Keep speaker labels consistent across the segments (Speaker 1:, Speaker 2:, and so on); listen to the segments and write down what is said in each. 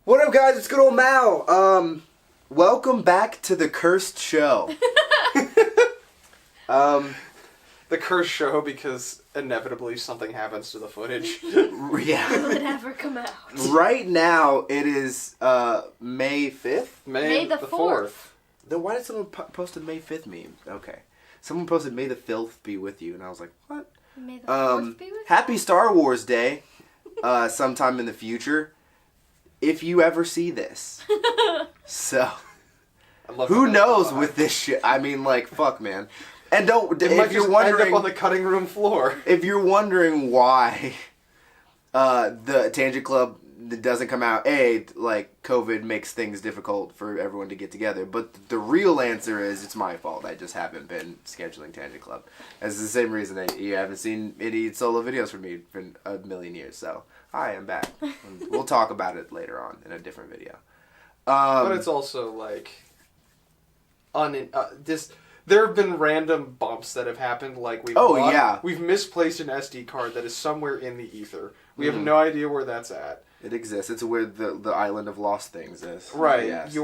Speaker 1: What up, guys? It's good old Mal. Welcome back to the Cursed Show.
Speaker 2: The Cursed Show because inevitably something happens to the footage.
Speaker 1: Yeah.
Speaker 3: Will it ever come out?
Speaker 1: Right now, it is May 5th?
Speaker 3: May the 4th.
Speaker 1: Then why did someone post a May 5th meme? Okay. Someone posted May the 5th be with you, and I was like, what?
Speaker 3: May the 4th be with
Speaker 1: Happy Star Wars Day sometime in the future, if you ever see this. So, who knows with this shit? I mean, like, fuck, man. And if you're wondering,
Speaker 2: end up on the cutting room floor.
Speaker 1: If you're wondering why the Tangent Club doesn't come out, like COVID makes things difficult for everyone to get together. But the real answer is it's my fault. I just haven't been scheduling Tangent Club. That's the same reason that you haven't seen any solo videos from me for a million years. So hi, I'm back. We'll talk about it later on in a different video.
Speaker 2: But it's also like there have been random bumps that have happened, like we've misplaced an SD card that is somewhere in the ether. We have no idea where that's at.
Speaker 1: It exists. It's where the island of lost things is.
Speaker 2: Right. Yes.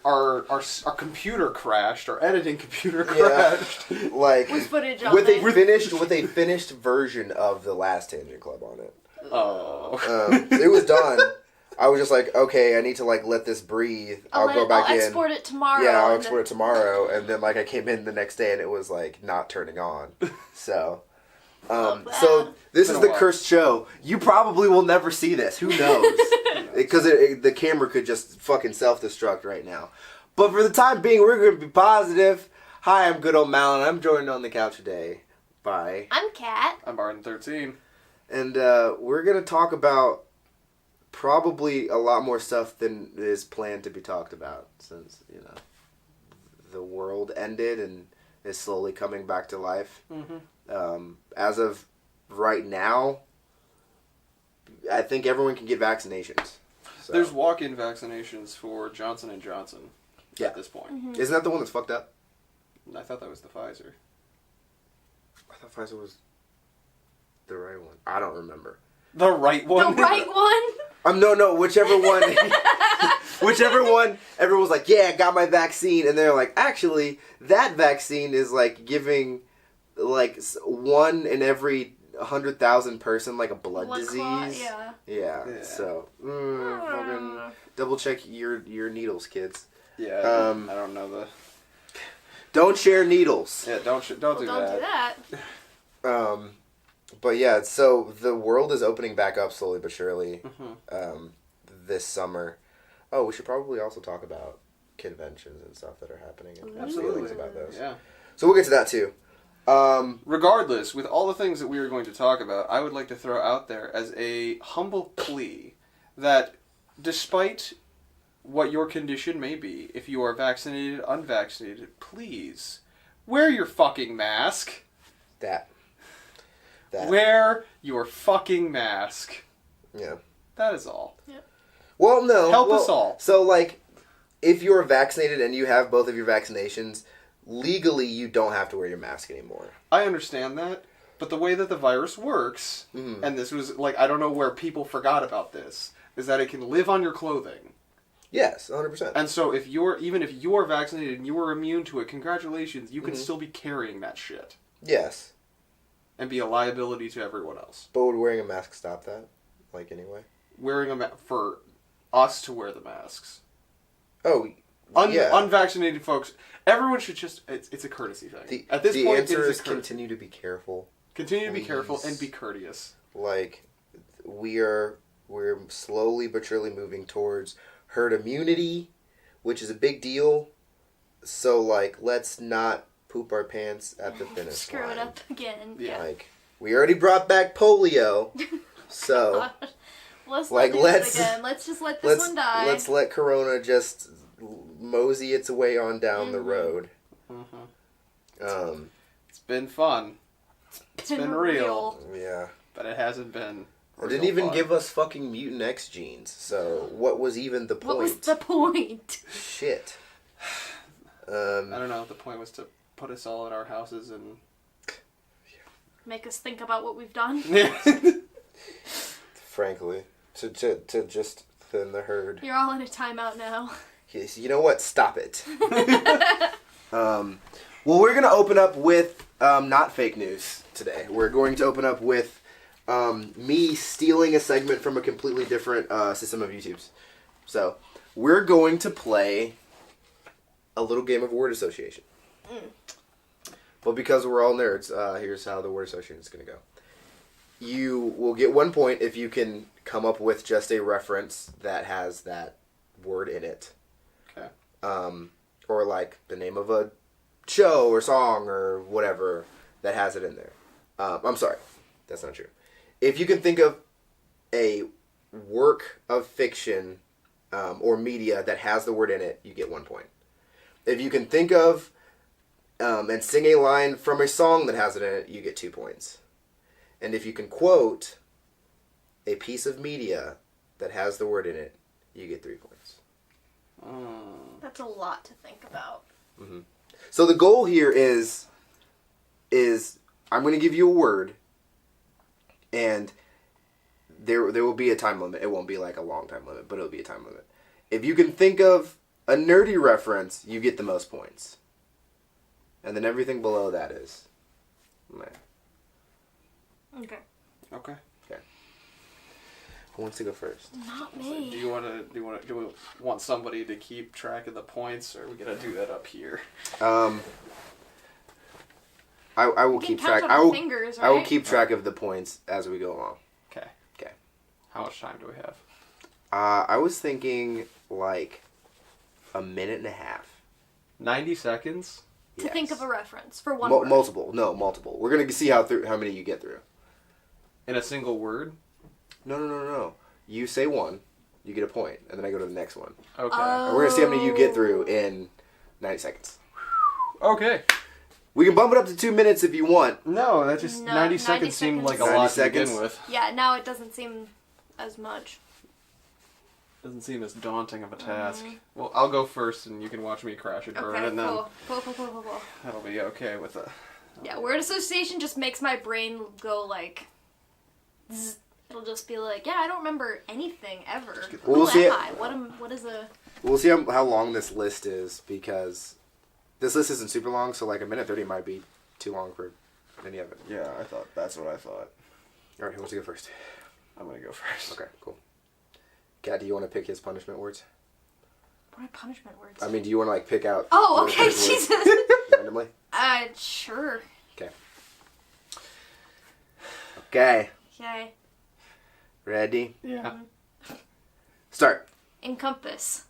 Speaker 2: Our computer crashed. Our editing computer crashed.
Speaker 1: Like
Speaker 3: with footage on
Speaker 1: with a finished version of the last Tangent Club on it.
Speaker 2: Oh.
Speaker 1: It was done. I was just like, okay, I need to like let this breathe. I'll go back in.
Speaker 3: I'll export it tomorrow.
Speaker 1: Yeah, I'll export it tomorrow, and then like I came in the next day and it was like not turning on. So, so this is the Cursed Show. You probably will never see this. Who knows? Because the camera could just fucking self-destruct right now. But for the time being, we're going to be positive. Hi, I'm good old Mal, and I'm joined on the couch today by...
Speaker 3: I'm Kat.
Speaker 2: I'm Arden 13.
Speaker 1: And we're going to talk about probably a lot more stuff than is planned to be talked about since, you know, the world ended and is slowly coming back to life. Mm-hmm. As of right now, I think everyone can get vaccinations. So.
Speaker 2: There's walk-in vaccinations for Johnson & Johnson at this point.
Speaker 3: Mm-hmm.
Speaker 1: Isn't that the one that's fucked up?
Speaker 2: I thought that was the Pfizer.
Speaker 1: I thought Pfizer was the right one. I don't remember.
Speaker 2: The right one?
Speaker 3: The right one?
Speaker 1: No, whichever one. Whichever one, everyone's like, yeah, I got my vaccine. And they're like, actually, that vaccine is like giving like one in every 100,000 person like a blood disease.
Speaker 3: Clot,
Speaker 1: yeah. So, fucking double check your needles, kids.
Speaker 2: Yeah, I don't know the...
Speaker 1: Don't share needles.
Speaker 2: Yeah, don't do that.
Speaker 1: But yeah, so the world is opening back up slowly but surely this summer. Oh, we should probably also talk about conventions and stuff that are happening and have feelings about those.
Speaker 2: Yeah.
Speaker 1: So we'll get to that too.
Speaker 2: Regardless, with all the things that we are going to talk about, I would like to throw out there as a humble plea that despite what your condition may be, if you are vaccinated, unvaccinated, please wear your fucking mask.
Speaker 1: That.
Speaker 2: Wear your fucking mask.
Speaker 1: Yeah.
Speaker 2: That is all.
Speaker 3: Yeah.
Speaker 1: Well, no.
Speaker 2: Help us all.
Speaker 1: So, like, if you're vaccinated and you have both of your vaccinations, legally you don't have to wear your mask anymore.
Speaker 2: I understand that, but the way that the virus works, and this was, like, I don't know where people forgot about this, is that it can live on your clothing.
Speaker 1: Yes, 100%.
Speaker 2: And so even if you are vaccinated and you are immune to it, congratulations, you can still be carrying that shit.
Speaker 1: Yes.
Speaker 2: And be a liability to everyone else.
Speaker 1: But would wearing a mask stop that? Like, anyway?
Speaker 2: For us to wear the masks.
Speaker 1: Oh, yeah.
Speaker 2: Unvaccinated folks, everyone should just, it's a courtesy thing. At this point,
Speaker 1: answer is continue to be careful.
Speaker 2: Continue to be careful and be courteous.
Speaker 1: Like, we're slowly but surely moving towards herd immunity, which is a big deal. So, like, let's not poop our pants at the finish
Speaker 3: Screw
Speaker 1: line.
Speaker 3: it up again. Yeah.
Speaker 1: Like, we already brought back polio, so
Speaker 3: Let's just let this one die.
Speaker 1: Let's let Corona just mosey its way on down the road.
Speaker 2: It's been fun. It's been real.
Speaker 1: Yeah.
Speaker 2: But it hasn't been
Speaker 1: It didn't even give us fucking mutant X genes, so what was even the point?
Speaker 3: What was the point?
Speaker 1: Shit.
Speaker 2: I don't know. The point was to put us all in our houses and
Speaker 3: make us think about what we've done.
Speaker 1: Frankly, to just than the herd.
Speaker 3: You're all in a timeout now.
Speaker 1: Yes, you know what? Stop it. Well, we're going to open up with not fake news today. We're going to open up with me stealing a segment from a completely different system of YouTube's. So, we're going to play a little game of word association. But because we're all nerds, here's how the word association is going to go. You will get 1 point if you can come up with just a reference that has that word in it.
Speaker 2: Okay.
Speaker 1: Or like the name of a show or song or whatever that has it in there. I'm sorry, that's not true. If you can think of a work of fiction or media that has the word in it, you get 1 point. If you can think of and sing a line from a song that has it in it, you get 2 points. And if you can quote a piece of media that has the word in it, you get 3 points.
Speaker 3: That's a lot to think about.
Speaker 1: Mm-hmm. So the goal here is I'm going to give you a word, and there will be a time limit. It won't be like a long time limit, but it'll be a time limit. If you can think of a nerdy reference, you get the most points. And then everything below that is meh.
Speaker 3: Okay.
Speaker 2: Okay.
Speaker 1: Who wants to go first?
Speaker 3: Not me.
Speaker 2: So do we want somebody to keep track of the points, or are we gonna do that up here?
Speaker 1: I will keep track.
Speaker 3: I will
Speaker 1: keep track of the points as we go along.
Speaker 2: Okay.
Speaker 1: Okay.
Speaker 2: How much time do we have?
Speaker 1: I was thinking like a minute and a half.
Speaker 2: 90 seconds?
Speaker 3: To think of a reference for one word.
Speaker 1: Multiple. We're going to see how many you get through.
Speaker 2: In a single word?
Speaker 1: No. You say one, you get a point, and then I go to the next one.
Speaker 2: Okay.
Speaker 1: And we're going to see how many you get through in 90 seconds.
Speaker 2: Okay.
Speaker 1: We can bump it up to 2 minutes if you want.
Speaker 2: No, that just 90 seconds seemed like a lot to begin with.
Speaker 3: Yeah, now it doesn't seem as much.
Speaker 2: Doesn't seem as daunting of a task. Well, I'll go first, and you can watch me crash and burn, and then
Speaker 3: cool.
Speaker 2: that'll be okay with it.
Speaker 3: Yeah, word association just makes my brain go like, zzz. It'll just be like, yeah, I don't remember anything ever.
Speaker 1: We'll
Speaker 3: Who am I? What is a...
Speaker 1: We'll see how long this list is, because this list isn't super long, so like a minute 30 might be too long for any of it.
Speaker 2: Yeah, that's what I thought.
Speaker 1: Alright, who wants to go first?
Speaker 2: I'm gonna go first.
Speaker 1: Okay, cool. Kat, do you want to pick his punishment words?
Speaker 3: What are punishment words?
Speaker 1: I mean, do you want to like pick out...
Speaker 3: Oh, okay, Jesus.
Speaker 1: Randomly?
Speaker 3: Sure.
Speaker 1: Okay.
Speaker 3: Okay.
Speaker 1: Ready?
Speaker 2: Yeah.
Speaker 1: Start.
Speaker 3: Encompass.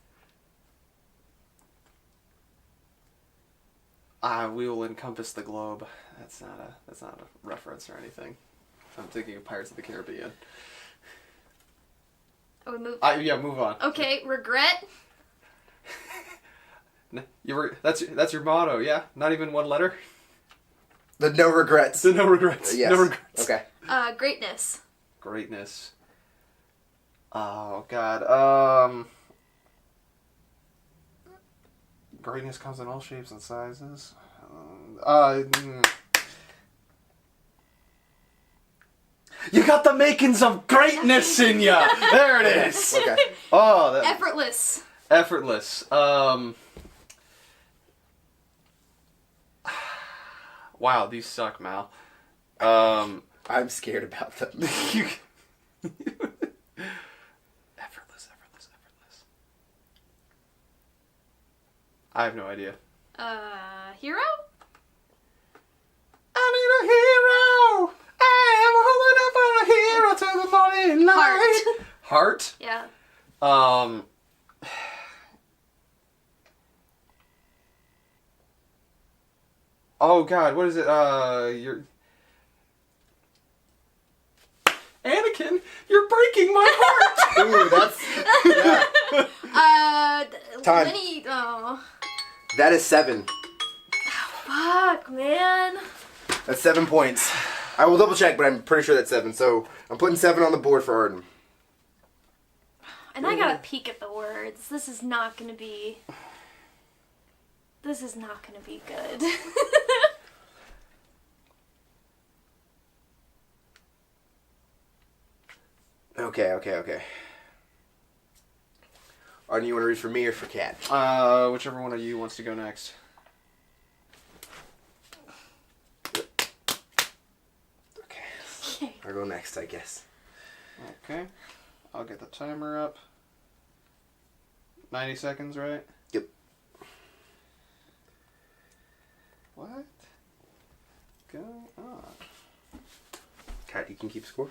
Speaker 2: We will encompass the globe. That's not a reference or anything. I'm thinking of Pirates of the Caribbean.
Speaker 3: Oh, we move.
Speaker 2: Yeah, move on.
Speaker 3: Okay, regret.
Speaker 2: That's your motto, yeah? Not even one letter?
Speaker 1: The no regrets.
Speaker 2: The no regrets.
Speaker 1: Yes.
Speaker 2: No regrets.
Speaker 1: Okay.
Speaker 3: Greatness.
Speaker 2: Greatness. Oh, God. Greatness comes in all shapes and sizes. You got the makings of greatness in ya! There it is!
Speaker 1: Okay.
Speaker 2: Oh,
Speaker 3: Effortless.
Speaker 2: Effortless. Wow, these suck, Mal.
Speaker 1: I'm scared about them.
Speaker 2: Effortless. I have no idea.
Speaker 3: Hero?
Speaker 2: I need a hero! I am holding up for a hero to the morning light! Heart?
Speaker 3: Yeah.
Speaker 2: Oh God, what is it? Anakin, you're breaking my heart!
Speaker 1: Ooh, that's... Yeah. Time. That is 7.
Speaker 3: Fuck, man.
Speaker 1: That's 7 points. I will double check, but I'm pretty sure that's 7. So I'm putting 7 on the board for Arden.
Speaker 3: And I gotta peek at the words. This is not gonna be good.
Speaker 1: Okay. Arden, you want to read for me or for Kat?
Speaker 2: Whichever one of you wants to go next.
Speaker 1: Okay. I'll go next, I guess.
Speaker 2: Okay. I'll get the timer up. 90 seconds, right?
Speaker 1: Yep.
Speaker 2: What? Go on.
Speaker 1: Kat, you can keep score.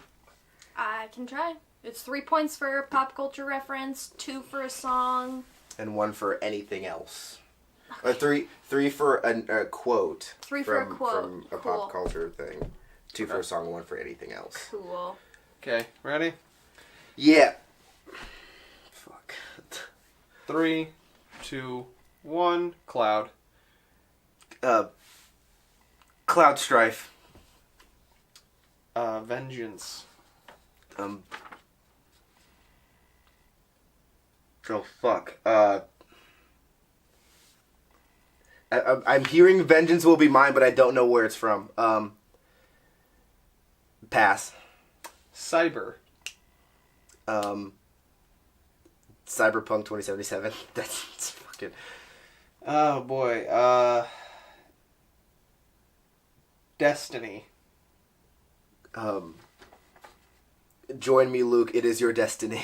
Speaker 3: I can try. It's 3 points for pop culture reference, 2 for a song.
Speaker 1: And 1 for anything else. Okay. Three for a quote.
Speaker 3: 3 for a quote.
Speaker 1: From a pop culture thing. 2 for a song, 1 for anything else.
Speaker 3: Cool.
Speaker 2: Okay, ready?
Speaker 1: Yeah. Fuck.
Speaker 2: 3, 2, 1. Cloud.
Speaker 1: Cloud Strife.
Speaker 2: Vengeance.
Speaker 1: Oh fuck. I'm hearing Vengeance Will Be Mine, but I don't know where it's from. Pass.
Speaker 2: Cyber.
Speaker 1: Cyberpunk 2077. That's fucking.
Speaker 2: Oh boy. Destiny.
Speaker 1: Join me, Luke. It is your destiny.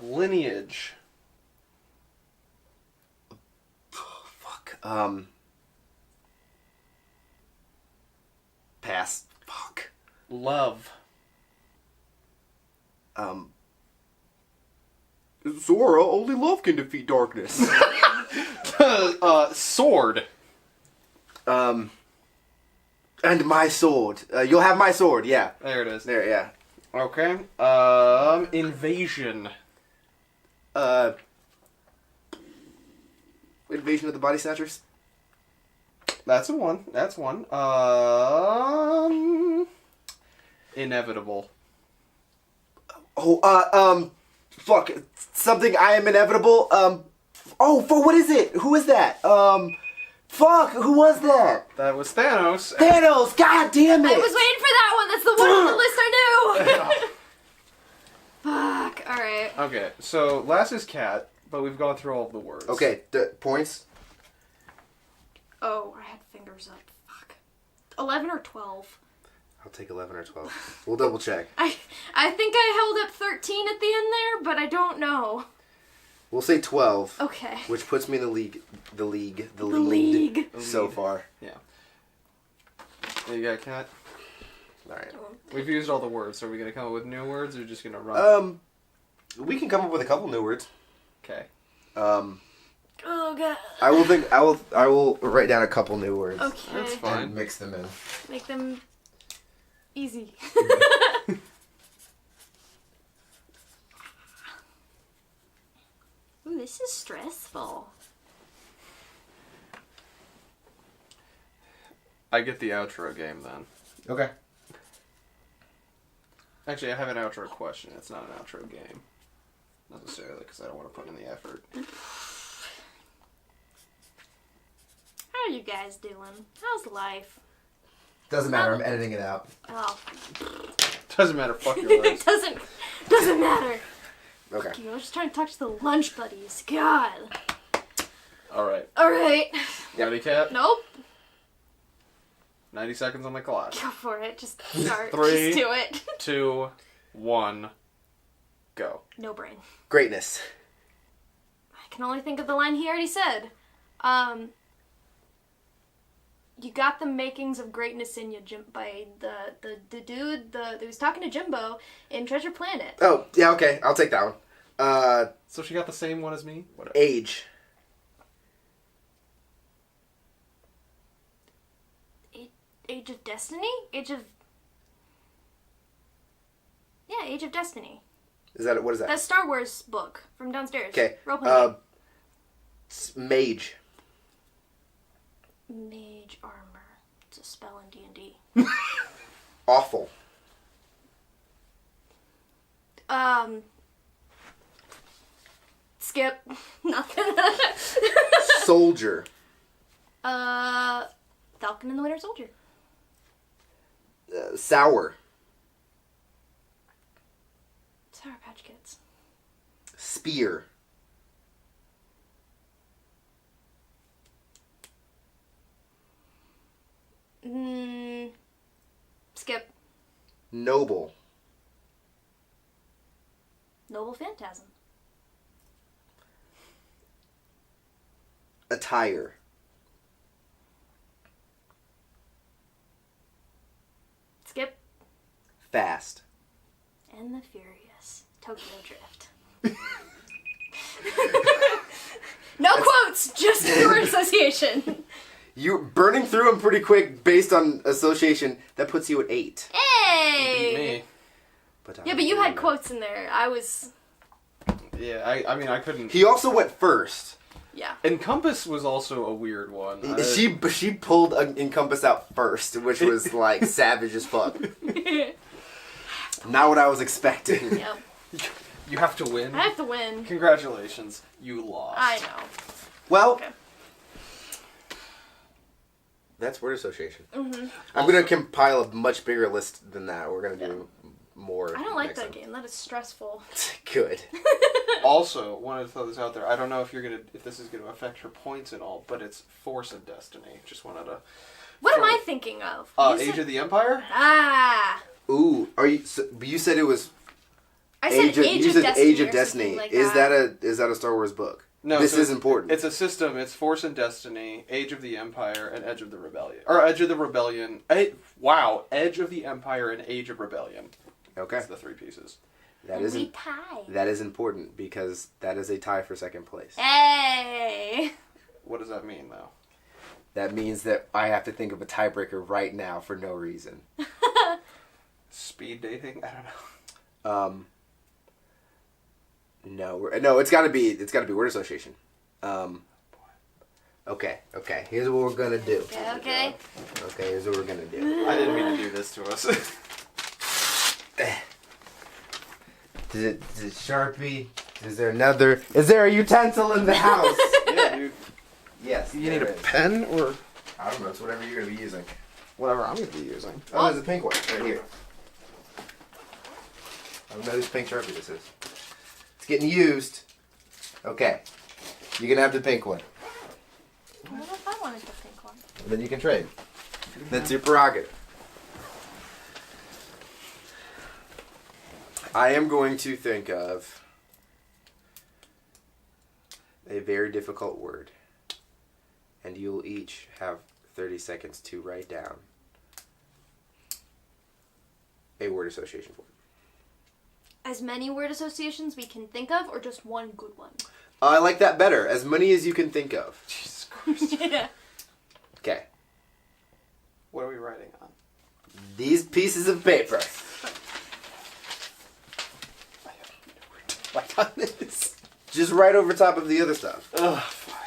Speaker 2: Lineage.
Speaker 1: Fuck. Pass. Fuck.
Speaker 2: Love.
Speaker 1: Zora, only love can defeat darkness.
Speaker 2: Sword.
Speaker 1: And my sword. You'll have my sword, yeah.
Speaker 2: There it is.
Speaker 1: There, yeah.
Speaker 2: Okay. Invasion.
Speaker 1: Invasion of the Body Snatchers?
Speaker 2: That's one. That's one. Inevitable.
Speaker 1: Oh, fuck. Something I am inevitable. What is it? Who is that? Fuck, who was that?
Speaker 2: That was Thanos.
Speaker 1: Thanos, god damn it!
Speaker 3: I was waiting for that one. That's the one on the list I knew. Fuck. All right.
Speaker 2: Okay, so last is cat, but we've gone through all of the words.
Speaker 1: Okay, points?
Speaker 3: Oh, I had fingers up. Fuck. 11 or 12.
Speaker 1: I'll take 11 or 12. We'll double check.
Speaker 3: I think I held up 13 at the end there, but I don't know.
Speaker 1: We'll say 12.
Speaker 3: Okay.
Speaker 1: Which puts me in the league. The league. So far.
Speaker 2: Yeah. There you got cat.
Speaker 1: Alright.
Speaker 2: We've used all the words, so are we going to come up with new words, or just going to run?
Speaker 1: We can come up with a couple new words.
Speaker 2: Okay.
Speaker 3: Oh god.
Speaker 1: I will write down a couple new words.
Speaker 3: Okay.
Speaker 2: That's fine.
Speaker 1: And mix them in.
Speaker 3: Make them easy. Ooh, this is stressful.
Speaker 2: I get the outro game then.
Speaker 1: Okay.
Speaker 2: Actually, I have an outro question. It's not an outro game. Necessarily, because I don't want to put in the effort.
Speaker 3: How are you guys doing? How's life?
Speaker 1: Doesn't matter, I'm editing it out.
Speaker 3: Oh.
Speaker 2: Doesn't matter, fuck your life.
Speaker 3: doesn't matter.
Speaker 1: Okay.
Speaker 3: I was just trying to talk to the lunch buddies. God.
Speaker 2: Alright.
Speaker 3: Alright.
Speaker 2: Ready, cat?
Speaker 3: Nope.
Speaker 2: 90 seconds on the clock.
Speaker 3: Go for it. Just start.
Speaker 2: 3,
Speaker 3: Just do it.
Speaker 2: 2, 1, go.
Speaker 3: No brain.
Speaker 1: Greatness.
Speaker 3: I can only think of the line he already said. You got the makings of greatness in you, Jim, by the dude that was talking to Jimbo in Treasure Planet.
Speaker 1: Oh, yeah, okay. I'll take that one.
Speaker 2: So she got the same one as me? Whatever.
Speaker 1: Age.
Speaker 3: Age of Destiny? Age of Destiny.
Speaker 1: What is that?
Speaker 3: That's Star Wars book from downstairs.
Speaker 1: Okay.
Speaker 3: Role-playing
Speaker 1: Mage.
Speaker 3: game. Mage armor. It's a spell in D&D.
Speaker 1: Awful.
Speaker 3: Skip. Nothing.
Speaker 1: Soldier.
Speaker 3: Falcon and the Winter Soldier.
Speaker 1: Sour.
Speaker 3: Sour Patch Kids.
Speaker 1: Spear.
Speaker 3: Skip.
Speaker 1: Noble.
Speaker 3: Noble Phantasm.
Speaker 1: Attire.
Speaker 3: Skip.
Speaker 1: Fast.
Speaker 3: And the Furious. Tokyo Drift. No quotes, just word association.
Speaker 1: You're burning through them pretty quick based on association. That puts you at 8.
Speaker 3: Hey!
Speaker 2: Beat me.
Speaker 3: Yeah, but you had quotes in there. I was...
Speaker 2: Yeah, I mean, I couldn't...
Speaker 1: He also went first.
Speaker 3: Yeah.
Speaker 2: Encompass was also a weird one.
Speaker 1: She pulled Encompass out first, which was, like, savage as fuck. Not what I was expecting.
Speaker 3: Yep.
Speaker 2: You have to win.
Speaker 3: I have to win.
Speaker 2: Congratulations. You lost.
Speaker 3: I know.
Speaker 1: Well...
Speaker 3: Okay.
Speaker 1: That's word association.
Speaker 3: Mm-hmm.
Speaker 1: I'm going to compile a much bigger list than that. We're going to do more.
Speaker 3: I don't like
Speaker 1: next
Speaker 3: that
Speaker 1: time.
Speaker 3: game. That is stressful.
Speaker 1: Good.
Speaker 2: Also, wanted to throw this out there. I don't know if this is gonna affect her points at all, but it's Force of Destiny. Just wanted to.
Speaker 3: What am I thinking of?
Speaker 2: Age of the Empire.
Speaker 1: Ooh, you said it was.
Speaker 3: I said Age of Destiny.
Speaker 1: Age of Destiny.
Speaker 3: Like
Speaker 1: is that a Star Wars book?
Speaker 2: No,
Speaker 1: this is important.
Speaker 2: It's a system. It's Force and Destiny, Age of the Empire, and Edge of the Rebellion. Or Edge of the Rebellion. Wow, Edge of the Empire and Age of Rebellion.
Speaker 1: Okay.
Speaker 2: That's the 3 pieces.
Speaker 1: That is important because that is a tie for second place.
Speaker 3: Hey!
Speaker 2: What does that mean, though?
Speaker 1: That means that I have to think of a tiebreaker right now for no reason.
Speaker 2: Speed dating? I don't know.
Speaker 1: No, it's got to be word association. Okay. Here's what we're gonna do.
Speaker 3: Okay.
Speaker 1: Here's what we're gonna do.
Speaker 2: I didn't mean to do this to us.
Speaker 1: Is it Sharpie? Is there a utensil in the house?
Speaker 2: Yeah, dude.
Speaker 1: Yes.
Speaker 2: You need a pen or
Speaker 1: I don't know. It's whatever you're gonna be using.
Speaker 2: whatever I'm gonna be using.
Speaker 1: Oh, there's a pink one right here. I don't know whose pink Sharpie this is. It's getting used. Okay. You're gonna have the pink one.
Speaker 3: What if I wanted the pink one?
Speaker 1: Then you can trade. That's your prerogative. I am going to think of a very difficult word. And you'll each have 30 seconds to write down a word association for it.
Speaker 3: As many word associations we can think of, or just one good one?
Speaker 1: I like that better. As many as you can think of.
Speaker 2: Jesus Christ.
Speaker 3: Yeah.
Speaker 1: Okay.
Speaker 2: What are we writing on?
Speaker 1: These pieces of paper.
Speaker 2: I have no word to write on this.
Speaker 1: Just right over top of the other stuff.
Speaker 2: Ugh, fine.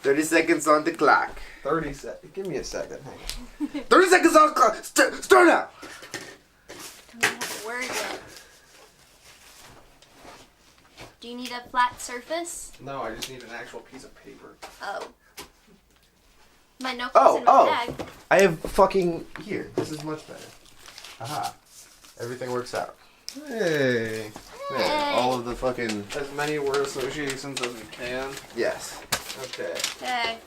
Speaker 1: 30 seconds on the clock.
Speaker 2: 30 seconds. Give me a second. Hang on.
Speaker 1: 30 seconds on the clock. Start now.
Speaker 3: Don't even have a word yet. Do you need a flat surface?
Speaker 2: No, I just need an actual piece of paper.
Speaker 3: Oh. My notebook's in my bag.
Speaker 1: I have fucking... Here. This is much better. Aha. Everything works out.
Speaker 2: Hey.
Speaker 1: Yeah, all of the fucking...
Speaker 2: As many word associations as we can.
Speaker 1: Yes.
Speaker 2: Okay.
Speaker 3: Okay.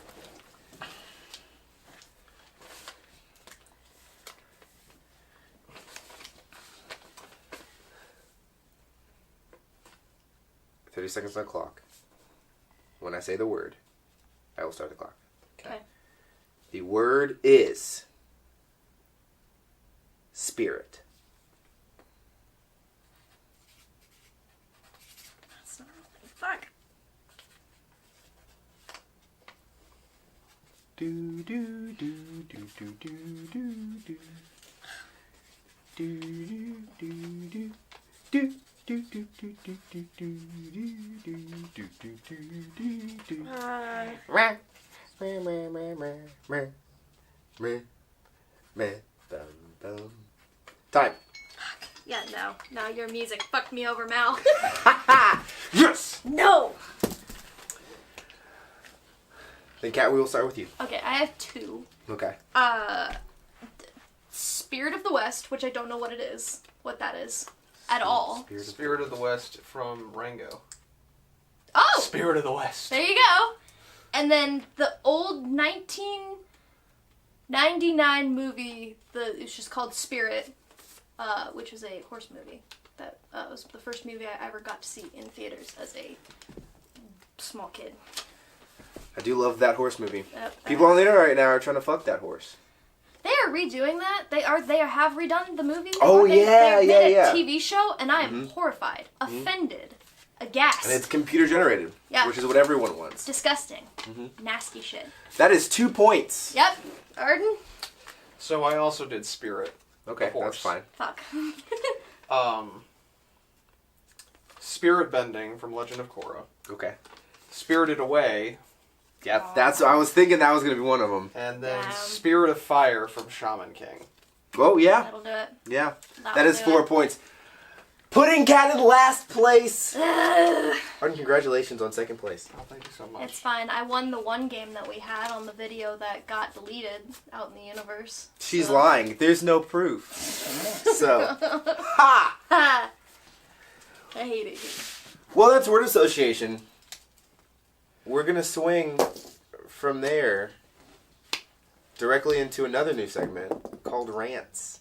Speaker 1: .30 seconds on the clock. When I say the word, I will start the clock.
Speaker 3: Okay.
Speaker 1: The word is spirit.
Speaker 3: That's not fuck.
Speaker 1: Do do do do do do do do do do do do. Time.
Speaker 3: Yeah, no. Now your music fucked me over, Mal.
Speaker 1: Yes!
Speaker 3: No!
Speaker 1: Then Kat, we will start with you.
Speaker 3: Okay, I have 2.
Speaker 1: Okay.
Speaker 3: Spirit of the West, which I don't know what it is. What that is. At all.
Speaker 2: Spirit of the West from Rango.
Speaker 3: Oh!
Speaker 2: Spirit of the West.
Speaker 3: There you go. And then the old 19 '99 movie. It's just called Spirit, which was a horse movie. That was the first movie I ever got to see in theaters as a small kid.
Speaker 1: I do love that horse movie.
Speaker 3: Yep.
Speaker 1: People on the internet right now are trying to fuck that horse.
Speaker 3: They are redoing that. They have redone the movie.
Speaker 1: Oh,
Speaker 3: They made
Speaker 1: yeah.
Speaker 3: a TV show, and I am horrified, offended, aghast.
Speaker 1: And it's computer generated, which is what everyone wants.
Speaker 3: Disgusting. Nasty shit.
Speaker 1: That is 2 points.
Speaker 3: Yep. Arden?
Speaker 2: So I also did Spirit.
Speaker 1: Okay,
Speaker 2: horse.
Speaker 1: that's fine.
Speaker 3: Fuck.
Speaker 2: Spirit Bending from Legend of Korra.
Speaker 1: Okay.
Speaker 2: Spirited Away.
Speaker 1: Yeah, I was thinking that was going to be one of them.
Speaker 2: And then
Speaker 3: Damn.
Speaker 2: Spirit of Fire from Shaman King.
Speaker 1: Oh, yeah.
Speaker 3: That'll do it.
Speaker 1: Yeah.
Speaker 3: That
Speaker 1: That
Speaker 3: will
Speaker 1: is
Speaker 3: do
Speaker 1: 4
Speaker 3: it.
Speaker 1: points. Putting Cat in last place.
Speaker 3: Ugh.
Speaker 1: Arden, congratulations on second place.
Speaker 2: Oh, thank you so much.
Speaker 3: It's fine. I won the one game that we had on the video that got deleted out in the universe.
Speaker 1: She's
Speaker 3: So-
Speaker 1: lying. There's no proof. So. Ha!
Speaker 3: Ha! I hate it here.
Speaker 1: Well, that's word association. We're going to swing from there directly into another new segment called Rants.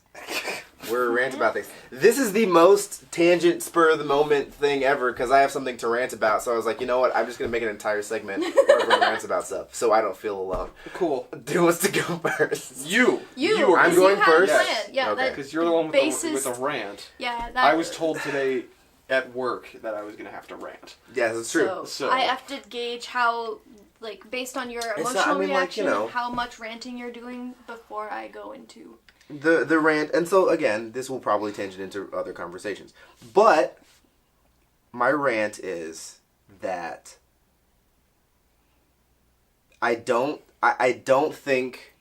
Speaker 1: We're rant about things. This is the most tangent spur of the moment thing ever because I have something to rant about. So I was like, you know what? I'm just going to make an entire segment where everyone rants about stuff so I don't feel alone.
Speaker 2: Cool.
Speaker 1: Who wants to go first?
Speaker 2: You.
Speaker 3: You.
Speaker 1: I'm
Speaker 3: 'cause
Speaker 1: going
Speaker 3: you had
Speaker 1: first?
Speaker 3: a plan. Yeah,
Speaker 1: Okay.
Speaker 3: that
Speaker 2: Because you're the one with the,
Speaker 3: basis-
Speaker 2: with the rant.
Speaker 3: Yeah, that.
Speaker 2: I was told today at work that I was going to have to rant.
Speaker 1: Yes, it's true.
Speaker 2: So-
Speaker 3: I have to gauge how, like, based on your
Speaker 1: It's
Speaker 3: emotional
Speaker 1: not- I mean, like,
Speaker 3: reaction,
Speaker 1: you know.
Speaker 3: how much ranting you're doing before I go into.
Speaker 1: The rant, and so again, this will probably tangent into other conversations. But my rant is that I don't think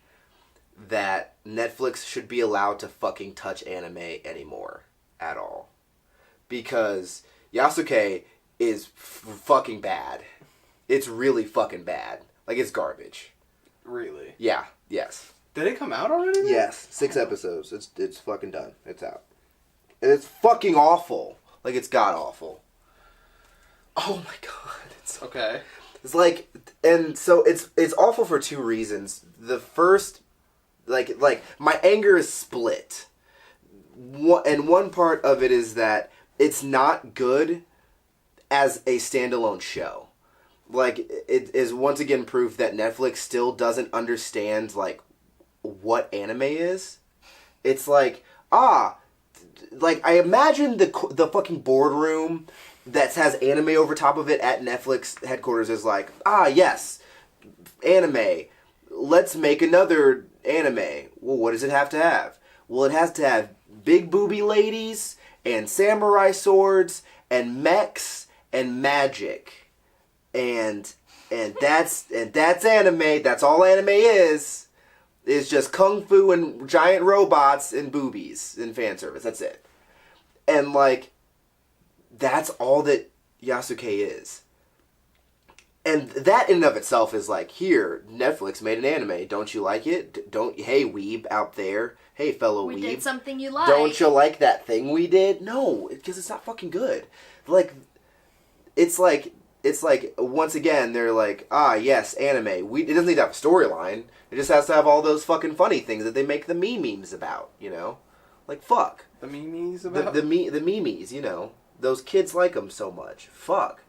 Speaker 1: that Netflix should be allowed to fucking touch anime anymore at all. Because Yasuke is fucking bad. It's really fucking bad. Like, it's garbage.
Speaker 2: Really?
Speaker 1: Yeah, yes.
Speaker 2: Did it come out already?
Speaker 1: Yes, 6 episodes. It's fucking done. It's out. And it's fucking awful. Like, it's god awful. Oh my god.
Speaker 2: Okay.
Speaker 1: It's like, and so it's awful for 2 reasons. The first, like my anger is split. And one part of it is that it's not good as a standalone show. Like, it is once again proof that Netflix still doesn't understand, like, what anime is. It's like, like, I imagine the fucking boardroom that has anime over top of it at Netflix headquarters is like, yes, anime. Let's make another anime. Well, what does it have to have? Well, it has to have big booby ladies and samurai swords and mechs and magic. And that's anime. That's all anime is. It's just kung fu and giant robots and boobies and fan service. That's it. And, like, that's all that Yasuke is. And that in and of itself is like, here, Netflix made an anime. Don't you like it? Hey, weeb out there. Hey, fellow weeb.
Speaker 3: We did something you like.
Speaker 1: Don't you like that thing we did? No, because it's not fucking good. Like, it's like, once again, they're like, yes, anime. It doesn't need to have a storyline. It just has to have all those fucking funny things that they make the memes about, you know? Like, fuck.
Speaker 2: The memes about?
Speaker 1: The memes, you know? Those kids like them so much. Fuck.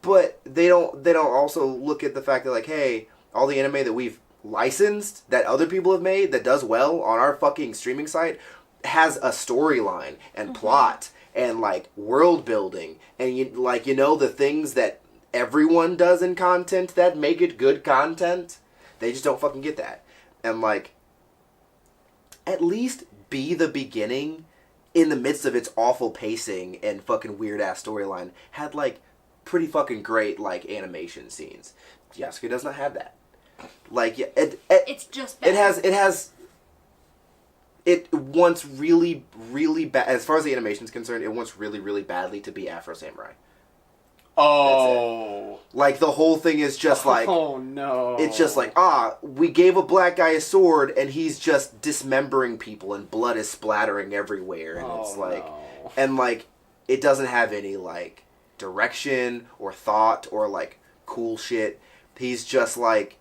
Speaker 1: But they don't also look at the fact that, like, hey, all the anime that we've licensed, that other people have made, that does well on our fucking streaming site, has a storyline and plot and, like, world building. And, you know, the things that everyone does in content that make it good content. They just don't fucking get that. And, like, at least be the beginning in the midst of its awful pacing and fucking weird-ass storyline. Had, like, pretty fucking great, like, animation scenes. Yasuke does not have that. Like,
Speaker 3: It's just bad.
Speaker 1: It wants really, really bad, as far as the animation is concerned, it wants really, really badly to be Afro Samurai.
Speaker 2: Oh.
Speaker 1: Like, the whole thing is just like...
Speaker 2: Oh, no.
Speaker 1: It's just like, we gave a black guy a sword, and he's just dismembering people, and blood is splattering everywhere, and it's like...
Speaker 2: No.
Speaker 1: And, like, it doesn't have any, like, direction, or thought, or, like, cool shit. He's just like...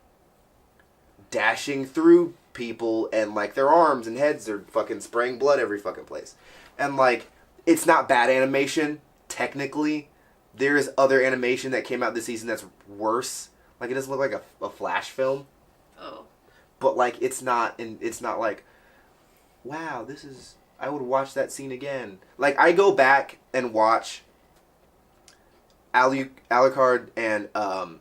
Speaker 1: dashing through people, and like their arms and heads are fucking spraying blood every fucking place. And like, it's not bad animation, technically. There is other animation that came out this season that's worse. Like, it doesn't look like a Flash film.
Speaker 3: Oh.
Speaker 1: But like, it's not like, wow, this is, I would watch that scene again. Like, I go back and watch Alucard and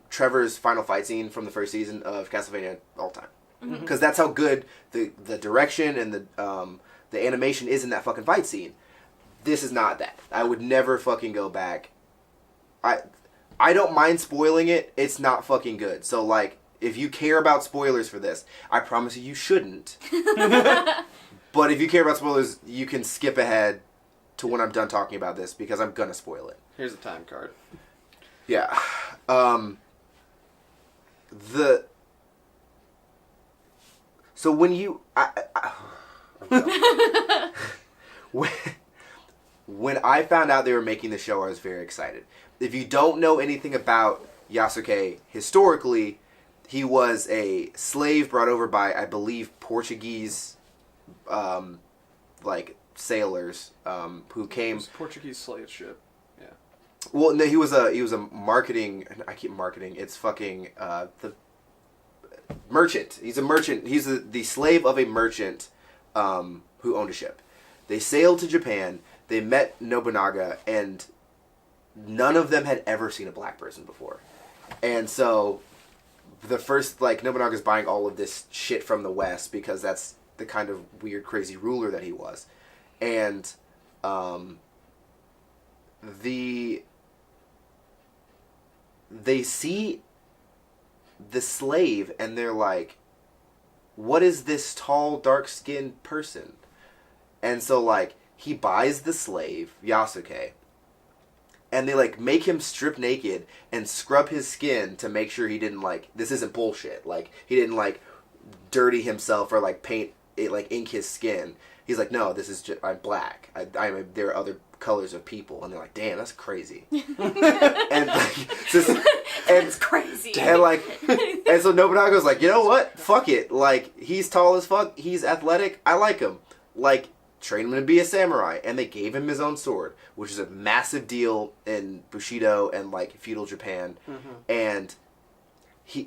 Speaker 1: Trevor's final fight scene from the first season of Castlevania all the time. Because that's how good the direction and the animation is in that fucking fight scene. This is not that. I would never fucking go back. I don't mind spoiling it. It's not fucking good. So, like, if you care about spoilers for this, I promise you shouldn't. But if you care about spoilers, you can skip ahead to when I'm done talking about this, because I'm gonna spoil it.
Speaker 2: Here's a time card.
Speaker 1: Yeah. So when you... when I found out they were making the show, I was very excited. If you don't know anything about Yasuke historically, he was a slave brought over by, I believe, Portuguese, sailors, who came...
Speaker 2: It was Portuguese slave ship. Yeah.
Speaker 1: Well, no, he was a marketing... I keep marketing. It's fucking, the merchant. He's a merchant. He's the slave of a merchant, who owned a ship. They sailed to Japan. They met Nobunaga, and none of them had ever seen a black person before. And so, the first, Nobunaga's buying all of this shit from the West, because that's the kind of weird, crazy ruler that he was. And, they see the slave, and they're like, what is this tall, dark-skinned person? And so, he buys the slave, Yasuke, and they, make him strip naked and scrub his skin to make sure he didn't, this isn't bullshit. He didn't, dirty himself or, paint it, ink his skin. He's like, no, this is just, I'm black. There are other colors of people. And they're like, damn, that's crazy. And,
Speaker 3: That's crazy.
Speaker 1: And so Nobunaga's like, you know what? Fuck it. He's tall as fuck. He's athletic. I like him. Train him to be a samurai. And they gave him his own sword, which is a massive deal in Bushido and, feudal Japan. Mm-hmm. And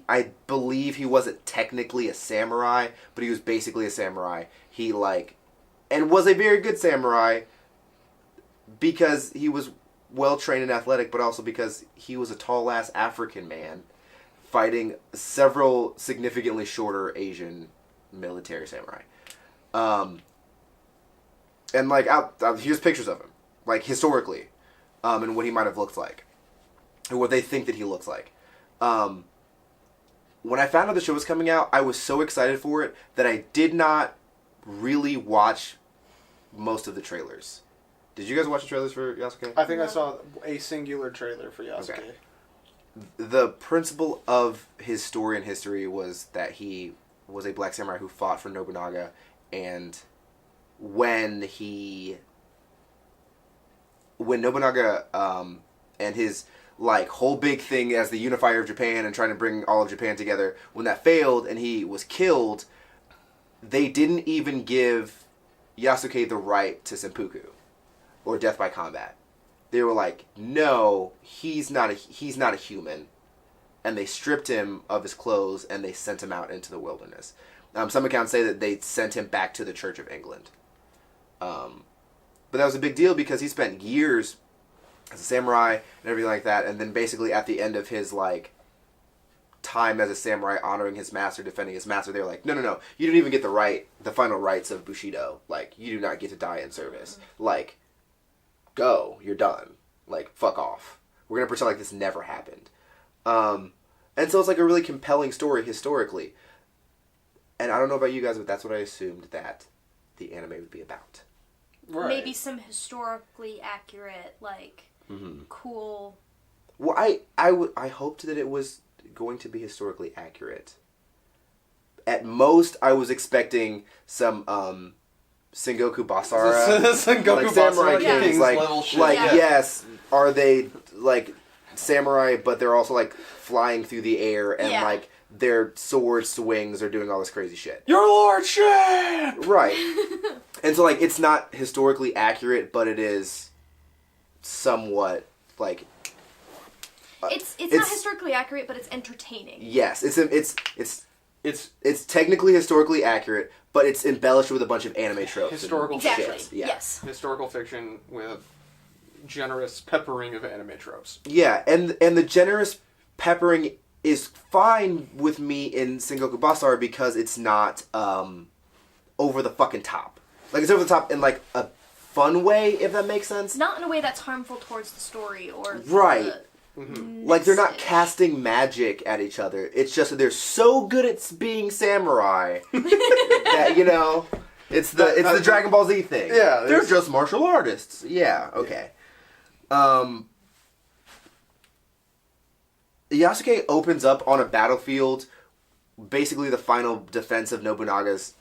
Speaker 1: I believe he wasn't technically a samurai, but he was basically a samurai. He, and was a very good samurai because he was well-trained and athletic, but also because he was a tall-ass African man fighting several significantly shorter Asian military samurai. And, here's pictures of him, historically, and what he might have looked like, or what they think that he looks like. When I found out the show was coming out, I was so excited for it that I did not really watch most of the trailers. Did you guys watch the trailers for Yasuke?
Speaker 2: I think I saw a singular trailer for Yasuke. Okay.
Speaker 1: The principle of his story and history was that he was a black samurai who fought for Nobunaga, and when Nobunaga and his whole big thing as the unifier of Japan and trying to bring all of Japan together, when that failed and he was killed, they didn't even give Yasuke the right to seppuku or death by combat. They were like, no, he's not a human, and they stripped him of his clothes and they sent him out into the wilderness. Some accounts say that they sent him back to the Church of England. But that was a big deal because he spent years as a samurai and everything like that, and then basically at the end of his time as a samurai, honoring his master, defending his master, they were like, no, you didn't even get the final rights of Bushido. You do not get to die in service. Go, you're done. Fuck off. We're gonna pretend this never happened. And so it's a really compelling story historically. And I don't know about you guys, but that's what I assumed that the anime would be about.
Speaker 3: Right. Maybe some historically accurate, cool...
Speaker 1: Well, I hoped that it was going to be historically accurate. At most, I was expecting some Sengoku Basara,
Speaker 2: Sengoku
Speaker 1: samurai
Speaker 2: Basara
Speaker 1: kings,
Speaker 2: level shit.
Speaker 1: Yes, are they samurai, but they're also flying through the air, and their sword swings are doing all this crazy shit.
Speaker 2: Your lordship!
Speaker 1: Right. And so, like, it's not historically accurate, but it is somewhat, like...
Speaker 3: It's not historically accurate, but it's entertaining.
Speaker 1: Yes, it's technically historically accurate, but it's embellished with a bunch of anime tropes.
Speaker 2: Historical
Speaker 3: Exactly.
Speaker 1: Shit. Yeah.
Speaker 3: Yes.
Speaker 2: Historical fiction with generous peppering of anime tropes.
Speaker 1: Yeah, and the generous peppering is fine with me in Sengoku Basara because it's not over the fucking top. Like, it's over the top in, like, a fun way, if that makes sense.
Speaker 3: Not in a way that's harmful towards the story or...
Speaker 1: Right. Like, they're not
Speaker 3: message.
Speaker 1: casting magic at each other. It's just that they're so good at being samurai that, you know, it's the Dragon Ball Z thing.
Speaker 2: Yeah.
Speaker 1: They're just martial artists. Yeah, okay. Yasuke opens up on a battlefield, basically the final defense of Nobunaga's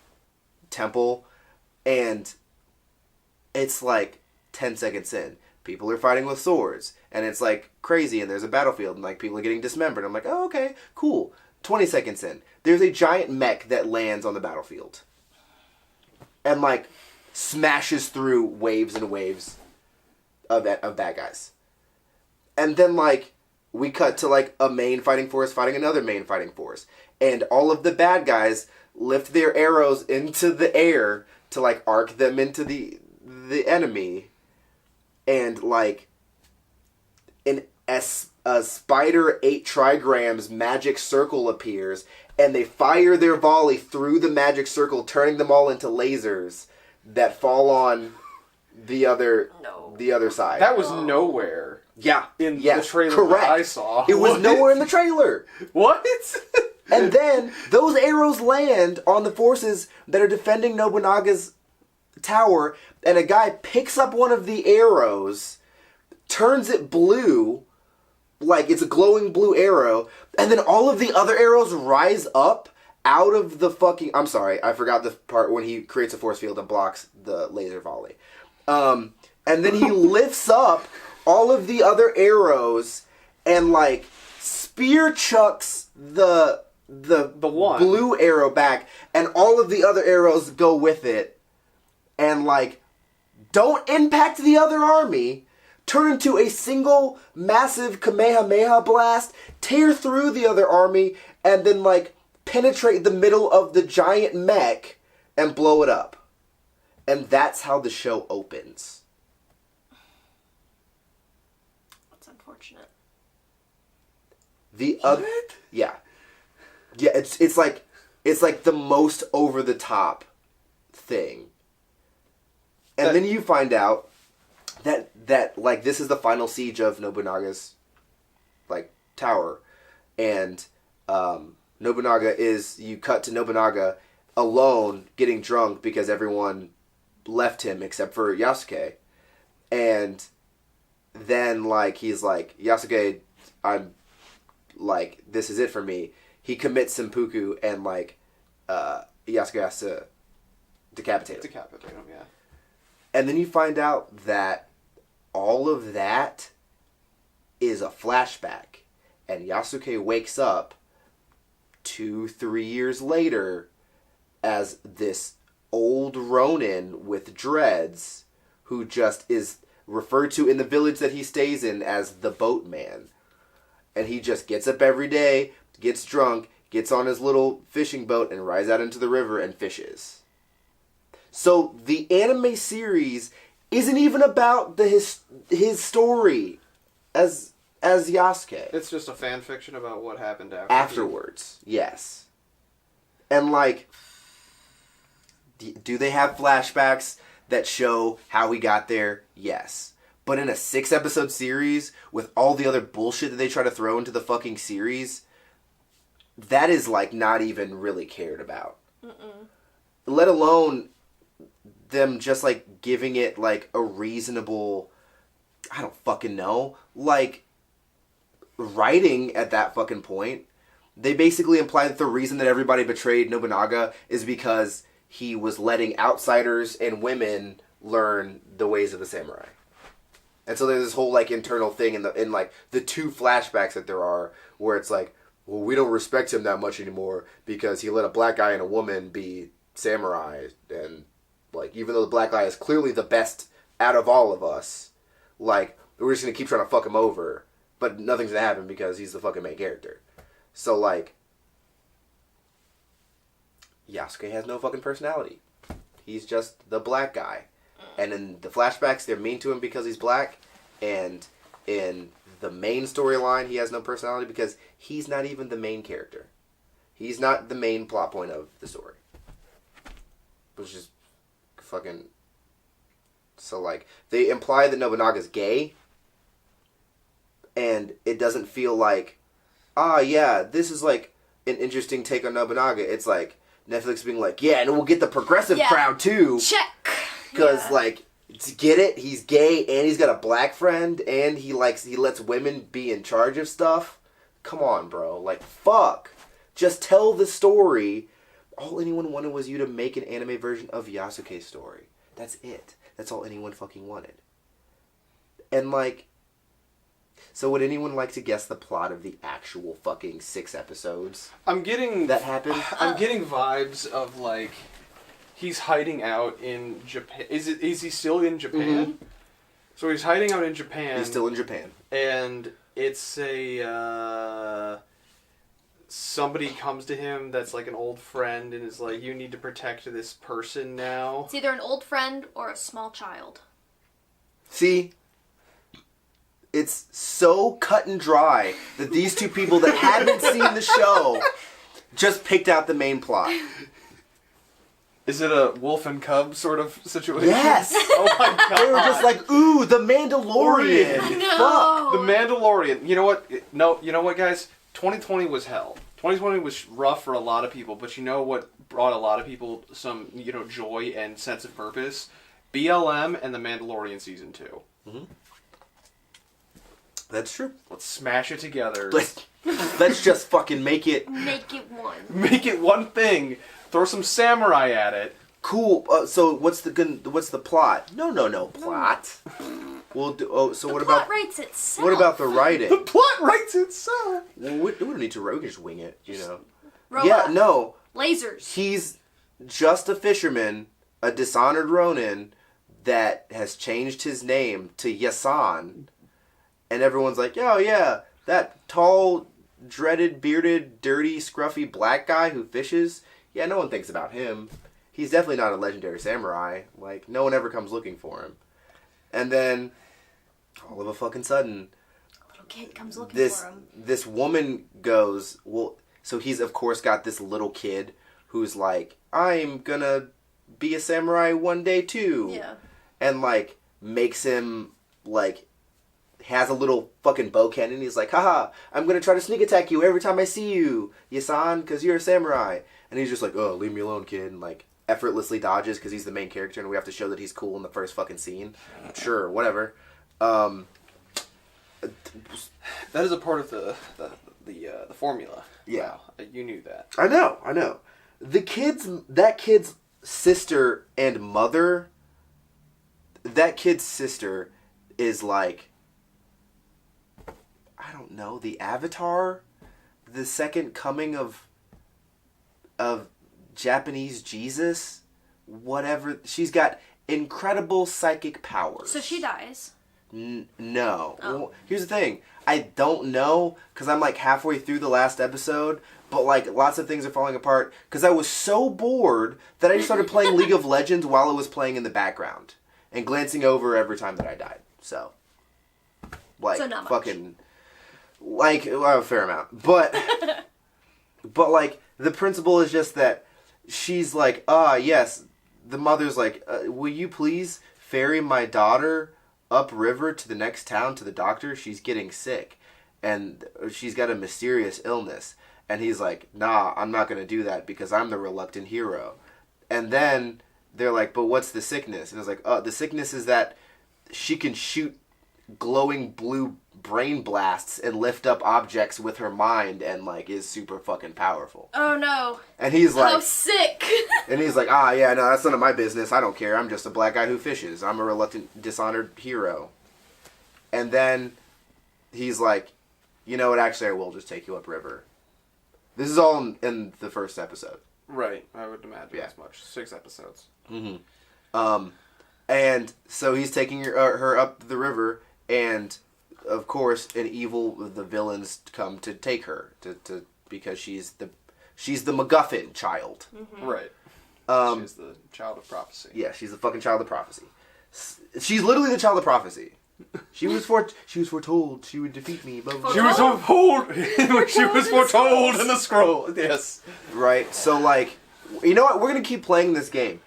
Speaker 1: temple, and it's like 10 seconds in. People are fighting with swords, and it's like crazy, and there's a battlefield, and like people are getting dismembered. I'm like, oh, okay, cool. 20 seconds in, there's a giant mech that lands on the battlefield, and like smashes through waves and waves of bad guys. And then like we cut to like a main fighting force fighting another main fighting force, and all of the bad guys lift their arrows into the air to like arc them into the enemy. And, like, a spider 8 trigrams magic circle appears, and they fire their volley through the magic circle, turning them all into lasers that fall on the other side.
Speaker 2: That was nowhere.
Speaker 1: Yeah.
Speaker 2: In the trailer
Speaker 1: correct.
Speaker 2: that I saw.
Speaker 1: It was
Speaker 2: What?
Speaker 1: nowhere in the trailer.
Speaker 2: What?
Speaker 1: And then those arrows land on the forces that are defending Nobunaga's tower, and a guy picks up one of the arrows, turns it blue, like it's a glowing blue arrow, and then all of the other arrows rise up out of the fucking... I'm sorry, I forgot the part when he creates a force field and blocks the laser volley. And then he lifts up all of the other arrows and, like, spear chucks the
Speaker 2: one
Speaker 1: blue arrow back, and all of the other arrows go with it. And, like, don't impact the other army, turn into a single massive Kamehameha blast, tear through the other army, and then, like, penetrate the middle of the giant mech and blow it up. And that's how the show opens.
Speaker 3: That's unfortunate.
Speaker 1: The other... Yeah. Yeah, it's like the most over-the-top thing. And then you find out that like this is the final siege of Nobunaga's like tower, and Nobunaga you cut to Nobunaga alone getting drunk because everyone left him except for Yasuke, and then like he's like, Yasuke, I'm like, this is it for me. He commits seppuku, and like Yasuke has to decapitate him.
Speaker 2: Yeah.
Speaker 1: And then you find out that all of that is a flashback. And Yasuke wakes up 2-3 years later as this old Ronin with dreads who just is referred to in the village that he stays in as the boatman. And he just gets up every day, gets drunk, gets on his little fishing boat, and rides out into the river and fishes. So the anime series isn't even about his story as Yasuke.
Speaker 2: It's just a fan fiction about what happened
Speaker 1: afterwards. Yes. And like, do they have flashbacks that show how we got there? Yes. But in a 6-episode series with all the other bullshit that they try to throw into the fucking series, that is like not even really cared about. Let alone them just like giving it like a reasonable, I don't fucking know, like writing at that fucking point. They basically imply that the reason that everybody betrayed Nobunaga is because he was letting outsiders and women learn the ways of the samurai. And so there's this whole like internal thing in like the 2 flashbacks that there are where it's like, well, we don't respect him that much anymore because he let a black guy and a woman be samurai, and like even though the black guy is clearly the best out of all of us, like we're just gonna keep trying to fuck him over, but nothing's gonna happen because he's the fucking main character. So like, Yasuke has no fucking personality. He's just the black guy, and in the flashbacks they're mean to him because he's black, and in the main storyline he has no personality because he's not even the main character. He's not the main plot point of the story. Which is fucking... So, like, they imply that Nobunaga's gay, and it doesn't feel like, yeah, this is, like, an interesting take on Nobunaga. It's like, Netflix being like, yeah, and we'll get the progressive crowd, too.
Speaker 3: Check!
Speaker 1: Because, like, to get it, he's gay, and he's got a black friend, and he lets women be in charge of stuff. Come on, bro. Like, fuck. Just tell the story. All anyone wanted was you to make an anime version of Yasuke's story. That's it. That's all anyone fucking wanted. And, like... So would anyone like to guess the plot of the actual fucking 6 episodes?
Speaker 2: I'm getting...
Speaker 1: That happened?
Speaker 2: I'm getting vibes of, like... He's hiding out in Japan. Is he still in Japan?
Speaker 1: Mm-hmm.
Speaker 2: So he's hiding out in Japan.
Speaker 1: He's still in Japan.
Speaker 2: And it's somebody comes to him that's like an old friend and is like, you need to protect this person now.
Speaker 3: It's either an old friend or a small child.
Speaker 1: See? It's so cut and dry that these two people that hadn't seen the show just picked out the main plot.
Speaker 2: Is it a wolf and cub sort of situation?
Speaker 1: Yes!
Speaker 2: Oh my god.
Speaker 1: They were just like, ooh, the Mandalorian!
Speaker 3: No.
Speaker 1: Fuck!
Speaker 2: The Mandalorian. You know what? No, you know what, guys? 2020 was hell. 2020 was rough for a lot of people, but you know what brought a lot of people some, joy and sense of purpose? BLM and The Mandalorian Season 2.
Speaker 1: Mm-hmm. That's true.
Speaker 2: Let's smash it together.
Speaker 1: Let's just fucking make it...
Speaker 3: Make it one.
Speaker 2: Make it one thing. Throw some samurai at it.
Speaker 1: Cool. So what's the plot? No plot. We'll do. So what about?
Speaker 3: The plot writes itself.
Speaker 1: What about the writing?
Speaker 2: The plot writes itself.
Speaker 1: Well, we don't need to write. We can just wing it.
Speaker 3: Robot.
Speaker 1: Yeah. No.
Speaker 3: Lasers.
Speaker 1: He's just a fisherman, a dishonored Ronin that has changed his name to Yasan, and everyone's like, "Oh yeah, that tall, dreaded, bearded, dirty, scruffy black guy who fishes." Yeah, no one thinks about him. He's definitely not a legendary samurai. Like, no one ever comes looking for him. And then, all of a fucking sudden...
Speaker 3: A little kid comes looking for him.
Speaker 1: This woman goes... Well, so he's, of course, got this little kid who's like, I'm gonna be a samurai one day, too.
Speaker 3: Yeah.
Speaker 1: And, like, makes him, like... Has a little fucking bow cannon. He's like, haha, I'm gonna try to sneak attack you every time I see you, Yasan, because you're a samurai. And he's just like, oh, leave me alone, kid. And, like, effortlessly dodges because he's the main character and we have to show that he's cool in the first fucking scene. Sure, whatever. That
Speaker 2: is a part of the formula.
Speaker 1: Yeah.
Speaker 2: Wow, you knew that.
Speaker 1: I know. That kid's sister and mother, that kid's sister is like, I don't know, the Avatar? The second coming of Japanese Jesus? Whatever. She's got incredible psychic powers.
Speaker 3: So she dies.
Speaker 1: No.
Speaker 3: Oh.
Speaker 1: Well, here's the thing. I don't know, because I'm like halfway through the last episode, but like lots of things are falling apart, because I was so bored that I just started playing League of Legends while it was playing in the background, and glancing over every time that I died. So, like,
Speaker 3: So not much.
Speaker 1: fucking... Like, well, a fair amount. But, like, the principle is just that she's like, yes. The mother's like, will you please ferry my daughter upriver to the next town to the doctor? She's getting sick. And she's got a mysterious illness. And he's like, nah, I'm not going to do that because I'm the reluctant hero. And then they're like, but what's the sickness? And it's like, the sickness is that she can shoot glowing blue brain blasts and lift up objects with her mind and like is super fucking powerful.
Speaker 3: Oh no.
Speaker 1: And he's like,
Speaker 3: how sick.
Speaker 1: and he's like, yeah, no, that's none of my business. I don't care. I'm just a black guy who fishes. I'm a reluctant, dishonored hero. And then he's like, you know what, actually I will just take you upriver. This is all in the first episode.
Speaker 2: Right, I would imagine
Speaker 1: Yeah.
Speaker 2: as much. 6 episodes.
Speaker 1: And so he's taking her up the river, and of course, the villains come to take her to because she's the MacGuffin child.
Speaker 2: Right. She's the child of prophecy.
Speaker 1: Yeah, she's the fucking child of prophecy. She's literally the child of prophecy. She was foretold she would defeat me. Blah, blah, blah.
Speaker 2: She was foretold. She was foretold in the scroll. Yes.
Speaker 1: Right. So like, you know what? We're gonna keep playing this game.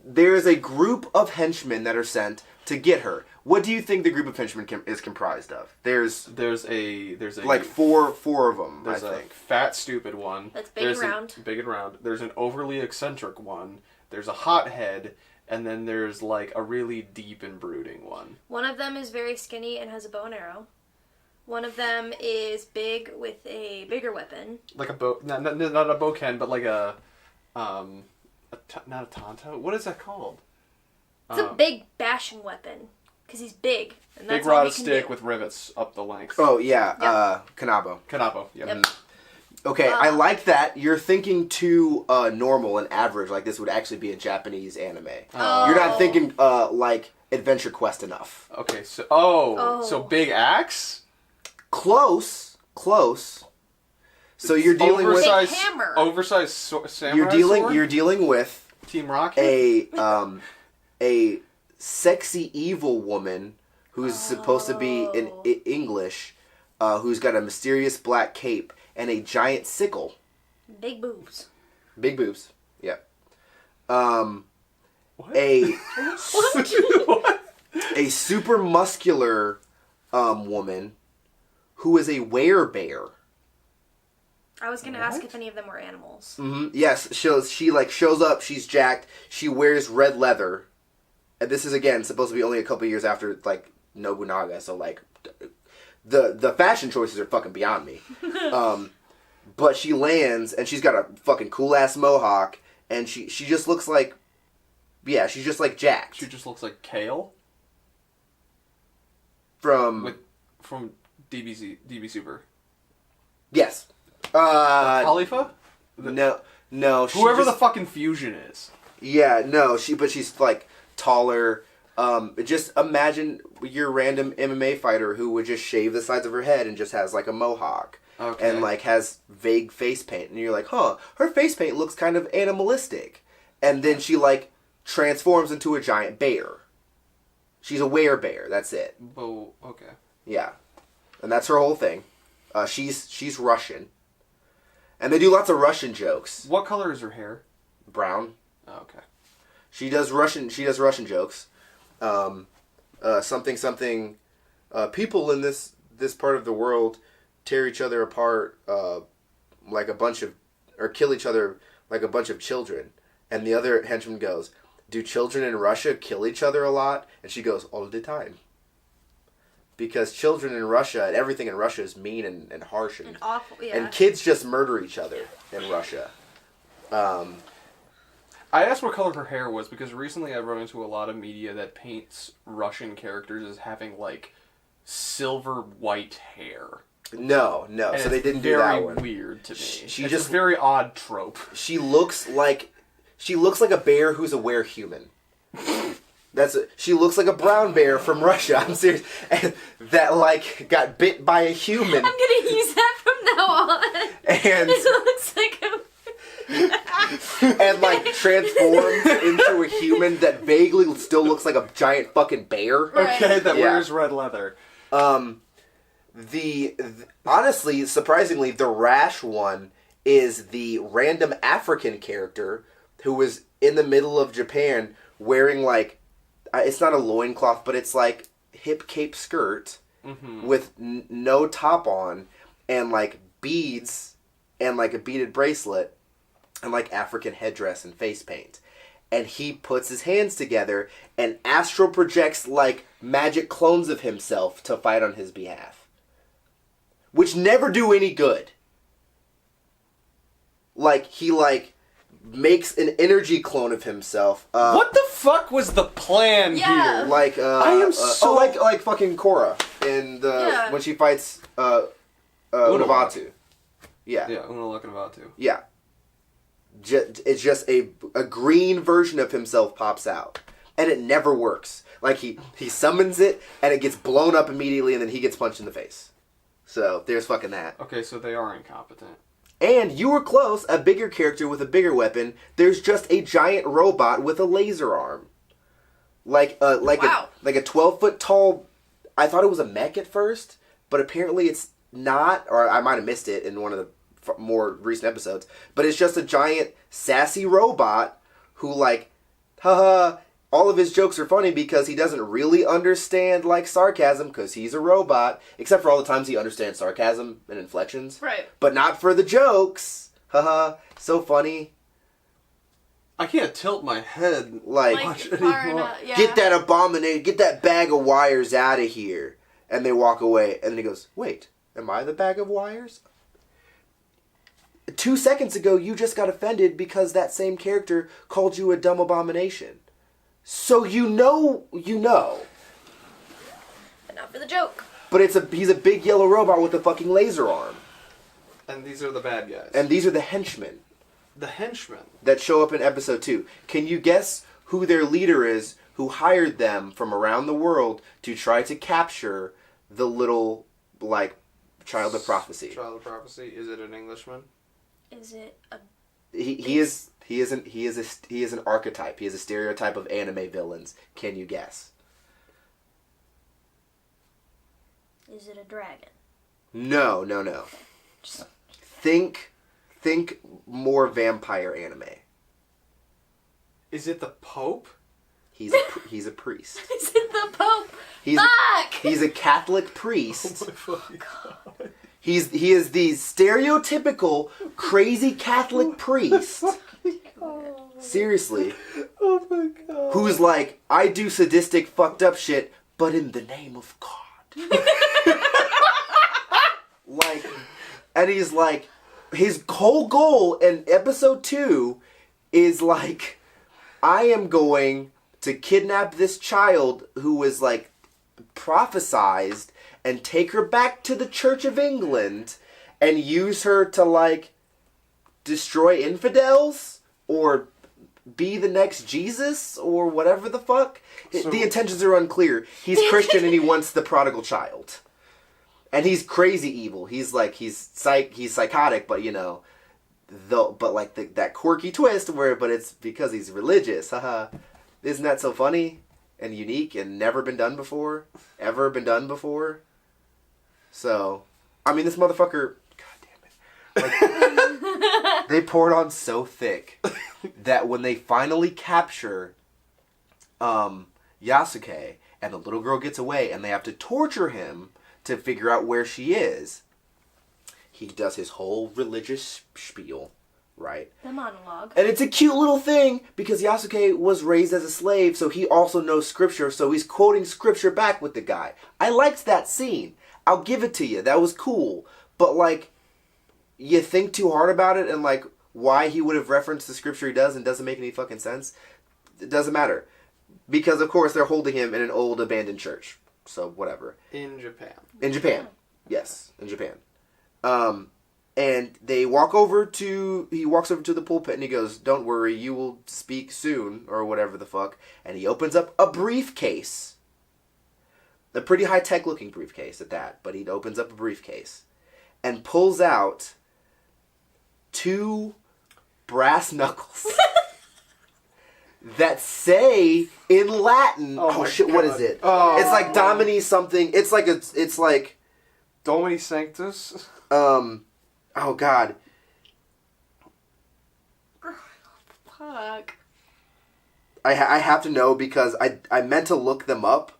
Speaker 1: There is a group of henchmen that are sent to get her. What do you think the group of henchmen is comprised of? There's a like four of them.
Speaker 2: There's
Speaker 1: I
Speaker 2: a
Speaker 1: think.
Speaker 2: fat stupid one.
Speaker 3: That's big and round.
Speaker 2: Big and round. There's an overly eccentric one. There's a hothead, and then there's like a really deep and brooding one.
Speaker 3: One of them is very skinny and has a bow and arrow. One of them is big with a bigger weapon.
Speaker 2: Like a bow, not a bowcan, but like not a tonto. What is that called?
Speaker 3: It's a big bashing weapon because he's big. And that's
Speaker 2: Big
Speaker 3: all
Speaker 2: rod
Speaker 3: he can
Speaker 2: stick
Speaker 3: do.
Speaker 2: with rivets up the length.
Speaker 1: Oh yeah,
Speaker 3: Yep.
Speaker 1: Kanabo.
Speaker 2: Kanabo. Yep.
Speaker 3: Yep.
Speaker 1: Okay, I like that. You're thinking too normal and average, like this would actually be a Japanese anime.
Speaker 3: Oh.
Speaker 1: You're not thinking like Adventure Quest enough.
Speaker 2: Okay, so so big axe.
Speaker 1: Close. So you're dealing with
Speaker 3: Big hammer.
Speaker 2: Oversized samurai sword?
Speaker 1: you're dealing with
Speaker 2: Team Rocket.
Speaker 1: a sexy evil woman who's supposed to be in English, who's got a mysterious black cape and a giant sickle.
Speaker 3: Big boobs.
Speaker 1: Big boobs. Yep.
Speaker 2: What?
Speaker 1: A
Speaker 2: What?
Speaker 1: a super muscular woman who is a werebear.
Speaker 3: I was gonna ask if any of them were animals.
Speaker 1: Yes, she like shows up. She's jacked. She wears red leather, and this is again supposed to be only a couple years after like Nobunaga. So like, the fashion choices are fucking beyond me. But she lands, and she's got a fucking cool ass mohawk, and she just looks like, yeah, she's just like jacked.
Speaker 2: She just looks like Kale
Speaker 1: from
Speaker 2: DB Super.
Speaker 1: Yes.
Speaker 2: Khalifa?
Speaker 1: No.
Speaker 2: Whoever the fucking fusion is.
Speaker 1: Yeah, no. But she's like taller. Just imagine your random MMA fighter who would just shave the sides of her head and just has like a mohawk.
Speaker 2: Okay.
Speaker 1: And like has vague face paint, and you're like, huh, her face paint looks kind of animalistic. And then she like transforms into a giant bear. She's a werebear. That's it.
Speaker 2: Oh, okay.
Speaker 1: Yeah, and that's her whole thing. She's Russian, and they do lots of Russian jokes.
Speaker 2: What color is her hair?
Speaker 1: Brown.
Speaker 2: Oh, okay.
Speaker 1: She does Russian jokes. Something. People in this part of the world tear each other apart like a bunch of, or kill each other like a bunch of children. And the other henchman goes, "Do children in Russia kill each other a lot?" And she goes, "All the time." Because children in Russia and everything in Russia is mean and harsh and
Speaker 3: awful. Yeah.
Speaker 1: and kids just murder each other in Russia.
Speaker 2: I asked what color her hair was because recently I run into a lot of media that paints Russian characters as having like silver white hair.
Speaker 1: No.
Speaker 2: And
Speaker 1: So they
Speaker 2: it's
Speaker 1: didn't do that one.
Speaker 2: Very weird to me.
Speaker 1: She
Speaker 2: it's
Speaker 1: just-
Speaker 2: a very odd trope.
Speaker 1: She looks like a bear who's a werehuman. She looks like a brown bear from Russia. I'm serious. And that like got bit by a human
Speaker 3: I'm gonna use that from now on.
Speaker 1: and
Speaker 3: It looks like a.
Speaker 1: and like transforms into a human that vaguely still looks like a giant fucking bear.
Speaker 3: Right.
Speaker 2: Okay, that
Speaker 1: Yeah.
Speaker 2: wears red leather.
Speaker 1: The honestly, surprisingly, the rash one is the random African character who was in the middle of Japan wearing like, it's not a loincloth, but it's like hip cape skirt with no top on and like beads and like a beaded bracelet and like African headdress and face paint. And he puts his hands together and astral projects like magic clones of himself to fight on his behalf. Which never do any good. Like, he like makes an energy clone of himself.
Speaker 2: What the fuck was the plan
Speaker 3: Yeah.
Speaker 2: here?
Speaker 1: Like,
Speaker 2: I am so-
Speaker 1: like fucking Korra in the,
Speaker 3: Yeah.
Speaker 1: when she fights, Unavatu. Yeah.
Speaker 2: Yeah, I'm gonna look it about too.
Speaker 1: Yeah. It's just a green version of himself pops out. And it never works. Like, he summons it, and it gets blown up immediately, and then he gets punched in the face. So, there's fucking that.
Speaker 2: Okay, so they are incompetent.
Speaker 1: And you were close, a bigger character with a bigger weapon. There's just a giant robot with a laser arm. Like a 12-foot tall... I thought it was a mech at first, but apparently it's not, or I might have missed it in one of the more recent episodes, but it's just a giant sassy robot who, like, haha, all of his jokes are funny because he doesn't really understand, like, sarcasm because he's a robot, except for all the times he understands sarcasm and inflections.
Speaker 3: Right.
Speaker 1: But not for the jokes. Haha, so funny.
Speaker 2: I can't tilt my head
Speaker 1: Like
Speaker 2: much
Speaker 3: far
Speaker 2: anymore.
Speaker 3: enough, yeah.
Speaker 1: Get that abomination, get that bag of wires out of here. And they walk away, and then he goes, wait, am I the bag of wires? 2 seconds ago, you just got offended because that same character called you a dumb abomination. So you know.
Speaker 3: But not for the joke.
Speaker 1: But he's a big yellow robot with a fucking laser arm.
Speaker 2: And these are the bad guys.
Speaker 1: And these are the henchmen
Speaker 2: the henchmen.
Speaker 1: that show up in episode 2. Can you guess who their leader is who hired them from around the world to try to capture the little, like, child of prophecy?
Speaker 2: Child of prophecy. Is it an Englishman?
Speaker 3: Is it a...
Speaker 1: He is an archetype. He is a stereotype of anime villains. Can you guess?
Speaker 3: Is it a dragon?
Speaker 1: No.
Speaker 3: Just...
Speaker 1: Think more vampire anime.
Speaker 2: Is it the Pope?
Speaker 1: He's a priest.
Speaker 3: Is it the Pope?
Speaker 1: Fuck! He's a Catholic
Speaker 2: Oh
Speaker 1: priest.
Speaker 2: my fucking god.
Speaker 1: He is the stereotypical crazy Catholic priest. Seriously.
Speaker 2: Oh my god.
Speaker 1: Who's like, I do sadistic fucked up shit, but in the name of God. Like, and he's like, his whole goal in episode 2 is like, I am going to kidnap this child who is like prophesized and take her back to the Church of England and use her to, like, destroy infidels or be the next Jesus or whatever the fuck.
Speaker 2: So,
Speaker 1: the intentions are unclear. He's Christian and he wants the prodigal child. And he's crazy evil. He's like, he's psychotic, but you know, that quirky twist but it's because he's religious. Haha. Isn't that so funny and unique and never been done before? Ever been done before? So, I mean, this motherfucker, god damn it. Like, they pour it on so thick that when they finally capture Yasuke and the little girl gets away and they have to torture him to figure out where she is, he does his whole religious spiel, right?
Speaker 3: The monologue.
Speaker 1: And it's a cute little thing because Yasuke was raised as a slave, so he also knows scripture, so he's quoting scripture back with the guy. I liked that scene. I'll give it to you. That was cool. But, like, you think too hard about it and, like, why he would have referenced the scripture he does and doesn't make any fucking sense. It doesn't matter. Because, of course, they're holding him in an old abandoned church. So, whatever.
Speaker 2: in Japan.
Speaker 1: In Japan. Yes, in Japan. And he walks over to the pulpit and he goes, "Don't worry, you will speak soon," or whatever the fuck. And he opens up a briefcase. A pretty high-tech looking briefcase at that, but he opens up a briefcase and pulls out 2 brass knuckles that say in Latin, oh shit, God. What is it?
Speaker 2: Oh.
Speaker 1: It's like Domini something. It's like
Speaker 2: Domini Sanctus?
Speaker 1: oh god.
Speaker 3: Fuck.
Speaker 1: I have to know because I meant to look them up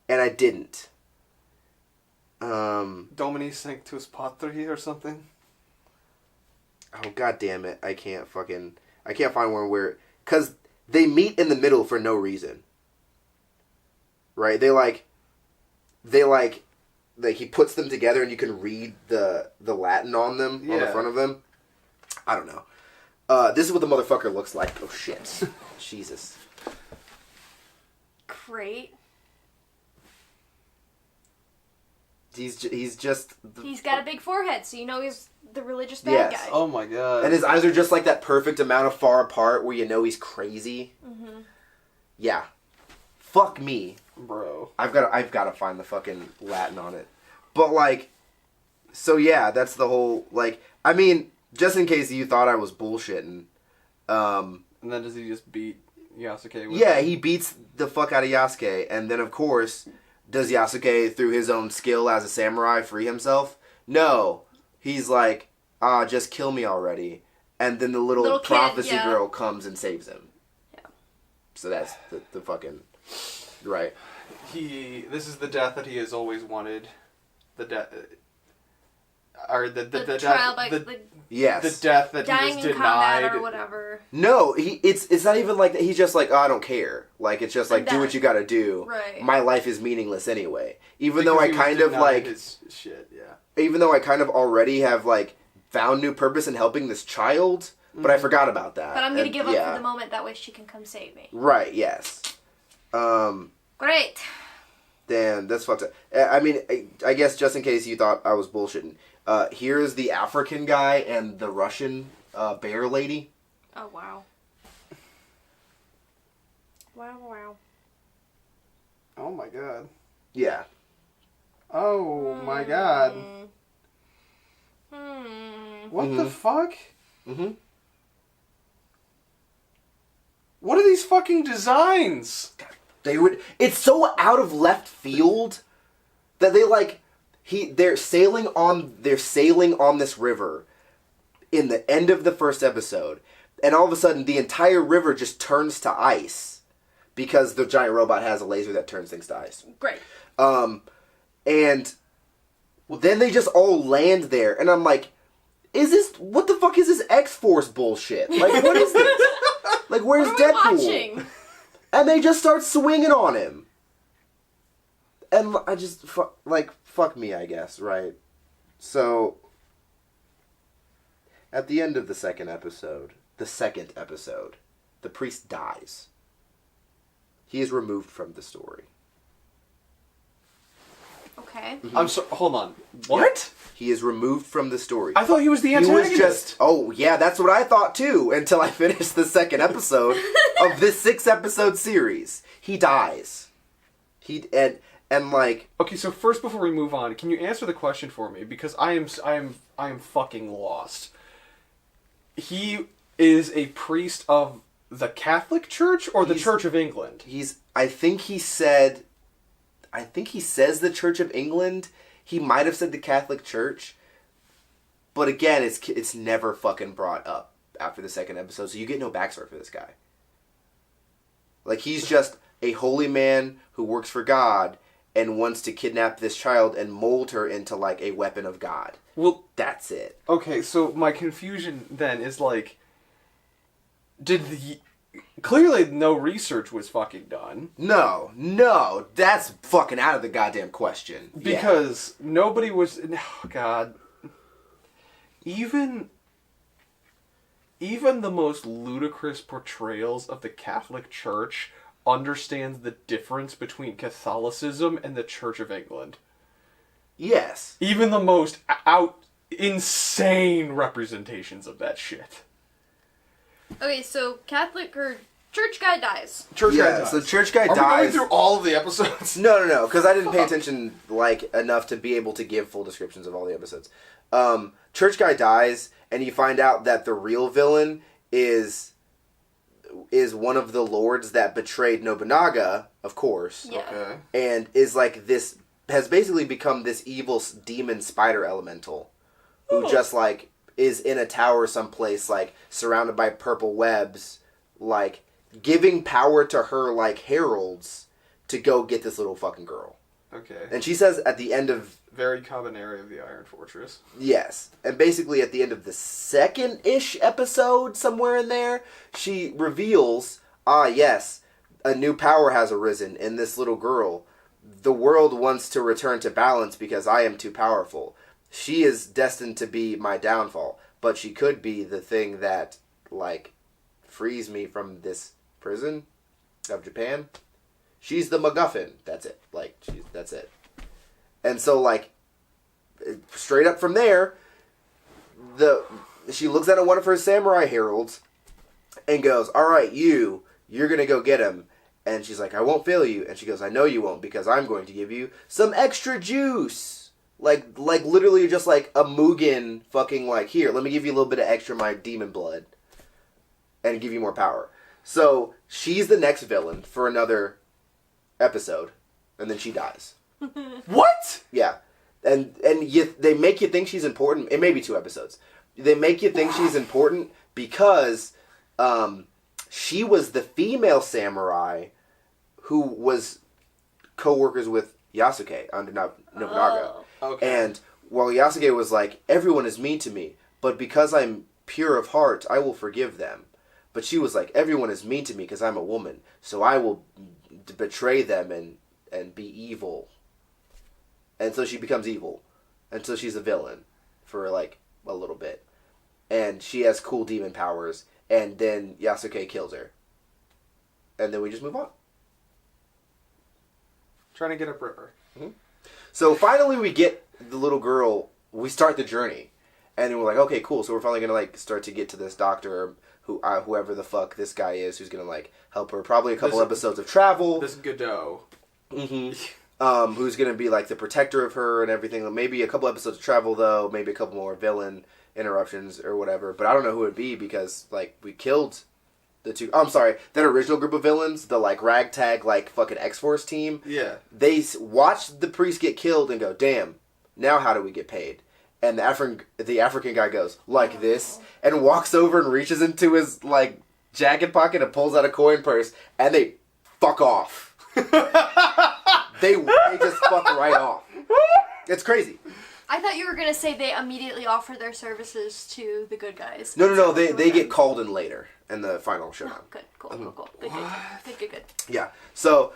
Speaker 1: and I didn't.
Speaker 2: Domini Sanctus Patri or something?
Speaker 1: Oh god damn it. I can't find where cuz they meet in the middle for no reason. Right? He puts them together and you can read the Latin on them, on the front of them. I don't know. This is what the motherfucker looks like. Oh shit. Jesus.
Speaker 3: Great.
Speaker 1: He's just...
Speaker 3: He's got a big forehead, so you know he's the religious bad guy.
Speaker 2: Oh my god.
Speaker 1: And his eyes are just like that perfect amount of far apart where you know he's crazy. Mm-hmm. Yeah. Fuck me.
Speaker 2: Bro.
Speaker 1: I've got to find the fucking Latin on it. But, like... So, yeah, that's the whole... Like, I mean, just in case you thought I was bullshitting...
Speaker 2: And then does he just beat Yasuke with
Speaker 1: Yeah, he beats the fuck out of Yasuke. And then, of course... Does Yasuke, through his own skill as a samurai, free himself? No. He's like, just kill me already. And then the little prophecy
Speaker 3: kid,
Speaker 1: girl comes and saves him.
Speaker 3: Yeah.
Speaker 1: So that's the fucking... Right.
Speaker 2: This is the death that he has always wanted. The death... Or the
Speaker 3: trial
Speaker 2: death...
Speaker 3: by...
Speaker 1: Yes.
Speaker 2: The death that
Speaker 3: dying
Speaker 2: he was
Speaker 3: in
Speaker 2: denied.
Speaker 3: combat or whatever.
Speaker 1: No, it's not even like that. He's just like, I don't care. Like, it's just like, do what you gotta do.
Speaker 3: Right.
Speaker 1: My life is meaningless anyway. Even
Speaker 2: Because
Speaker 1: though I
Speaker 2: he was
Speaker 1: kind of
Speaker 2: denied
Speaker 1: like...
Speaker 2: his shit, yeah.
Speaker 1: Even though I kind of already have like found new purpose in helping this child, but I forgot about that.
Speaker 3: But I'm gonna give up for the moment, that way she can come save me.
Speaker 1: Right, yes.
Speaker 3: Great.
Speaker 1: Damn, that's fucked up. I mean, I guess just in case you thought I was bullshitting, here's the African guy and the Russian bear lady.
Speaker 3: Oh, wow. Wow.
Speaker 2: Oh my god.
Speaker 1: Yeah.
Speaker 2: Oh my god. What the fuck?
Speaker 1: Mm-hmm.
Speaker 2: What are these fucking designs?
Speaker 1: It's so out of left field that they're sailing on this river in the end of the first episode, and all of a sudden the entire river just turns to ice because the giant robot has a laser that turns things to ice.
Speaker 3: Great.
Speaker 1: And then they just all land there, and I'm like, what the fuck is this X-Force bullshit? Like, what is this? Like, where's
Speaker 3: What are we
Speaker 1: Deadpool?
Speaker 3: watching?
Speaker 1: And they just start swinging on him. And I just, fuck me, I guess, right? So, at the end of the second episode, the priest dies. He is removed from the story.
Speaker 3: Okay.
Speaker 2: I'm sorry, hold on. What?
Speaker 1: He is removed from the story.
Speaker 2: I thought he was the
Speaker 1: He
Speaker 2: antagonist.
Speaker 1: was just, oh yeah, that's what I thought too, until I finished the second episode of this 6-episode series. He dies. And like...
Speaker 2: Okay, so first before we move on, can you answer the question for me? Because I am fucking lost. He is a priest of the Catholic Church or the Church of England?
Speaker 1: I think he says the Church of England. He might have said the Catholic Church. But again, it's never fucking brought up after the second episode, so you get no backstory for this guy. Like, he's just a holy man who works for God and wants to kidnap this child and mold her into, like, a weapon of God.
Speaker 2: Well,
Speaker 1: that's it.
Speaker 2: Okay, so my confusion then is, like, clearly no research was fucking done.
Speaker 1: No, that's fucking out of the goddamn question.
Speaker 2: Because nobody was... Oh, God. Even the most ludicrous portrayals of the Catholic Church understands the difference between Catholicism and the Church of England.
Speaker 1: Yes.
Speaker 2: Even the most insane representations of that shit.
Speaker 3: Okay, so Catholic or church guy dies.
Speaker 1: Church guy dies. So church guy dies.
Speaker 2: Are we going through all of the episodes?
Speaker 1: No, because I didn't pay attention enough to be able to give full descriptions of all the episodes. Church guy dies, and you find out that the real villain is one of the lords that betrayed Nobunaga, of course.
Speaker 3: Yeah.
Speaker 2: Okay.
Speaker 1: And is like this, has basically become this evil demon spider elemental who just like is in a tower someplace, like surrounded by purple webs, like giving power to her like heralds to go get this little fucking girl.
Speaker 2: Okay.
Speaker 1: And she says at the end of...
Speaker 2: Very common area of the Iron Fortress.
Speaker 1: Yes. And basically at the end of the second-ish episode, somewhere in there, she reveals, yes, a new power has arisen in this little girl. The world wants to return to balance because I am too powerful. She is destined to be my downfall, but she could be the thing that, like, frees me from this prison of Japan. She's the MacGuffin. That's it. Like, that's it. And so, like, straight up from there, she looks at one of her samurai heralds and goes, "All right, you're gonna go get him." And she's like, "I won't fail you." And she goes, "I know you won't, because I'm going to give you some extra juice." Like literally just like a Mugen fucking like, "Here, let me give you a little bit of extra my demon blood and give you more power." So she's the next villain for another episode, and then she dies.
Speaker 2: What?
Speaker 1: Yeah. And they make you think she's important. It may be 2 episodes. They make you think she's important because she was the female samurai who was co-workers with Yasuke under Nobunaga.
Speaker 3: Oh.
Speaker 2: Okay.
Speaker 1: And while Yasuke was like, "Everyone is mean to me, but because I'm pure of heart, I will forgive them." But she was like, "Everyone is mean to me because I'm a woman, so I will betray them and be evil." And so she becomes evil. And so she's a villain for like a little bit. And she has cool demon powers. And then Yasuke kills her. And then we just move on.
Speaker 2: Trying to get upriver.
Speaker 1: Mm-hmm. So finally we get the little girl. We start the journey. And then we're like, okay, cool. So we're finally going to like start to get to this doctor, whoever the fuck this guy is, who's going to like help her. Probably a couple episodes of travel.
Speaker 2: This Godot.
Speaker 1: Mm-hmm. Who's going to be like the protector of her and everything. Maybe a couple episodes of travel though. Maybe a couple more villain interruptions or whatever. But I don't know who it would be because like we killed the 2. Oh, I'm sorry. That original group of villains, the like ragtag like fucking X-Force team.
Speaker 2: Yeah.
Speaker 1: They watched the priest get killed and go, "Damn, now how do we get paid?" And the African guy goes like this and walks over and reaches into his like jacket pocket and pulls out a coin purse and they fuck off. They just fuck right off. It's crazy.
Speaker 3: I thought you were gonna say they immediately offer their services to the good guys.
Speaker 1: No. They get called in later in the final showdown.
Speaker 3: Oh, good, cool. Good.
Speaker 1: Yeah. So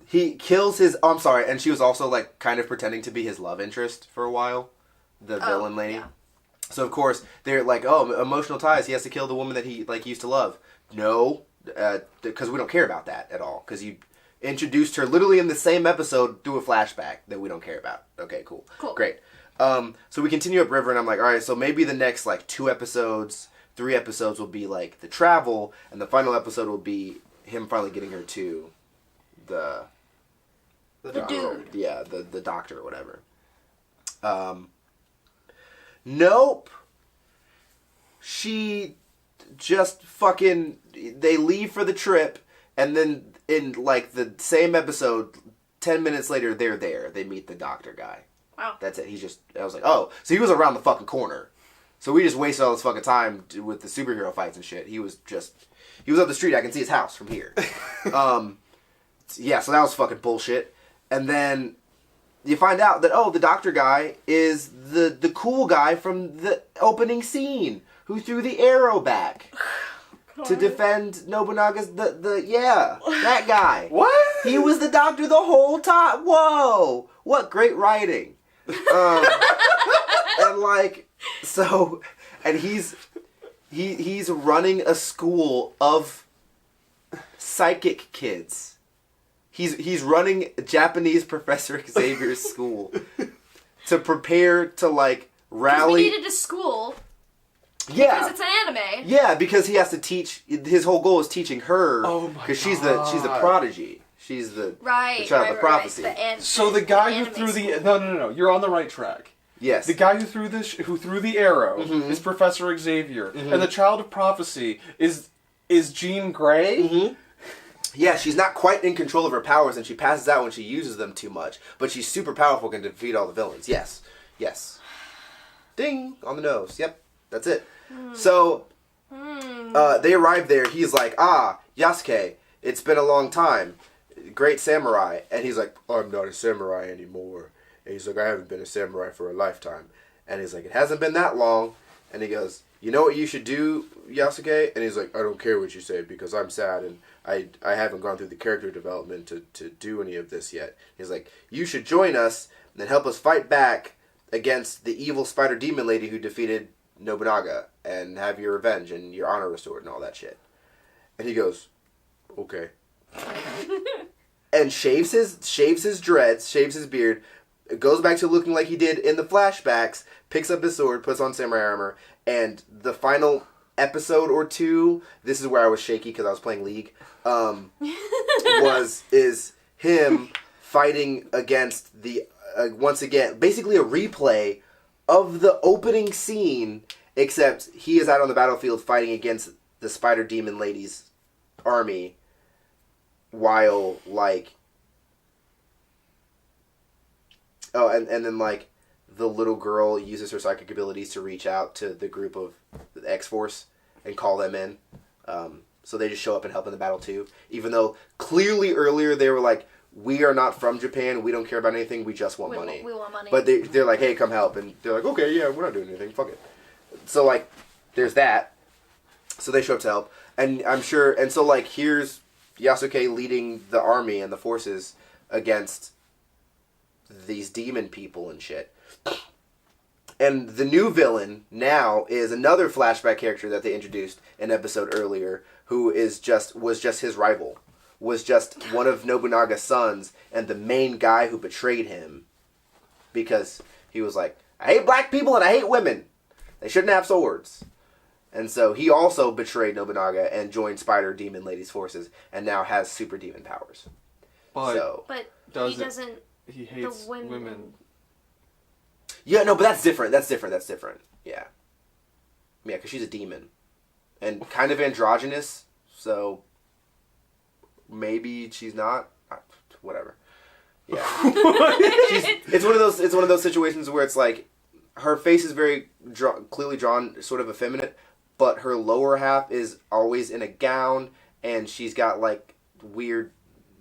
Speaker 1: he kills his. Oh, I'm sorry. And she was also like kind of pretending to be his love interest for a while. The villain lady.
Speaker 3: Yeah.
Speaker 1: So of course they're like, "Oh, emotional ties. He has to kill the woman that he like used to love." No, because we don't care about that at all. Because you introduced her literally in the same episode through a flashback that we don't care about. Okay, cool. Great. So we continue upriver, and I'm like, all right, so maybe the next like 2 episodes, 3 episodes will be like the travel, and the final episode will be him finally getting her to the
Speaker 3: dude.
Speaker 1: Yeah, the doctor or whatever. Nope. She just fucking. They leave for the trip, and then in like the same episode, 10 minutes later, they're there. They meet the doctor guy.
Speaker 3: Wow.
Speaker 1: That's it. I was like, oh, so he was around the fucking corner. So we just wasted all this fucking time with the superhero fights and shit. He was up the street. I can see his house from here. Yeah, so that was fucking bullshit. And then you find out that, oh, the doctor guy is the cool guy from the opening scene who threw the arrow back to defend Nobunaga's that guy.
Speaker 2: What?
Speaker 1: He was the doctor the whole time. Whoa, what great writing. And like, so, and he's running a school of psychic kids. He's running Japanese Professor Xavier's school to prepare to like rally.
Speaker 3: We needed a school.
Speaker 1: Yeah,
Speaker 3: because it's an anime.
Speaker 1: Yeah, because he has to teach. His whole goal is teaching her.
Speaker 2: Oh my god!
Speaker 1: Because she's the prodigy. She's the child of prophecy.
Speaker 2: So the guy who threw the no, you're on the right track.
Speaker 1: Yes.
Speaker 2: The guy who threw the arrow is Professor Xavier, and the child of prophecy is Jean Grey.
Speaker 1: Mm-hmm. Yeah, she's not quite in control of her powers, and she passes out when she uses them too much. But she's super powerful, can defeat all the villains. Yes. Ding on the nose. Yep, that's it. So they arrive there. He's like, Yasuke, it's been a long time. Great samurai. And he's like, I'm not a samurai anymore. And he's like, I haven't been a samurai for a lifetime. And he's like, it hasn't been that long. And he goes, you know what you should do, Yasuke? And he's like, I don't care what you say because I'm sad and I haven't gone through the character development to do any of this yet. He's like, you should join us and help us fight back against the evil spider demon lady who defeated Nobunaga and have your revenge and your honor restored and all that shit. And he goes, okay. And shaves his dreads, shaves his beard, goes back to looking like he did in the flashbacks, picks up his sword, puts on samurai armor, and the final episode or two, this is where I was shaky because I was playing League, is him fighting against the, once again, basically a replay of the opening scene, except he is out on the battlefield fighting against the Spider Demon Lady's army, while, like, oh, and then, like, the little girl uses her psychic abilities to reach out to the group of the X-Force and call them in. So they just show up and help in the battle, too. Even though, clearly earlier, they were like, we are not from Japan, we don't care about anything, we just want money.
Speaker 3: We want money.
Speaker 1: But they're like, hey, come help. And they're like, okay, yeah, we're not doing anything, fuck it. So, like, there's that. So they show up to help. And I'm sure, and so, like, here's Yasuke leading the army and the forces against these demon people and shit. And the new villain now is another flashback character that they introduced an episode earlier, who was just his rival. Was just one of Nobunaga's sons and the main guy who betrayed him. Because he was like, I hate black people and I hate women. They shouldn't have swords. And so he also betrayed Nobunaga and joined Spider Demon Lady's forces and now has super demon powers.
Speaker 3: But he doesn't.
Speaker 2: He hates women.
Speaker 1: Yeah, no, but that's different. That's different. Yeah. Yeah, because she's a demon. And kind of androgynous, so maybe she's not. Whatever. Yeah. It's one of those situations where it's like her face is very clearly drawn, sort of effeminate, but her lower half is always in a gown, and she's got like weird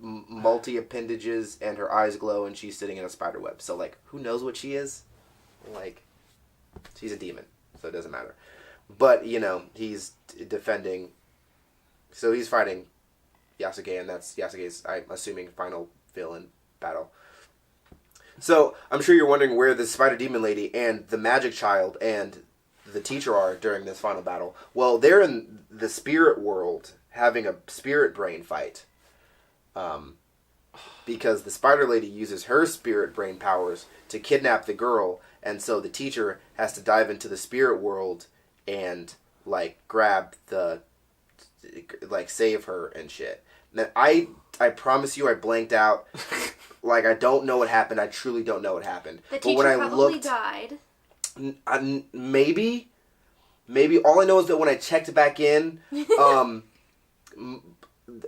Speaker 1: multi appendages, and her eyes glow, and she's sitting in a spider web. So like, who knows what she is? Like, she's a demon, so it doesn't matter. But you know, he's defending. So he's fighting Yasuke, and that's Yasuke's, I'm assuming, final villain battle. So I'm sure you're wondering where the Spider Demon Lady and the Magic Child and the teacher are during this final battle. Well, they're in the spirit world having a spirit brain fight. Because the Spider Lady uses her spirit brain powers to kidnap the girl, and so the teacher has to dive into the spirit world and like grab like save her and shit. Now, I promise you, I blanked out. Like, I don't know what happened. I truly don't know what happened.
Speaker 3: The teacher probably died.
Speaker 1: Maybe. All I know is that when I checked back in,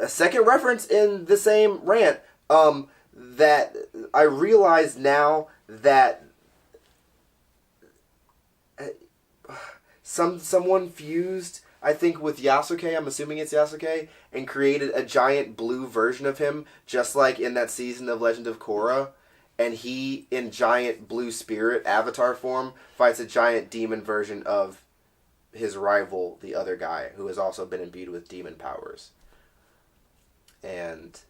Speaker 1: a second reference in the same rant, that I realize now that someone fused, I think, with Yasuke, I'm assuming it's Yasuke, and created a giant blue version of him, just like in that season of Legend of Korra. And he, in giant blue spirit avatar form, fights a giant demon version of his rival, the other guy, who has also been imbued with demon powers. And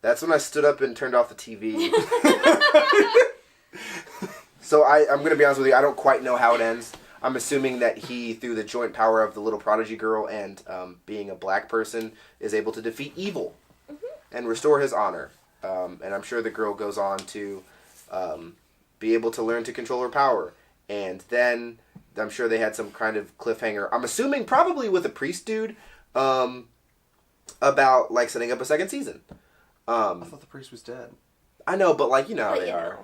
Speaker 1: that's when I stood up and turned off the TV. So I'm going to be honest with you, I don't quite know how it ends. I'm assuming that he, through the joint power of the little prodigy girl and being a black person, is able to defeat evil and restore his honor. And I'm sure the girl goes on to be able to learn to control her power. And then I'm sure they had some kind of cliffhanger. I'm assuming probably with a priest dude about like setting up a second season.
Speaker 2: I thought the priest was dead.
Speaker 1: I know, but like, you know how they are.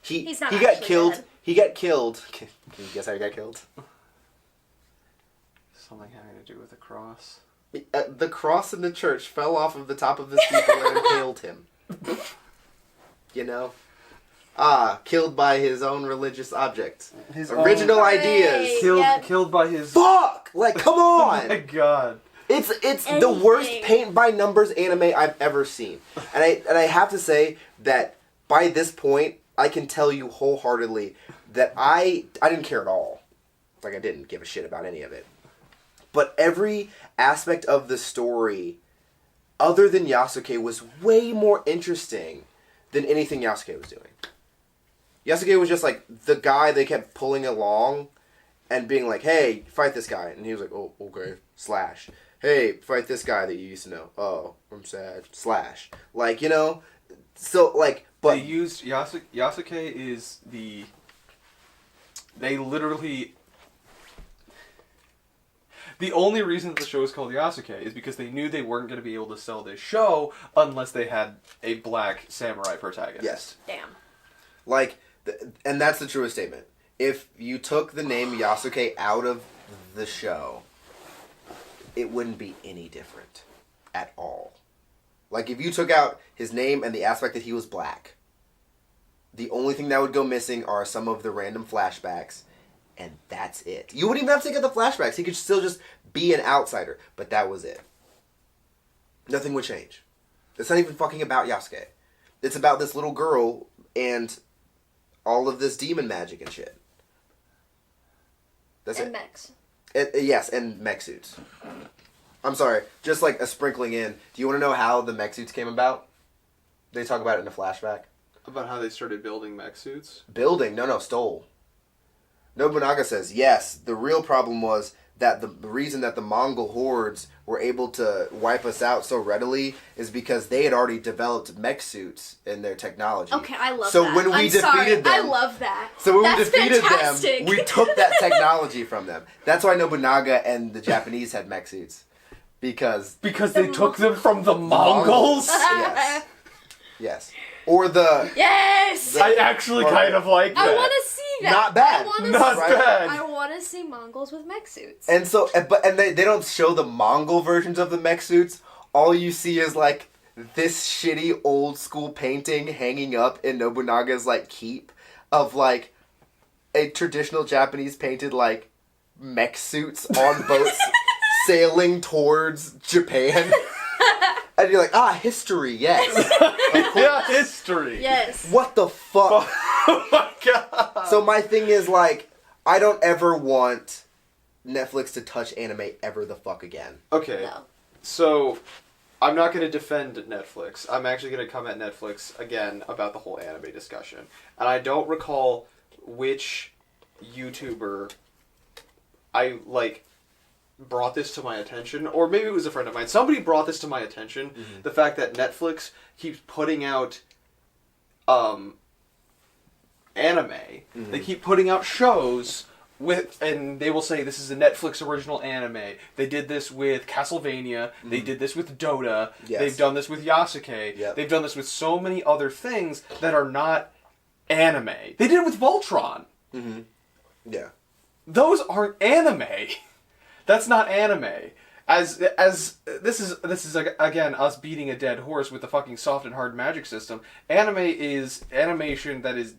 Speaker 3: He's not
Speaker 1: he got killed.
Speaker 3: dead.
Speaker 1: He got killed. Can you guess how he got killed?
Speaker 2: Something having to do with a cross.
Speaker 1: The cross in the church fell off of the top of the steeple and impaled him. You know? Killed by his own religious object.
Speaker 2: His
Speaker 1: original
Speaker 3: own...
Speaker 1: ideas.
Speaker 2: Killed by his...
Speaker 1: Fuck! Like, come on!
Speaker 2: Oh my god.
Speaker 1: It's the worst paint by numbers anime I've ever seen. And I have to say that by this point, I can tell you wholeheartedly that I didn't care at all. Like, I didn't give a shit about any of it. But every aspect of the story, other than Yasuke, was way more interesting than anything Yasuke was doing. Yasuke was just like the guy they kept pulling along and being like, hey, fight this guy. And he was like, oh, okay, slash. Hey, fight this guy that you used to know. Oh, I'm sad, slash. Like, you know, so, like, But
Speaker 2: they used Yasuke is the. They literally. The only reason that the show is called Yasuke is because they knew they weren't going to be able to sell this show unless they had a black samurai protagonist.
Speaker 1: Yes.
Speaker 3: Damn.
Speaker 1: Like, and that's the truest statement. If you took the name Yasuke out of the show, it wouldn't be any different at all. Like, if you took out his name and the aspect that he was black, the only thing that would go missing are some of the random flashbacks, and that's it. You wouldn't even have to take out the flashbacks. He could still just be an outsider, but that was it. Nothing would change. It's not even fucking about Yasuke. It's about this little girl and all of this demon magic and shit. That's
Speaker 3: and
Speaker 1: it.
Speaker 3: mechs.
Speaker 1: Yes, and mech suits. I'm sorry, just like a sprinkling in. Do you want to know how the mech suits came about? They talk about it in a flashback.
Speaker 2: About how they started building mech suits?
Speaker 1: Building? No, stole. Nobunaga says, yes, the real problem was that the reason that the Mongol hordes were able to wipe us out so readily is because they had already developed mech suits in their technology.
Speaker 3: Okay, I love
Speaker 1: so
Speaker 3: that.
Speaker 1: when we
Speaker 3: I'm
Speaker 1: defeated
Speaker 3: sorry.
Speaker 1: them,
Speaker 3: I love that.
Speaker 1: So when
Speaker 3: That's
Speaker 1: we defeated
Speaker 3: fantastic.
Speaker 1: them, we took that technology from them. That's why Nobunaga and the Japanese had mech suits. Because
Speaker 2: they took them from the Mongols?
Speaker 1: Yes. Yes. Or the...
Speaker 3: Yes!
Speaker 2: I actually kind of like that.
Speaker 3: I want to see that.
Speaker 1: Not bad.
Speaker 2: Not bad.
Speaker 3: I want to see Mongols with mech suits.
Speaker 1: And so, but they don't show the Mongol versions of the mech suits. All you see is like this shitty old school painting hanging up in Nobunaga's like keep of like a traditional Japanese painted like mech suits on boats sailing towards Japan. And you're like, history, yes.
Speaker 2: Yeah, history.
Speaker 3: Yes.
Speaker 1: What the fuck?
Speaker 2: Oh my god.
Speaker 1: So my thing is like, I don't ever want Netflix to touch anime ever the fuck again.
Speaker 2: Okay,
Speaker 3: No.
Speaker 2: so I'm not going to defend Netflix. I'm actually going to come at Netflix again about the whole anime discussion. And I don't recall which YouTuber I, brought this to my attention, or maybe it was a friend of mine. Somebody brought this to my attention, the fact that Netflix keeps putting out anime. They keep putting out shows and they will say this is a Netflix original anime. They did this with Castlevania. They did this with Dota.
Speaker 1: Yes.
Speaker 2: They've done this with Yasuke.
Speaker 1: Yep.
Speaker 2: They've done this with so many other things that are not anime. They did it with Voltron.
Speaker 1: Yeah.
Speaker 2: Those aren't anime. That's not anime. As this is again us beating a dead horse with the fucking soft and hard magic system. Anime is animation that is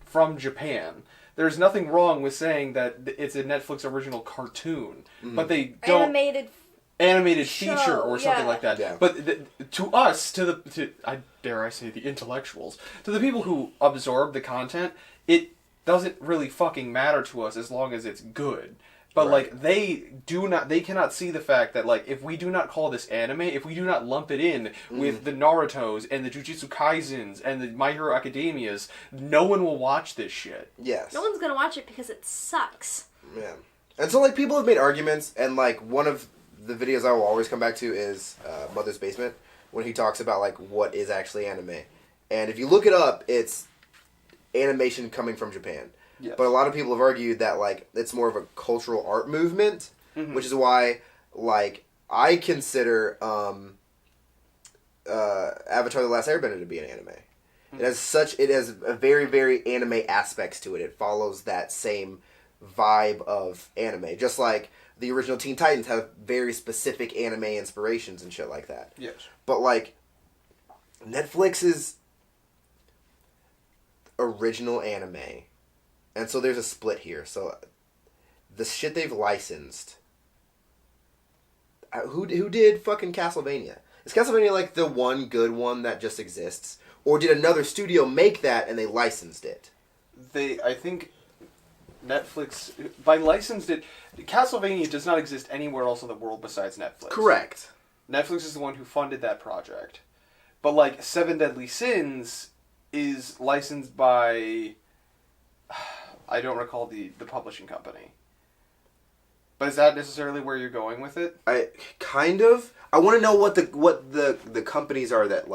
Speaker 2: from Japan. There's nothing wrong with saying that it's a Netflix original cartoon, but they don't animated
Speaker 3: show,
Speaker 2: feature or something like that.
Speaker 1: Yeah.
Speaker 2: But to us, to I dare I say the intellectuals, to the people who absorb the content, it doesn't really fucking matter to us as long as it's good. But
Speaker 1: Right.
Speaker 2: they cannot see the fact that if we do not call this anime, if we do not lump it in with the Narutos and the Jujutsu Kaisens and the My Hero Academias, no one will watch this shit.
Speaker 1: Yes.
Speaker 3: No one's gonna watch it because it sucks.
Speaker 1: Yeah. And so, people have made arguments, and, one of the videos I will always come back to is Mother's Basement, when he talks about, what is actually anime. And if you look it up, it's animation coming from Japan.
Speaker 2: Yes.
Speaker 1: But a lot of people have argued that, it's more of a cultural art movement, which is why, I consider Avatar The Last Airbender to be an anime. It has a very, very anime aspects to it. It follows that same vibe of anime. Just like the original Teen Titans have very specific anime inspirations and shit like that.
Speaker 2: Yes.
Speaker 1: But, Netflix's original anime, and so there's a split here. So the shit they've licensed, who did fucking Castlevania? Is Castlevania the one good one that just exists? Or did another studio make that and they licensed it?
Speaker 2: I think Netflix, by licensed it, Castlevania does not exist anywhere else in the world besides Netflix.
Speaker 1: Correct.
Speaker 2: Netflix is the one who funded that project. But Seven Deadly Sins is licensed by, I don't recall the publishing company. But is that necessarily where you're going with it?
Speaker 1: I want to know what the companies are that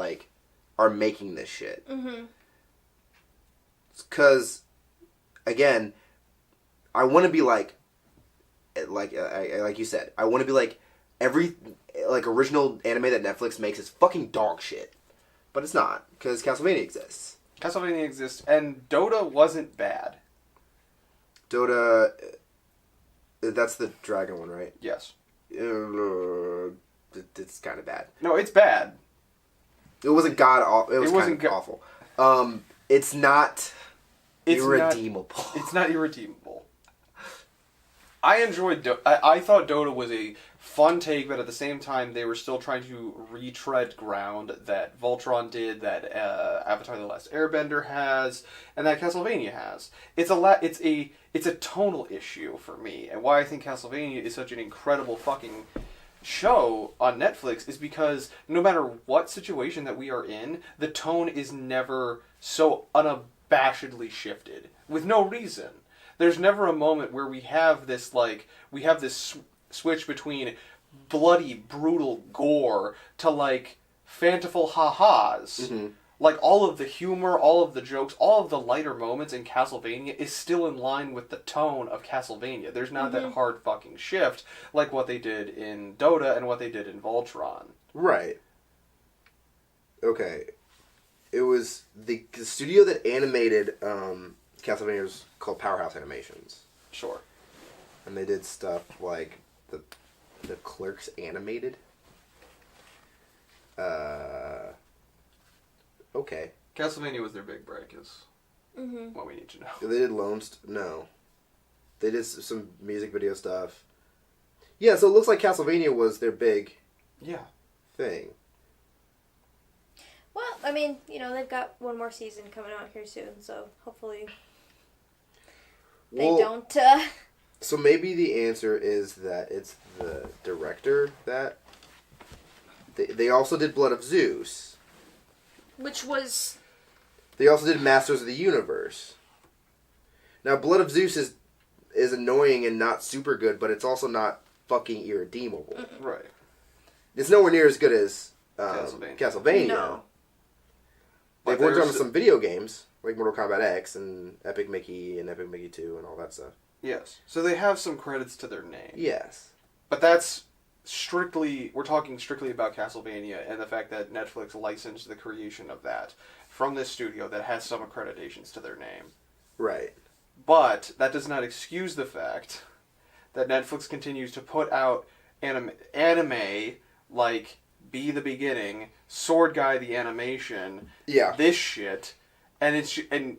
Speaker 1: are making this shit. because, again, I want to be like you said, I want to be like every original anime that Netflix makes is fucking dog shit, but it's not because Castlevania exists.
Speaker 2: Castlevania exists, and Dota wasn't bad.
Speaker 1: Dota, that's the dragon one, right?
Speaker 2: Yes.
Speaker 1: It's kind of bad.
Speaker 2: No, it's bad.
Speaker 1: It wasn't god. It was kind of awful. It's not irredeemable.
Speaker 2: It's not irredeemable. I enjoyed I thought Dota was a fun take, but at the same time, they were still trying to retread ground that Voltron did, that Avatar: The Last Airbender has, and that Castlevania has. It's a tonal issue for me, and why I think Castlevania is such an incredible fucking show on Netflix is because no matter what situation that we are in, the tone is never so unabashedly shifted with no reason. There's never a moment where we have this switch between bloody, brutal gore to like fanciful ha-has.
Speaker 1: Mm-hmm.
Speaker 2: Like all of the humor, all of the jokes, all of the lighter moments in Castlevania is still in line with the tone of Castlevania. There's not that hard fucking shift like what they did in Dota and what they did in Voltron.
Speaker 1: Right. Okay. It was the studio that animated Castlevania was called Powerhouse Animations.
Speaker 2: Sure.
Speaker 1: And they did stuff like the Clerks animated. Okay.
Speaker 2: Castlevania was their big break, is what we need to know.
Speaker 1: They did No. They did some music video stuff. Yeah, so it looks like Castlevania was their big thing.
Speaker 3: Well, I mean, they've got one more season coming out here soon, so hopefully they don't...
Speaker 1: So maybe the answer is that it's the director that... They also did Blood of Zeus.
Speaker 3: Which was...
Speaker 1: They also did Masters of the Universe. Now, Blood of Zeus is annoying and not super good, but it's also not fucking irredeemable.
Speaker 2: Right.
Speaker 1: It's nowhere near as good as
Speaker 2: Castlevania.
Speaker 3: No.
Speaker 1: They've worked on some video games, like Mortal Kombat X and Epic Mickey and Epic Mickey 2 and all that stuff.
Speaker 2: Yes. So they have some credits to their name.
Speaker 1: Yes.
Speaker 2: But that's we're talking strictly about Castlevania and the fact that Netflix licensed the creation of that from this studio that has some accreditations to their name.
Speaker 1: Right.
Speaker 2: But that does not excuse the fact that Netflix continues to put out anime like Be the Beginning, Sword Guy the Animation, this shit, and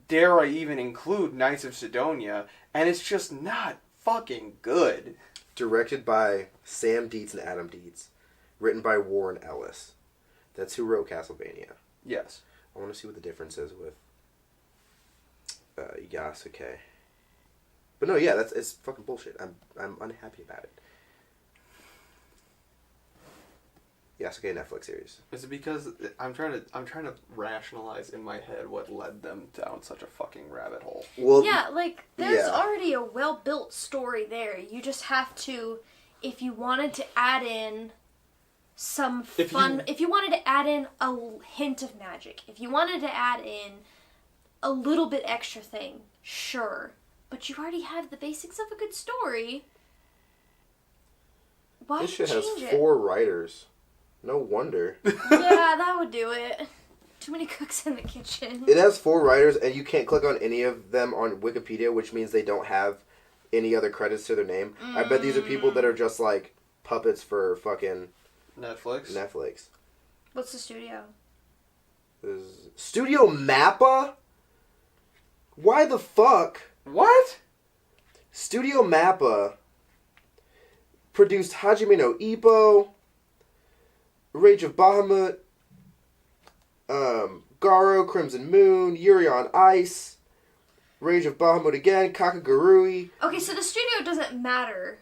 Speaker 2: dare I even include Knights of Sidonia, and it's just not fucking good.
Speaker 1: Directed by Sam Dietz and Adam Dietz. Written by Warren Ellis. That's who wrote Castlevania.
Speaker 2: Yes.
Speaker 1: I want to see what the difference is with Yasuke. But no, yeah, it's fucking bullshit. I'm unhappy about it. Yasuke Netflix series.
Speaker 2: Is it because I'm trying to rationalize in my head what led them down such a fucking rabbit hole?
Speaker 1: Well,
Speaker 3: yeah, like there's already a well-built story there. You just have to, if you wanted to add in some fun, if you wanted to add in a hint of magic, if you wanted to add in a little bit extra thing, sure. But you already have the basics of a good story. Why
Speaker 1: this shit
Speaker 3: change
Speaker 1: has
Speaker 3: it?
Speaker 1: 4 writers. No wonder.
Speaker 3: Yeah, that would do it. Too many cooks in the kitchen.
Speaker 1: It has 4 writers, and you can't click on any of them on Wikipedia, which means they don't have any other credits to their name. I bet these are people that are just like puppets for fucking Netflix.
Speaker 3: What's the studio?
Speaker 1: Studio Mappa? Why the fuck?
Speaker 2: What?
Speaker 1: Studio Mappa produced Hajime no Ippo, Rage of Bahamut, Garo, Crimson Moon, Yuri on Ice, Rage of Bahamut again, Kakagurui.
Speaker 3: Okay, so the studio doesn't matter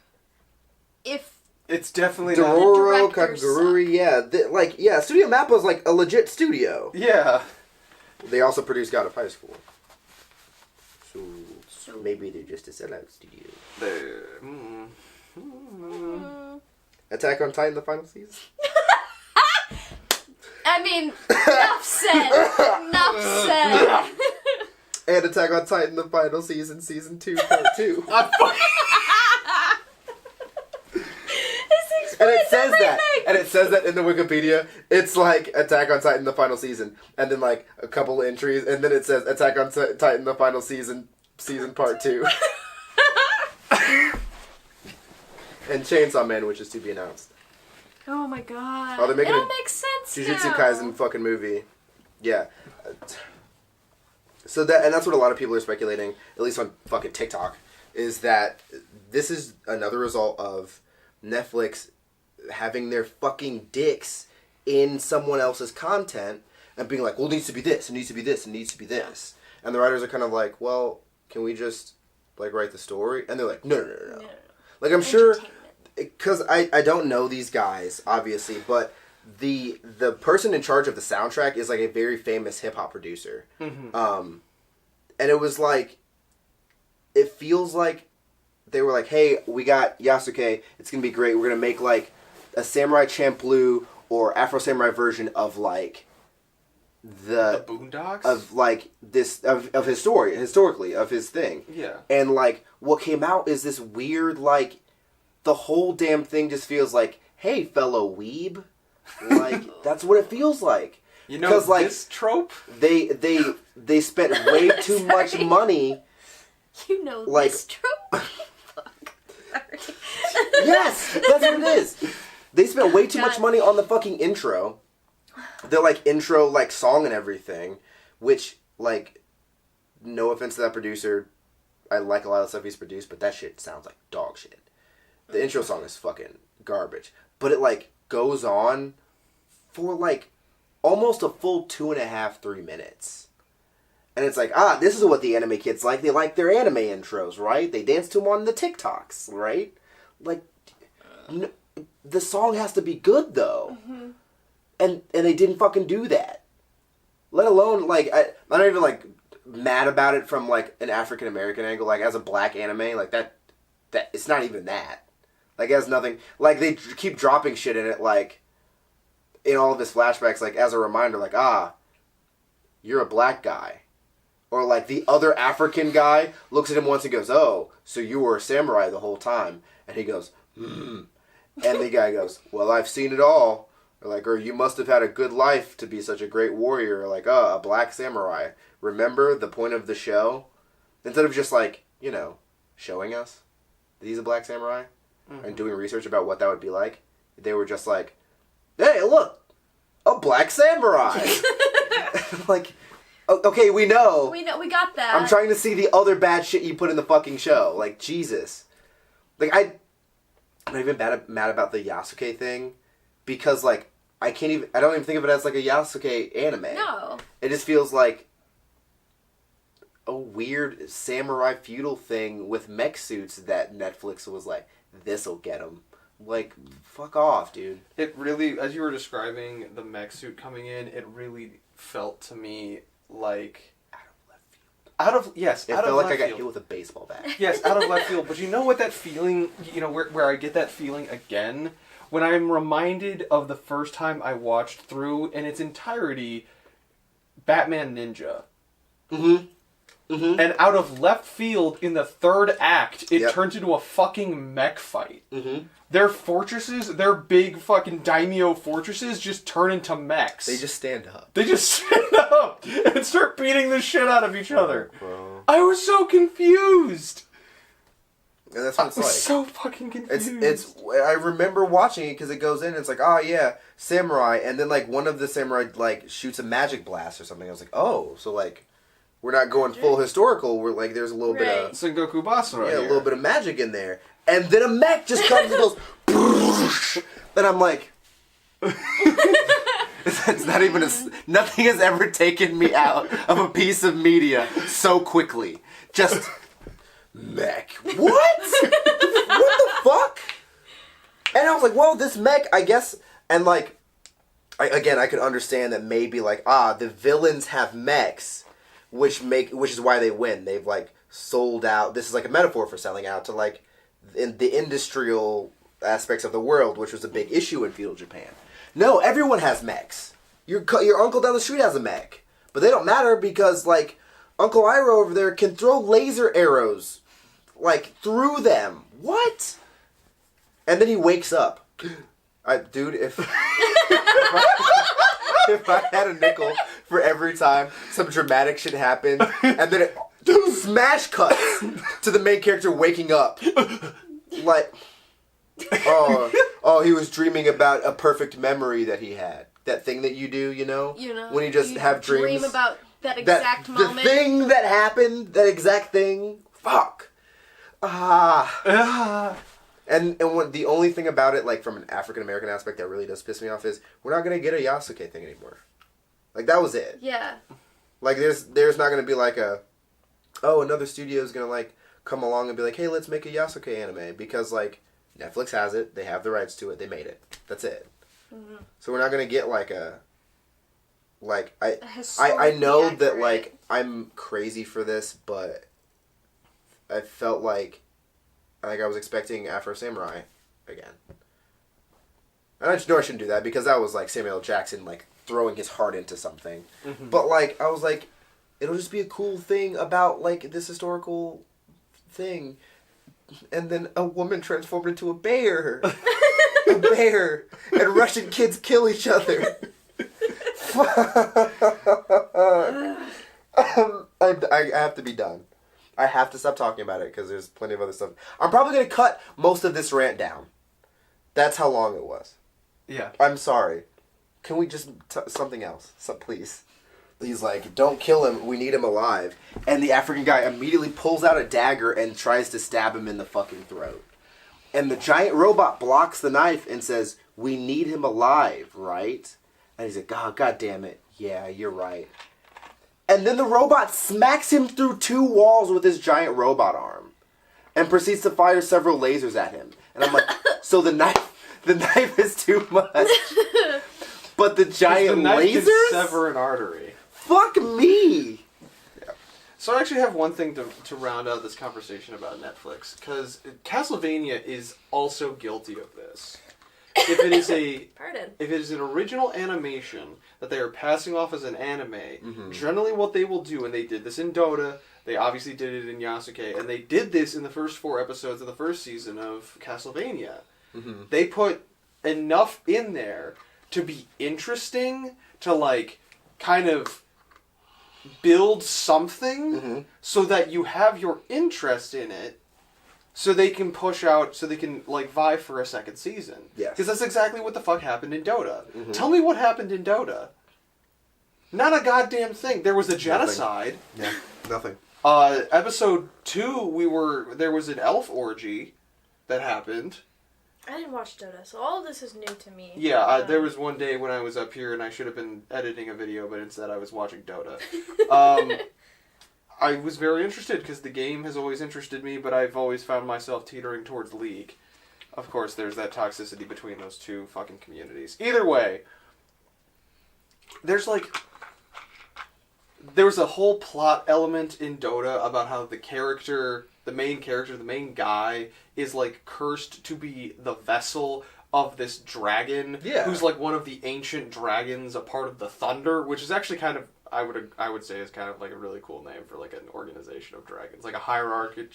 Speaker 3: if
Speaker 2: it's definitely
Speaker 1: Dororo,
Speaker 3: not.
Speaker 1: Kakagurui, Studio Mappa is like a legit studio.
Speaker 2: Yeah.
Speaker 1: They also produced God of High School. So maybe they're just a sellout studio. Attack on Titan, the final season?
Speaker 3: I mean, enough said. Enough said.
Speaker 1: And Attack on Titan, the final season, season 2, part 2. And it says that. And it says that in the Wikipedia. It's like Attack on Titan, the final season. And then like a couple of entries. And then it says Attack on Titan, the final season part 2. And Chainsaw Man, which is to be announced.
Speaker 3: Oh my god.
Speaker 1: Oh, they're making
Speaker 3: it all makes sense
Speaker 1: Jujutsu
Speaker 3: now.
Speaker 1: Kaisen fucking movie. Yeah. So that's what a lot of people are speculating, at least on fucking TikTok, is that this is another result of Netflix having their fucking dicks in someone else's content and being like, well, it needs to be this, it needs to be this, it needs to be this. And the writers are kind of like, well, can we just, like, write the story? And they're like, no. Like, I'm sure, because I don't know these guys, obviously, but the person in charge of the soundtrack is, like, a very famous hip-hop producer.
Speaker 2: Mm-hmm.
Speaker 1: And it was like, it feels like they were like, hey, we got Yasuke, it's going to be great, we're going to make, like, a Samurai Champloo or Afro Samurai version of, like, the
Speaker 2: Boondocks?
Speaker 1: Of, like, this, of his story, historically, of his thing.
Speaker 2: Yeah.
Speaker 1: And, like, what came out is this weird, like, the whole damn thing just feels like, hey, fellow weeb. Like, that's what it feels like.
Speaker 2: You know,
Speaker 1: like,
Speaker 2: this trope?
Speaker 1: They spent way too much money.
Speaker 3: You know,
Speaker 1: like,
Speaker 3: this trope? Fuck. Sorry.
Speaker 1: Yes, that's what it is. They spent way too much money on the fucking intro. The, like, intro, like, song and everything. Which, like, no offense to that producer, I like a lot of the stuff he's produced, but that shit sounds like dog shit. The intro song is fucking garbage. But it, like, goes on for, like, almost a full 2.5, 3 minutes. And it's like, this is what the anime kids like. They like their anime intros, right? They dance to them on the TikToks, right? Like, the song has to be good, though. Mm-hmm. And they didn't fucking do that. Let alone, like, I'm not even, like, mad about it from, like, an African-American angle. Like, as a black anime, like, that it's not even that. Like, it has nothing... Like, they keep dropping shit in it, like, in all of his flashbacks, like, as a reminder, like, you're a black guy. Or, like, the other African guy looks at him once and goes, oh, so you were a samurai the whole time. And he goes, And the guy goes, well, I've seen it all. Or, like, or you must have had a good life to be such a great warrior. Or, like, a black samurai. Remember the point of the show? Instead of just, like, you know, showing us that he's a black samurai and doing research about what that would be like, they were just like, hey, look, a black samurai. Like, okay, we know.
Speaker 3: We got that.
Speaker 1: I'm trying to see the other bad shit you put in the fucking show. Like, Jesus. Like, I'm not even mad about the Yasuke thing, because, like, I don't even think of it as, like, a Yasuke anime.
Speaker 3: No.
Speaker 1: It just feels like a weird samurai feudal thing with mech suits that Netflix was like, this'll get them. Like, fuck off, dude.
Speaker 2: It really, as you were describing the mech suit coming in, it really felt to me like... Out of left field. It felt like I got hit with a baseball bat. Yes, out of left field. But you know what that feeling, you know, where I get that feeling again? When I'm reminded of the first time I watched through, in its entirety, Batman Ninja. Mm-hmm. Mm-hmm. And out of left field, in the third act, it turns into a fucking mech fight. Mm-hmm. Their fortresses, their big fucking daimyo fortresses, just turn into mechs.
Speaker 1: They just stand up.
Speaker 2: And start beating the shit out of each other.
Speaker 1: Bro.
Speaker 2: I was so confused.
Speaker 1: And that's what it's like.
Speaker 2: I was so fucking confused.
Speaker 1: I remember watching it because it goes in and it's like, samurai. And then, like, one of the samurai, like, shoots a magic blast or something. I was like, oh, so, like... We're not going full historical. We're like, there's a little bit of
Speaker 2: Sengoku Basara.
Speaker 1: Yeah, a little bit of magic in there, and then a mech just comes and goes. Then I'm like, it's not even nothing has ever taken me out of a piece of media so quickly. Just mech. What? What the fuck? And I was like, well, this mech, I guess, and like, I could understand that maybe like, the villains have mechs. Which is why they win. They've, like, sold out. This is, like, a metaphor for selling out to, like, in the industrial aspects of the world, which was a big issue in feudal Japan. No, everyone has mechs. Your uncle down the street has a mech. But they don't matter because, like, Uncle Iroh over there can throw laser arrows, like, through them. What? And then he wakes up. Dude, if I had a nickel for every time some dramatic shit happened, and then it smash cuts to the main character waking up, like, he was dreaming about a perfect memory that he had. That thing that you do, when you just have dreams.
Speaker 3: Dream about that exact moment.
Speaker 1: The thing that happened, that exact thing. Fuck. And the only thing about it, like, from an African American aspect that really does piss me off is we're not gonna get a Yasuke thing anymore. Like, that was it.
Speaker 3: Yeah.
Speaker 1: Like, there's not gonna be like another studio's gonna, like, come along and be like, hey, let's make a Yasuke anime, because, like, Netflix has it, they have the rights to it, they made it. That's it. Mm-hmm. So we're not gonna get like I know accurate. That, like, I'm crazy for this, but I felt like I was expecting Afro Samurai again. And I just know I shouldn't do that, because that was, like, Samuel L. Jackson, like, throwing his heart into something. Mm-hmm. But, like, I was like, it'll just be a cool thing about, like, this historical thing. And then a woman transformed into a bear. A bear. And Russian kids kill each other. I have to be done. I have to stop talking about it, because there's plenty of other stuff. I'm probably going to cut most of this rant down. That's how long it was.
Speaker 2: Yeah.
Speaker 1: I'm sorry. Can we just... something else? Please. He's like, don't kill him. We need him alive. And the African guy immediately pulls out a dagger and tries to stab him in the fucking throat. And the giant robot blocks the knife and says, we need him alive, right? And he's like, God damn it. Yeah, you're right. And then the robot smacks him through 2 walls with his giant robot arm. And proceeds to fire several lasers at him. And I'm like, so the knife is too much. But the giant
Speaker 2: the knife
Speaker 1: lasers?
Speaker 2: Can sever an artery.
Speaker 1: Fuck me!
Speaker 2: Yeah. So I actually have one thing to round out this conversation about Netflix. Because Castlevania is also guilty of this. If it is if it is an original animation that they are passing off as an anime, mm-hmm. generally what they will do, and they did this in Dota, they obviously did it in Yasuke, and they did this in the first 4 episodes of the first season of Castlevania. Mm-hmm. They put enough in there to be interesting, to, like, kind of build something, mm-hmm. so that you have your interest in it, so they can push out, so they can, like, vie for a second season.
Speaker 1: Yes.
Speaker 2: Because that's exactly what the fuck happened in Dota. Mm-hmm. Tell me what happened in Dota. Not a goddamn thing. There was a genocide.
Speaker 1: Nothing. Yeah, nothing.
Speaker 2: Episode 2, there was an elf orgy that happened.
Speaker 3: I didn't watch Dota, so all of this is new to me.
Speaker 2: Yeah, there was one day when I was up here and I should have been editing a video, but instead I was watching Dota. I was very interested because the game has always interested me, but I've always found myself teetering towards League. Of course, there's that toxicity between those two fucking communities. Either way, there was a whole plot element in Dota about how the main guy, is, like, cursed to be the vessel of this dragon, who's, like, one of the ancient dragons, a part of the Thunder, which is actually kind of, I would say is kind of, like, a really cool name for, like, an organization of dragons, like a hierarchy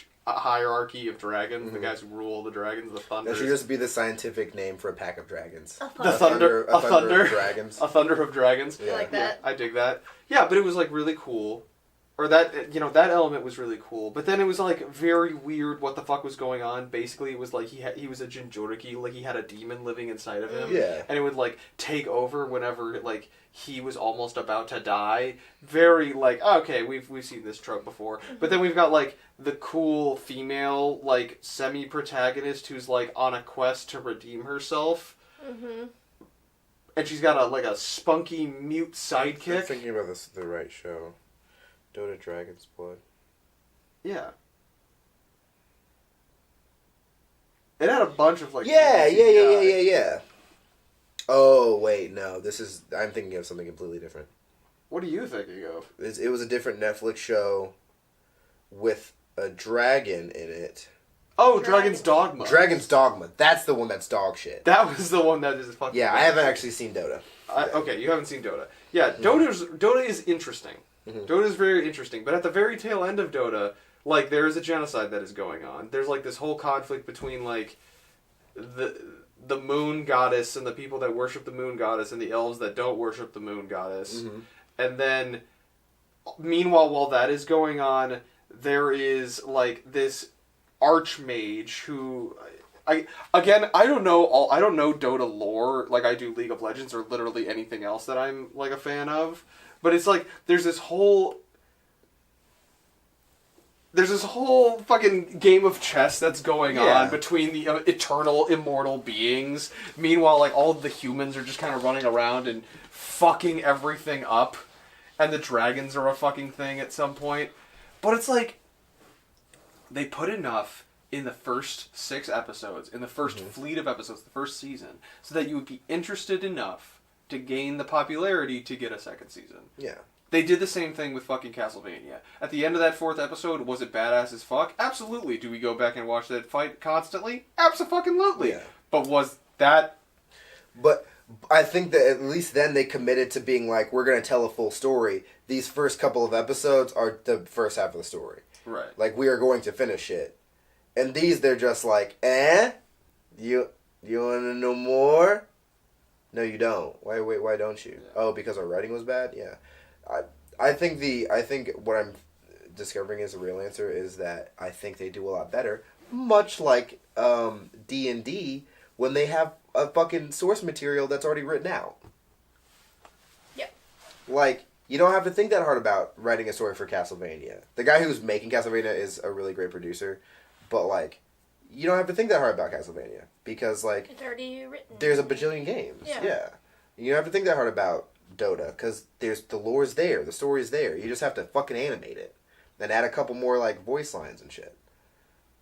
Speaker 2: of dragons, mm-hmm. the guys who rule the dragons, the Thunder.
Speaker 1: That should just be the scientific name for a pack of dragons.
Speaker 2: The Thunder
Speaker 1: of dragons.
Speaker 2: A Thunder of dragons.
Speaker 3: Yeah. I like that.
Speaker 2: Yeah, I dig that. Yeah, but it was, like, really cool. Or that element was really cool. But then it was, like, very weird what the fuck was going on. Basically, it was like he was a Jinchuriki, like he had a demon living inside of him.
Speaker 1: Yeah.
Speaker 2: And it would, like, take over whenever, like, he was almost about to die. Very, like, okay, we've seen this trope before. Mm-hmm. But then we've got, like, the cool female, like, semi-protagonist who's, like, on a quest to redeem herself. Mm-hmm. And she's got a spunky mute sidekick.
Speaker 1: I'm thinking about the right show. Dota Dragon's Blood.
Speaker 2: Yeah. It had a bunch of, like...
Speaker 1: Yeah. Oh, wait, no. I'm thinking of something completely different.
Speaker 2: What are you thinking of?
Speaker 1: It was a different Netflix show with a dragon in it.
Speaker 2: Oh, Dragon's Dogma.
Speaker 1: Dragon's Dogma. That's the one that's dog shit.
Speaker 2: That was the one that is fucking...
Speaker 1: Yeah, I haven't actually seen Dota.
Speaker 2: Okay, you haven't seen Dota. Yeah, Dota is interesting.
Speaker 1: Mm-hmm.
Speaker 2: Dota is very interesting, but at the very tail end of Dota, like, there is a genocide that is going on. There's, like, this whole conflict between, like, the moon goddess and the people that worship the moon goddess and the elves that don't worship the moon goddess.
Speaker 1: Mm-hmm.
Speaker 2: And then, meanwhile, while that is going on, there is, like, this archmage who... I don't know Dota lore like I do League of Legends or literally anything else that I'm, like, a fan of. But it's like, there's this whole fucking game of chess that's going on between the eternal, immortal beings. Meanwhile, like, all of the humans are just kind of running around and fucking everything up. And the dragons are a fucking thing at some point. But it's like, they put enough in the first 6 episodes, in the first fleet of episodes, the first season, so that you would be interested enough to gain the popularity to get a second season.
Speaker 1: Yeah.
Speaker 2: They did the same thing with fucking Castlevania. At the end of that 4th episode, was it badass as fuck? Absolutely. Do we go back and watch that fight constantly? Abso-fucking-lutely.
Speaker 1: Yeah.
Speaker 2: But was that...
Speaker 1: But I think that at least then they committed to being like, we're going to tell a full story. These first couple of episodes are the first half of the story.
Speaker 2: Right.
Speaker 1: Like, we are going to finish it. And these, they're just like, You want to know more? No, you don't. Why don't you? Yeah. Oh, because our writing was bad? Yeah. I think what I'm discovering is the real answer is that I think they do a lot better, much like D&D, when they have a fucking source material that's already written out.
Speaker 3: Yep.
Speaker 1: Like, you don't have to think that hard about writing a story for Castlevania. The guy who's making Castlevania is a really great producer, but, like, you don't have to think that hard about Castlevania because, like,
Speaker 3: it's already written.
Speaker 1: There's a bajillion games. Yeah. You don't have to think that hard about Dota because the lore's there, the story's there. You just have to fucking animate it and add a couple more, like, voice lines and shit.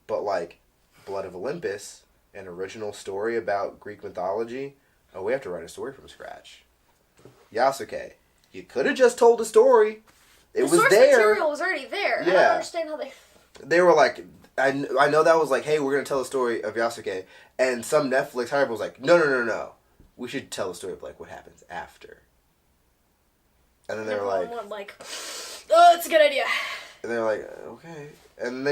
Speaker 1: But, like, Blood of Olympus, an original story about Greek mythology. Oh, we have to write a story from scratch. Yasuke, you could have just told a story. It was there.
Speaker 3: The source material was already there.
Speaker 1: Yeah.
Speaker 3: I don't understand how they...
Speaker 1: They were like, I know that was like, hey, we're going to tell a story of Yasuke. And some Netflix hype was like, no. We should tell a story of, like, what happens after. And then they were like...
Speaker 3: oh, it's a good idea.
Speaker 1: And they're like, okay. And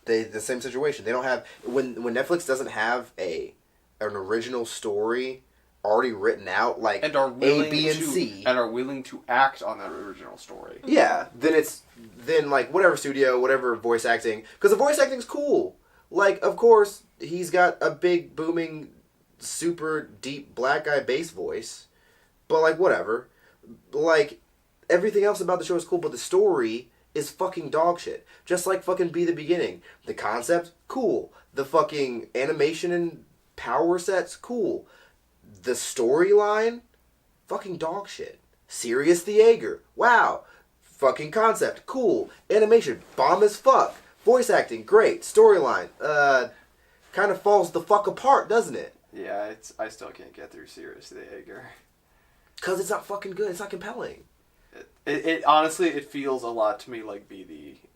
Speaker 1: they the same situation. They don't have... When Netflix doesn't have an original story already written out, like
Speaker 2: and are willing
Speaker 1: A, B, and C.
Speaker 2: And are willing to act on that original story.
Speaker 1: Yeah. Then, like, whatever studio, whatever voice acting. Because the voice acting's cool. Like, of course, he's got a big, booming, super deep black guy bass voice. But, like, whatever. Like, everything else about the show is cool, but the story is fucking dog shit. Just like fucking Be the Beginning. The concept, cool. The fucking animation and power sets, cool. The storyline, fucking dog shit. Sirius the Jaeger, wow. Fucking concept, cool. Animation, bomb as fuck. Voice acting, great. Storyline, kind of falls the fuck apart, doesn't it?
Speaker 2: Yeah, I still can't get through Sirius the Jaeger.
Speaker 1: Because it's not fucking good. It's not compelling.
Speaker 2: It honestly, it feels a lot to me like Be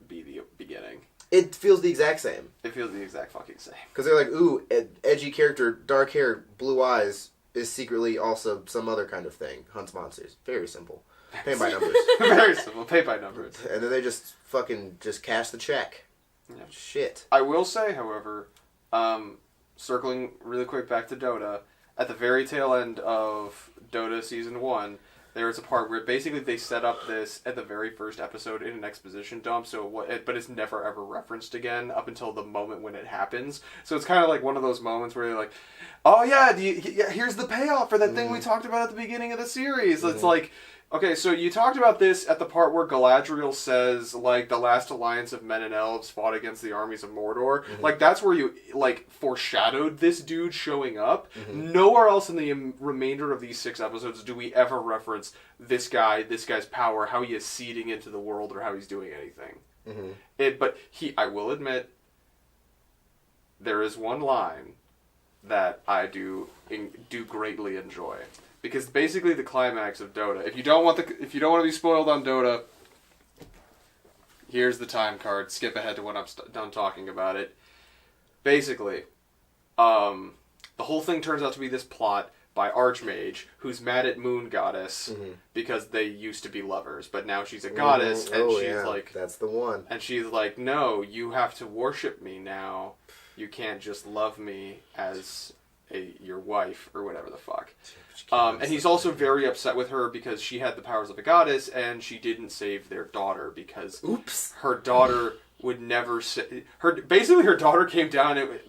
Speaker 2: the Beginning.
Speaker 1: It feels the exact same.
Speaker 2: It feels the exact fucking same.
Speaker 1: Because they're like, ooh, edgy character, dark hair, blue eyes, is secretly also some other kind of thing. Hunts monsters. Very simple. Pay by numbers.
Speaker 2: Very simple. Pay by numbers.
Speaker 1: And then they just fucking cash the check. Yeah. Shit.
Speaker 2: I will say, however, circling really quick back to Dota, at the very tail end of Dota Season 1, there is a part where basically they set up this at the very first episode in an exposition dump, but it's never ever referenced again up until the moment when it happens. So it's kind of like one of those moments where they're like, oh yeah, here's the payoff for that thing we talked about at the beginning of the series. It's like, okay, so you talked about this at the part where Galadriel says, like, the last alliance of men and elves fought against the armies of Mordor. Mm-hmm. Like, that's where you, like, foreshadowed this dude showing up. Mm-hmm. Nowhere else in the remainder of these 6 episodes do we ever reference this guy's power, how he is seeding into the world, or how he's doing anything. Mm-hmm. But I will admit, there is one line that I do greatly enjoy. Because basically the climax of Dota, if you don't want to be spoiled on Dota, here's the time card. Skip ahead to when I'm done talking about it. Basically, the whole thing turns out to be this plot by Archmage, who's mad at Moon Goddess because they used to be lovers, but now she's a goddess, and she's like...
Speaker 1: That's the one.
Speaker 2: And she's like, no, you have to worship me now. You can't just love me as your wife, or whatever the fuck. And he's also very upset with her because she had the powers of a goddess, and she didn't save their daughter because her daughter would never... Basically, her daughter came down and...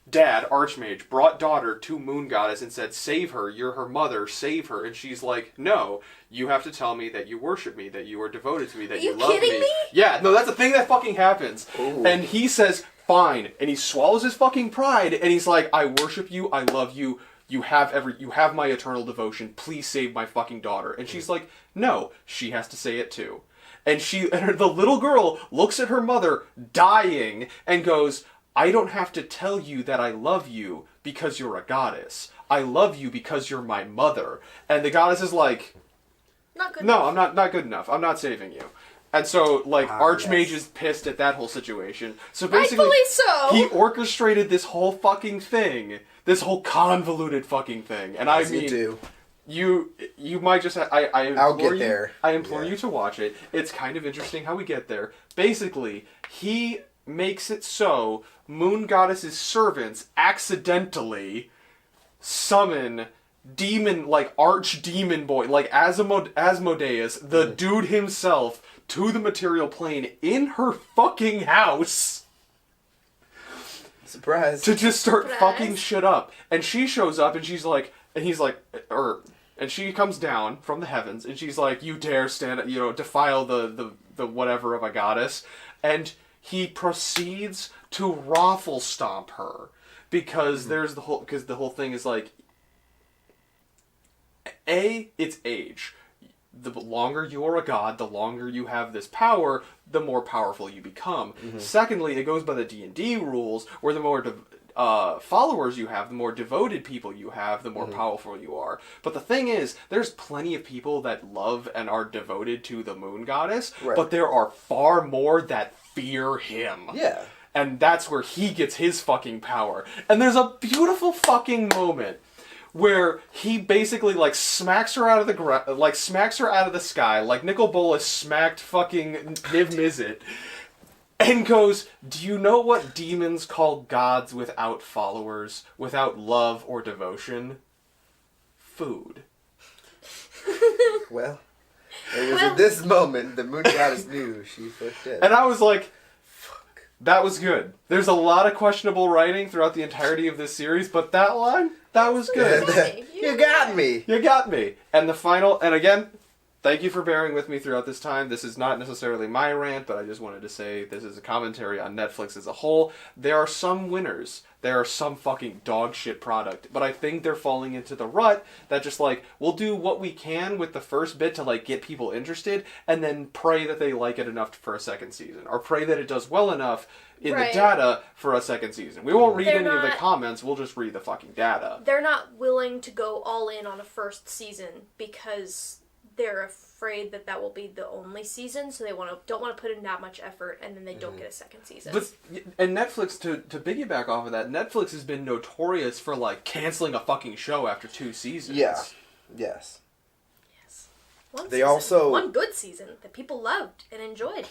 Speaker 2: Dad, Archmage, brought daughter to Moon Goddess and said, save her, you're her mother, save her. And she's like, no, you have to tell me that you worship me, that you are devoted to me, that you love me. Are you kidding me? Yeah, no, that's the thing that fucking happens. Ooh. And he says, fine. And he swallows his fucking pride, and he's like, I worship you, I love you, you have my eternal devotion, please save my fucking daughter. And she's like, no, she has to say it too. And the little girl looks at her mother, dying, and goes, I don't have to tell you that I love you because you're a goddess. I love you because you're my mother. And the goddess is like,
Speaker 3: not good
Speaker 2: no,
Speaker 3: enough.
Speaker 2: I'm not good enough. I'm not saving you. And so, like, Archmage is pissed at that whole situation. So basically,
Speaker 3: rightfully so.
Speaker 2: He orchestrated this whole fucking thing. This whole convoluted fucking thing. And I mean, you might just
Speaker 1: I'll get there.
Speaker 2: I implore you to watch it. It's kind of interesting how we get there. Basically, he makes it so Moon Goddess's servants accidentally summon demon, like archdemon boy, like Asmodeus, the dude himself, to the material plane in her fucking house.
Speaker 1: Surprise.
Speaker 2: To just start fucking shit up. And she shows up and she's like, and he's like, and she comes down from the heavens and she's like, you dare defile the whatever of a goddess. And he proceeds to raffle stomp her because the whole thing is like, it's age. The longer you are a god, the longer you have this power, the more powerful you become. Mm-hmm. Secondly, it goes by the D&D rules, where the more followers you have, the more devoted people you have, the more powerful you are. But the thing is, there's plenty of people that love and are devoted to the Moon Goddess, but there are far more that fear him.
Speaker 1: Yeah.
Speaker 2: And that's where he gets his fucking power. And there's a beautiful fucking moment where he basically smacks her out of the sky, like Nicol Bolas smacked fucking Niv Mizzet, and goes, do you know what demons call gods without followers, without love or devotion? Food.
Speaker 1: Well, it was at this moment the Moon Goddess knew she fucked it.
Speaker 2: And I was like, that was good. There's a lot of questionable writing throughout the entirety of this series, but that line, that was good.
Speaker 1: You got me.
Speaker 2: You got me. And the final, and again, thank you for bearing with me throughout this time. This is not necessarily my rant, but I just wanted to say this is a commentary on Netflix as a whole. There are some winners. There are some fucking dog shit product. But I think they're falling into the rut that just we'll do what we can with the first bit to get people interested and then pray that they like it enough for a second season. Or pray that it does well enough in the data for a second season. We won't read any of the comments, we'll just read the fucking data.
Speaker 3: They're not willing to go all in on a first season because they're afraid that will be the only season, so they don't want to put in that much effort, and then they don't get a second season.
Speaker 2: And Netflix, to piggyback off of that, Netflix has been notorious for canceling a fucking show after 2 seasons.
Speaker 1: Yeah. Yes.
Speaker 3: One good season that people loved and enjoyed,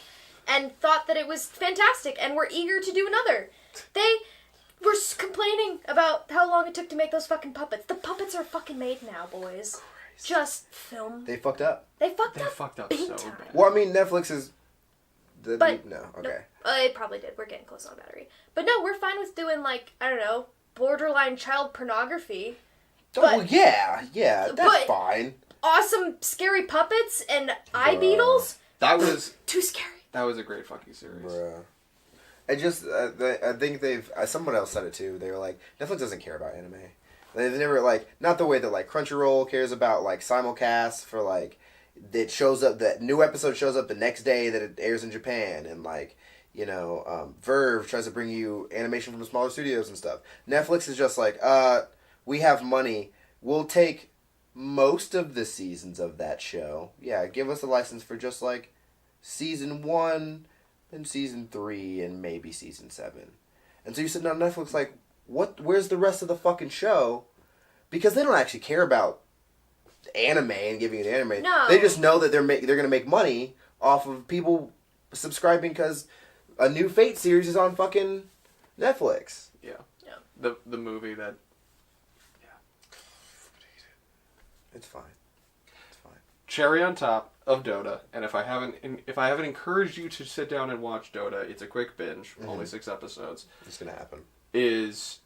Speaker 3: and thought that it was fantastic, and were eager to do another. They were complaining about how long it took to make those fucking puppets. The puppets are fucking made now, boys. Just film.
Speaker 1: They fucked up.
Speaker 3: They fucked up
Speaker 2: so
Speaker 3: time.
Speaker 2: bad.
Speaker 1: Well, I mean, Netflix is... No, okay.
Speaker 3: Nope. It probably did. We're getting close on battery. But no, we're fine with doing, borderline child pornography.
Speaker 1: Yeah, that's fine.
Speaker 3: Awesome, scary puppets and eye beetles?
Speaker 2: That was...
Speaker 3: too scary.
Speaker 2: That was a great fucking series.
Speaker 1: Bruh. I think someone else said it too. They were like, Netflix doesn't care about anime. They've never, not the way that, Crunchyroll cares about, simulcasts for, that shows up, that new episode shows up the next day that it airs in Japan, and, Verve tries to bring you animation from smaller studios and stuff. Netflix is just we have money, we'll take most of the seasons of that show. Yeah, give us a license for just, season 1, and season 3, and maybe season 7. And so you sit down on Netflix where's the rest of the fucking show? because they don't actually care about anime and giving you the anime.
Speaker 3: No.
Speaker 1: They just know that they're going to make money off of people subscribing because a new Fate series is on fucking Netflix.
Speaker 2: Yeah.
Speaker 3: Yeah.
Speaker 2: The movie that.
Speaker 1: It's fine. It's fine.
Speaker 2: Cherry on top of Dota, and if I haven't encouraged you to sit down and watch Dota, it's a quick binge, only 6 episodes.
Speaker 1: It's gonna happen.
Speaker 2: Is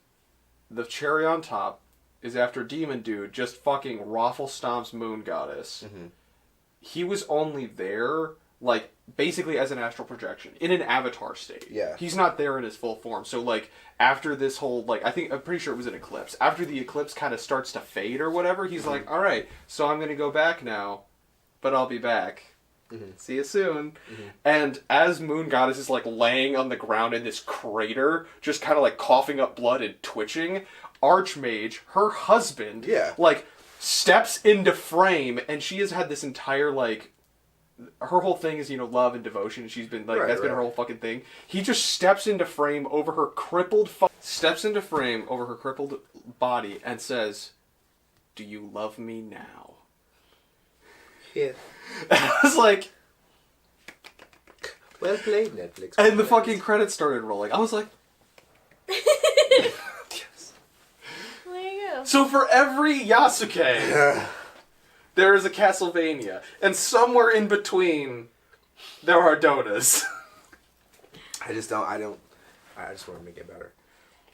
Speaker 2: the cherry on top is after Demon Dude just fucking raffle stomps Moon Goddess.
Speaker 1: Mm-hmm.
Speaker 2: He was only there like basically as an astral projection in an avatar state.
Speaker 1: Yeah.
Speaker 2: He's not there in his full form. So like after this whole like I'm pretty sure it was an eclipse. After the eclipse kind of starts to fade or whatever, he's like, "All right, so I'm going to go back now, but I'll be back. See you soon." And as Moon Goddess is like laying on the ground in this crater, just kind of like coughing up blood and twitching, Archmage, her husband, like steps into frame, and she has had this entire like her whole thing is, love and devotion, and she's been like that's been her whole fucking thing. He just steps into frame over her crippled body and says, "Do you love me now?"
Speaker 1: Yeah.
Speaker 2: I was like,
Speaker 1: well played, Netflix.
Speaker 2: and the fucking credits started rolling. I was like, yes.
Speaker 3: There you go.
Speaker 2: So for every Yasuke, there is a Castlevania, and somewhere in between, there are Dotas.
Speaker 1: I just want to make it better.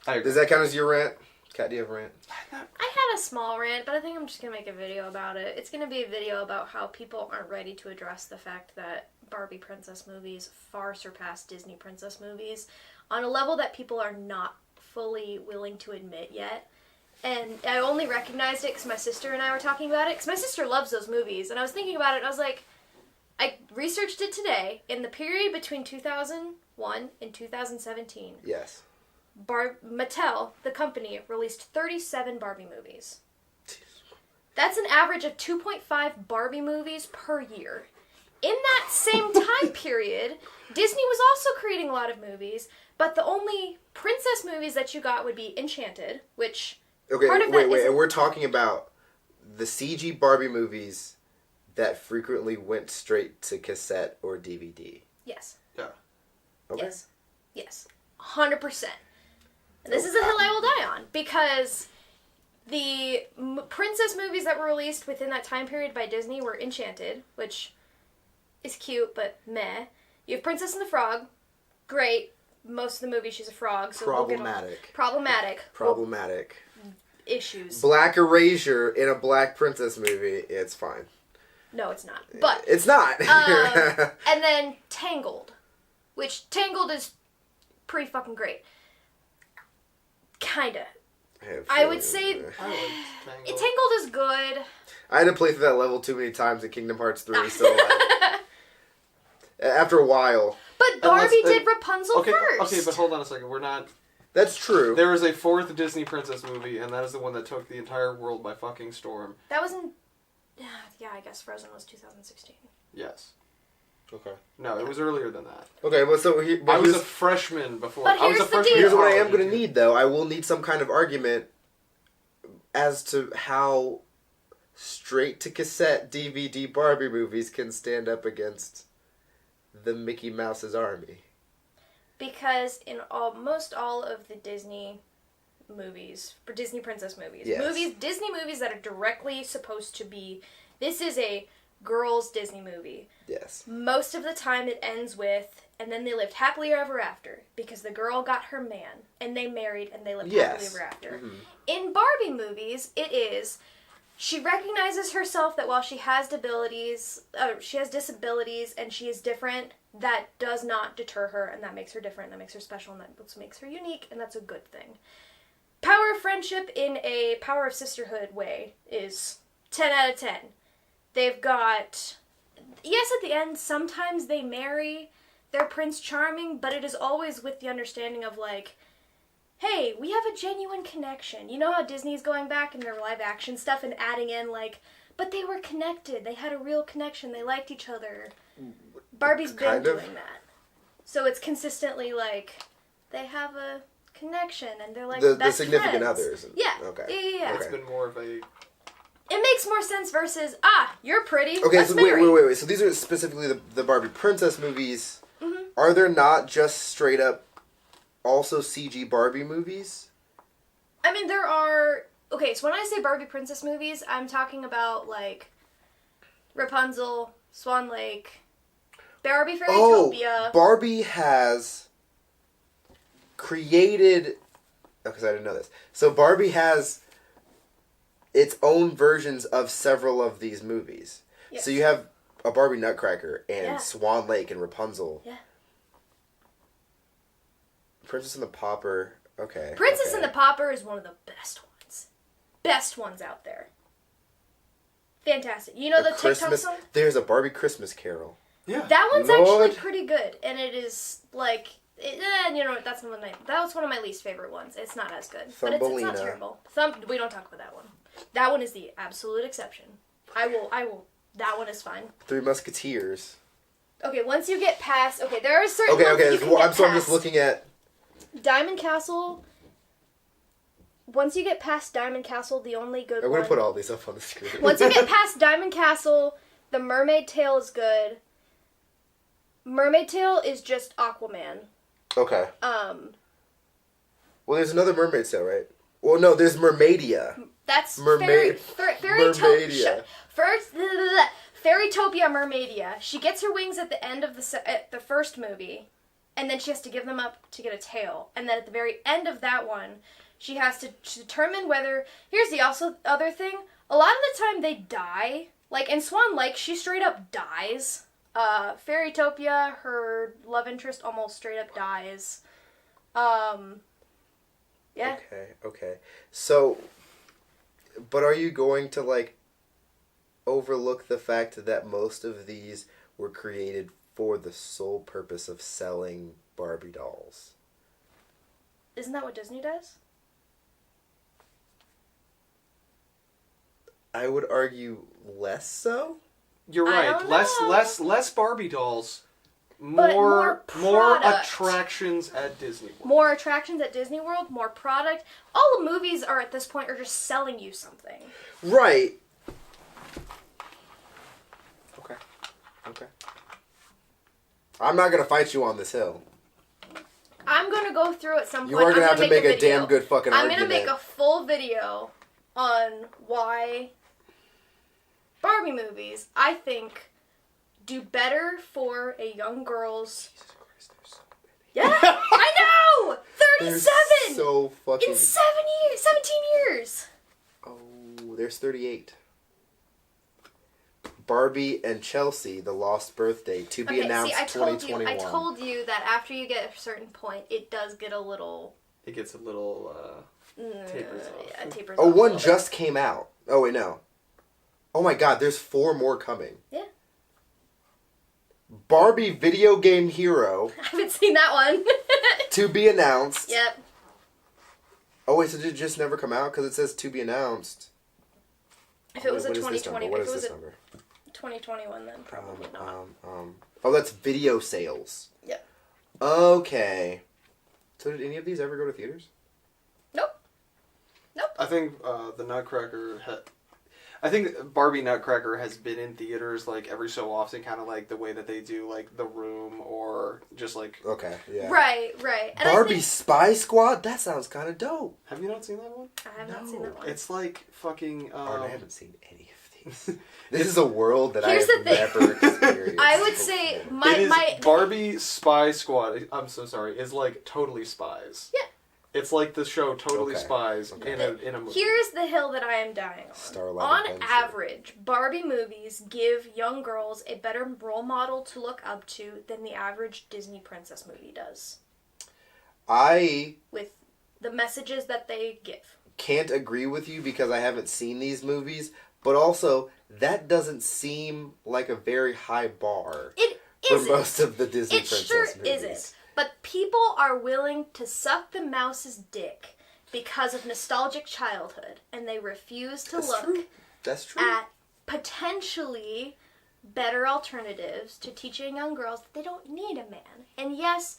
Speaker 2: I agree.
Speaker 1: Does that count as your rant? Kat, do you have a rant?
Speaker 3: I had a small rant, but I think I'm just going to make a video about it. It's going to be a video about how people aren't ready to address the fact that Barbie princess movies far surpass Disney princess movies on a level that people are not fully willing to admit yet. And I only recognized it because my sister and I were talking about it, because my sister loves those movies. And I was thinking about it, and I was like, I researched it today. In the period between 2001 and 2017,
Speaker 1: Yes.
Speaker 3: Mattel, the company, released 37 Barbie movies. That's an average of 2.5 Barbie movies per year. In that same time period, Disney was also creating a lot of movies, but the only princess movies that you got would be Enchanted, which...
Speaker 1: Okay,
Speaker 3: part of
Speaker 1: wait,
Speaker 3: that
Speaker 1: and we're talking about the CG Barbie movies that frequently went straight to cassette or DVD.
Speaker 3: Yes.
Speaker 2: Yeah.
Speaker 1: Okay.
Speaker 3: Yes. 100%. And this is a hill I will die on, because the princess movies that were released within that time period by Disney were Enchanted, which is cute, but meh. You have Princess and the Frog. Great. Most of the movie she's a frog, so
Speaker 1: Problematic.
Speaker 3: Problematic. Issues.
Speaker 1: Black erasure in a black princess movie, it's fine.
Speaker 3: No, it's not. But
Speaker 1: it's not.
Speaker 3: and then Tangled, which Tangled is pretty fucking great. Kinda. I would say Tangled is good.
Speaker 1: I had to play through that level too many times in Kingdom Hearts 3, so like, after a while.
Speaker 3: But Barbie did Rapunzel first.
Speaker 2: Okay, but hold on a second. We're not...
Speaker 1: That's true.
Speaker 2: There is a 4th Disney princess movie, and that is the one that took the entire world by fucking storm.
Speaker 3: That was in... Yeah, I guess Frozen was 2016.
Speaker 2: Yes.
Speaker 1: Okay.
Speaker 2: No, it was earlier than that.
Speaker 1: Okay, well, so
Speaker 2: I was a freshman before.
Speaker 3: But
Speaker 2: I was a freshman.
Speaker 1: Here's what I am going to need, though. I will need some kind of argument as to how straight-to-cassette DVD Barbie movies can stand up against the Mickey Mouse's army.
Speaker 3: Because in almost all of the Disney movies, for Disney princess movies, Disney movies that are directly supposed to be, this is a girls' Disney movie.
Speaker 1: Yes.
Speaker 3: Most of the time it ends with, and then they lived happily ever after, because the girl got her man, and they married, and they lived happily ever after. Mm-hmm. In Barbie movies, it is, she recognizes herself that while she has disabilities, and she is different, that does not deter her, and that makes her different, that makes her special, and that makes her unique, and that's a good thing. Power of friendship in a power of sisterhood way is 10 out of 10. They've got... Yes, at the end, sometimes they marry their Prince Charming, but it is always with the understanding of, like, hey, we have a genuine connection. You know how Disney's going back in their live-action stuff and adding in, like, but they were connected. They had a real connection. They liked each other. Barbie's been doing that. So it's consistently, like, they have a connection, and they're like
Speaker 1: the
Speaker 3: best
Speaker 1: significant
Speaker 3: friends.
Speaker 1: others.
Speaker 3: Yeah.
Speaker 1: Okay.
Speaker 3: Yeah.
Speaker 2: It's been more of a...
Speaker 3: It makes more sense versus you're pretty.
Speaker 1: Okay,
Speaker 3: let's
Speaker 1: so
Speaker 3: marry.
Speaker 1: wait. So these are specifically the Barbie princess movies.
Speaker 3: Mm-hmm.
Speaker 1: Are there not just straight up also CG Barbie movies?
Speaker 3: I mean, there are... Okay, so when I say Barbie princess movies, I'm talking about, like, Rapunzel, Swan Lake, Barbie Fairytopia.
Speaker 1: Barbie has created... Because I didn't know this. So Barbie has its own versions of several of these movies.
Speaker 3: Yes.
Speaker 1: So you have a Barbie Nutcracker and
Speaker 3: Yeah.
Speaker 1: Swan Lake and Rapunzel.
Speaker 3: Yeah.
Speaker 1: Princess and the Pauper. Okay.
Speaker 3: Princess and the Pauper is one of the best ones. Best ones out there. Fantastic. You know the TikTok song?
Speaker 1: There's a Barbie Christmas Carol.
Speaker 2: Yeah.
Speaker 3: That one's
Speaker 1: Lord.
Speaker 3: actually pretty good, and it is like, you know what? That was one of my least favorite ones. It's not as good, but it's not
Speaker 1: Thumbelina.
Speaker 3: terrible. We don't talk about that one. That one is the absolute exception. I will. That one is fine.
Speaker 1: Three Musketeers.
Speaker 3: Okay, once you get past, there are certain
Speaker 1: Okay.
Speaker 3: ones that you can get
Speaker 1: I'm
Speaker 3: past.
Speaker 1: just looking at.
Speaker 3: Diamond Castle. Once you get past Diamond Castle, the only good
Speaker 1: I'm
Speaker 3: one.
Speaker 1: gonna put all these up on the screen.
Speaker 3: Once you get past Diamond Castle, the Mermaid Tale is good. Mermaid Tale is just Aquaman.
Speaker 1: Okay. Well, there's another Mermaid Tale, right? Well, no, there's Mermaidia.
Speaker 3: That's
Speaker 1: Mermaid- Mermaidia.
Speaker 3: Fairytopia Mermaidia. She gets her wings at the end of the first movie, and then she has to give them up to get a tail. And then at the very end of that one, she has to determine whether... Here's the other thing. A lot of the time they die. Like in Swan Lake, she straight up dies. Fairytopia, her love interest almost straight up dies. Yeah.
Speaker 1: Okay. So, but are you going to, like, overlook the fact that most of these were created for the sole purpose of selling Barbie dolls?
Speaker 3: Isn't that what Disney does?
Speaker 1: I would argue less so.
Speaker 2: You're
Speaker 3: I
Speaker 2: right.
Speaker 3: don't know.
Speaker 2: Less Barbie dolls.
Speaker 3: But more
Speaker 2: More
Speaker 3: product.
Speaker 2: attractions at Disney World.
Speaker 3: More attractions at Disney World, more product. All the movies are at this point are just selling you something.
Speaker 1: Right. Okay. I'm not gonna fight you on this hill.
Speaker 3: I'm gonna go through at some point.
Speaker 1: You are gonna have to make a
Speaker 3: video.
Speaker 1: damn good fucking
Speaker 3: I'm
Speaker 1: argument.
Speaker 3: gonna make a full video on why Barbie movies, I think, do better for a young girl's...
Speaker 1: Jesus Christ, they're so many.
Speaker 3: Yeah, I know! 37!
Speaker 1: There's so fucking...
Speaker 3: In 17 years!
Speaker 1: Oh, there's 38. Barbie and Chelsea, The Lost Birthday, to be announced 2021.
Speaker 3: I told you that after you get a certain point, it does get a little...
Speaker 2: It gets a little tapers off.
Speaker 3: Yeah, tapers
Speaker 1: Oh,
Speaker 3: off a
Speaker 1: one
Speaker 3: little
Speaker 1: just came out. Oh, wait, no. Oh my god, there's 4 more coming.
Speaker 3: Yeah.
Speaker 1: Barbie Video Game Hero,
Speaker 3: I haven't seen that one.
Speaker 1: to be announced.
Speaker 3: Yep.
Speaker 1: Oh, wait, so did it just never come out? Because it says to be announced.
Speaker 3: If it was a
Speaker 1: What is this
Speaker 3: 2020,
Speaker 1: number? What
Speaker 3: if
Speaker 1: is
Speaker 3: it was
Speaker 1: this
Speaker 3: a
Speaker 1: number?
Speaker 3: 2021, then probably not.
Speaker 1: Oh, that's video sales.
Speaker 3: Yep.
Speaker 1: Okay. So did any of these ever go to theaters?
Speaker 3: Nope.
Speaker 2: I think the Nutcracker... I think Barbie Nutcracker has been in theaters like every so often, kind of like the way that they do like The Room or just like...
Speaker 1: Okay, yeah.
Speaker 3: Right. And
Speaker 1: Barbie
Speaker 3: I think,
Speaker 1: Spy Squad? That sounds kind of dope.
Speaker 2: Have you not seen that one?
Speaker 3: I have not seen
Speaker 1: No.
Speaker 3: that one.
Speaker 2: It's like fucking...
Speaker 1: I haven't seen any of these. This is a world that
Speaker 3: Here's
Speaker 1: I have
Speaker 3: the thing.
Speaker 1: never experienced.
Speaker 3: I would say
Speaker 1: before.
Speaker 2: It is
Speaker 3: my
Speaker 2: Barbie Spy Squad. I'm so sorry. Is like Totally Spies.
Speaker 3: Yeah.
Speaker 2: It's like the show Totally
Speaker 1: Okay.
Speaker 2: Spies
Speaker 1: Okay.
Speaker 2: in a movie.
Speaker 3: Here's the hill that I am dying on.
Speaker 1: Starlight
Speaker 3: On
Speaker 1: Adventure.
Speaker 3: average, Barbie movies give young girls a better role model to look up to than the average Disney princess movie does.
Speaker 1: I
Speaker 3: With the messages that they give.
Speaker 1: can't agree with you because I haven't seen these movies, but also that doesn't seem like a very high bar
Speaker 3: It
Speaker 1: for
Speaker 3: isn't.
Speaker 1: most of the Disney
Speaker 3: It
Speaker 1: princess
Speaker 3: sure
Speaker 1: movies.
Speaker 3: isn't. But people are willing to suck the mouse's dick because of nostalgic childhood, and they refuse to
Speaker 1: That's
Speaker 3: look
Speaker 1: true. That's true.
Speaker 3: at potentially better alternatives to teaching young girls that they don't need a man. And yes,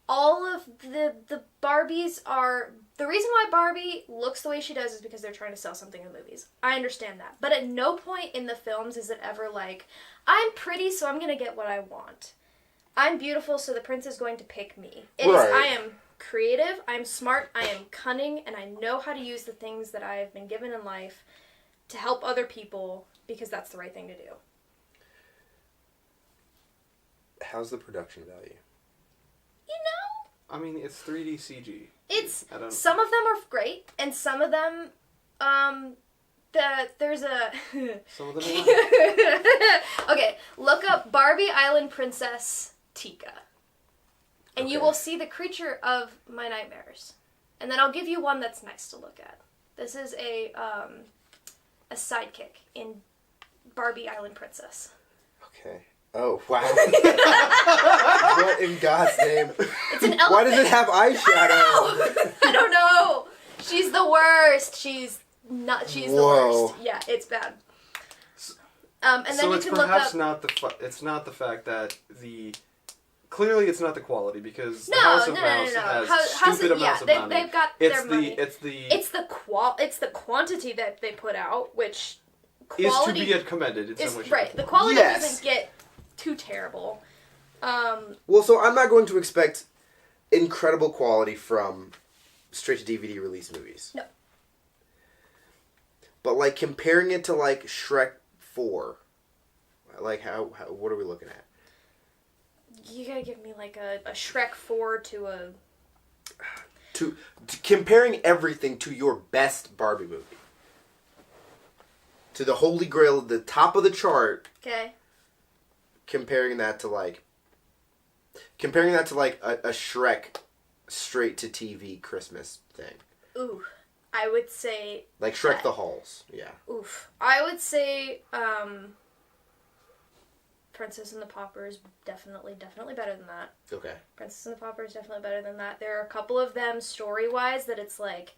Speaker 3: all of the Barbies are... The reason why Barbie looks the way she does is because they're trying to sell something in movies. I understand that. But at no point in the films is it ever like, I'm pretty, so I'm going to get what I want. I'm beautiful, so the prince is going to pick me. It is, I am creative, I'm smart, I am cunning, and I know how to use the things that I have been given in life to help other people because that's the right thing to do.
Speaker 4: How's the production value?
Speaker 3: You know?
Speaker 2: I mean, it's 3D CG.
Speaker 3: Some of them are great, and some of them, there's a...
Speaker 2: Some of them are.
Speaker 3: Okay, look up Barbie Island Princess Tika. And you will see the creature of my nightmares. And then I'll give you one that's nice to look at. This is a sidekick in Barbie Island Princess.
Speaker 4: Okay. Oh, wow. What in God's name?
Speaker 3: It's an elephant.
Speaker 4: Why does it have eyeshadow?
Speaker 3: I don't know. She's the worst. She's the worst. Yeah, it's bad. And then
Speaker 2: so
Speaker 3: you
Speaker 2: it's
Speaker 3: can look
Speaker 2: perhaps
Speaker 3: up...
Speaker 2: it's not the fact that clearly it's not the quality because the
Speaker 3: No.
Speaker 2: House of Mouse has stupid amounts of money.
Speaker 3: They've got their money.
Speaker 2: It's
Speaker 3: the quantity that they put out, which
Speaker 2: is
Speaker 3: quality
Speaker 2: to be commended in some way.
Speaker 3: right. The quality doesn't get too terrible.
Speaker 4: Well, so I'm not going to expect incredible quality from straight to DVD release movies.
Speaker 3: No.
Speaker 4: But like comparing it to like Shrek 4, like how what are we looking at?
Speaker 3: You gotta give me like a Shrek 4 to
Speaker 4: comparing everything to your best Barbie movie. To the Holy Grail at the top of the chart.
Speaker 3: Okay.
Speaker 4: Comparing that to like a Shrek straight to TV Christmas thing.
Speaker 3: Ooh, I would say
Speaker 4: like Shrek the Halls. Yeah.
Speaker 3: Oof. I would say Princess and the Pauper is definitely better than that.
Speaker 4: Okay.
Speaker 3: Princess and the Pauper is definitely better than that. There are a couple of them story-wise that it's like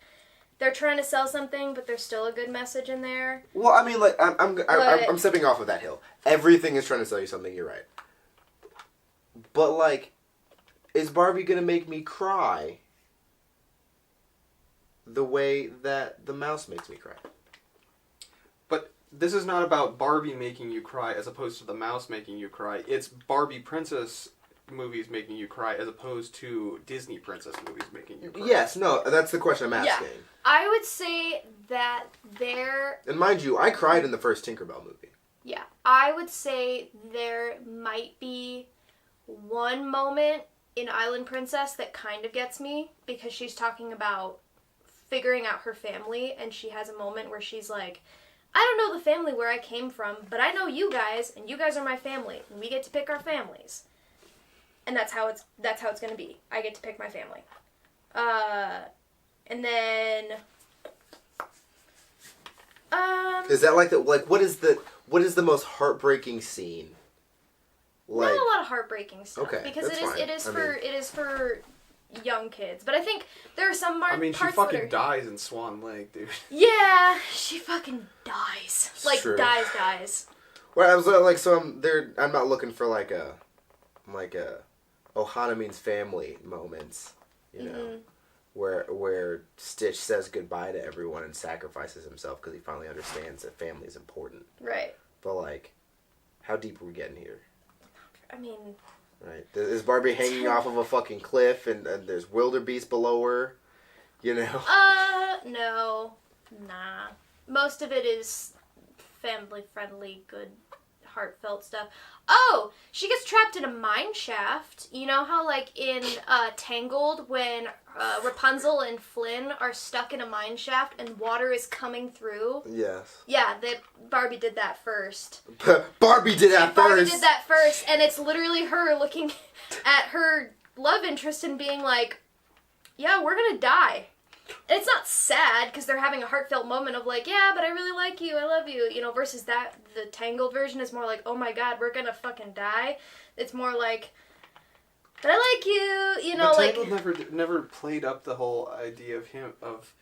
Speaker 3: they're trying to sell something, but there's still a good message in there.
Speaker 4: Well, I mean, like I'm stepping off of that hill. Everything is trying to sell you something. You're right. But like, is Barbie gonna make me cry the way that the mouse makes me cry?
Speaker 2: But this is not about Barbie making you cry as opposed to the mouse making you cry. It's Barbie princess movies making you cry as opposed to Disney princess movies making you cry.
Speaker 4: Yes, no, that's the question I'm asking.
Speaker 3: Yeah. I would say that there...
Speaker 4: And mind you, I cried in the first Tinkerbell movie.
Speaker 3: Yeah. I would say there might be one moment in Island Princess that kind of gets me because she's talking about figuring out her family and she has a moment where she's like, I don't know the family where I came from, but I know you guys and you guys are my family and we get to pick our families. And that's how it's going to be. I get to pick my family. And then
Speaker 4: is that like what is the most heartbreaking scene? Like,
Speaker 3: not a lot of heartbreaking stuff.
Speaker 4: Okay,
Speaker 3: because
Speaker 4: that's fine.
Speaker 3: it is for young kids. But I think there are some parts
Speaker 2: she fucking dies in Swan Lake, dude.
Speaker 3: Yeah, she fucking dies. Like
Speaker 4: true.
Speaker 3: dies.
Speaker 4: Well, I was like, so I'm not looking for like a Ohana means family moments, you know, where Stitch says goodbye to everyone and sacrifices himself because he finally understands that family is important.
Speaker 3: Right.
Speaker 4: But like, how deep are we getting here?
Speaker 3: I mean...
Speaker 4: Right. Is Barbie hanging off of a fucking cliff and there's wildebeest below her? You know?
Speaker 3: No. Nah. Most of it is family-friendly, good, heartfelt stuff. Oh! She gets trapped in a mine shaft. You know how, like, in Tangled, when Rapunzel and Flynn are stuck in a mine shaft and water is coming through?
Speaker 4: Yes.
Speaker 3: Yeah, Barbie did that first.
Speaker 4: Barbie did that first!
Speaker 3: And it's literally her looking at her love interest and being like, yeah, we're gonna die. And it's not sad, because they're having a heartfelt moment of like, yeah, but I really like you, I love you, you know, versus that, the Tangled version is more like, oh my god, we're gonna fucking die. It's more like, but I like you, you know,
Speaker 2: but
Speaker 3: like...
Speaker 2: Tangled never played up the whole idea of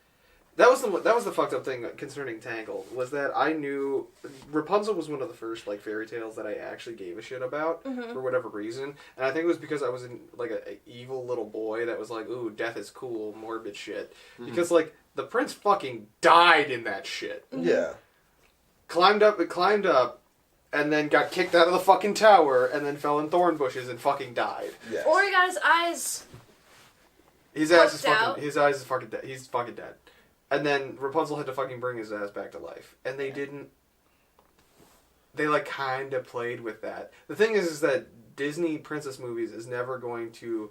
Speaker 2: That was the fucked up thing concerning Tangled, was that I knew Rapunzel was one of the first like fairy tales that I actually gave a shit about for whatever reason, and I think it was because I was in like a evil little boy that was like, ooh, death is cool, morbid shit, because like the prince fucking died in that shit.
Speaker 4: Yeah.
Speaker 2: Climbed up, and then got kicked out of the fucking tower, and then fell in thorn bushes and fucking died.
Speaker 4: Yes.
Speaker 3: Or he got his eyes.
Speaker 2: His eyes is fucking dead. He's fucking dead. And then Rapunzel had to fucking bring his ass back to life. And they didn't... They, like, kind of played with that. The thing is that Disney princess movies is never going to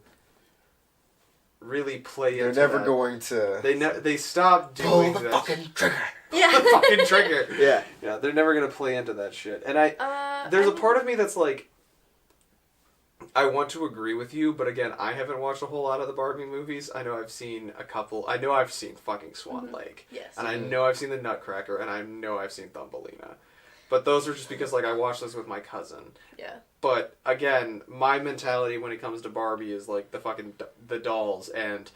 Speaker 2: really play into
Speaker 4: They're never
Speaker 2: that.
Speaker 4: going to...
Speaker 2: They stopped doing
Speaker 4: pull the
Speaker 2: that.
Speaker 4: fucking trigger.
Speaker 3: Yeah.
Speaker 2: The fucking trigger.
Speaker 4: Yeah.
Speaker 2: Yeah, they're never going to play into that shit. And there's a part of me that's like... I want to agree with you, but again, I haven't watched a whole lot of the Barbie movies. I know I've seen a couple. I know I've seen fucking Swan Lake.
Speaker 3: Yes.
Speaker 2: And I know I've seen The Nutcracker, and I know I've seen Thumbelina. But those are just because, like, I watched those with my cousin.
Speaker 3: Yeah.
Speaker 2: But, again, my mentality when it comes to Barbie is, like, the dolls, and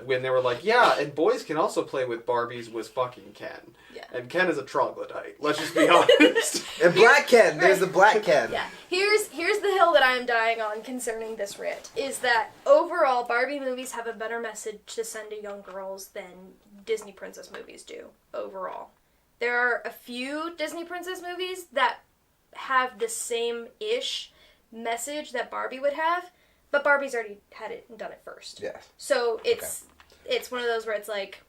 Speaker 2: when they were like, yeah, and boys can also play with Barbies, was fucking Ken.
Speaker 3: Yeah.
Speaker 2: And Ken is a troglodyte. Let's just be honest.
Speaker 4: And Black Ken. There's the Black Ken.
Speaker 3: Yeah. Here's the hill that I am dying on concerning this rant, is that overall Barbie movies have a better message to send to young girls than Disney princess movies do, overall. There are a few Disney princess movies that have the same-ish message that Barbie would have, but Barbie's already had it and done it first.
Speaker 4: Yes.
Speaker 3: So it's one of those where it's like,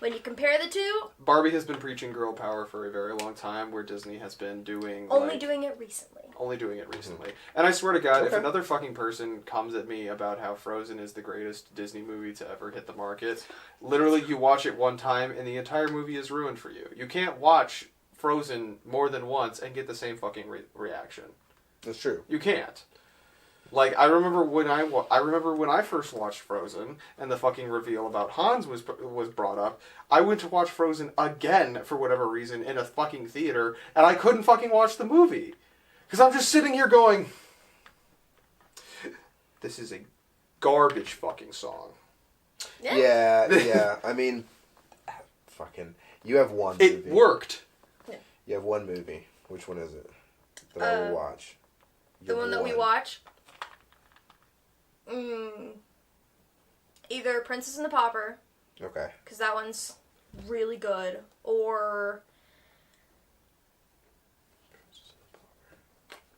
Speaker 3: when you compare the two...
Speaker 2: Barbie has been preaching girl power for a very long time, where Disney has been doing...
Speaker 3: Only doing it recently.
Speaker 2: And I swear to God, if another fucking person comes at me about how Frozen is the greatest Disney movie to ever hit the market, literally you watch it one time and the entire movie is ruined for you. You can't watch Frozen more than once and get the same fucking reaction.
Speaker 4: That's true.
Speaker 2: You can't. Like, I remember when I first watched Frozen and the fucking reveal about Hans was brought up. I went to watch Frozen again for whatever reason in a fucking theater, and I couldn't fucking watch the movie because I'm just sitting here going, "This is a garbage fucking song."
Speaker 4: Yeah. I mean, fucking. You have one movie.
Speaker 2: It worked.
Speaker 3: Yeah.
Speaker 4: You have one movie. Which one is it? That I will watch.
Speaker 3: The one that we watch. Either Princess and the Pauper.
Speaker 4: Okay.
Speaker 3: Because that one's really good. Or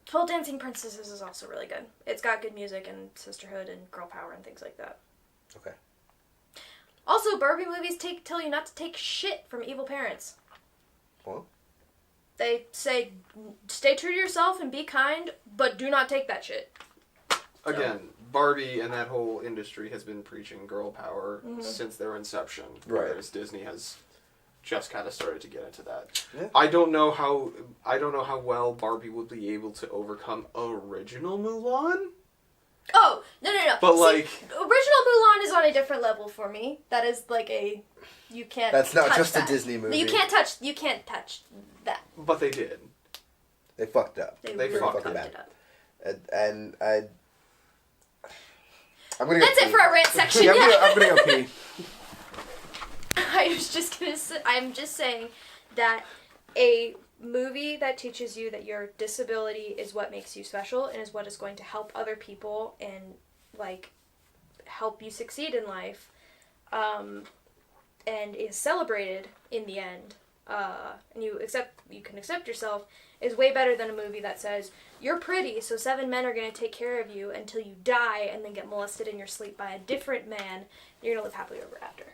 Speaker 3: 12 Dancing Princesses is also really good. It's got good music and sisterhood and girl power and things like that.
Speaker 4: Okay.
Speaker 3: Also, Barbie movies tell you not to take shit from evil parents.
Speaker 4: Well.
Speaker 3: They say, stay true to yourself and be kind, but do not take that shit.
Speaker 2: Again, Barbie and that whole industry has been preaching girl power since their inception, whereas Disney has just kind of started to get into that. Yeah. I don't know how well Barbie would be able to overcome original Mulan.
Speaker 3: Oh, no.
Speaker 2: But
Speaker 3: see,
Speaker 2: like,
Speaker 3: original Mulan is on a different level for me. That is like you can't.
Speaker 4: That's not
Speaker 3: touch
Speaker 4: just
Speaker 3: that.
Speaker 4: a Disney movie.
Speaker 3: You can't touch that.
Speaker 2: But they did.
Speaker 4: They fucked up.
Speaker 3: They
Speaker 2: really
Speaker 3: fucked
Speaker 2: it
Speaker 3: up.
Speaker 4: And I'm gonna.
Speaker 3: That's it for our rant section.
Speaker 4: Yeah, I'm gonna go pee.
Speaker 3: I'm just saying that a movie that teaches you that your disability is what makes you special and is what is going to help other people and like help you succeed in life, and is celebrated in the end, and you can accept yourself, is way better than a movie that says you're pretty, so 7 men are going to take care of you until you die and then get molested in your sleep by a different man, and you're going to live happily ever after.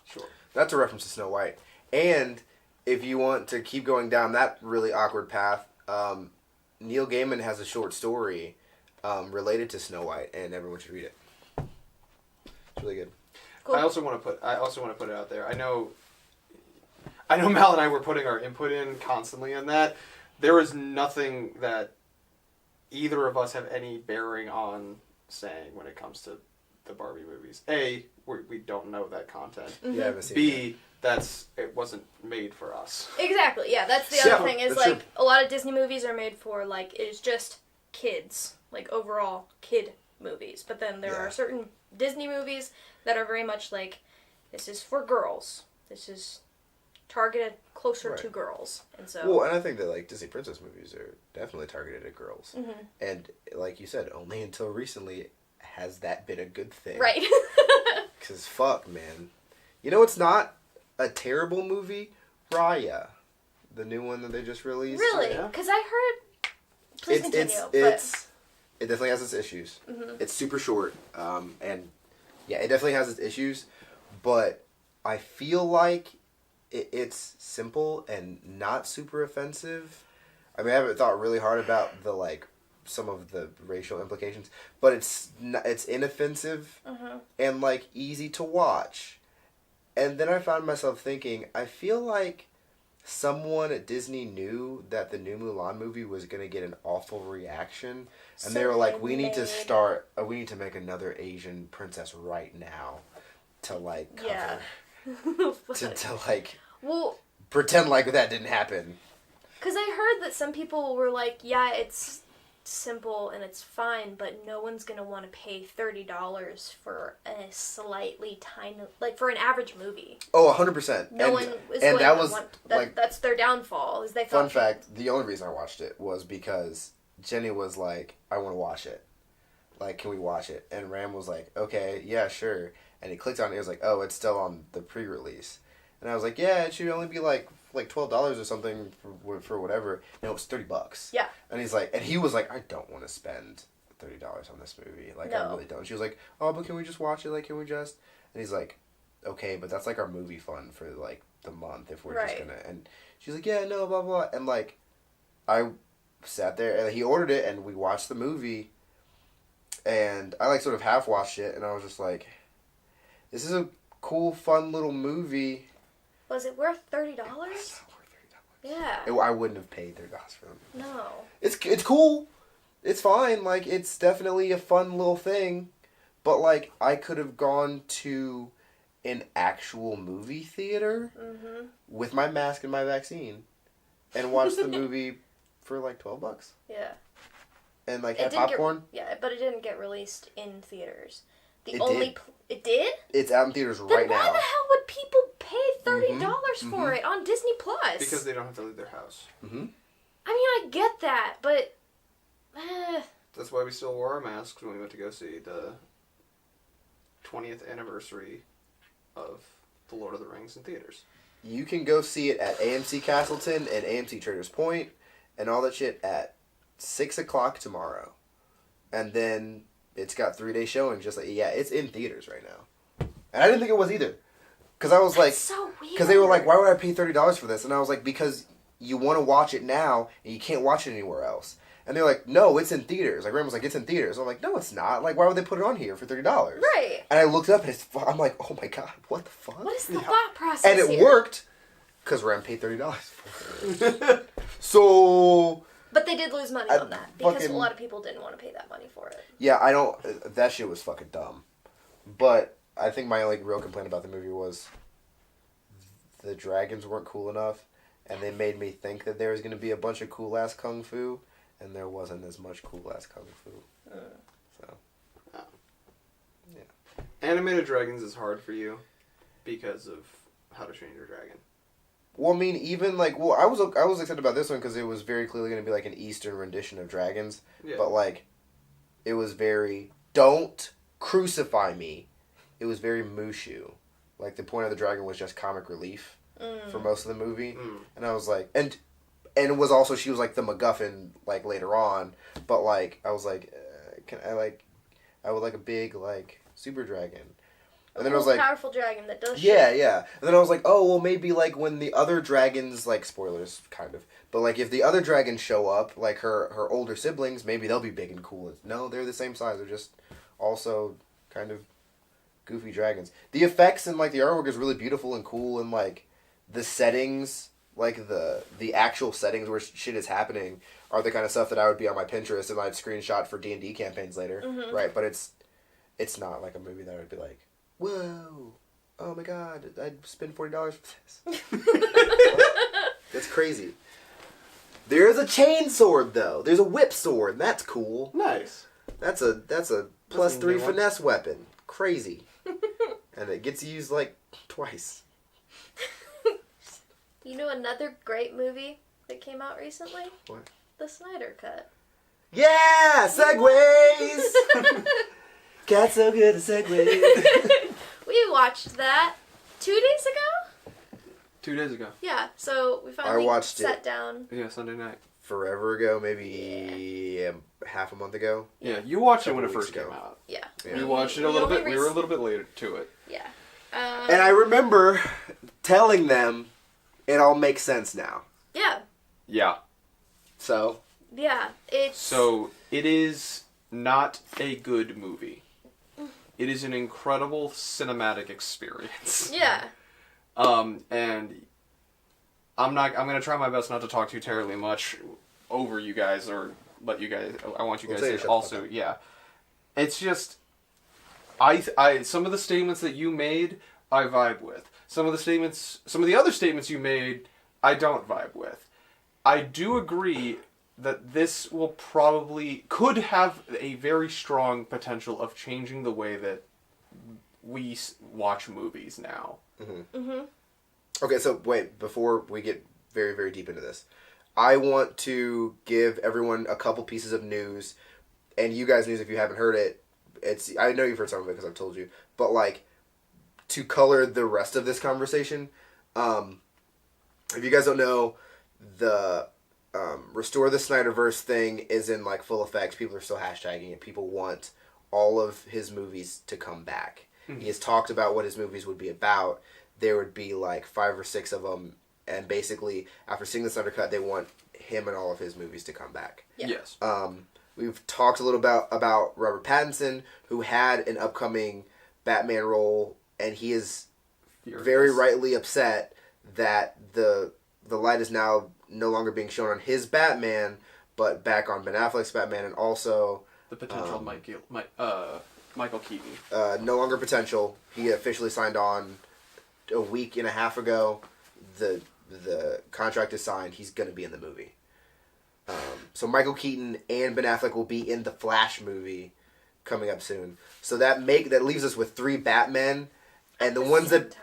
Speaker 2: Sure.
Speaker 4: That's a reference to Snow White. And if you want to keep going down that really awkward path, Neil Gaiman has a short story related to Snow White, and everyone should read it. It's really good.
Speaker 3: Cool.
Speaker 2: I also want to put it out there. I know Mal and I were putting our input in constantly on that. There is nothing that either of us have any bearing on saying when it comes to the Barbie movies. A, we don't know that content.
Speaker 3: Mm-hmm.
Speaker 4: Yeah, I haven't seen
Speaker 2: B, it wasn't made for us.
Speaker 3: Exactly, yeah, that's the other thing, is like, a lot of Disney movies are made for, like, it's just kids, like, overall kid movies, but then there are certain Disney movies that are very much, like, this is for girls. This is targeted closer
Speaker 4: Right.
Speaker 3: to girls. And so...
Speaker 4: Well, and I think that, like, Disney princess movies are definitely targeted at girls.
Speaker 3: Mm-hmm.
Speaker 4: And, like you said, only until recently has that been a good thing.
Speaker 3: Right.
Speaker 4: Because, fuck, man. You know what's not a terrible movie? Raya. The new one that they just released.
Speaker 3: Really?
Speaker 2: Yeah.
Speaker 3: Because I heard... Please continue.
Speaker 4: It definitely has its issues.
Speaker 3: Mm-hmm.
Speaker 4: It's super short. And, yeah, it definitely has its issues. But I feel like it's simple and not super offensive. I mean, I haven't thought really hard about the, like, some of the racial implications, but it's inoffensive and, like, easy to watch. And then I found myself thinking, I feel like someone at Disney knew that the new Mulan movie was going to get an awful reaction, and they were like, we need to make another Asian princess right now to, like, cover.
Speaker 3: Yeah.
Speaker 4: to like,
Speaker 3: well,
Speaker 4: pretend like that didn't happen.
Speaker 3: because I heard that some people were like, yeah, it's simple and it's fine, but no one's going to want to pay $30 for a slightly tiny, like, for an average movie.
Speaker 4: Oh, 100%.
Speaker 3: No one is going to want, that's their downfall, is they thought...
Speaker 4: Fun fact, the only reason I watched it was because Jenny was like, I want to watch it. Like, can we watch it? And Ram was like, okay, yeah, sure. And he clicked on it, he was like, oh, it's still on the pre-release. And I was like, yeah, it should only be like $12 or something for whatever. No, it was $30.
Speaker 3: Yeah.
Speaker 4: And he was like, I don't want to spend $30 on this movie. Like,
Speaker 3: No.
Speaker 4: I really don't. She was like, oh, but can we just watch it? Like, can we just? And he's like, okay, but that's like our movie fund for like the month if we're just gonna. And she's like, yeah, no, blah blah. And like, I sat there and he ordered it and we watched the movie. And I like sort of half watched it and I was just like, this is a cool, fun little movie.
Speaker 3: Was it worth $30?
Speaker 4: It's not worth $30.
Speaker 3: Yeah.
Speaker 4: I wouldn't have paid $30 for them.
Speaker 3: No.
Speaker 4: It's cool. It's fine. Like, it's definitely a fun little thing. But, like, I could have gone to an actual movie theater with my mask and my vaccine and watched the movie for, like, $12.
Speaker 3: Yeah.
Speaker 4: And, like, had popcorn.
Speaker 3: Yeah, but it didn't get released in theaters.
Speaker 4: It
Speaker 3: did?
Speaker 4: It's out in theaters
Speaker 3: Then
Speaker 4: right
Speaker 3: why
Speaker 4: now.
Speaker 3: the hell would people pay $30 for it on Disney Plus?
Speaker 2: Because they don't have to leave their house.
Speaker 3: I mean, I get that, but...
Speaker 2: That's why we still wore our masks when we went to go see the 20th anniversary of The Lord of the Rings in theaters.
Speaker 4: You can go see it at AMC Castleton and AMC Traders Point and all that shit at 6 o'clock tomorrow. And then it's got 3-day showings. Just like, yeah, it's in theaters right now. And I didn't think it was either. Because I was like...
Speaker 3: so weird.
Speaker 4: Because they were like, why would I pay $30 for this? And I was like, because you want to watch it now and you can't watch it anywhere else. And they're like, no, it's in theaters. Like, Ram was like, it's in theaters. I'm like, no, it's not. Like, why would they put it on here for $30?
Speaker 3: Right.
Speaker 4: And I looked up and I'm like, oh my god, what the fuck?
Speaker 3: What is the thought process
Speaker 4: And it
Speaker 3: here?
Speaker 4: worked because Ram paid $30 for it. So...
Speaker 3: But they did lose money on that because a lot of people didn't want to pay that money for it.
Speaker 4: Yeah, I don't... That shit was fucking dumb. But I think my only real complaint about the movie was the dragons weren't cool enough, and they made me think that there was going to be a bunch of cool-ass kung fu, and there wasn't as much cool-ass kung fu. So... Yeah.
Speaker 2: Animated Dragons is hard for you because of How to Train Your Dragon.
Speaker 4: Well, I mean, even, like... Well, I was excited about this one because it was very clearly going to be, like, an Eastern rendition of dragons.
Speaker 2: Yeah.
Speaker 4: But, like, it was very... Don't crucify me. It was very Mushu. Like, the point of the dragon was just comic relief for most of the movie. And I was like... And it was also... She was, like, the MacGuffin, like, later on. But, like, I was like... I would like a big, like, super dragon. And then I was like...
Speaker 3: powerful dragon that does
Speaker 4: Yeah,
Speaker 3: shit.
Speaker 4: yeah. And then I was like, oh, well, maybe, like, when the other dragons... Like, spoilers, kind of. But, like, if the other dragons show up, like, her older siblings, maybe they'll be big and cool. No, they're the same size. They're just also kind of goofy dragons. The effects and, like, the artwork is really beautiful and cool. And, like, the settings... Like, the actual settings where shit is happening are the kind of stuff that I would be on my Pinterest and I'd screenshot for D&D campaigns later. Right, but it's not like a movie that I would be like, whoa, oh my god, I'd spend $40 for this. That's crazy. There's a chain sword, though. There's a whip sword, and that's cool.
Speaker 2: Nice.
Speaker 4: That's a plus 3 finesse weapon. Crazy. And it gets used like twice.
Speaker 3: You know another great movie that came out recently?
Speaker 4: What?
Speaker 3: The Snyder Cut.
Speaker 4: Yeah! Segways! Got so good at segways.
Speaker 3: We watched that 2 days ago?
Speaker 2: 2 days ago.
Speaker 3: Yeah, so we finally
Speaker 4: watched
Speaker 3: sat
Speaker 4: it.
Speaker 3: down.
Speaker 2: Yeah, Sunday night.
Speaker 4: Forever ago, maybe half a month ago.
Speaker 2: Yeah, you watched it when it
Speaker 4: Couple
Speaker 2: first
Speaker 4: weeks
Speaker 2: came
Speaker 4: ago.
Speaker 2: out.
Speaker 3: Yeah.
Speaker 2: We watched it a little
Speaker 3: only
Speaker 2: bit. We were a little bit later to it.
Speaker 3: Yeah.
Speaker 4: And I remember telling them it all makes sense now.
Speaker 3: Yeah.
Speaker 2: Yeah.
Speaker 4: So,
Speaker 3: Yeah. It's...
Speaker 2: So, it is not a good movie. It is an incredible cinematic experience.
Speaker 3: Yeah.
Speaker 2: And I'm gonna try my best not to talk too terribly much over you guys or let you guys. I want you guys to also, yeah. It's just, I some of the statements that you made, I vibe with. Some of the other statements you made, I don't vibe with. I do agree that this could have a very strong potential of changing the way that we watch movies now.
Speaker 4: okay, so wait, before we get very, very deep into this, I want to give everyone a couple pieces of news, and you guys news if you haven't heard it. I know you've heard some of it because I've told you, but like, to color the rest of this conversation, if you guys don't know, the Restore the Snyderverse thing is in like full effect. People are still hashtagging it. People want all of his movies to come back. He has talked about what his movies would be about. There would be like 5 or 6 of them, and basically after seeing the Snyder Cut, they want him and all of his movies to come back.
Speaker 3: Yeah.
Speaker 2: Yes.
Speaker 4: We've talked a little about Robert Pattinson, who had an upcoming Batman role, and he is very rightly upset that the light is now no longer being shown on his Batman, but back on Ben Affleck's Batman, and also
Speaker 2: the potential Michael Keaton.
Speaker 4: No longer potential. He officially signed on a week and a half ago. The contract is signed. He's going to be in the movie. So Michael Keaton and Ben Affleck will be in the Flash movie coming up soon. So that leaves us with 3 Batmen, and the ones that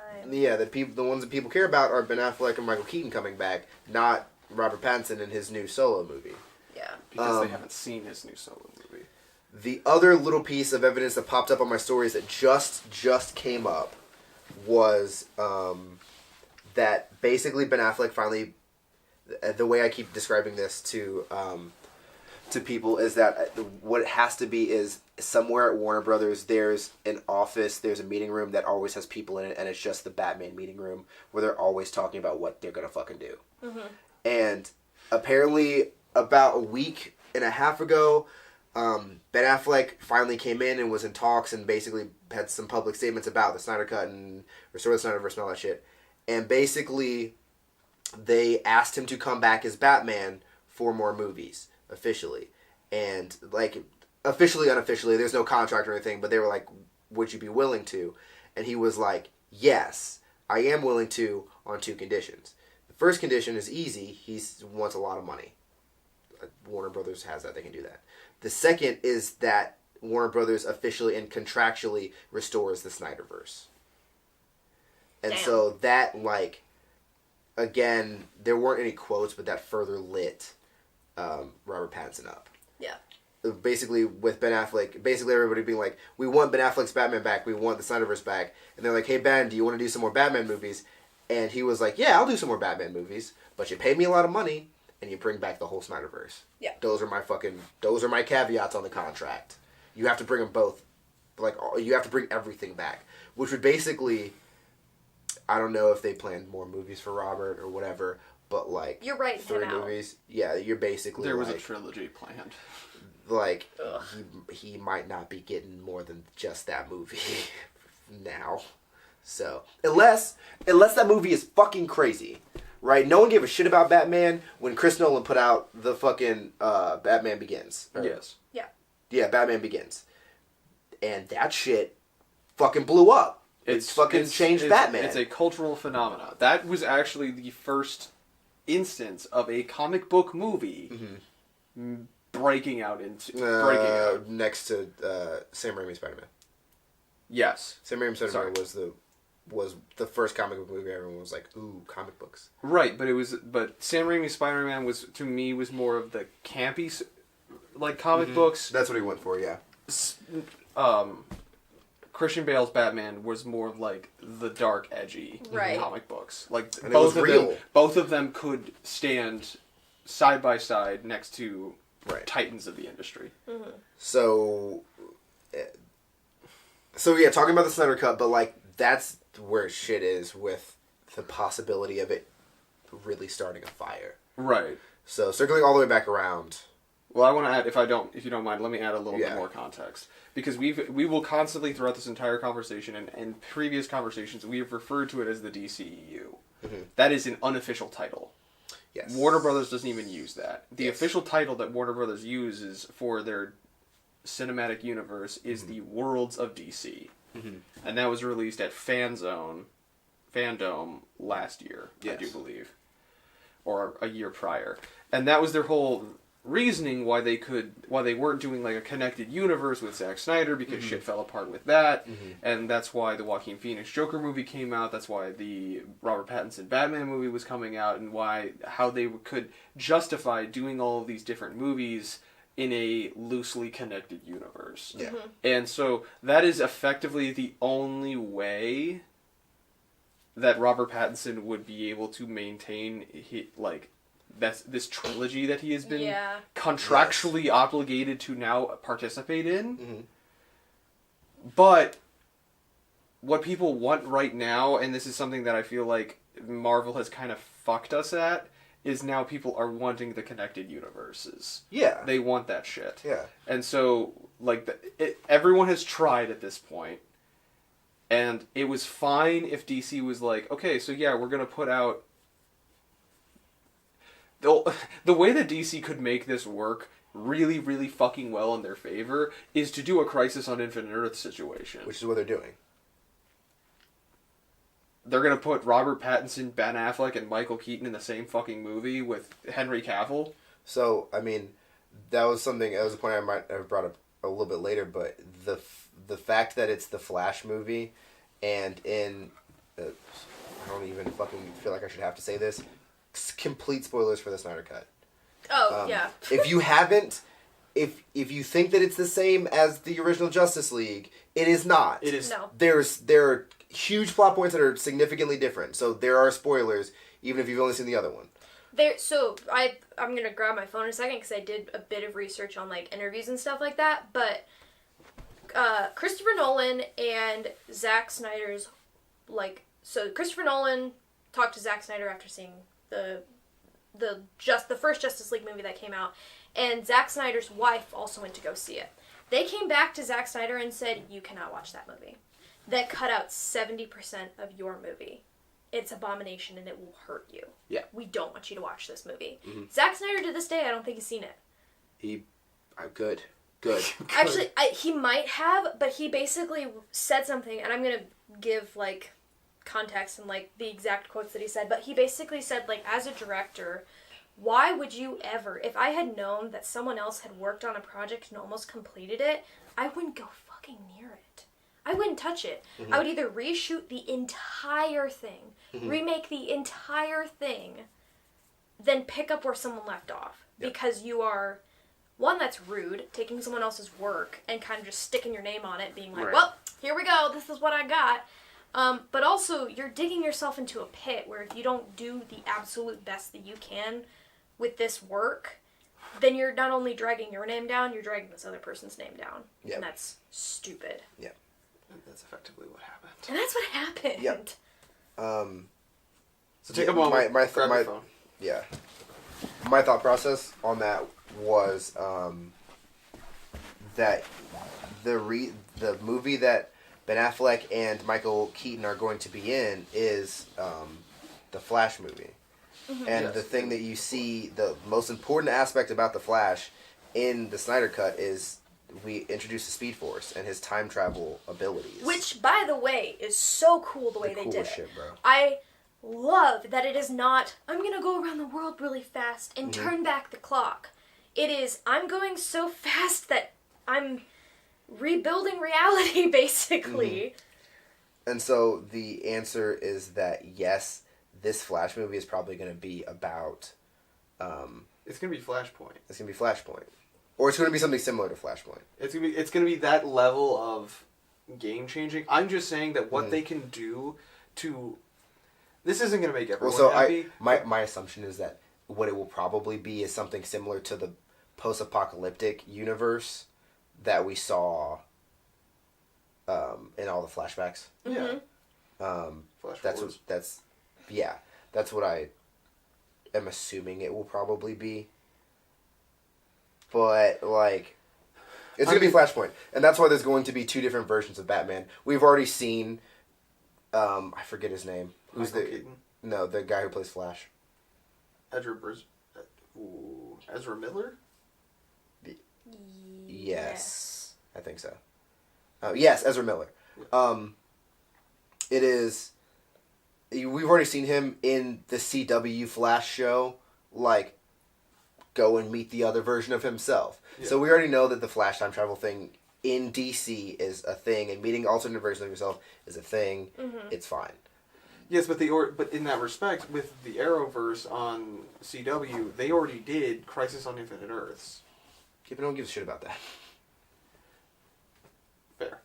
Speaker 4: people care about are Ben Affleck and Michael Keaton coming back, not Robert Pattinson in his new solo movie.
Speaker 3: Yeah.
Speaker 2: Because they haven't seen his new solo movie.
Speaker 4: The other little piece of evidence that popped up on my stories that just came up was that basically Ben Affleck finally, the way I keep describing this to people is that what it has to be is somewhere at Warner Brothers there's an office, there's a meeting room that always has people in it, and it's just the Batman meeting room where they're always talking about what they're gonna fucking do. And apparently about a week and a half ago, Ben Affleck finally came in and was in talks and basically had some public statements about the Snyder Cut and Restore the Snyderverse and all that shit. And basically, they asked him to come back as Batman for more movies, officially. And, like, officially, unofficially, there's no contract or anything, but they were like, would you be willing to? And he was like, yes, I am willing to on 2 conditions. The first condition is easy. He wants a lot of money. Warner Brothers has that. They can do that. The second is that Warner Brothers officially and contractually restores the Snyderverse. And so that, like, again, there weren't any quotes, but that further lit Robert Pattinson up.
Speaker 3: Yeah.
Speaker 4: Basically, with Ben Affleck, basically everybody being like, we want Ben Affleck's Batman back, we want the Snyderverse back. And they're like, hey, Ben, do you want to do some more Batman movies? And he was like, yeah, I'll do some more Batman movies, but you pay me a lot of money, and you bring back the whole Snyderverse.
Speaker 3: Yeah.
Speaker 4: Those are my caveats on the contract. You have to bring them both. Like, you have to bring everything back. Which would basically, I don't know if they planned more movies for Robert or whatever, but like,
Speaker 3: you're writing
Speaker 4: 3
Speaker 3: him out.
Speaker 4: movies. Yeah, you're basically
Speaker 2: There was
Speaker 4: like,
Speaker 2: a trilogy planned.
Speaker 4: Like, he might not be getting more than just that movie now. So, unless that movie is fucking crazy, right? No one gave a shit about Batman when Chris Nolan put out the fucking Batman Begins.
Speaker 2: Yes.
Speaker 3: Yeah.
Speaker 4: Yeah, Batman Begins. And that shit fucking blew up. It's changed Batman.
Speaker 2: It's a cultural phenomenon. That was actually the first instance of a comic book movie breaking out.
Speaker 4: Next to Sam Raimi's Spider-Man.
Speaker 2: Yes.
Speaker 4: Sam Raimi's
Speaker 2: Sorry.
Speaker 4: Spider-Man was the first comic book movie everyone was like, ooh, comic books.
Speaker 2: Right, but Sam Raimi's Spider-Man was more of the campy, like, comic books.
Speaker 4: That's what he went for, yeah.
Speaker 2: Christian Bale's Batman was more of, like, the dark, edgy
Speaker 3: Right.
Speaker 2: comic books. Like,
Speaker 4: And it was real.
Speaker 2: Both of them could stand side by side next to titans of the industry.
Speaker 3: Mm-hmm.
Speaker 4: So yeah, talking about the Snyder Cut, but like that's where shit is with the possibility of it really starting a fire.
Speaker 2: Right.
Speaker 4: So circling all the way back around.
Speaker 2: Well, I want to add, if you don't mind, let me add a little bit more context. Because we will constantly, throughout this entire conversation and previous conversations, we have referred to it as the DCEU. Mm-hmm. That is an unofficial title.
Speaker 4: Yes.
Speaker 2: Warner Brothers doesn't even use that. The
Speaker 4: Yes.
Speaker 2: official title that Warner Brothers uses for their cinematic universe is the Worlds of DC. Mm-hmm. And that was released at Fandom last year, I do believe. Or a year prior. And that was their whole reasoning why they weren't doing like a connected universe with Zack Snyder, because shit fell apart with that. And that's why the Joaquin Phoenix Joker movie came out. That's why the Robert Pattinson Batman movie was coming out, and how they could justify doing all of these different movies in a loosely connected universe.
Speaker 4: Yeah.
Speaker 2: And so that is effectively the only way that Robert Pattinson would be able to maintain this trilogy that he has been contractually obligated to now participate in. Mm-hmm. But what people want right now, and this is something that I feel like Marvel has kind of fucked us at, is now people are wanting the connected universes.
Speaker 4: Yeah.
Speaker 2: They want that shit.
Speaker 4: Yeah.
Speaker 2: And so, like, everyone has tried at this point, and it was fine if DC was like, okay, so yeah, we're going to put out... The way that DC could make this work really, really fucking well in their favor is to do a Crisis on Infinite Earth situation.
Speaker 4: Which is what they're doing.
Speaker 2: They're going to put Robert Pattinson, Ben Affleck, and Michael Keaton in the same fucking movie with Henry Cavill.
Speaker 4: So, I mean, that was a point I might have brought up a little bit later, but the fact that it's the Flash movie, and I don't even fucking feel like I should have to say this, complete spoilers for the Snyder Cut.
Speaker 3: Oh, yeah.
Speaker 4: If you haven't, if you think that it's the same as the original Justice League, it is not.
Speaker 2: It is.
Speaker 3: No.
Speaker 4: There are huge plot points that are significantly different, so there are spoilers, even if you've only seen the other one.
Speaker 3: I'm gonna grab my phone in a second because I did a bit of research on like interviews and stuff like that. But Christopher Nolan and Zack Snyder's Christopher Nolan talked to Zack Snyder after seeing the first Justice League movie that came out, and Zack Snyder's wife also went to go see it. They came back to Zack Snyder and said, "You cannot watch that movie. That cut out 70% of your movie. It's abomination and it will hurt you.
Speaker 2: Yeah.
Speaker 3: We don't want you to watch this movie." Mm-hmm. Zack Snyder, to this day, I don't think he's seen it.
Speaker 4: Good.
Speaker 3: Actually, he might have, but he basically said something, and I'm going to give, like, context and, like, the exact quotes that he said, but he basically said, like, as a director, why would you ever, if I had known that someone else had worked on a project and almost completed it, I wouldn't go fucking near it. I wouldn't touch it. Mm-hmm. I would either reshoot the entire thing, remake the entire thing, then pick up where someone left off. Yep. Because you are, one, that's rude, taking someone else's work and kind of just sticking your name on it, being like, well, here we go, this is what I got. But also, you're digging yourself into a pit where if you don't do the absolute best that you can with this work, then you're not only dragging your name down, you're dragging this other person's name down. Yep. And that's stupid.
Speaker 4: Yeah.
Speaker 2: That's effectively what happened.
Speaker 3: And that's what happened.
Speaker 4: Yep.
Speaker 2: So take a moment.
Speaker 4: My
Speaker 2: phone.
Speaker 4: Yeah. My thought process on that was that the movie that Ben Affleck and Michael Keaton are going to be in is the Flash movie. Mm-hmm. And the thing that you see, the most important aspect about the Flash in the Snyder Cut is we introduce the Speed Force and his time travel abilities.
Speaker 3: Which, by the way, is so cool the way they did it.
Speaker 4: Shit, bro.
Speaker 3: I love that it is not, I'm going to go around the world really fast and turn back the clock. It is, I'm going so fast that I'm rebuilding reality, basically.
Speaker 4: And so the answer is that yes, this Flash movie is probably going to be about.
Speaker 2: It's gonna be Flashpoint.
Speaker 4: It's going to be Flashpoint, or it's going to be something similar to Flashpoint.
Speaker 2: It's gonna be that level of game changing. I'm just saying that what they can do to. This isn't gonna make everyone happy.
Speaker 4: My assumption is that what it will probably be is something similar to the post-apocalyptic universe that we saw in all the flashbacks.
Speaker 2: Yeah.
Speaker 4: That's what I am assuming it will probably be. But like, it's gonna be Flashpoint, and that's why there's going to be 2 different versions of Batman. We've already seen, I forget his name. Who's
Speaker 2: Michael Keaton?
Speaker 4: No, the guy who plays Flash.
Speaker 2: Ezra Miller?
Speaker 4: Yes, I think so. Yes, Ezra Miller. It is. We've already seen him in the CW Flash show, like, go and meet the other version of himself. Yeah. So we already know that the Flash time travel thing in DC is a thing, and meeting alternate versions of yourself is a thing. It's fine.
Speaker 2: Yes, but in that respect, with the Arrowverse on CW, they already did Crisis on Infinite Earths.
Speaker 4: Yeah, but no one gives a shit about that.
Speaker 2: Fair.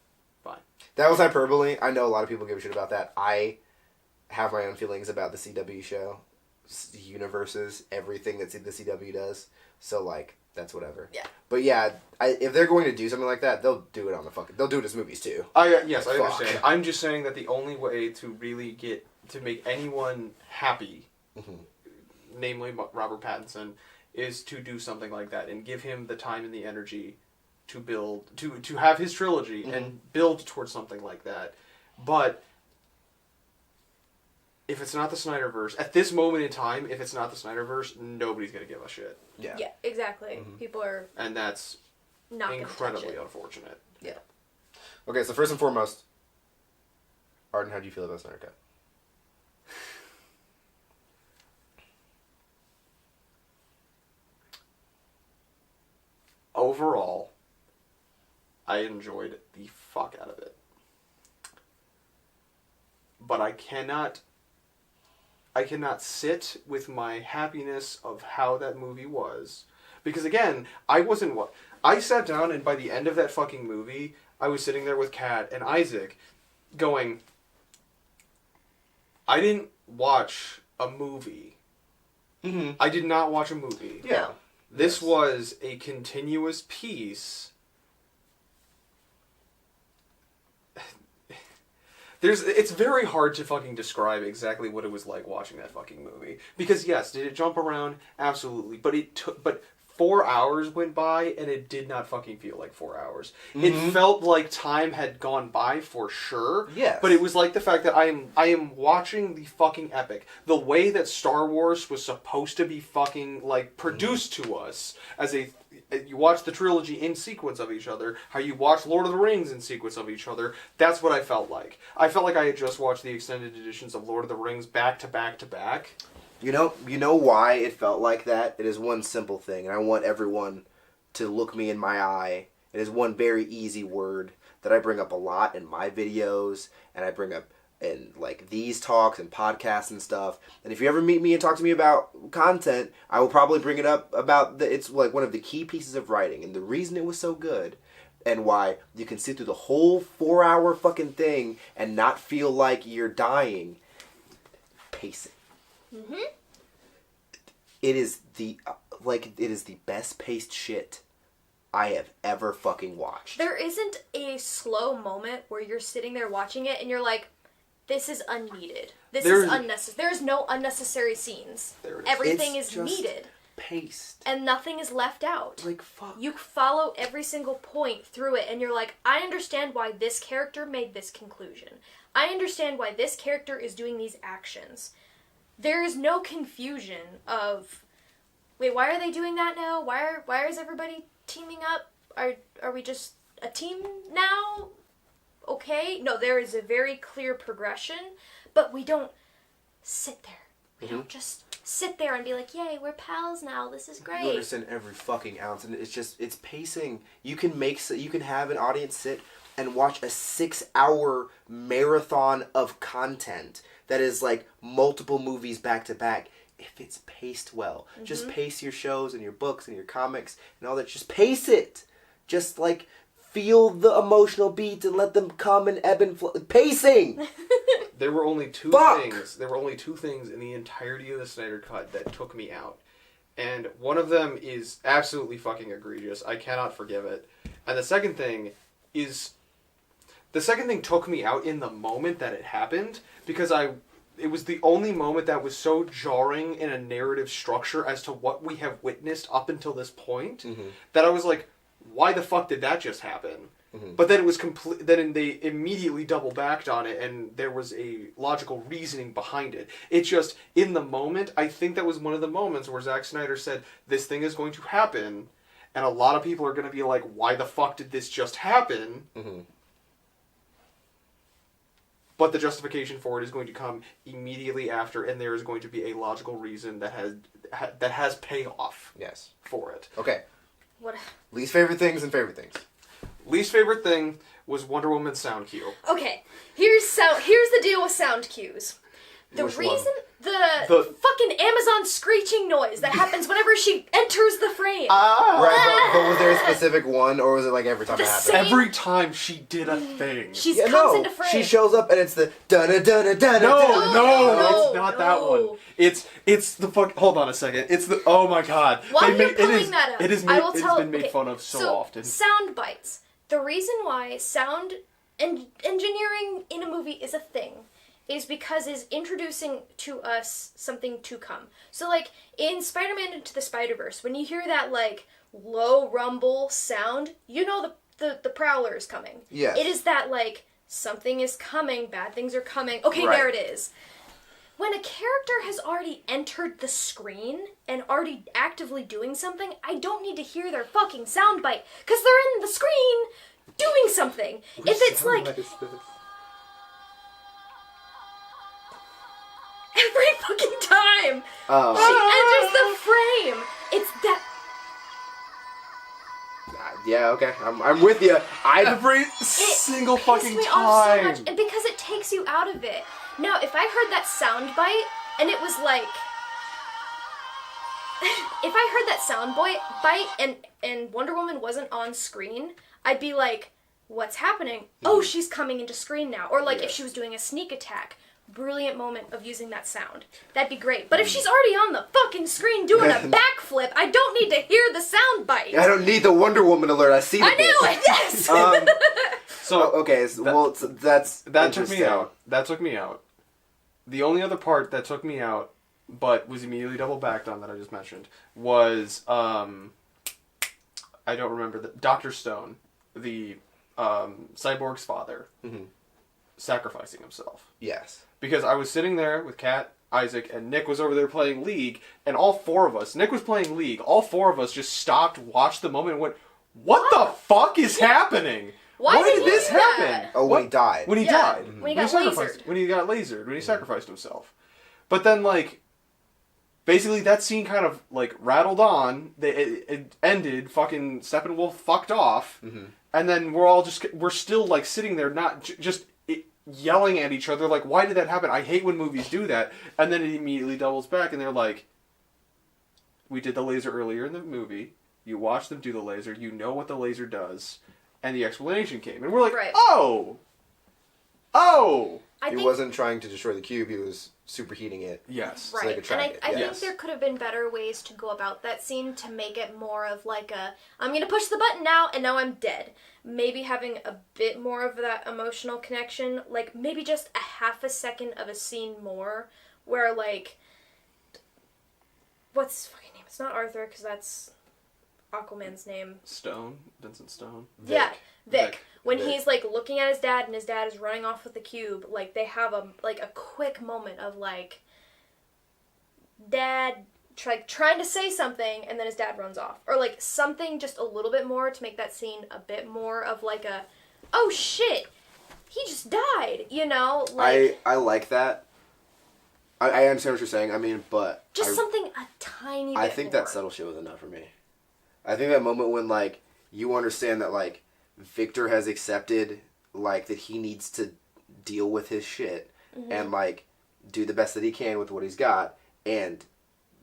Speaker 2: Fine.
Speaker 4: That was hyperbole. I know a lot of people give a shit about that. I have my own feelings about the CW show, universes, everything that the CW does. So, like, that's whatever.
Speaker 3: Yeah.
Speaker 4: But yeah, if they're going to do something like that, they'll do it they'll do it as movies too.
Speaker 2: Yes, I understand. I'm just saying that the only way to really to make anyone happy, namely Robert Pattinson, is to do something like that and give him the time and the energy to build, to have his trilogy and build towards something like that. But if it's not the Snyderverse, at this moment in time, if it's not the Snyderverse, nobody's going to give a shit.
Speaker 3: Yeah, exactly. People are...
Speaker 2: And that's
Speaker 3: not
Speaker 2: incredibly unfortunate.
Speaker 3: Yeah.
Speaker 4: Okay, so first and foremost, Arden, how do you feel about Snyder Cut?
Speaker 2: Overall, I enjoyed the fuck out of it. But I cannot sit with my happiness of how that movie was. Because again, I sat down, and by the end of that fucking movie, I was sitting there with Kat and Isaac going, I didn't watch a movie. I did not watch a movie.
Speaker 4: Yeah.
Speaker 2: This was a continuous piece. It's very hard to fucking describe exactly what it was like watching that fucking movie. Because yes, did it jump around? Absolutely. But 4 hours went by, and it did not fucking feel like 4 hours. It felt like time had gone by for sure.
Speaker 4: Yes.
Speaker 2: But it was like the fact that I am watching the fucking epic. The way that Star Wars was supposed to be fucking, like, produced to us as you watch the trilogy in sequence of each other, how you watch Lord of the Rings in sequence of each other, that's what I felt like. I felt like I had just watched the extended editions of Lord of the Rings back to back to back.
Speaker 4: You know why it felt like that? It is one simple thing, and I want everyone to look me in my eye. It is one very easy word that I bring up a lot in my videos, and I bring up in like these talks and podcasts and stuff. And if you ever meet me and talk to me about content, I will probably bring it up about it's like one of the key pieces of writing, and the reason it was so good, and why you can sit through the whole 4-hour fucking thing and not feel like you're dying. Pacing. It is the best paced shit I have ever fucking watched.
Speaker 3: There isn't a slow moment where you're sitting there watching it and you're like, this is unneeded. This is unnecessary. There's no unnecessary scenes. Everything is needed.
Speaker 4: Paced.
Speaker 3: And nothing is left out.
Speaker 4: Like, fuck.
Speaker 3: You follow every single point through it, and you're like, I understand why this character made this conclusion. I understand why this character is doing these actions. There is no confusion of, wait, why are they doing that now? Why is everybody teaming up? Are we just a team now? Okay. No, there is a very clear progression, but we don't sit there. We don't just sit there and be like, yay, we're pals now, this is great.
Speaker 4: You understand every fucking ounce, and it's pacing. You can have an audience sit and watch a 6-hour marathon of content that is like multiple movies back to back. If it's paced well, just pace your shows and your books and your comics and all that. Just pace it. Just like feel the emotional beats and let them come and ebb and flow. Pacing.
Speaker 2: There were only two things. There were only two things in the entirety of the Snyder Cut that took me out, and one of them is absolutely fucking egregious. I cannot forgive it. And the second thing took me out in the moment that it happened because it was the only moment that was so jarring in a narrative structure as to what we have witnessed up until this point that I was like, why the fuck did that just happen? But then it was then they immediately double backed on it, and there was a logical reasoning behind it. It's just, in the moment, I think that was one of the moments where Zack Snyder said, this thing is going to happen, and a lot of people are going to be like, why the fuck did this just happen? But the justification for it is going to come immediately after, and there is going to be a logical reason that has payoff.
Speaker 4: Yes.
Speaker 2: For it.
Speaker 4: Okay.
Speaker 3: What?
Speaker 4: Least favorite things and favorite things.
Speaker 2: Least favorite thing was Wonder Woman's sound cue.
Speaker 3: Okay, here's the deal with sound cues. The
Speaker 4: Which
Speaker 3: reason
Speaker 4: one?
Speaker 3: the fucking Amazon screeching noise that happens whenever she enters the frame.
Speaker 4: Right, but was there a specific one, or was it like every time it happened?
Speaker 2: Every time she did a thing.
Speaker 3: She comes into frame.
Speaker 4: She shows up and it's the da-da-da-da-da-da.
Speaker 2: No, it's not that one. It's the fuck. Hold on a second. It's the. Oh my god.
Speaker 3: While you're pulling that up,
Speaker 2: it has been made fun of so often.
Speaker 3: Sound bites. The reason why sound engineering in a movie is a thing is because it's introducing to us something to come. So, like, in Spider-Man Into the Spider-Verse, when you hear that, like, low rumble sound, you know the Prowler is coming.
Speaker 4: Yes.
Speaker 3: It is that, like, something is coming, bad things are coming. Okay,
Speaker 4: right.
Speaker 3: There it is. When a character has already entered the screen and already actively doing something, I don't need to hear their fucking soundbite, because they're in the screen doing something. If it's like... Every fucking time she enters the frame, it's that...
Speaker 4: Yeah, okay, I'm with you.
Speaker 2: Every single fucking
Speaker 3: me
Speaker 2: time.
Speaker 3: off so much, and because it takes you out of it. Now, if I heard that sound bite, and it was like... if I heard that sound bite, and Wonder Woman wasn't on screen, I'd be like, what's happening? Oh, she's coming into screen now. Or like, if she was doing a sneak attack, brilliant moment of using that sound. That'd be great. But if she's already on the fucking screen doing a backflip, I don't need to hear the sound bite.
Speaker 4: I don't need the Wonder Woman alert. I see the
Speaker 3: I knew it, yes!
Speaker 2: So,
Speaker 4: okay,
Speaker 2: that took me out. That took me out. The only other part that took me out, but was immediately double backed on that I just mentioned, was, I don't remember, Dr. Stone, the Cyborg's father, sacrificing himself.
Speaker 4: Yes.
Speaker 2: Because I was sitting there with Kat, Isaac, and Nick was over there playing League, and all four of us, Nick was playing League, all four of us just stopped, watched the moment, and went, what the fuck is happening?
Speaker 3: Why
Speaker 2: did this happen?
Speaker 4: Oh, when he died.
Speaker 2: When he died.
Speaker 3: When he got lasered.
Speaker 2: When he got lasered. When he sacrificed himself. But then, like, basically that scene kind of, like, rattled on. It ended. Fucking Steppenwolf fucked off. And then we're still, like, sitting there not just yelling at each other. Like, why did that happen? I hate when movies do that. And then it immediately doubles back and they're like, we did the laser earlier in the movie. You watch them do the laser. You know what the laser does. And the explanation came. And we're like,
Speaker 3: right.
Speaker 2: Oh!
Speaker 4: He wasn't trying to destroy the cube, he was superheating it.
Speaker 2: Yes.
Speaker 4: So
Speaker 3: right.
Speaker 4: they could track it.
Speaker 3: I think there could have been better ways to go about that scene to make it more of like I'm going to push the button now, and now I'm dead. Maybe having a bit more of that emotional connection, like maybe just a half a second of a scene more, where like... What's his fucking name? It's not Arthur, because that's Aquaman's name.
Speaker 2: Stone? Vincent Stone?
Speaker 3: Vic. When he's like looking at his dad and his dad is running off with the cube, like they have a quick moment of like dad trying to say something and then his dad runs off, or like something just a little bit more to make that scene a bit more of like a oh shit, he just died, you know? Like
Speaker 4: I like that.
Speaker 1: I understand what you're saying. I mean, but
Speaker 3: Just something a tiny bit
Speaker 1: I think
Speaker 3: more.
Speaker 1: that subtle shit was enough for me. I think that moment when, like, you understand that, like, Victor has accepted, like, that he needs to deal with his shit and, like, do the best that he can with what he's got, and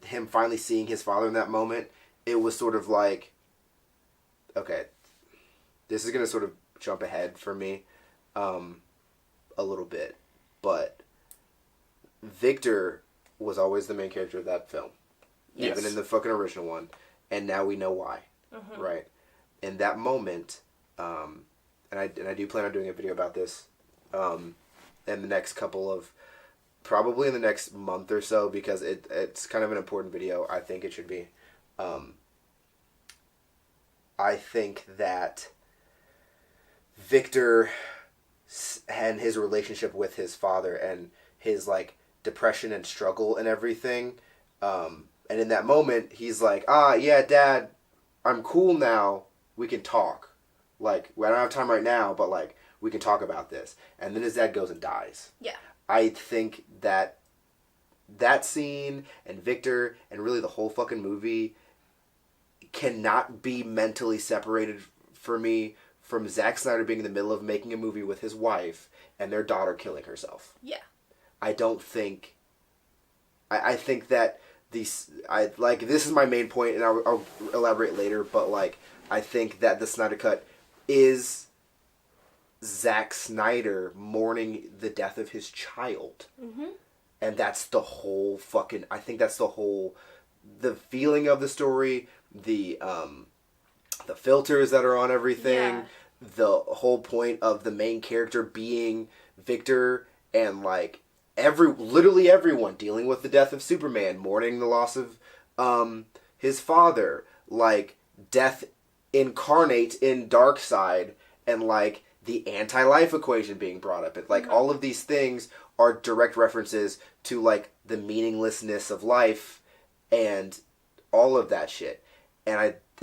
Speaker 1: him finally seeing his father in that moment, it was sort of like, okay, this is going to sort of jump ahead for me a little bit, but Victor was always the main character of that film, even in the fucking original one, and now we know why, right? In that moment, and I do plan on doing a video about this in the next couple of, probably in the next month or so, because it's kind of an important video. I think it should be. I think that Victor and his relationship with his father and his, like, depression and struggle and everything, and in that moment, he's like, yeah, Dad, I'm cool now, we can talk. Like, I don't have time right now, but, like, we can talk about this. And then his dad goes and dies.
Speaker 3: Yeah.
Speaker 1: I think that scene and Victor and really the whole fucking movie cannot be mentally separated for me from Zack Snyder being in the middle of making a movie with his wife and their daughter killing herself.
Speaker 3: Yeah.
Speaker 1: I don't think... I think that this is my main point, and I'll elaborate later, but, like, I think that the Snyder Cut is Zack Snyder mourning the death of his child. Mm-hmm. And that's the whole fucking... I think that's the whole... The feeling of the story, the filters that are on everything, the whole point of the main character being Victor, and, like, literally everyone dealing with the death of Superman, mourning the loss of his father, like, death incarnate in Darkseid, and, like, the anti-life equation being brought up. Like, all of these things are direct references to, like, the meaninglessness of life and all of that shit. And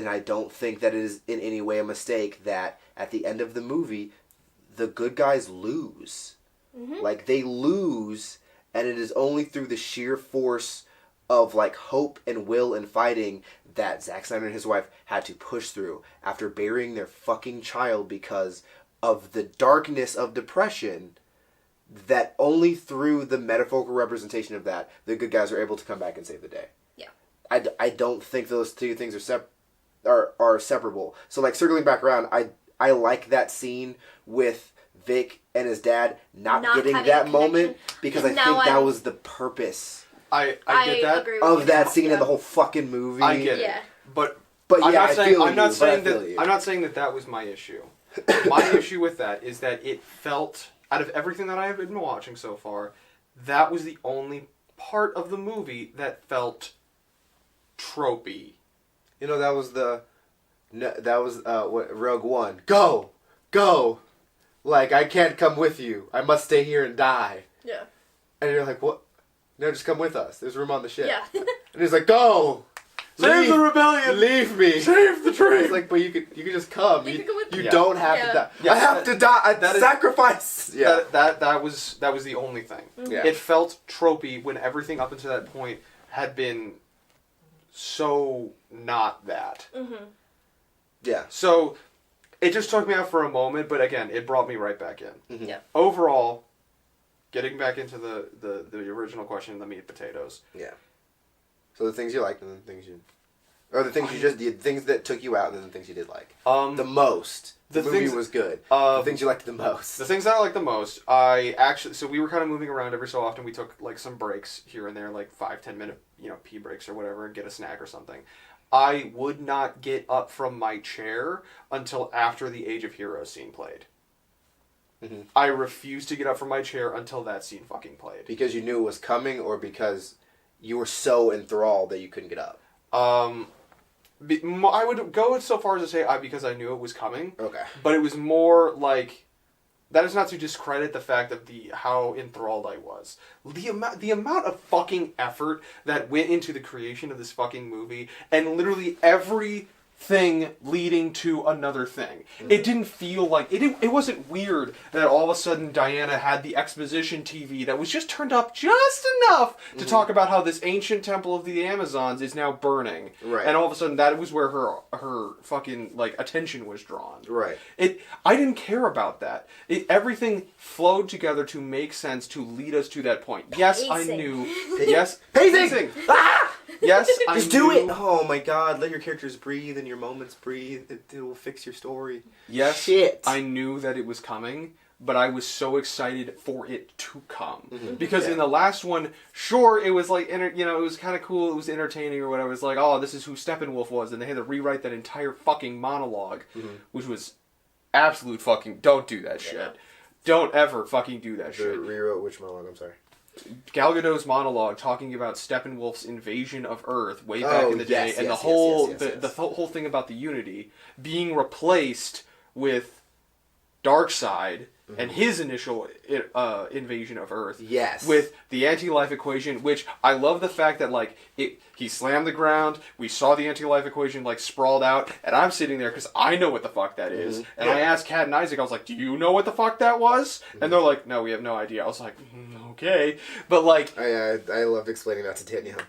Speaker 1: I don't think that it is in any way a mistake that at the end of the movie, the good guys lose. Mm-hmm. Like, they lose, and it is only through the sheer force of, like, hope and will and fighting that Zack Snyder and his wife had to push through after burying their fucking child because of the darkness of depression, that only through the metaphorical representation of that, the good guys are able to come back and save the day.
Speaker 3: Yeah.
Speaker 1: I don't think those two things are separable. So, like, circling back around, I like that scene with Vic and his dad not getting that moment, because I think that was the purpose.
Speaker 2: I get that
Speaker 1: of that scene and the whole fucking movie.
Speaker 2: I get it, but
Speaker 1: yeah,
Speaker 2: I'm not saying that was my issue. My issue with that is that it felt, out of everything that I have been watching so far, that was the only part of the movie that felt tropey.
Speaker 1: You know, that was what, Rogue One. Go! Like, I can't come with you. I must stay here and die.
Speaker 3: Yeah.
Speaker 1: And you're like, what? No, just come with us. There's room on the ship.
Speaker 3: Yeah.
Speaker 1: And he's like, go!
Speaker 2: Save the rebellion!
Speaker 1: Leave me!
Speaker 2: Save the train!
Speaker 1: It's like, but you could just come. You
Speaker 3: come
Speaker 1: don't have to die.
Speaker 2: Yeah,
Speaker 1: I have to die. Sacrifice!
Speaker 2: Yeah. That was the only thing.
Speaker 3: Mm-hmm.
Speaker 1: Yeah.
Speaker 2: It felt tropey when everything up until that point had been so not that.
Speaker 3: Mm-hmm.
Speaker 1: Yeah.
Speaker 2: So, it just took me out for a moment, but again, it brought me right back in.
Speaker 1: Mm-hmm.
Speaker 3: Yeah.
Speaker 2: Overall, getting back into the original question, the meat and potatoes.
Speaker 1: Yeah. So the things you liked and the things you... Or the things you just... The things that took you out and then the things you did like. The most. The movie was good. The things you liked the most.
Speaker 2: The things that I liked the most, I actually... So we were kind of moving around every so often. We took, like, some breaks here and there, like 5-10 minute, pee breaks or whatever, and get a snack or something. I would not get up from my chair until after the Age of Heroes scene played. Mm-hmm. I refused to get up from my chair until that scene fucking played.
Speaker 1: Because you knew it was coming, or because you were so enthralled that you couldn't get up?
Speaker 2: I would go so far as to say because I knew it was coming.
Speaker 1: Okay.
Speaker 2: But it was more like... That is not to discredit the fact of how enthralled I was. The amount of fucking effort that went into the creation of this fucking movie, and literally every thing leading to another thing. It didn't feel like it wasn't weird that all of a sudden Diana had the exposition TV that was just turned up just enough to talk about how this ancient temple of the Amazons is now burning.
Speaker 4: Right.
Speaker 2: And all of a sudden that was where her fucking like attention was drawn.
Speaker 4: Right.
Speaker 2: I didn't care about that. Everything flowed together to make sense to lead us to that point. Yes, I
Speaker 3: Pacing.
Speaker 2: knew. Yes,
Speaker 4: Pacing! Ah!
Speaker 2: Yes, I
Speaker 4: Just
Speaker 2: knew.
Speaker 4: do it! Oh my god, let your characters breathe and your moments breathe. It will fix your story.
Speaker 2: Yes,
Speaker 4: Shit.
Speaker 2: I knew that it was coming, but I was so excited for it to come. Because
Speaker 4: Yeah.
Speaker 2: in the last one, sure, it was like, it was kind of cool, it was entertaining or whatever. It was like, oh, this is who Steppenwolf was, and they had to rewrite that entire fucking monologue, which was absolute fucking, don't do that shit. Don't ever fucking do that shit.
Speaker 4: Rewrote which monologue? I'm sorry.
Speaker 2: Gal Gadot's monologue talking about Steppenwolf's invasion of Earth way back in the day,
Speaker 4: yes,
Speaker 2: and
Speaker 4: yes,
Speaker 2: the whole
Speaker 4: yes, yes, yes.
Speaker 2: the whole thing about the Unity being replaced with Darkseid and his initial invasion of Earth.
Speaker 4: Yes.
Speaker 2: With the anti-life equation, which I love the fact that like he slammed the ground. We saw the anti-life equation like sprawled out, and I'm sitting there because I know what the fuck that is. And I asked Kat and Isaac, I was like, "Do you know what the fuck that was?" And they're like, "No, we have no idea." I was like, "Okay," but like,
Speaker 4: I loved explaining that to Danielle.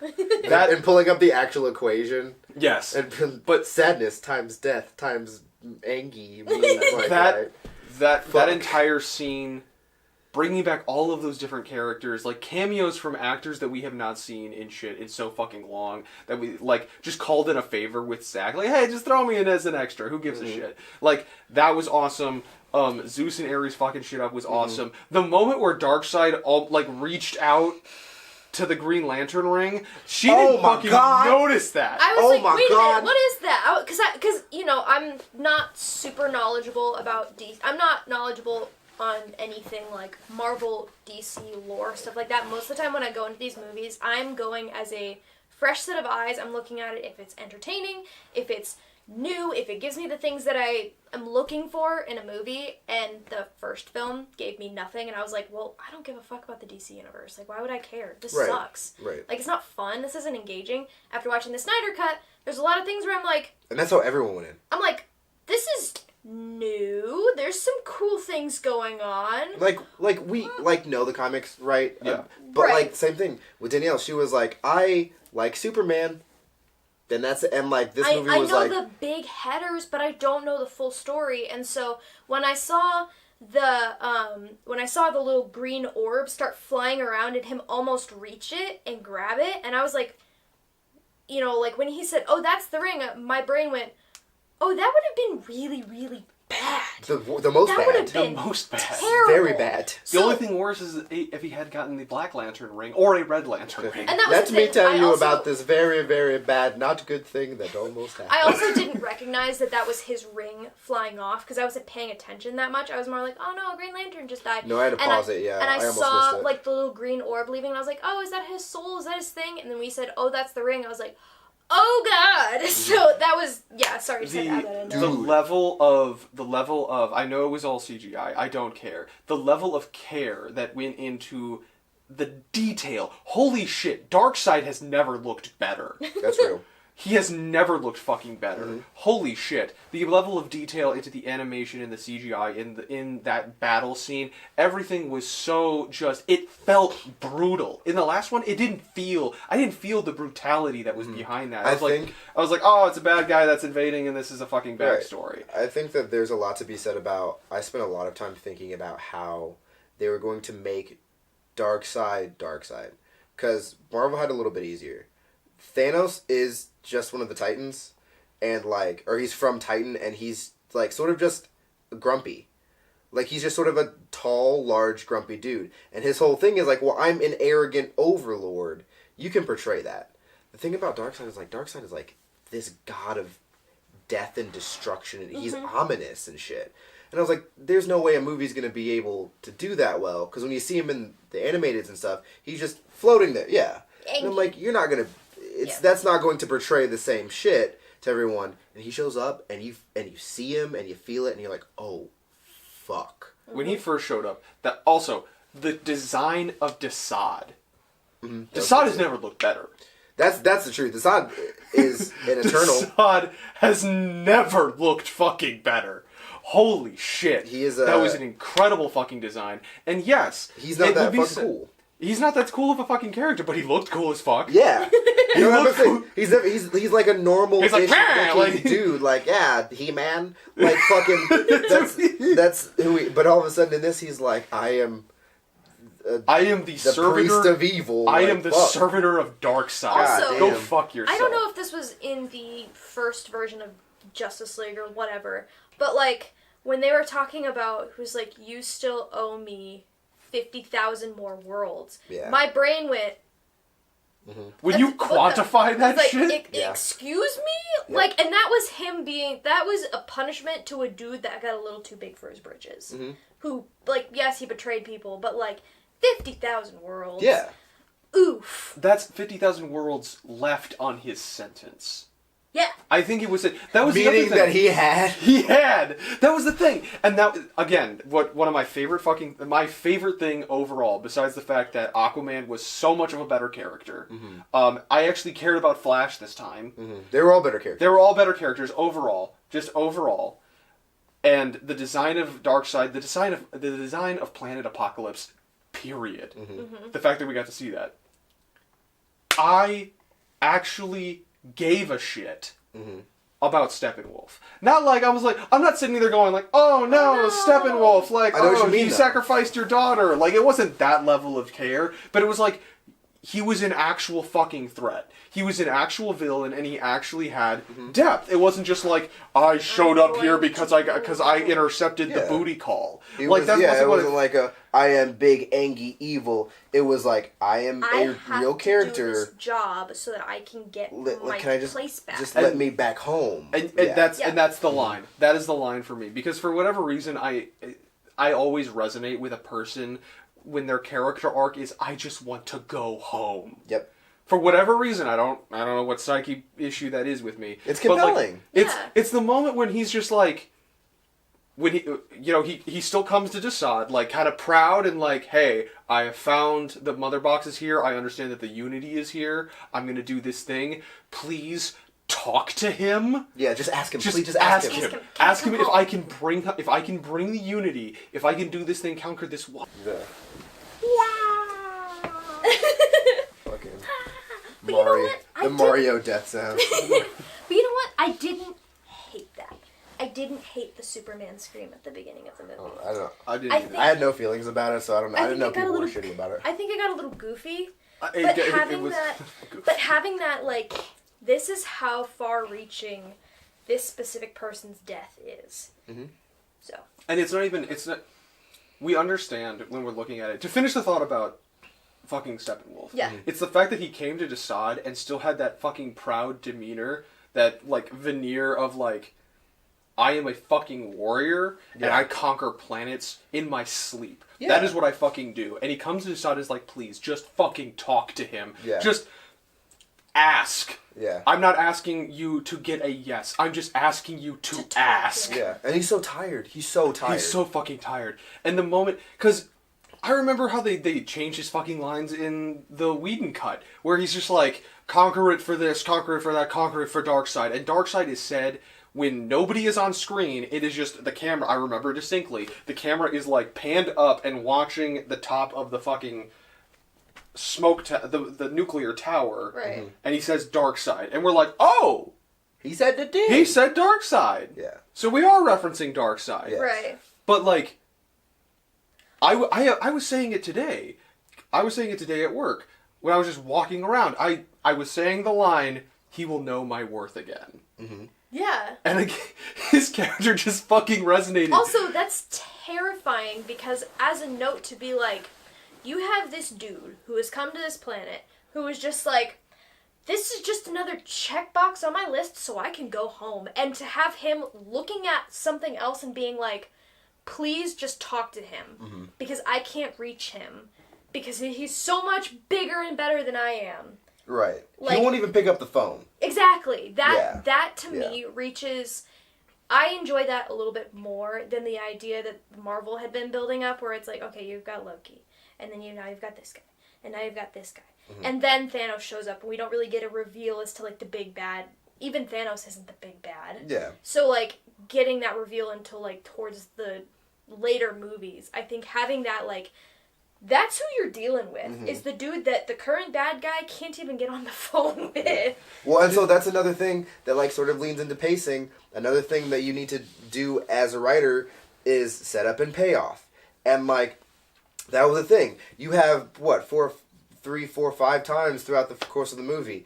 Speaker 2: That-
Speaker 4: and pulling up the actual equation.
Speaker 2: yes,
Speaker 4: But sadness times death times angy. Like,
Speaker 2: that entire scene, bringing back all of those different characters, like cameos from actors that we have not seen in shit in so fucking long, that we like just called in a favor with Zach, like, hey, just throw me in as an extra, who gives a shit? Like, that was awesome. Zeus and Ares fucking shit up was awesome. The moment where Darkseid all like reached out to the Green Lantern ring, she didn't
Speaker 4: my
Speaker 2: fucking
Speaker 4: God.
Speaker 2: notice that.
Speaker 3: I was
Speaker 4: Oh
Speaker 3: like,
Speaker 4: my
Speaker 3: wait a
Speaker 4: God.
Speaker 3: minute, what is that? Because I'm not super knowledgeable about DC. I'm not knowledgeable on anything like Marvel, DC lore, stuff like that. Most of the time when I go into these movies, I'm going as a fresh set of eyes. I'm looking at it if it's entertaining, if it's new, if it gives me the things that I am looking for in a movie. And the first film gave me nothing, and I was like, well, I don't give a fuck about the DC universe. Like, why would I care? This
Speaker 4: Right.
Speaker 3: sucks.
Speaker 4: Right.
Speaker 3: Like, it's not fun. This isn't engaging. After watching the Snyder Cut, there's a lot of things where I'm like,
Speaker 4: And that's how everyone went in.
Speaker 3: this is new. There's some cool things going on.
Speaker 4: Like we know the comics, right?
Speaker 2: Yeah.
Speaker 4: But
Speaker 3: Right.
Speaker 4: like same thing with Danielle. She was like, I like Superman. Then that's it. And like this movie
Speaker 3: I
Speaker 4: was
Speaker 3: know
Speaker 4: like,
Speaker 3: the big headers, but I don't know the full story. And so when I saw the little green orb start flying around and him almost reach it and grab it, and I was like, like when he said, "Oh, that's the ring," my brain went, "Oh, that would have been really, really bad."
Speaker 4: the most
Speaker 3: That
Speaker 4: bad.
Speaker 3: would have been
Speaker 2: The most bad.
Speaker 3: terrible.
Speaker 4: Very bad.
Speaker 2: The
Speaker 3: So-
Speaker 2: only thing worse is if he had gotten the Black Lantern ring or a Red Lantern ring.
Speaker 3: And that was
Speaker 4: Let
Speaker 3: the
Speaker 4: me
Speaker 3: thing.
Speaker 4: tell
Speaker 3: I
Speaker 4: you
Speaker 3: also-
Speaker 4: about this very, very bad, not good thing that almost happened.
Speaker 3: I also didn't recognize that was his ring flying off because I wasn't paying attention that much. I was more like, oh no, Green Lantern just died.
Speaker 4: No, I had to
Speaker 3: And
Speaker 4: pause it, yeah.
Speaker 3: And I,
Speaker 4: I almost
Speaker 3: saw
Speaker 4: missed it.
Speaker 3: like the little green orb leaving, and I was like, oh, is that his soul? Is that his thing? And then we said, oh, that's the ring. I was like, oh god. So that was sorry to add that in there.
Speaker 2: The level of I know it was all CGI. I don't care. The level of care that went into the detail. Holy shit! Darkseid has never looked better.
Speaker 4: That's real.
Speaker 2: He has never looked fucking better. Holy shit! The level of detail into the animation and the CGI in that battle scene, everything was so just. It felt brutal. In the last one, I didn't feel the brutality that was behind that. I was like, oh, it's a bad guy that's invading, and this is a fucking backstory.
Speaker 4: I think that there's a lot to be said about. I spent a lot of time thinking about how they were going to make Darkseid, because Marvel had a little bit easier. Thanos is just one of the Titans, and or he's from Titan, and he's like sort of just grumpy. Like he's just sort of a tall, large, grumpy dude. And his whole thing is like, well, I'm an arrogant overlord. You can portray that. The thing about Darkseid is like this god of death and destruction, and he's ominous and shit. And I was like, there's no way a movie's going to be able to do that well, because when you see him in the animateds and stuff, he's just floating there. Yeah. And I'm like, you're not going to... That's not going to portray the same shit to everyone. And he shows up, and you see him, and you feel it, and you're like, oh, fuck.
Speaker 2: When he first showed up, that also the design of Desaad. Desaad has never looked better.
Speaker 4: That's the truth. Assad is an eternal.
Speaker 2: Assad has never looked fucking better. Holy shit.
Speaker 4: He is
Speaker 2: that was an incredible fucking design. And yes,
Speaker 4: he's not that fucking cool.
Speaker 2: He's not that cool of a fucking character, but he looked cool as fuck.
Speaker 4: Yeah. You know what I'm saying? He's like a normal
Speaker 2: like,
Speaker 4: dude. Like, yeah, He-Man. Like, fucking... that's who he... But all of a sudden in this, he's like, I am the servitor, priest of evil.
Speaker 2: I am the servitor of Darkseid.
Speaker 3: Also,
Speaker 2: go fuck yourself.
Speaker 3: I don't know if this was in the first version of Justice League or whatever, but like when they were talking about who's like, you still owe me 50,000 more worlds.
Speaker 4: Yeah.
Speaker 3: My brain went.
Speaker 2: When you quantify that
Speaker 3: like,
Speaker 2: shit,
Speaker 3: excuse me,
Speaker 4: Yeah.
Speaker 3: like, and that was him being. That was a punishment to a dude that got a little too big for his britches.
Speaker 4: Mm-hmm.
Speaker 3: Who, like, yes, he betrayed people, but like 50,000 worlds.
Speaker 4: Yeah.
Speaker 3: Oof.
Speaker 2: that's 50,000 worlds left on his sentence.
Speaker 3: Yeah.
Speaker 2: I think it was that was the
Speaker 4: Meaning
Speaker 2: other thing.
Speaker 4: that he had.
Speaker 2: He had. That was the thing. And that, again, one of my favorite thing overall, besides the fact that Aquaman was so much of a better character, I actually cared about Flash this time.
Speaker 4: Mm-hmm. They were all better characters.
Speaker 2: They were all better characters overall. Just overall. And the design of Darkseid, the design of Planet Apocalypse, period. The fact that we got to see that. I actually gave a shit about Steppenwolf. Not like, I was like, I'm not sitting there going like, oh no, Steppenwolf, like,
Speaker 4: I know what you mean,
Speaker 2: you
Speaker 4: though.
Speaker 2: sacrificed your daughter. Like, it wasn't that level of care, but it was like, he was an actual fucking threat. He was an actual villain, and he actually had depth. It wasn't just like, I showed up here because I intercepted the booty call.
Speaker 4: It
Speaker 2: Like,
Speaker 4: wasn't like I am big, angry, evil. It was like, I am a real character.
Speaker 3: Do this job so that I can get my place back.
Speaker 4: Just let me back home.
Speaker 2: And that's the line. That is the line for me, because for whatever reason, I always resonate with a person when their character arc is, I just want to go home.
Speaker 4: Yep.
Speaker 2: For whatever reason, I don't know what psyche issue that is with me.
Speaker 4: It's compelling.
Speaker 2: But like, it's the moment when he's just like, when he still comes to Desaad, like, kind of proud and like, hey, I have found the mother boxes here. I understand that the Unity is here. I'm gonna do this thing. Please talk to him.
Speaker 4: Yeah, just ask him.
Speaker 2: Please
Speaker 4: just ask him.
Speaker 2: Ask him if I can bring the Unity. If I can do this thing, conquer this one.
Speaker 4: Yeah.
Speaker 3: Wow.
Speaker 4: Fucking
Speaker 3: But you know
Speaker 4: Mario,
Speaker 3: what?
Speaker 4: the Mario death sound.
Speaker 3: But you know what? I didn't hate that. I didn't hate the Superman scream at the beginning of the movie.
Speaker 4: I don't know.
Speaker 2: I didn't.
Speaker 3: I
Speaker 4: I had no feelings about it, so I don't know. I didn't know
Speaker 3: think it got
Speaker 4: people
Speaker 3: a
Speaker 4: were
Speaker 3: little-
Speaker 4: shitty about it.
Speaker 3: I think it got a little goofy. But
Speaker 2: But
Speaker 3: having that, like, this is how far-reaching this specific person's death is.
Speaker 4: Mm-hmm.
Speaker 3: So.
Speaker 2: And it's not. We understand when we're looking at it. To finish the thought about fucking Steppenwolf.
Speaker 3: Yeah.
Speaker 2: It's the fact that he came to Desaad and still had that fucking proud demeanor, that, like, veneer of, like, I am a fucking warrior, and I conquer planets in my sleep.
Speaker 4: Yeah.
Speaker 2: That is what I fucking do. And he comes to Desaad and is like, please, just fucking talk to him.
Speaker 4: Yeah.
Speaker 2: Just ask.
Speaker 4: Yeah.
Speaker 2: I'm not asking you to get a yes. I'm just asking you to ask.
Speaker 4: Yeah, and he's so tired. He's so tired.
Speaker 2: He's so fucking tired. And the moment... Because I remember how they changed his fucking lines in the Whedon cut, where he's just like, conquer it for this, conquer it for that, conquer it for Darkseid. And Darkseid is said when nobody is on screen. It is just the camera. I remember distinctly. The camera is like panned up and watching the top of the fucking the nuclear tower.
Speaker 3: Right.
Speaker 2: And he says Darkseid. And we're like, oh!
Speaker 4: He said the D.
Speaker 2: He said Darkseid.
Speaker 4: Yeah.
Speaker 2: So we are referencing Darkseid.
Speaker 4: Yeah.
Speaker 3: Right.
Speaker 2: But, like, I was saying it today. I was saying it today at work. When I was just walking around. I was saying the line, he will know my worth again.
Speaker 4: Mm-hmm.
Speaker 3: Yeah.
Speaker 2: And again, his character just fucking resonated.
Speaker 3: Also, that's terrifying because as a note to be like, you have this dude who has come to this planet who is just like, this is just another checkbox on my list so I can go home. And to have him looking at something else and being like, please just talk to him because I can't reach him because he's so much bigger and better than I am.
Speaker 4: Right.
Speaker 3: Like-
Speaker 4: He won't even pick up the phone.
Speaker 3: Exactly. That to
Speaker 4: Yeah.
Speaker 3: me reaches... I enjoy that a little bit more than the idea that Marvel had been building up where it's like, okay, you've got Loki. And then now you've got this guy. and now you've got this guy. And then Thanos shows up, and we don't really get a reveal as to, like, the big bad. Even Thanos isn't the big bad.
Speaker 4: Yeah.
Speaker 3: So, like, getting that reveal until, like, towards the later movies, I think having that, like, that's who you're dealing with, is the dude that the current bad guy can't even get on the phone with.
Speaker 4: Well, and so that's another thing that, like, sort of leans into pacing. Another thing that you need to do as a writer is set up and payoff. And, like, that was the thing. You have, what, 3, 4, 5 times throughout the course of the movie.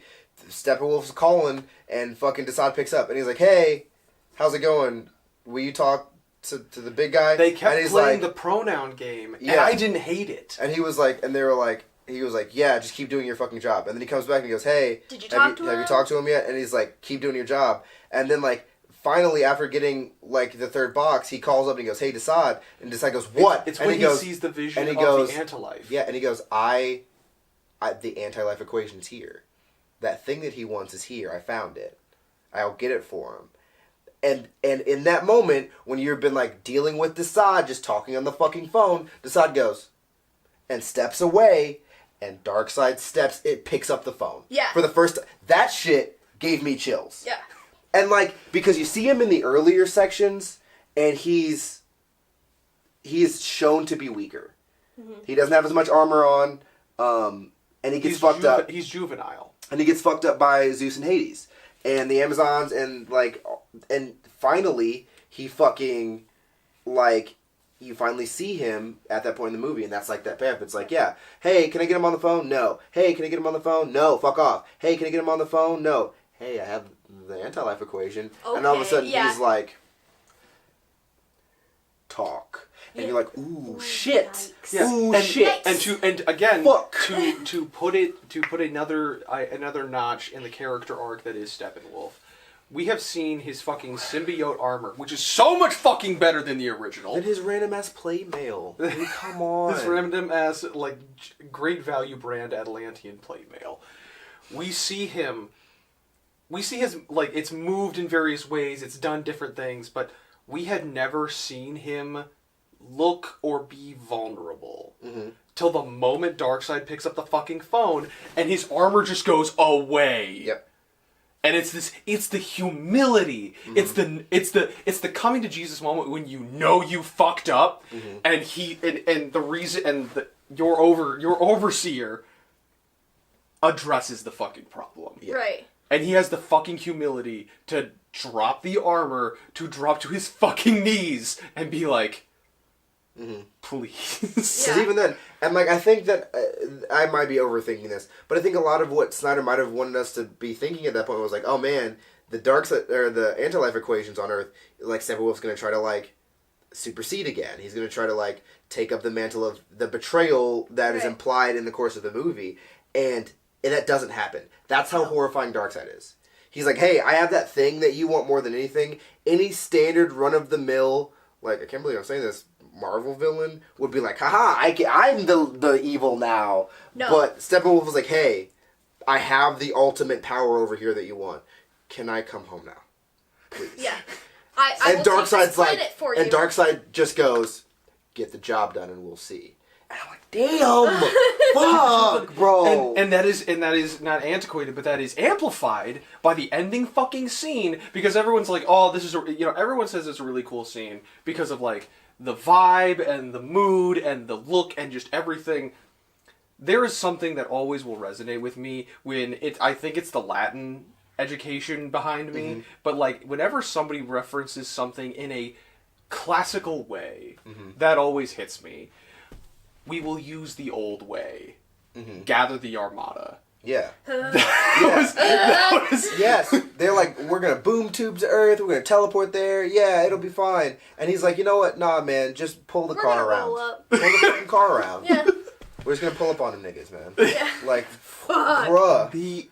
Speaker 4: Steppenwolf's calling, and fucking Desaad picks up, and he's like, "Hey, how's it going? Will you talk to the big guy?"
Speaker 2: They kept
Speaker 4: and he's
Speaker 2: playing
Speaker 4: like,
Speaker 2: the pronoun game, and
Speaker 4: Yeah.
Speaker 2: I didn't hate it.
Speaker 4: and he was like, and they were like, he was like, "Yeah, just keep doing your fucking job." And then he comes back and he goes, "Hey,
Speaker 3: Did you
Speaker 4: have
Speaker 3: talk to
Speaker 4: have you
Speaker 3: him?"
Speaker 4: talked to him yet?" And he's like, "Keep doing your job." And then, like, finally, after getting, like, the third box, he calls up and he goes, "Hey, Desaad." And Desaad goes, "What?"
Speaker 2: It's
Speaker 4: and
Speaker 2: when he
Speaker 4: goes,
Speaker 2: sees the vision
Speaker 4: and he
Speaker 2: of
Speaker 4: goes,
Speaker 2: the anti-life.
Speaker 4: Yeah, and he goes, the anti-life equation's here. That thing that he wants is here. I found it. I'll get it for him. And in that moment, when you've been, like, dealing with Desaad, just talking on the fucking phone, Desaad goes and steps away, and Darkseid picks up the phone.
Speaker 3: Yeah.
Speaker 4: For the first that shit gave me chills.
Speaker 3: Yeah.
Speaker 4: And, like, because you see him in the earlier sections, and he is shown to be weaker. He doesn't have as much armor on, and he gets fucked up.
Speaker 2: He's juvenile.
Speaker 4: And he gets fucked up by Zeus and Hades. And the Amazons, and, like, and finally, he fucking, like, you finally see him at that point in the movie, and that's, like, that payoff. It's like, yeah, hey, can I get him on the phone? No. Hey, can I get him on the phone? No, fuck off. Hey, can I get him on the phone? No. Hey, I have the anti-life equation. And all of a
Speaker 3: Okay,
Speaker 4: sudden,
Speaker 3: yeah.
Speaker 4: he's like, talk. And
Speaker 3: Yeah.
Speaker 4: you're like, ooh, shit.
Speaker 3: Yikes.
Speaker 2: Yeah.
Speaker 4: Ooh,
Speaker 2: and,
Speaker 4: shit.
Speaker 2: And again,
Speaker 4: Fuck.
Speaker 2: to put another notch in the character arc that is Steppenwolf, we have seen his fucking symbiote armor, which is so much fucking better than the original.
Speaker 4: And his random ass plate mail. I mean, come on.
Speaker 2: This random ass, like, great value brand Atlantean plate mail. We see his, like, it's moved in various ways, it's done different things, but we had never seen him look or be vulnerable. Till the moment Darkseid picks up the fucking phone, and his armor just goes away.
Speaker 4: Yep.
Speaker 2: And it's the humility. It's the coming to Jesus moment when you know you fucked up, and the reason, and your overseer addresses the fucking problem.
Speaker 4: Yeah.
Speaker 3: Right.
Speaker 2: And he has the fucking humility to drop the armor, to drop to his fucking knees, and be like, please.
Speaker 4: Because even then, and, like, I think that I might be overthinking this, but I think a lot of what Snyder might have wanted us to be thinking at that point was like, oh man, the the anti-life equations on Earth, like, Steppenwolf's going to try to, like, supersede again. He's going to try to, like, take up the mantle of the betrayal that is
Speaker 3: Right.
Speaker 4: implied in the course of the movie, and that doesn't happen. That's how horrifying Darkseid is. He's like, hey, I have that thing that you want more than anything. Any standard run-of-the-mill, like, I can't believe I'm saying this, Marvel villain would be like, haha, I'm the evil now.
Speaker 3: No.
Speaker 4: But Steppenwolf was like, hey, I have the ultimate power over here that you want. Can I come home now? Please.
Speaker 3: Yeah. I
Speaker 4: And
Speaker 3: will take
Speaker 4: Darkseid's
Speaker 3: this
Speaker 4: like,
Speaker 3: planet for you.
Speaker 4: and Darkseid just goes, get the job done and we'll see. And I'm like, damn, fuck, bro.
Speaker 2: And that is not antiquated, but that is amplified by the ending fucking scene, because everyone's like, oh, this is everyone says it's a really cool scene because of, like, the vibe and the mood and the look and just everything. There is something that always will resonate with me when I think it's the Latin education behind me, but, like, whenever somebody references something in a classical way, that always hits me. We will use the old way. Gather the armada.
Speaker 4: Yeah.
Speaker 2: That was
Speaker 4: Yes. They're like, we're going to boom tube to Earth. We're going to teleport there. Yeah, it'll be fine. And he's like, you know what? Nah, man. Just pull the
Speaker 3: We're
Speaker 4: car
Speaker 3: gonna
Speaker 4: around.
Speaker 3: roll up.
Speaker 4: Pull the fucking car around.
Speaker 3: Yeah.
Speaker 4: We're just going to pull up on them niggas, man.
Speaker 3: Yeah.
Speaker 4: Like,
Speaker 3: Fuck.
Speaker 4: bruh.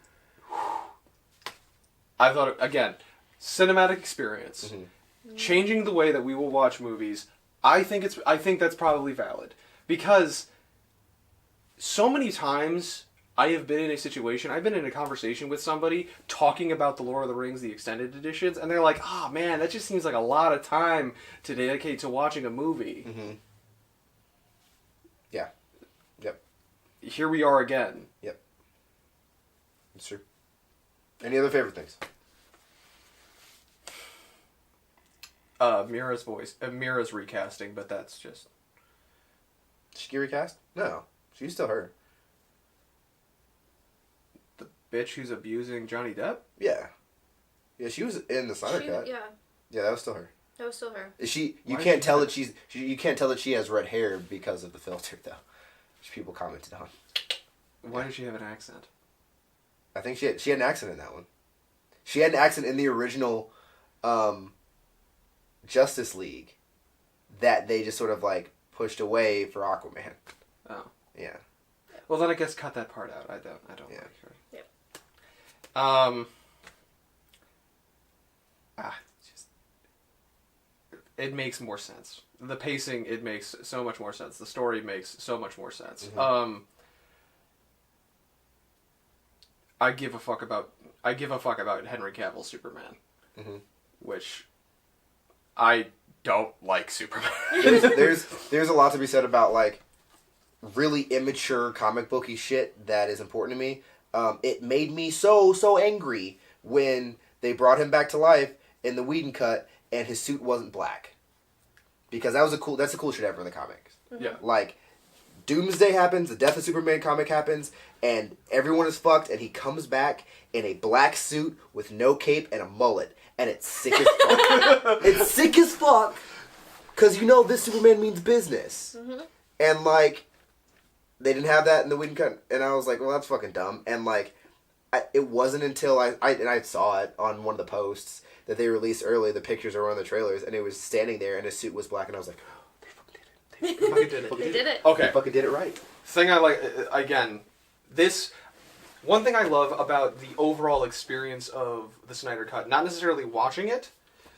Speaker 2: I thought, again, cinematic experience. Changing the way that we will watch movies. I think that's probably valid. Because so many times I have been in a situation, I've been in a conversation with somebody talking about the Lord of the Rings, the extended editions, and they're like, oh man, that just seems like a lot of time to dedicate to watching a movie.
Speaker 4: Yeah. Yep.
Speaker 2: here we are again.
Speaker 4: Yep. It's true. Any other favorite things?
Speaker 2: Mira's voice. Mira's recasting, but that's just...
Speaker 4: Did she get recast? No. She's still her.
Speaker 2: The bitch who's abusing Johnny Depp?
Speaker 4: Yeah. Yeah, she was in the Snyder Cut.
Speaker 3: Yeah,
Speaker 4: Yeah, that was still her.
Speaker 3: that was still her.
Speaker 4: Is she? You
Speaker 2: Why
Speaker 4: can't
Speaker 2: did
Speaker 4: tell
Speaker 2: she-
Speaker 4: that you can't tell that she has red hair because of the filter, though. Which people commented on.
Speaker 2: Why does she have an accent?
Speaker 4: I think she had an accent in that one. She had an accent in the original Justice League that they just sort of like pushed away for Aquaman.
Speaker 2: Oh.
Speaker 4: Yeah.
Speaker 2: Well, then I guess cut that part out. I don't
Speaker 4: Yeah.
Speaker 2: like her.
Speaker 3: Yep.
Speaker 2: Just... It makes more sense. The pacing, it makes so much more sense. The story makes so much more sense.
Speaker 4: Mm-hmm.
Speaker 2: I give a fuck about Henry Cavill's Superman,
Speaker 4: Mm-hmm.
Speaker 2: which I don't like Superman.
Speaker 4: There's a lot to be said about like really immature comic booky shit that is important to me. It made me so angry when they brought him back to life in the Whedon cut and his suit wasn't black, because that's the coolest shit ever in the comics.
Speaker 2: Yeah.
Speaker 4: Like, Doomsday happens, the Death of Superman comic happens, and everyone is fucked, and he comes back in a black suit with no cape and a mullet, and it's sick as fuck. It's sick as fuck, because you know this Superman means business.
Speaker 3: Mm-hmm.
Speaker 4: And, like, they didn't have that in the Whedon cut, and I was like, well, that's fucking dumb. And, like, it wasn't until I saw it on one of the posts that they released early, the pictures are on the trailers, and it was standing there, and his suit was black, and I was like,
Speaker 2: They fucking did it.
Speaker 3: They did it.
Speaker 2: Okay.
Speaker 4: they fucking did it right.
Speaker 2: Thing I like, again, one thing I love about the overall experience of the Snyder Cut, not necessarily watching it,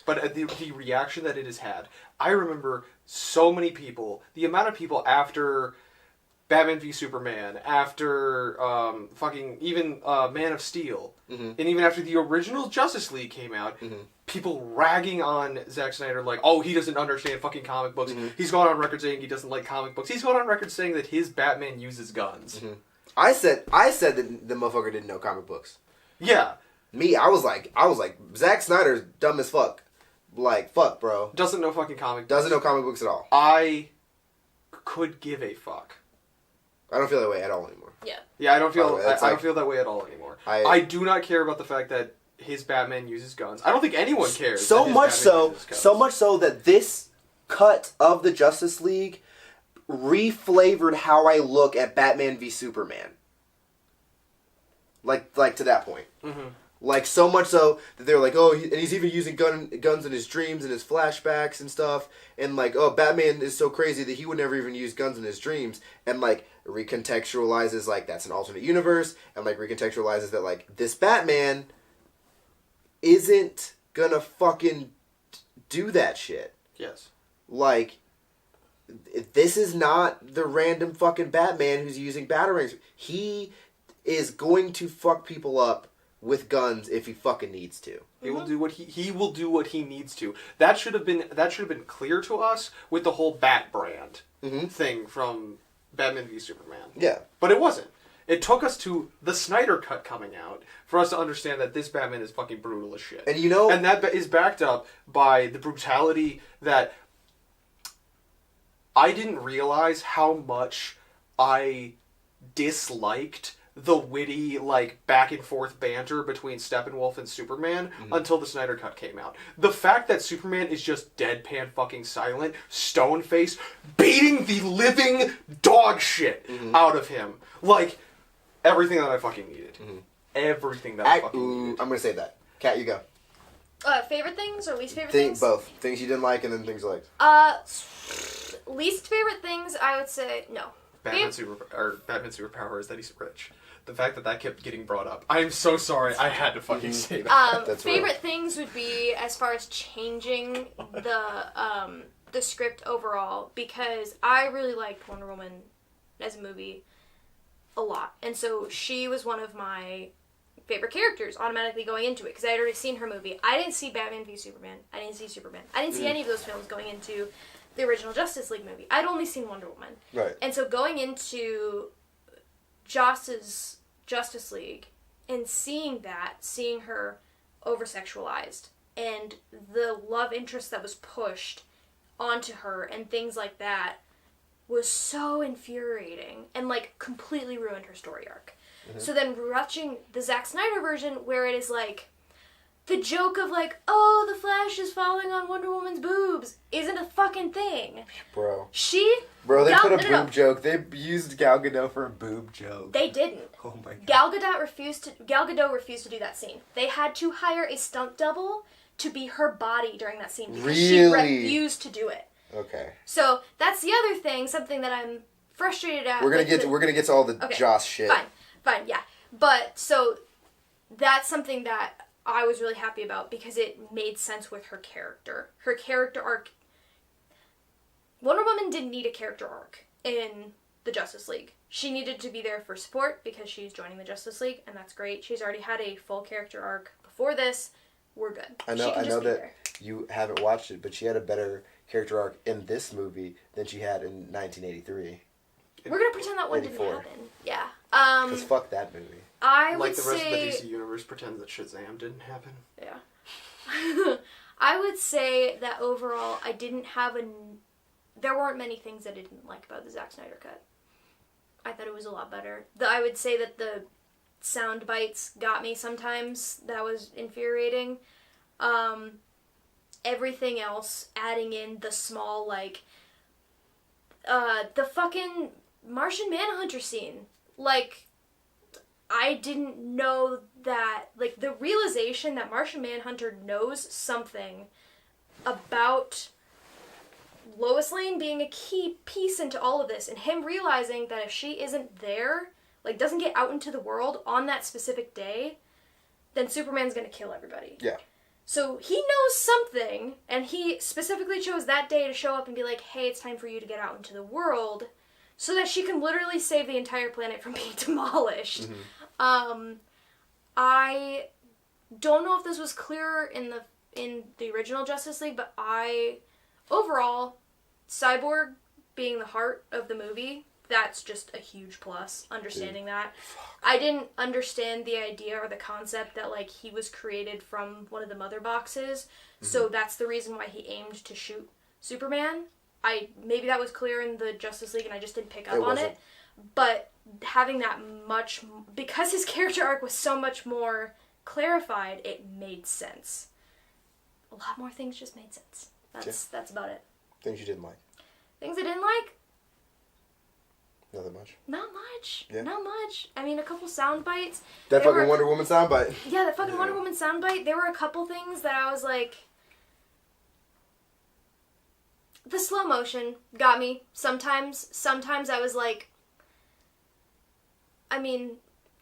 Speaker 2: but the reaction that it has had. I remember so many people, the amount of people after Batman v Superman, after even Man of Steel,
Speaker 4: Mm-hmm.
Speaker 2: and even after the original Justice League came out, people ragging on Zack Snyder like, oh, he doesn't understand fucking comic books.
Speaker 4: Mm-hmm.
Speaker 2: He's gone on record saying he doesn't like comic books. He's gone on record saying that his Batman uses guns.
Speaker 4: Mm-hmm. I said that the motherfucker didn't know comic books.
Speaker 2: Yeah.
Speaker 4: Me, I was like, Zack Snyder's dumb as fuck. Like, fuck, bro.
Speaker 2: Doesn't know fucking comic books.
Speaker 4: Doesn't know comic books at all.
Speaker 2: I could give a fuck.
Speaker 4: I don't feel that way at all anymore.
Speaker 3: Yeah.
Speaker 2: Yeah, I don't feel.
Speaker 4: By the way, that's
Speaker 2: I don't
Speaker 4: like-
Speaker 2: feel that way at all anymore.
Speaker 4: I
Speaker 2: do not care about the fact that his Batman uses guns. I don't think anyone cares.
Speaker 4: So
Speaker 2: that his
Speaker 4: much
Speaker 2: Batman uses guns.
Speaker 4: so much so that this cut of the Justice League reflavored how I look at Batman v Superman. Like to that point.
Speaker 2: Mhm.
Speaker 4: Like, so much so that they're like, oh, and he's even using guns in his dreams and his flashbacks and stuff. And, like, oh, Batman is so crazy that he would never even use guns in his dreams. And, like, recontextualizes, like, that's an alternate universe. And, like, recontextualizes that, like, this Batman isn't gonna fucking do that shit.
Speaker 2: Yes.
Speaker 4: Like, this is not the random fucking Batman who's using batarangs. He is going to fuck people up with guns if he fucking needs to.
Speaker 2: He will do what he will do what he needs to. That should have been clear to us with the whole Bat brand thing from Batman v Superman.
Speaker 4: Yeah.
Speaker 2: But it wasn't. It took us to the Snyder Cut coming out for us to understand that this Batman is fucking brutal as shit.
Speaker 4: And you know...
Speaker 2: And that is backed up by the brutality that I didn't realize how much I disliked the witty, like, back and forth banter between Steppenwolf and Superman until the Snyder Cut came out. The fact that Superman is just deadpan fucking silent, stone-faced, beating the living dog shit out of him. Like, everything that I fucking needed. Everything that I fucking needed.
Speaker 4: I'm gonna say that. Kat, you go.
Speaker 3: Favorite things or least favorite things?
Speaker 4: Both. Things you didn't like and then things you liked.
Speaker 3: Least favorite things, I would say, no.
Speaker 2: Batman's superpower is that he's rich. The fact that kept getting brought up. I am so sorry. I had to fucking say that.
Speaker 4: That's
Speaker 3: favorite
Speaker 4: real.
Speaker 3: things would be as far as changing the script overall, because I really liked Wonder Woman as a movie a lot, and so she was one of my favorite characters automatically going into it because I had already seen her movie. I didn't see Batman v Superman. I didn't see Superman. I didn't see any of those films going into the original Justice League movie. I'd only seen Wonder Woman.
Speaker 4: Right.
Speaker 3: And so going into Joss's Justice League and seeing her over-sexualized and the love interest that was pushed onto her and things like that was so infuriating and, like, completely ruined her story arc. Mm-hmm. So then watching the Zack Snyder version where it is, like, the joke of, like, oh, the Flash is falling on Wonder Woman's boobs isn't a fucking thing.
Speaker 4: Bro, they put a boob joke. They used Gal Gadot for a boob joke.
Speaker 3: They didn't.
Speaker 4: Oh my god.
Speaker 3: Gal Gadot refused to do that scene. They had to hire a stunt double to be her body during that scene because she refused to do it.
Speaker 4: Okay.
Speaker 3: So that's the other thing, something that I'm frustrated at.
Speaker 4: We're gonna get to all the Joss shit.
Speaker 3: Fine, yeah. But so that's something that I was really happy about because it made sense with her character. Her character arc. Wonder Woman didn't need a character arc in the Justice League. She needed to be there for support because she's joining the Justice League, and that's great. She's already had a full character arc before this. We're good.
Speaker 4: I know that you haven't watched it, but she had a better character arc in this movie than she had in 1983.
Speaker 3: We're gonna pretend that one didn't happen. Yeah.
Speaker 4: Because fuck that movie.
Speaker 2: The rest of the DC universe pretends that Shazam didn't happen.
Speaker 3: Yeah. I would say that overall, I didn't have there weren't many things I didn't like about the Zack Snyder cut. I thought it was a lot better. I would say that the sound bites got me sometimes. That was infuriating. Everything else, adding in the small, like, the fucking Martian Manhunter scene. Like, I didn't know that, like, the realization that Martian Manhunter knows something about Lois Lane being a key piece into all of this, and him realizing that if she isn't there, like, doesn't get out into the world on that specific day, then Superman's gonna kill everybody.
Speaker 4: Yeah.
Speaker 3: So he knows something, and he specifically chose that day to show up and be like, hey, it's time for you to get out into the world, so that she can literally save the entire planet from being demolished. Mm-hmm. I don't know if this was clearer in the original Justice League, but overall, Cyborg being the heart of the movie, that's just a huge plus, understanding that. I didn't understand the idea or the concept that, like, he was created from one of the mother boxes, so that's the reason why he aimed to shoot Superman. Maybe that was clear in the Justice League and I just didn't pick up on it, but having that much, because his character arc was so much more clarified, it made sense. A lot more things just made sense. That's about it.
Speaker 4: Things you didn't like?
Speaker 3: Things I didn't like?
Speaker 4: Nothing much.
Speaker 3: Not much.
Speaker 4: Yeah.
Speaker 3: Not much. I mean, a couple sound bites.
Speaker 4: That fucking Wonder Woman soundbite.
Speaker 3: Yeah, that fucking Wonder Woman soundbite. There were a couple things that I was like... The slow motion got me. Sometimes I was like... I mean,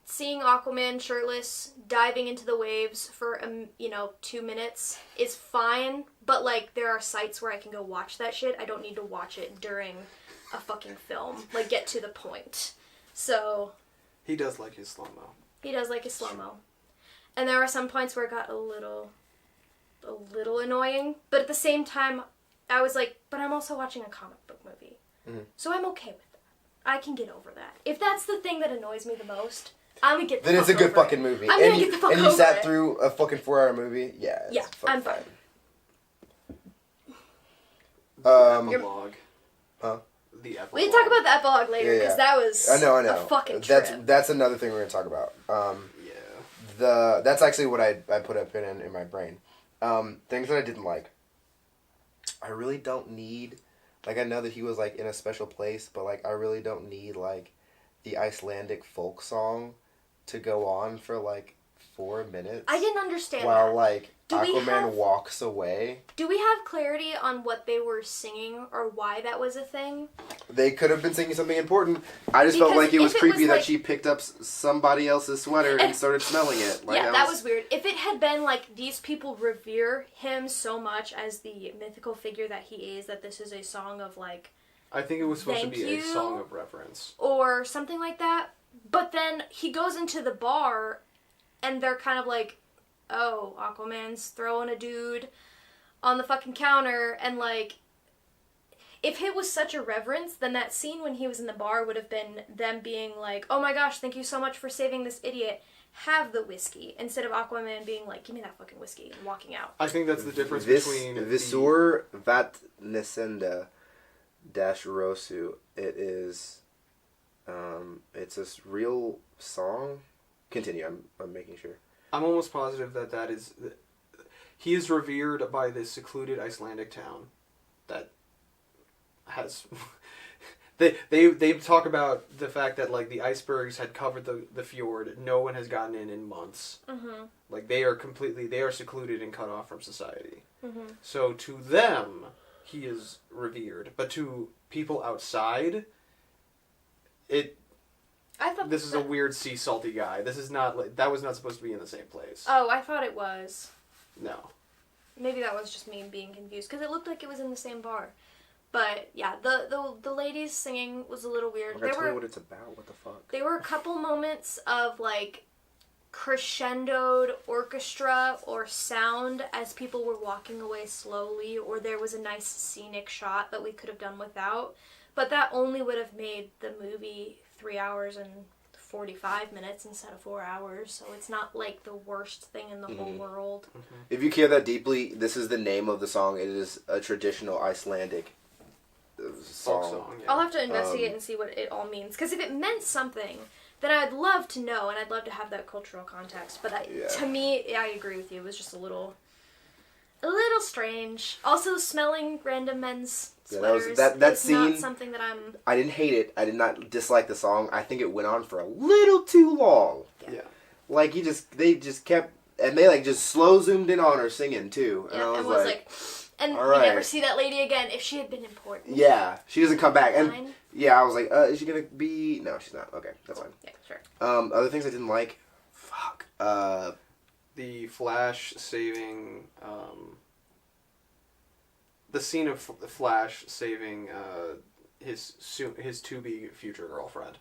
Speaker 3: seeing Aquaman shirtless, diving into the waves for, 2 minutes is fine. But, like, there are sites where I can go watch that shit. I don't need to watch it during a fucking film. Like, get to the point. So...
Speaker 2: He does like his slow-mo.
Speaker 3: He does like his slow-mo. And there were some points where it got a little annoying. But at the same time, I was like, but I'm also watching a comic book movie. Mm-hmm. So I'm okay with that. I can get over that. If that's the thing that annoys me the most, I'm gonna get the fuck over it.
Speaker 4: Then it's a good fucking movie.
Speaker 3: I'm gonna get the fuck over it.
Speaker 4: And you sat through a fucking 4-hour movie? Yeah.
Speaker 3: Yeah, I'm fine.
Speaker 2: Epilogue.
Speaker 4: Huh?
Speaker 2: The epilogue.
Speaker 3: We can talk about the epilogue later, because that was a fucking trip.
Speaker 4: That's another thing we're gonna talk about. That's actually what I put up in my brain. Things that I didn't like. I really don't need, like, I know that he was, like, in a special place, but, like, I really don't need, like, the Icelandic folk song to go on for, like, 4 minutes.
Speaker 3: I didn't understand
Speaker 4: while,
Speaker 3: that.
Speaker 4: Like, Aquaman walks away.
Speaker 3: Do we have clarity on what they were singing or why that was a thing?
Speaker 4: They could have been singing something important.
Speaker 1: I just felt like it was creepy that she picked up somebody else's sweater and started smelling it. Like,
Speaker 3: yeah, that was weird. If it had been like these people revere him so much as the mythical figure that he is, that this is a song of like...
Speaker 2: I think it was supposed to be a song of reverence.
Speaker 3: Or something like that. But then he goes into the bar and they're kind of like... Oh, Aquaman's throwing a dude on the fucking counter, and, like, if it was such a reverence, then that scene when he was in the bar would have been them being like, oh my gosh, thank you so much for saving this idiot. Have the whiskey. Instead of Aquaman being like, give me that fucking whiskey and walking out.
Speaker 2: I think that's the difference between...
Speaker 4: Visur vat nesenda dash rosu. It is... it's a real song. Continue, I'm making sure.
Speaker 2: I'm almost positive that is... He is revered by this secluded Icelandic town that has... They talk about the fact that, like, the icebergs had covered the fjord. No one has gotten in months.
Speaker 3: Mm-hmm.
Speaker 2: Like, they are secluded and cut off from society.
Speaker 3: Mm-hmm.
Speaker 2: So to them, he is revered. But to people outside, this is a weird sea salty guy. This is not, like, that was not supposed to be in the same place.
Speaker 3: Oh, I thought it was.
Speaker 2: No.
Speaker 3: Maybe that was just me being confused, because it looked like it was in the same bar. But, yeah, the ladies singing was a little weird.
Speaker 4: Tell me what it's about. What the fuck?
Speaker 3: There were a couple moments of, like, crescendoed orchestra or sound as people were walking away slowly, or there was a nice scenic shot that we could have done without. But that only would have made the movie 3 hours and 45 minutes instead of 4 hours, so it's not, like, the worst thing in the whole world.
Speaker 2: Mm-hmm.
Speaker 4: If you care that deeply, this is the name of the song. It is a traditional Icelandic song.
Speaker 2: Yeah.
Speaker 3: I'll have to investigate and see what it all means. Because if it meant something, then I'd love to know, and I'd love to have that cultural context. But to me, I agree with you. It was just a little strange. Also, smelling random men's sweaters
Speaker 4: that scene,
Speaker 3: not something that I'm...
Speaker 4: I didn't hate it. I did not dislike the song. I think it went on for a little too long.
Speaker 2: Yeah.
Speaker 4: Like, they just kept... And they, like, just slow zoomed in on her singing, too. And
Speaker 3: Yeah,
Speaker 4: I
Speaker 3: and
Speaker 4: was
Speaker 3: like... And
Speaker 4: all
Speaker 3: we
Speaker 4: right.
Speaker 3: never see that lady again. If she had been important.
Speaker 4: Yeah, she doesn't come back. And
Speaker 3: Fine.
Speaker 4: yeah, I was like, is she gonna be... No, she's not. Okay, that's fine.
Speaker 3: Yeah, sure.
Speaker 4: Other things I didn't like... Fuck.
Speaker 2: The Flash saving... the scene of the Flash saving his to-be future girlfriend,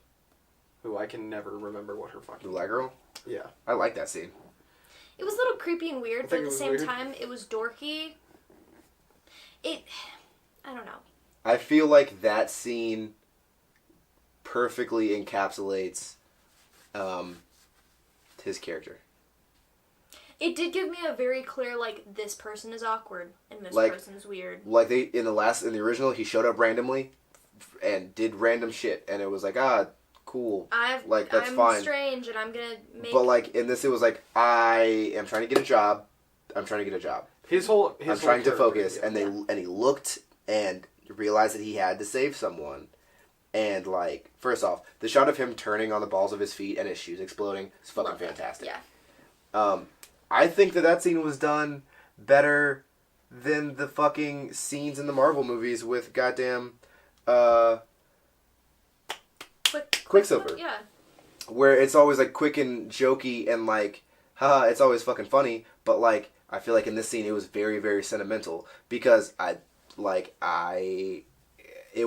Speaker 2: who I can never remember what her fucking...
Speaker 4: The Black Girl?
Speaker 2: Yeah.
Speaker 4: I like that scene.
Speaker 3: It was a little creepy and weird, but at the same
Speaker 2: weird.
Speaker 3: time, it was dorky. I don't know.
Speaker 4: I feel like that scene perfectly encapsulates his character.
Speaker 3: It did give me a very clear, like, this person is awkward and this
Speaker 4: Like-
Speaker 3: person's weird.
Speaker 4: Like in the original, he showed up randomly and did random shit, and it was like, cool. That's
Speaker 3: I'm
Speaker 4: fine.
Speaker 3: strange, and I'm gonna make...
Speaker 4: But like in this, it was like, I am trying to get a job. I'm trying to get a job.
Speaker 2: I'm
Speaker 4: trying to focus,
Speaker 2: yeah.
Speaker 4: and he looked and realized that he had to save someone. And like, first off, the shot of him turning on the balls of his feet and his shoes exploding is fucking
Speaker 3: Love that.
Speaker 4: fantastic.
Speaker 3: Yeah.
Speaker 4: I think that scene was done better than the fucking scenes in the Marvel movies with goddamn Quicksilver.
Speaker 3: Yeah.
Speaker 4: Where it's always like quick and jokey and like, haha, it's always fucking funny. But like, I feel like in this scene it was very, very sentimental because it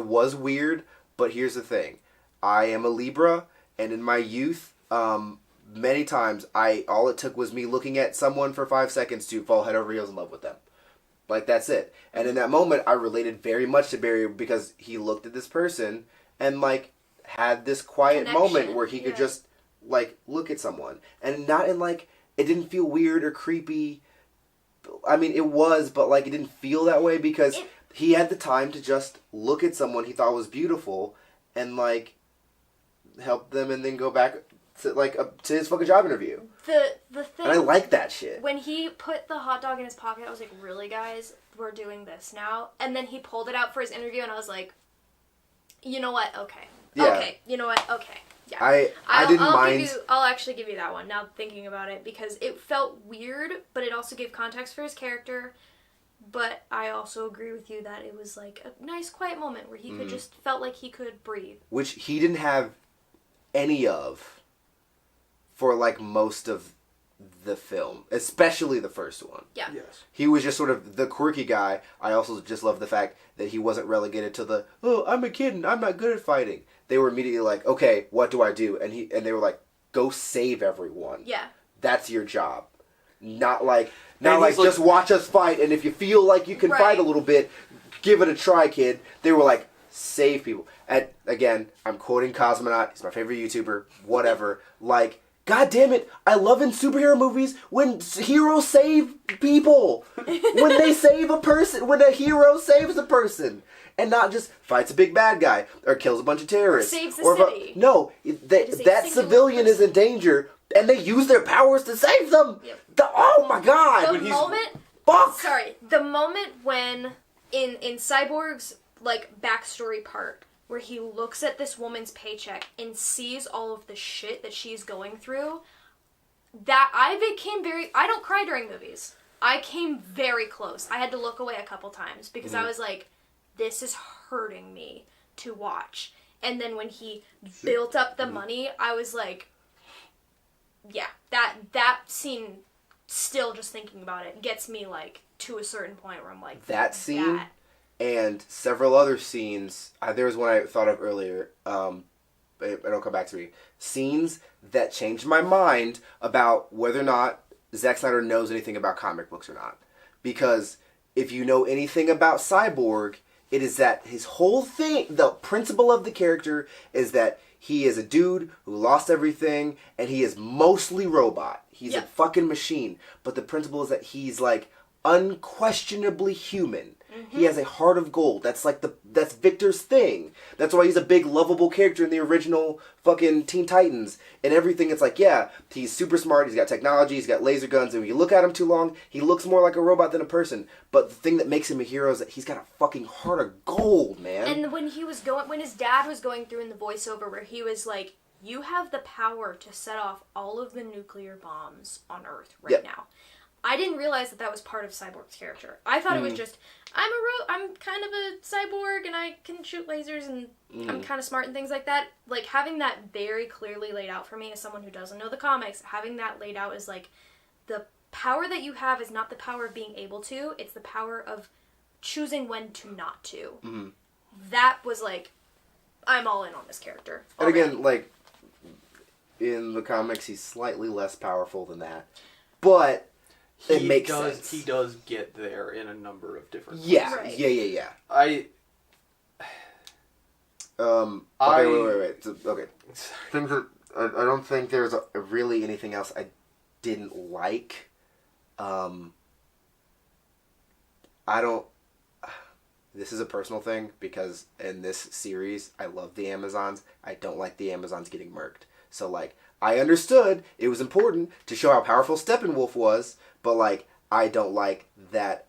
Speaker 4: was weird. But here's the thing, I am a Libra, and in my youth, many times all it took was me looking at someone for 5 seconds to fall head over heels in love with them. Like, that's it. And in that moment, I related very much to Barry because he looked at this person and like had this quiet moment where he could just like look at someone, and not in like, it didn't feel weird or creepy. I mean, it was, but like it didn't feel that way because he had the time to just look at someone he thought was beautiful and like help them, and then go back to to his fucking job interview.
Speaker 3: The thing,
Speaker 4: and I like that shit.
Speaker 3: When he put the hot dog in his pocket, I was like, really, guys? We're doing this now? And then he pulled it out for his interview, and I was like, you know what? Okay.
Speaker 4: Yeah.
Speaker 3: Okay. You know what? Okay. Yeah.
Speaker 4: I didn't mind.
Speaker 3: I'll actually give you that one now thinking about it, because it felt weird, but it also gave context for his character. But I also agree with you that it was like a nice quiet moment where he could just felt like he could breathe.
Speaker 4: Which he didn't have any of for like most of the film, especially the first one.
Speaker 3: Yeah.
Speaker 2: Yes.
Speaker 4: He was just sort of the quirky guy. I also just love the fact that he wasn't relegated to the, oh, I'm a kid and I'm not good at fighting. They were immediately like, okay, what do I do? And they were like, go save everyone.
Speaker 3: Yeah.
Speaker 4: That's your job. Not like
Speaker 2: And he's
Speaker 4: just watch us fight, and if you feel like you can
Speaker 3: Right.
Speaker 4: fight a little bit, give it a try, kid. They were like, save people. And again, I'm quoting Cosmonaut. He's my favorite YouTuber. Whatever. Like, God damn it, I love in superhero movies when heroes save people. When they save a person. When a hero saves a person. And not just fights a big bad guy or kills a bunch of terrorists.
Speaker 3: Saves the city.
Speaker 4: No, that civilian is in danger and they use their powers to save them.
Speaker 3: Yep.
Speaker 4: Oh my God.
Speaker 3: The moment when in Cyborg's like backstory part where he looks at this woman's paycheck and sees all of the shit that she's going through, that I don't cry during movies. I came very close. I had to look away a couple times because I was like, this is hurting me to watch. And then when he built up the money, I was like, yeah, that scene, still just thinking about it, gets me like to a certain point where I'm like,
Speaker 4: that scene and several other scenes. There was one I thought of earlier. It'll come back to me. Scenes that changed my mind about whether or not Zack Snyder knows anything about comic books or not. Because if you know anything about Cyborg, it is that his whole thing, the principle of the character is that he is a dude who lost everything and he is mostly robot. He's a fucking machine. But the principle is that he's like unquestionably human. He has a heart of gold. That's like that's Victor's thing. That's why he's a big lovable character in the original fucking Teen Titans and everything. It's like, yeah, he's super smart. He's got technology. He's got laser guns. And when you look at him too long, he looks more like a robot than a person. But the thing that makes him a hero is that he's got a fucking heart of gold, man.
Speaker 3: And when his dad was going through in the voiceover where he was like, you have the power to set off all of the nuclear bombs on Earth now. I didn't realize that was part of Cyborg's character. I thought it was just, I'm kind of a cyborg and I can shoot lasers and I'm kind of smart and things like that. Like, having that very clearly laid out for me as someone who doesn't know the comics, having that laid out is like, the power that you have is not the power of being able to, it's the power of choosing when to not to. Mm-hmm. That was like, I'm all in on this character.
Speaker 4: And again, like, in the comics, he's slightly less powerful than that. But it makes sense.
Speaker 2: He does get there in a number of different ways.
Speaker 4: Yeah,
Speaker 3: right.
Speaker 4: yeah.
Speaker 2: Wait.
Speaker 4: Okay. Things that I don't think there's really anything else I didn't like. This is a personal thing because in this series, I love the Amazons. I don't like the Amazons getting murked. So, like, I understood it was important to show how powerful Steppenwolf was, but, like, I don't like that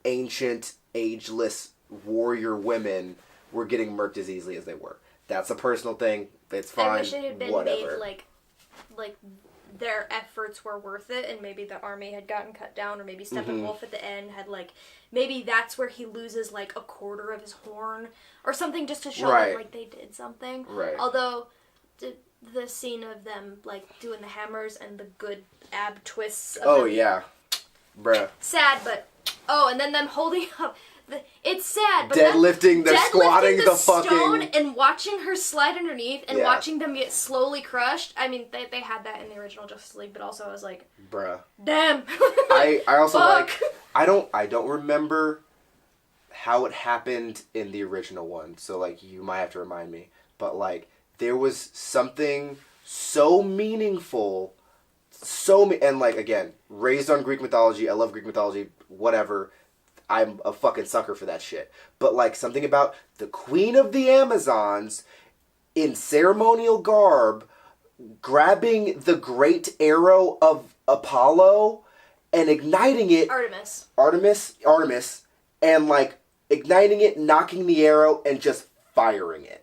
Speaker 4: ancient, ageless warrior women were getting murked as easily as they were. That's a personal thing. It's fine.
Speaker 3: I wish it had been
Speaker 4: whatever.
Speaker 3: made, like, their efforts were worth it, and maybe the army had gotten cut down, or maybe Steppenwolf at the end had, like, maybe that's where he loses, like, a quarter of his horn, or something just to show that, like, they did something.
Speaker 4: Right.
Speaker 3: Although, the scene of them, like, doing the hammers and the good ab twists of them,
Speaker 4: yeah. Bruh.
Speaker 3: sad, but, and then them holding up, it's sad, but
Speaker 4: deadlifting, they're squatting the
Speaker 3: stone
Speaker 4: fucking...
Speaker 3: and watching her slide underneath and watching them get slowly crushed. I mean, they had that in the original Justice League, but also I was like,
Speaker 4: bruh.
Speaker 3: Damn.
Speaker 4: I also
Speaker 3: Fuck.
Speaker 4: like... I don't remember how it happened in the original one, so, like, you might have to remind me. But, like, there was something so meaningful, and, like, again, raised on Greek mythology, I love Greek mythology, whatever, I'm a fucking sucker for that shit. But, like, something about the Queen of the Amazons in ceremonial garb grabbing the great arrow of Apollo and igniting it... Artemis, and, like, igniting it, knocking the arrow, and just firing it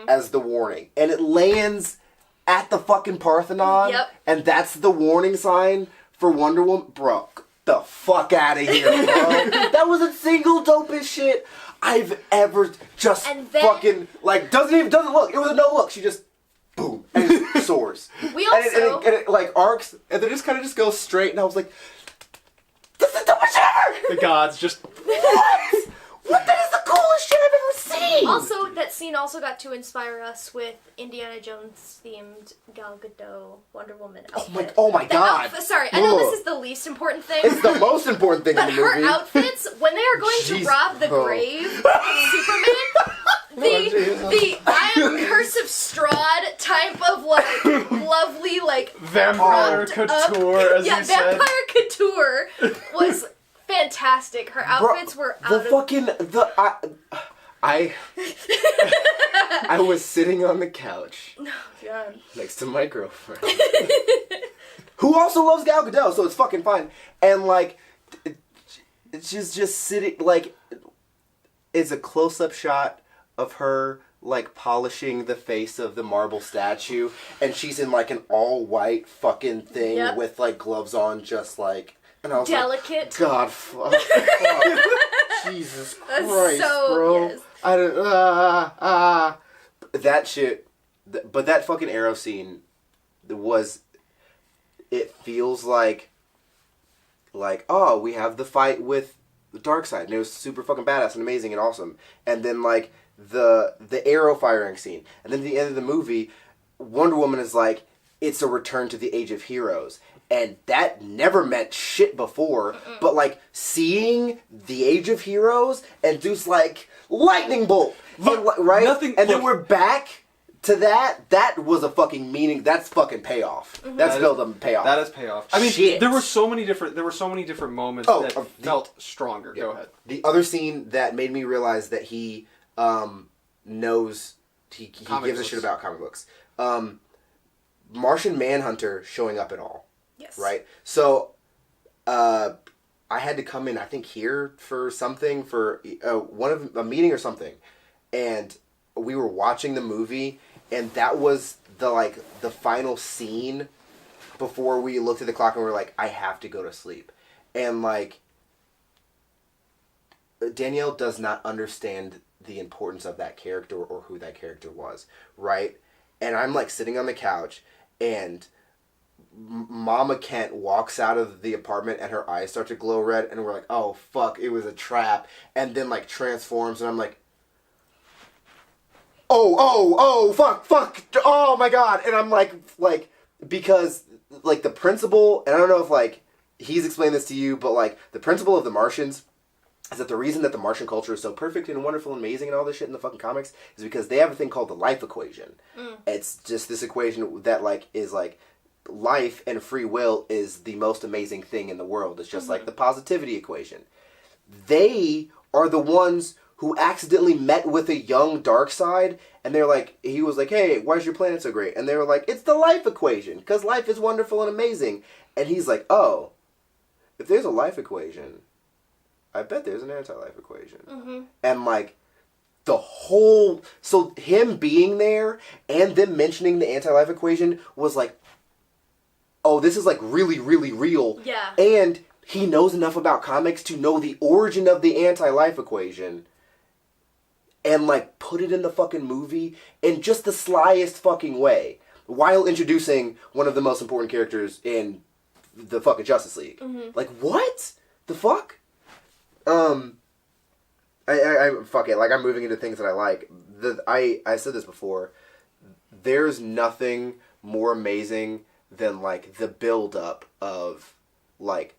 Speaker 4: as the warning. And it lands at the fucking Parthenon, and that's the warning sign for Wonder Woman. Bro, the fuck out of here, bro. That was the single dopest shit I've ever just fucking, like, doesn't look. It was a no look. She just, boom, and it soars.
Speaker 3: We also...
Speaker 4: And it like, arcs, and then it just kind of just goes straight, and I was like, this is the dopest shit ever!
Speaker 2: The gods just...
Speaker 4: What? What? That is the coolest shit I've ever
Speaker 3: Also, that scene also got to inspire us with Indiana Jones themed Gal Gadot Wonder Woman outfit.
Speaker 4: Oh my God!
Speaker 3: Sorry, I know this is the least important thing.
Speaker 4: It's the most important thing in the movie.
Speaker 3: But her outfits, when they are going to rob the grave of Superman, the I am Cursive Strahd type of like lovely like
Speaker 2: Vampire couture, as you said.
Speaker 3: Vampire couture was fantastic. Her outfits were out
Speaker 4: I was sitting on the couch
Speaker 3: God.
Speaker 4: next to my girlfriend, who also loves Gal Gadot, so it's fucking fine. And like, she's just sitting like, it's a close-up shot of her like polishing the face of the marble statue, and she's in like an all-white fucking thing with like gloves on, just like. And I was
Speaker 3: delicate.
Speaker 4: Like, God, fuck. Jesus Christ, bro.
Speaker 3: Yes.
Speaker 4: I don't. That shit. But that fucking arrow scene was. It feels like. Oh, we have the fight with the Darkseid, and it was super fucking badass and amazing and awesome. And then like the arrow firing scene, and then at the end of the movie, Wonder Woman is like, it's a return to the Age of Heroes. And that never meant shit before, but like seeing the Age of Heroes and just like lightning bolt, right? Then we're back to that. That was a fucking meaning. That's fucking payoff. That's build up and payoff.
Speaker 2: That is payoff. I mean,
Speaker 4: shit.
Speaker 2: there were so many different moments that felt stronger.
Speaker 4: Yeah.
Speaker 2: Go ahead.
Speaker 4: The other scene that made me realize that he knows he gives a shit about comic books. Martian Manhunter showing up at all.
Speaker 3: Yes.
Speaker 4: Right? So, I had to come in, I think, here for something, for a meeting or something. And we were watching the movie, and that was the final scene before we looked at the clock and we were like, I have to go to sleep. And, like, Danielle does not understand the importance of that character or who that character was, right? And I'm, like, sitting on the couch, and Mama Kent walks out of the apartment and her eyes start to glow red, and we're like, oh fuck, it was a trap, and then like transforms, and I'm like, oh fuck, oh my God. And I'm like because like the principle, and I don't know if like he's explained this to you, but like the principle of the Martians is that the reason that the Martian culture is so perfect and wonderful and amazing and all this shit in the fucking comics is because they have a thing called the life equation. It's just this equation that like is like life and free will is the most amazing thing in the world. It's just like the positivity equation. They are the ones who accidentally met with a young Darkseid, and they're like, he was like, hey, why is your planet so great? And they were like, it's the life equation, because life is wonderful and amazing. And he's like, oh, if there's a life equation, I bet there's an anti-life equation. And like, so him being there and them mentioning the anti-life equation was like, oh, this is like really, really real.
Speaker 3: Yeah.
Speaker 4: And he knows enough about comics to know the origin of the anti-life equation and like put it in the fucking movie in just the slyest fucking way while introducing one of the most important characters in the fucking Justice League. Like, what? The fuck? I fuck it. Like, I'm moving into things that I like. I said this before. There's nothing more amazing than like the build up of like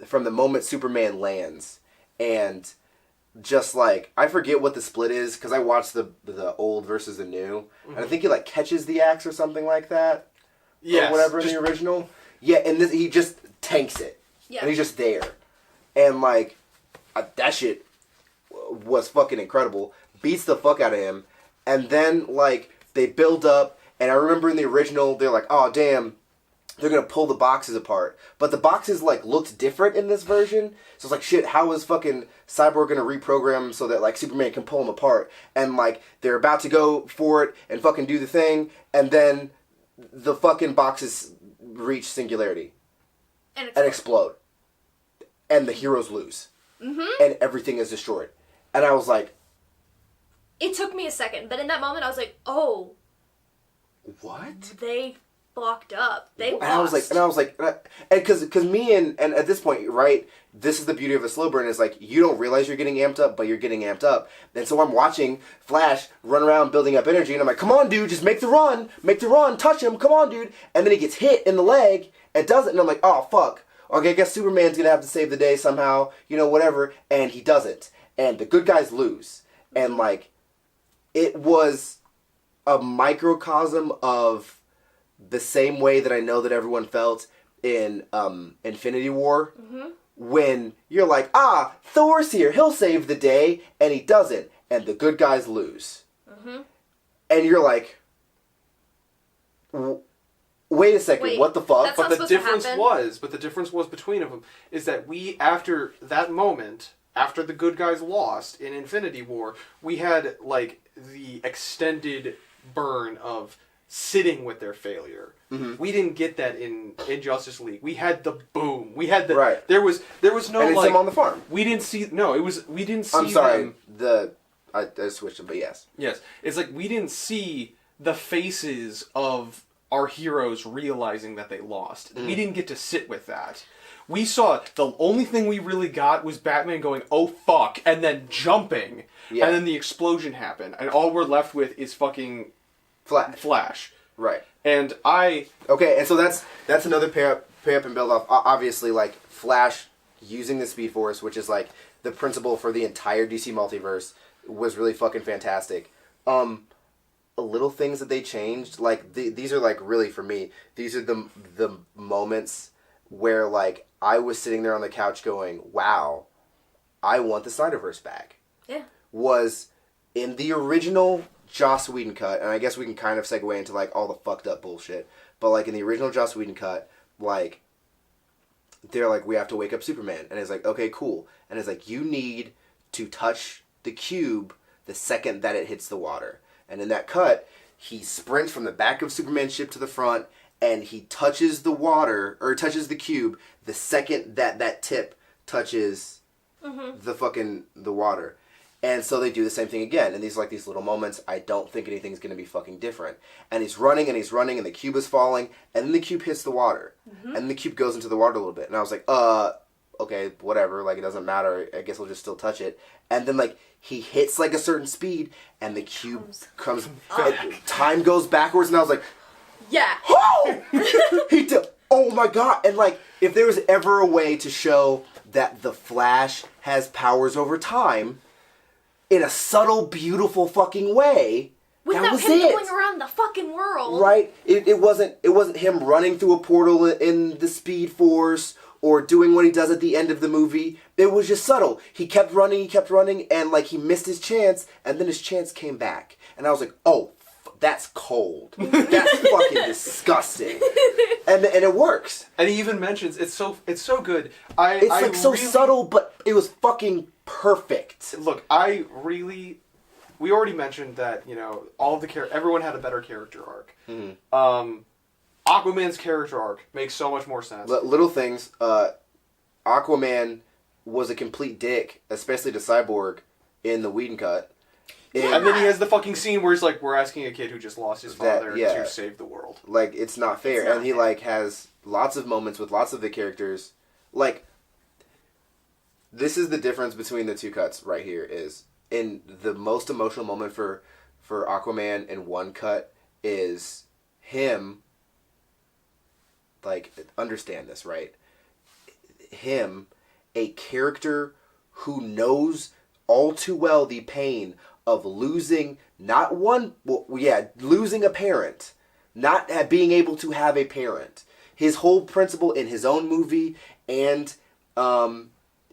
Speaker 4: from the moment Superman lands and just like I forget what the split is because I watched the old versus the new and I think he like catches the axe or something like that or whatever in the original. Yeah, and this, he just tanks it. Yeah, and he's just there, and like that shit was fucking incredible. Beats the fuck out of him, and then like they build up. And I remember in the original, they're like, oh, damn, they're going to pull the boxes apart. But the boxes, like, looked different in this version. So it's like, shit, how is fucking Cyborg going to reprogram so that, like, Superman can pull them apart? And, like, they're about to go for it and fucking do the thing. And then the fucking boxes reach singularity. And explode. And the heroes lose. And everything is destroyed. And I was like...
Speaker 3: It took me a second. But in that moment, I was like, oh...
Speaker 4: What?
Speaker 3: They fucked up. They lost.
Speaker 4: And I was like, because me and at this point, right, this is the beauty of a slow burn, is like, you don't realize you're getting amped up, but you're getting amped up. And so I'm watching Flash run around building up energy, and I'm like, come on, dude, just make the run, touch him, come on, dude. And then he gets hit in the leg, and does it, and I'm like, oh, fuck. Okay, I guess Superman's gonna have to save the day somehow, whatever, and he doesn't. And the good guys lose. And, like, it was a microcosm of the same way that I know that everyone felt in Infinity War, when you're like, Thor's here, he'll save the day, and he doesn't, and the good guys lose. And you're like, wait a second, what the fuck?
Speaker 2: But the difference was between them is that we, after that moment, after the good guys lost in Infinity War, we had, like, the extended burn of sitting with their failure. We didn't get that in Justice League. We had the boom. We had the
Speaker 4: right.
Speaker 2: There was no,
Speaker 4: and it's
Speaker 2: like,
Speaker 4: them on the farm.
Speaker 2: We didn't see we didn't see.
Speaker 4: I'm sorry. I switched them, but yes.
Speaker 2: Yes, it's like we didn't see the faces of our heroes realizing that they lost. We didn't get to sit with that. We saw, the only thing we really got was Batman going, oh fuck, and then jumping, and then the explosion happened, and all we're left with is fucking Flash.
Speaker 4: Right.
Speaker 2: And
Speaker 4: Okay, and so that's another pair up and build off. Obviously, like, Flash using the Speed Force, which is, like, the principle for the entire DC multiverse, was really fucking fantastic. Little things that they changed, like, these are, like, really, for me, these are the moments where, like, I was sitting there on the couch going, wow, I want the Snyderverse back.
Speaker 3: Yeah.
Speaker 4: Was in the original Joss Whedon cut, and I guess we can kind of segue into, like, all the fucked up bullshit, but, like, in the original Joss Whedon cut, like, they're like, we have to wake up Superman, and it's like, okay, cool, and it's like, you need to touch the cube the second that it hits the water, and in that cut, he sprints from the back of Superman's ship to the front, and he touches the water, or touches the cube, the second that tip touches the water. And so they do the same thing again. And these, like, these little moments, I don't think anything's going to be fucking different. And he's running, and the cube is falling, and then the cube hits the water. And then the cube goes into the water a little bit. And I was like, okay, whatever, like, it doesn't matter, I guess we'll just still touch it. And then, like, he hits, like, a certain speed, and the cube comes time goes backwards, and I was like,
Speaker 3: yeah.
Speaker 4: Oh! Oh my god! And, like, if there was ever a way to show that the Flash has powers over time in a subtle, beautiful fucking way,
Speaker 3: without
Speaker 4: that was
Speaker 3: him
Speaker 4: it.
Speaker 3: going around the fucking world.
Speaker 4: Right? It wasn't him running through a portal in the Speed Force or doing what he does at the end of the movie. It was just subtle. He kept running, and, like, he missed his chance, and then his chance came back. And I was like, oh, that's cold. That's fucking disgusting. And it works.
Speaker 2: And he even mentions it's so good.
Speaker 4: It's so subtle, but it was fucking perfect.
Speaker 2: Look, we already mentioned that, all of everyone had a better character arc. Aquaman's character arc makes so much more sense.
Speaker 4: Little things. Aquaman was a complete dick, especially to Cyborg in the Whedon cut.
Speaker 2: And then he has the fucking scene where he's like, we're asking a kid who just lost his father to save the world.
Speaker 4: Like, it's not fair. And he, like, has lots of moments with lots of the characters. Like, this is the difference between the two cuts right here, is in the most emotional moment for Aquaman in one cut is him, like, understand this, right? Him, a character who knows all too well the pain of losing losing a parent, not being able to have a parent. His whole principle in his own movie and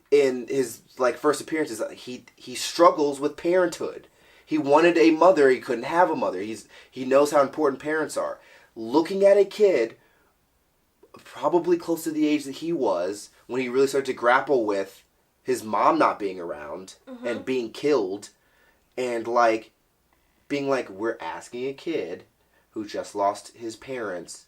Speaker 4: in his, like, first appearances, he struggles with parenthood. He wanted a mother, he couldn't have a mother. He knows how important parents are. Looking at a kid, probably close to the age that he was when he really started to grapple with his mom not being around and being killed. And, like, being like, we're asking a kid who just lost his parents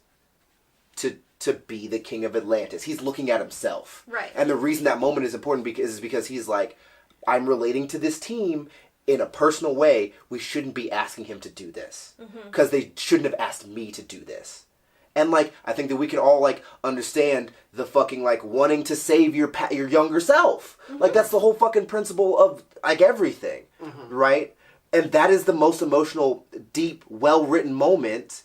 Speaker 4: to be the king of Atlantis. He's looking at himself.
Speaker 3: Right.
Speaker 4: And the reason that moment is important is because he's like, I'm relating to this team in a personal way. We shouldn't be asking him to do this. Because they shouldn't have asked me to do this. And, like, I think that we can all, like, understand the fucking, like, wanting to save your younger self. Mm-hmm. Like, that's the whole fucking principle of, like, everything, right? And that is the most emotional, deep, well-written moment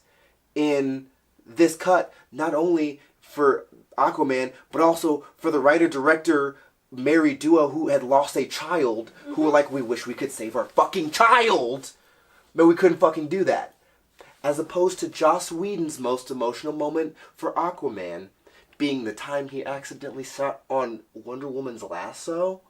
Speaker 4: in this cut, not only for Aquaman, but also for the writer-director married duo who had lost a child, who were like, we wish we could save our fucking child, but we couldn't fucking do that. As opposed to Joss Whedon's most emotional moment for Aquaman being the time he accidentally sat on Wonder Woman's lasso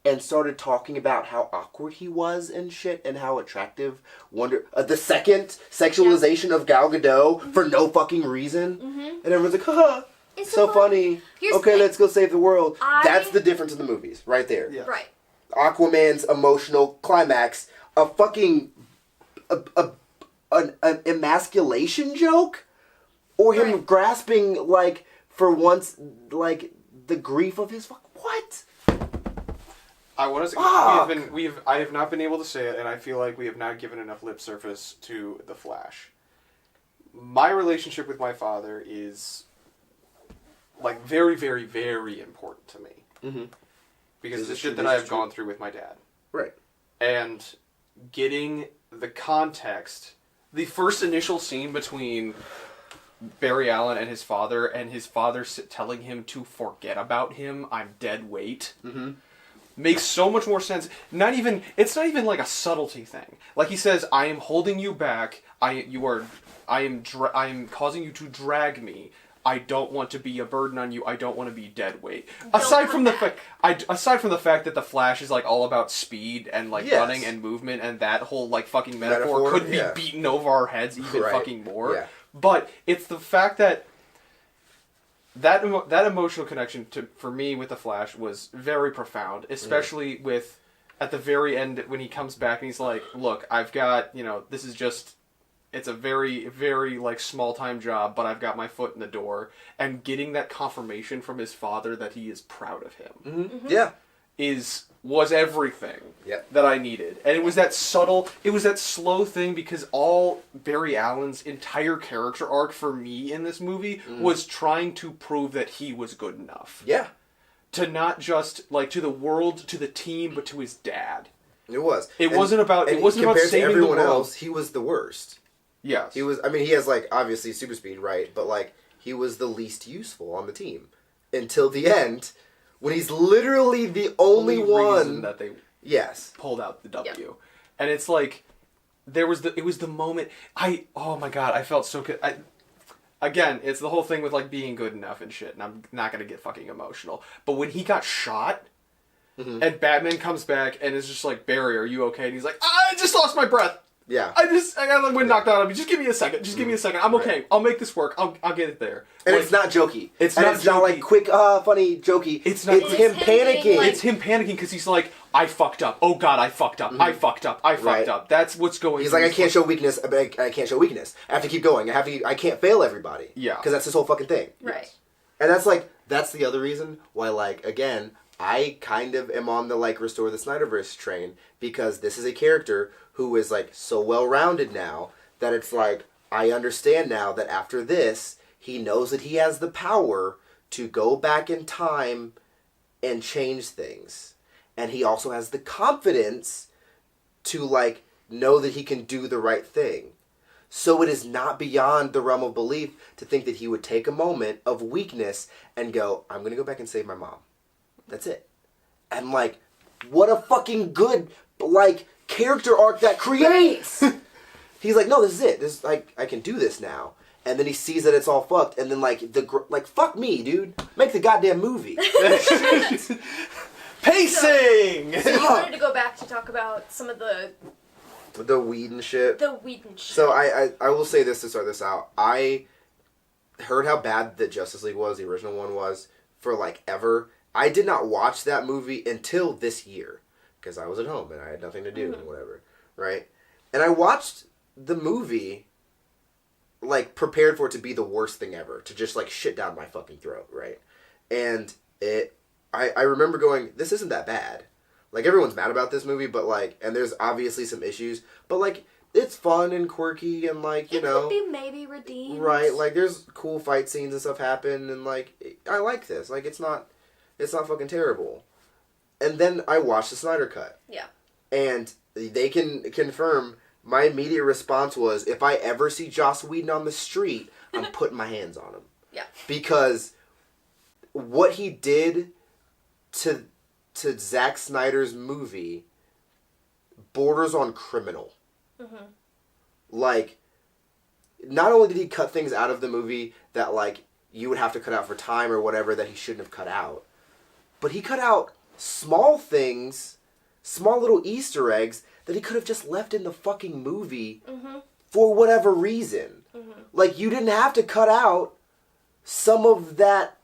Speaker 4: and started talking about how awkward he was and shit, and how attractive the second sexualization of Gal Gadot for no fucking reason. And everyone's like, haha, it's so funny. Okay, let's go save the world. That's the difference in the movies, right there.
Speaker 2: Yeah.
Speaker 3: Right.
Speaker 4: Aquaman's emotional climax, a fucking an emasculation joke, or him grasping, like, for once, like, the grief of his what?
Speaker 2: I want to. I have not been able to say it, and I feel like we have not given enough lip service to the Flash. My relationship with my father is, like, very, very, very important to me, because of the shit that I have gone through with my dad.
Speaker 4: Right.
Speaker 2: And getting the context, the first initial scene between Barry Allen and his father telling him to forget about him, I'm dead weight, makes so much more sense. It's not even like a subtlety thing. Like, he says, I am holding you back, I am causing you to drag me. I don't want to be a burden on you. I don't want to be dead weight. Aside from the fact that the Flash is, like, all about speed and, like, running and movement, and that whole, like, fucking metaphor could be beaten over our heads even fucking more. Yeah. But it's the fact that emotional connection for me with the Flash was very profound, especially with at the very end when he comes back and he's like, "Look, I've got, this is just." It's a very, very, like, small-time job, but I've got my foot in the door. And getting that confirmation from his father that he is proud of him. Yeah. Was everything that I needed. And it was that slow thing, because all Barry Allen's entire character arc for me in this movie was trying to prove that he was good enough. Yeah. To not just, like, to the world, to the team, but to his dad.
Speaker 4: It was.
Speaker 2: It wasn't about saving the world.
Speaker 4: To everyone else, he was the worst.
Speaker 2: Yes.
Speaker 4: He was, he has, like, obviously super speed, right? But, like, he was the least useful on the team. Until the end, when he's literally the only one
Speaker 2: that they pulled out the W. Yep. And it's like, it was the moment, oh my god, I felt so good. Again, it's the whole thing with, like, being good enough and shit, and I'm not gonna get fucking emotional. But when he got shot, and Batman comes back and is just like, Barry, are you okay? And he's like, I just lost my breath. Yeah. I got the wind knocked out of me. Just give me a second. Give me a second. I'm okay. I'll make this work. I'll get it there.
Speaker 4: And like, it's not jokey. It's not like quick, funny, jokey. It's him panicking.
Speaker 2: Like, it's him panicking because he's like, I fucked up. Oh god, I fucked up. I fucked up. I fucked up. That's what's going on.
Speaker 4: He's like, I can't show weakness, but I can't show weakness. I have to keep going. I can't fail everybody. Yeah. Because that's his whole fucking thing.
Speaker 3: Right.
Speaker 4: And that's the other reason why, like, again, I kind of am on the, like, restore the Snyderverse train, because this is a character who is, like, so well-rounded now that it's like, I understand now that after this, he knows that he has the power to go back in time and change things. And he also has the confidence to, like, know that he can do the right thing. So it is not beyond the realm of belief to think that he would take a moment of weakness and go, I'm going to go back and save my mom. That's it. And, like, what a fucking good, like, character arc that creates. He's like, no, this is it. This, like, I can do this now. And then he sees that it's all fucked, and then, like, fuck me, dude. Make the goddamn movie.
Speaker 2: Pacing!
Speaker 3: So you wanted to go back to talk about some of the
Speaker 4: Whedon shit.
Speaker 3: The Whedon shit.
Speaker 4: So I will say this to start this out. I heard how bad the Justice League was, the original one was, for, like, ever. I did not watch that movie until this year, because I was at home and I had nothing to do and whatever, right? And I watched the movie, like, prepared for it to be the worst thing ever, to just, like, shit down my fucking throat, right? And I remember going, this isn't that bad. Like, everyone's mad about this movie, but, like, and there's obviously some issues, but, like, it's fun and quirky and like you
Speaker 3: it
Speaker 4: know
Speaker 3: could be maybe redeemed.
Speaker 4: right, like there's cool fight scenes and stuff happen and like I like this. Like it's not fucking terrible. And then I watched the Snyder cut.
Speaker 3: Yeah.
Speaker 4: And they can confirm my immediate response was if I ever see Joss Whedon on the street, I'm putting my hands on him.
Speaker 3: Yeah.
Speaker 4: Because what he did to Zack Snyder's movie borders on criminal.
Speaker 3: Mm-hmm.
Speaker 4: Like, not only did he cut things out of the movie that, like, you would have to cut out for time or whatever that he shouldn't have cut out, but he cut out small things, small little Easter eggs that he could have just left in the fucking movie for whatever reason. Like, you didn't have to cut out some of that.